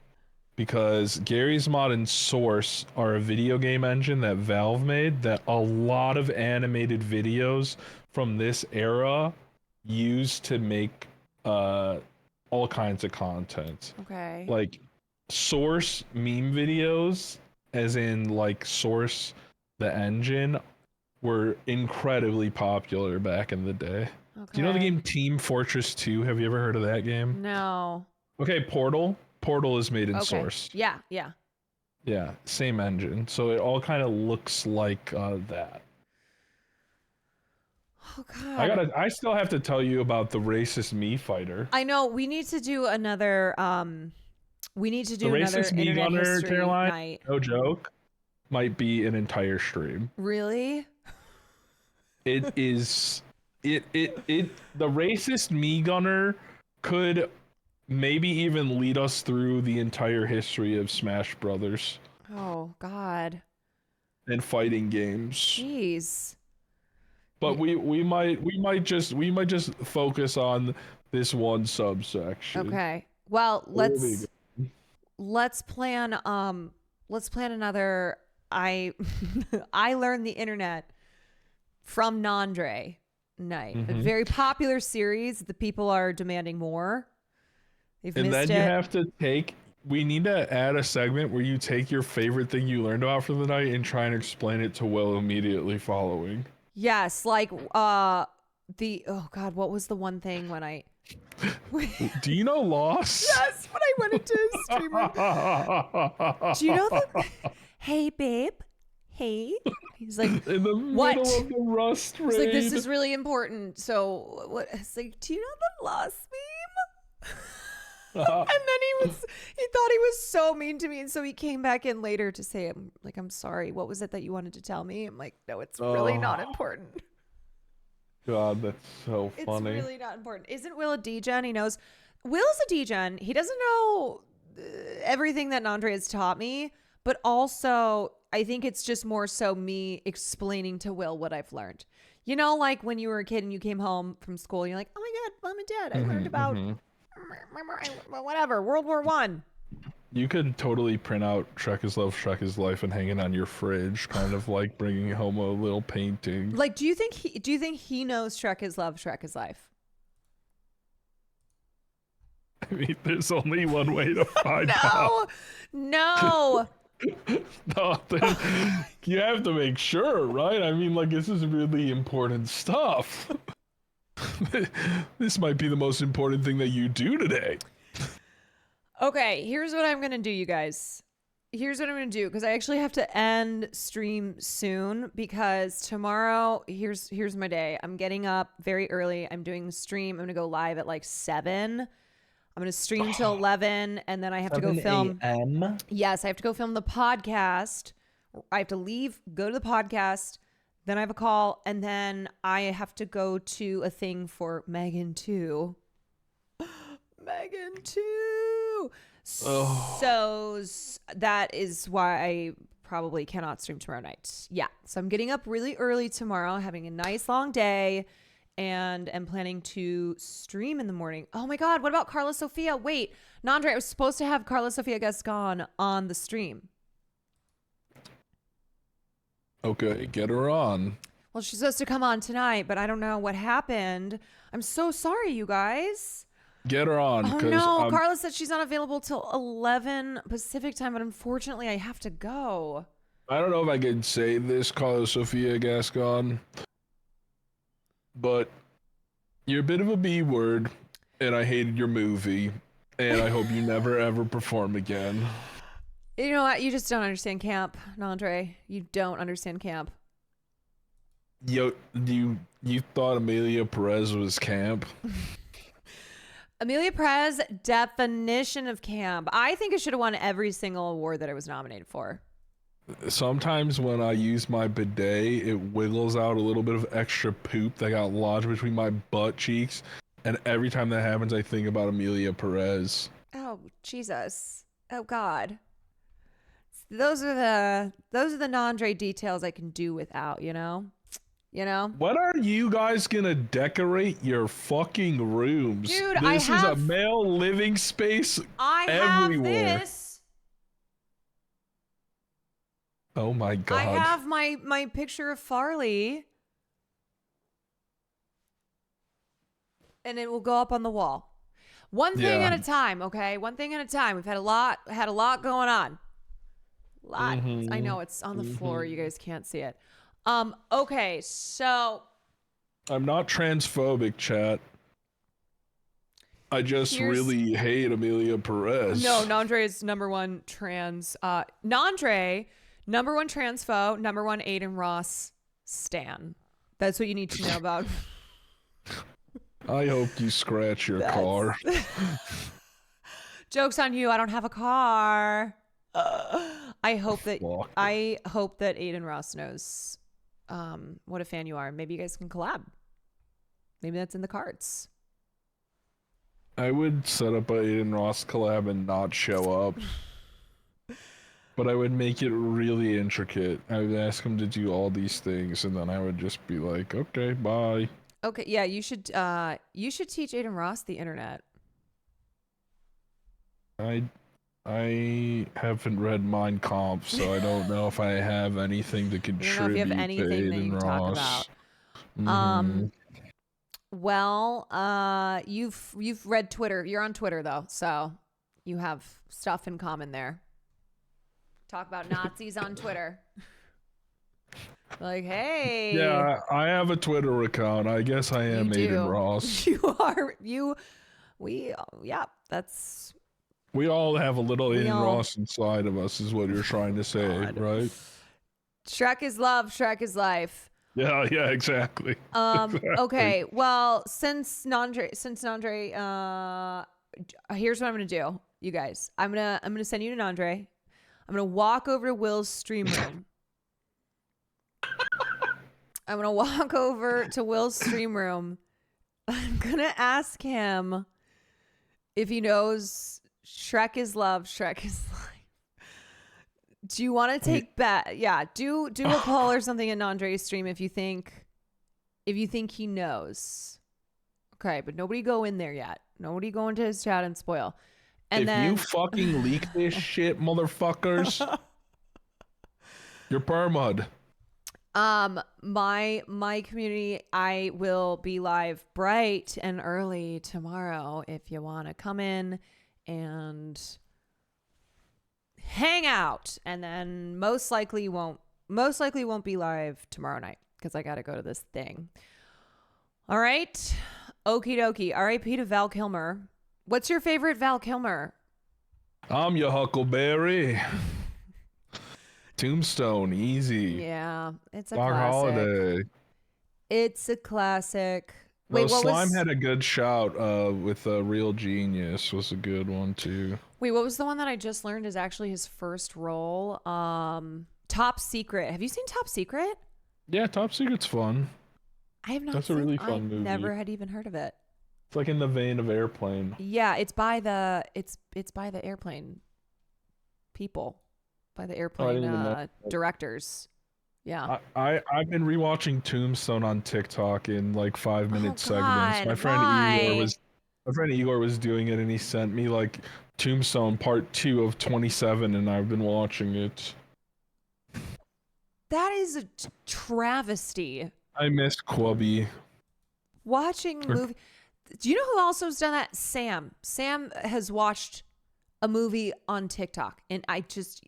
because Gary's Mod and Source are a video game engine that Valve made that a lot of animated videos from this era used to make all kinds of content. Okay. Like Source meme videos, as in like Source the engine, were incredibly popular back in the day. Okay. Do you know the game Team Fortress 2? Have you ever heard of that game? No. Okay, Portal. Portal is made in Okay. Source. Yeah. Yeah, same engine. So it all kind of looks like that. Oh God. I still have to tell you about the racist me fighter. I know we need to do another The racist me internet gunner, history Caroline, night. no joke, might be an entire stream. Really? It is the racist me gunner could maybe even lead us through the entire history of Smash Brothers Oh God. and fighting games. Jeez. But we might just focus on this one subsection. Okay. Well, There we let's plan another I learned the internet from Nandre night. A Mhm. very popular series. The people are demanding more. They've And missed then it. you have to we need to add a segment where you take your favorite thing you learned about for the night and try and explain it to Will immediately following. Yes, like oh God, what was the one thing when I Do you know Lost? Yes, when I went into his stream room. Do you know the Hey babe? Hey? He's like, in the what? middle of the Rust raid. He's like, this is really important. So what? It's like, do you know the Lost meme? And then he thought he was so mean to me, and so he came back in later to say, I'm sorry. What was it that you wanted to tell me? I'm like, no, it's really not important. God, that's so It's funny. really not important. Isn't Will a degen? He knows. Will's a degen. He doesn't know everything that Nandre has taught me, but also I think it's just more so me explaining to Will what I've learned. You know, like when you were a kid and you came home from school, and you're like, oh my God, Mom and Dad, I learned about whatever, World War I. You could totally print out Shrek is Love, Shrek is Life and hang it on your fridge, kind of like bringing home a little painting. Like, do you think he knows Shrek is Love, Shrek is Life? I mean, there's only one way to find out. No. No, you have to make sure, right? I mean, like, this is really important stuff. This might be the most important thing that you do today. Okay, here's what I'm going to do, you guys. Here's what I'm going to do, because I actually have to end stream soon, because tomorrow, here's my day. I'm getting up very early. I'm doing the stream. I'm going to go live at like 7. I'm going to stream till 11, and then I have to go film. 7 a.m.? Yes, I have to go film the podcast. I have to leave, go to the podcast, then I have a call, and then I have to go to a thing for Megan 2. Megan 2. So that is why I probably cannot stream tomorrow night. Yeah. So I'm getting up really early tomorrow, having a nice long day, and am planning to stream in the morning. Oh my God. What about Karla Sofia? Wait, Nandre, I was supposed to have Karla Sofia GASCON on the stream. Okay, get her on. Well, she's supposed to come on tonight, but I don't know what happened. I'm so sorry, you guys. Get her on. Oh no, Karla said she's not available till 11 Pacific time, but unfortunately I have to go. I don't know if I can say this, Karla Sofia GASCON, but you're a bit of a B word, and I hated your movie, and I hope you never ever perform again. You know what? You just don't understand camp, Nandre. You don't understand camp. Yo, you thought Amelia Perez was camp? Amelia Perez, definition of camp. I think it should have won every single award that it was nominated for. Sometimes when I use my bidet, it wiggles out a little bit of extra poop that got lodged between my butt cheeks. And every time that happens, I think about Amelia Perez. Oh, Jesus. Oh, God. Those are the Nandre details I can do without, you know? You know? When are you guys gonna decorate your fucking rooms? Dude, this is a male living space everywhere. Have this. Oh my God. I have my picture of Farley. And it will go up on the wall. One thing at a time, okay? One thing at a time. We've had a lot going on. I know it's on the floor. You guys can't see it. Okay, so I'm not transphobic, chat. I just really hate Amelia Perez. No, Nandre is number one trans. Nandre, number one transphobe, number one Aiden Ross stan. That's what you need to know about. I hope you scratch your car. Joke's on you. I don't have a car. I hope that Aiden Ross knows what a fan you are. Maybe you guys can collab. Maybe that's in the cards. I would set up a Aiden Ross collab and not show up. But I would make it really intricate. I would ask him to do all these things, and then I would just be like, okay, bye. Okay, yeah, you should teach Aiden Ross the internet. I haven't read Mein Kampf, so I don't know if I have anything to contribute. I don't know if you have anything to Aiden that you can Ross. talk about. Well, you've read Twitter. You're on Twitter though, so you have stuff in common there. Talk about Nazis on Twitter. Like, hey. Yeah, I have a Twitter account. I guess I am Aiden Ross. You are. That's. We all have a little Aiden Ross inside of us, is what you're trying to say, right? Shrek is love, Shrek is life. Yeah, exactly. Exactly. Okay, well, since Nandre, here's what I'm gonna do, you guys. I'm gonna send you to Nandre. I'm gonna walk over to Will's stream room. I'm gonna walk over to Will's stream room. I'm gonna ask him if he knows Shrek is love, Shrek is life. Do you want to take bet? Yeah, do a poll or something in Andre's stream if you think he knows. Okay, but nobody go in there yet. Nobody go into his chat and spoil. And if then you fucking leak this shit, motherfuckers, you're permud. My community, I will be live bright and early tomorrow if you want to come in and hang out. And then most likely won't be live tomorrow night because I got to go to this thing. All right. Okie dokie. R.I.P. to Val Kilmer. What's your favorite Val Kilmer? I'm your Huckleberry. Tombstone, easy. Yeah, it's a Doc classic. Holliday. It's a classic. Wait, Wait, what Slime was? had a good shout with Real Genius was a good one too. Wait, what was the one that I just learned is actually his first role? Top Secret. Have you seen Top Secret? Yeah, Top Secret's fun. I have not. That's seen, a really fun I movie. never had even heard of it. It's like in the vein of Airplane. Yeah, it's by the airplane people, by the airplane directors. Yeah. I've been rewatching Tombstone on TikTok in like 5-minute segments. God, My friend why? Igor was doing it, and he sent me like Tombstone Part 2 of 27, and I've been watching it. That is a travesty. I miss Quubby. Watching movie. Do you know who also has done that? Sam. Sam has watched a movie on TikTok, and I just.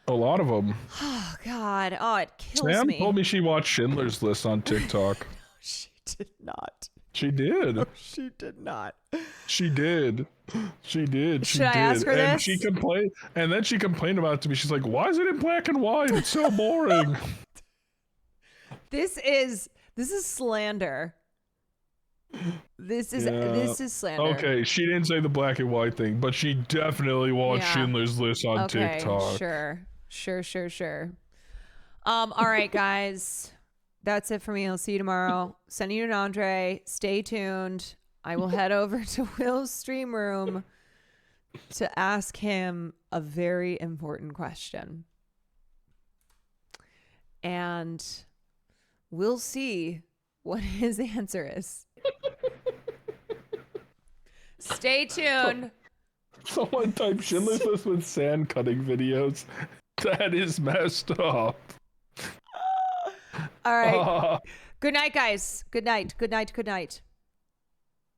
A lot of them. Oh God! Oh, it kills Sam me. told me she watched Schindler's List on TikTok. She did not. She did. No, she did not. She did. She did. She Should I did. ask her and this? she complained, and then she complained about it to me. She's like, "Why is it in black and white? It's so boring." This is slander. This is slander. Okay, she didn't say the black and white thing, but she definitely watched Yeah. Schindler's List on Okay, TikTok. Sure. All right, guys. That's it for me. I'll see you tomorrow. Sending you an Andre. Stay tuned. I will head over to Will's stream room to ask him a very important question. And we'll see what his answer is. Stay tuned. Someone type Schindler's List with sand cutting videos. That is messed up. All right. Good night, guys. Good night.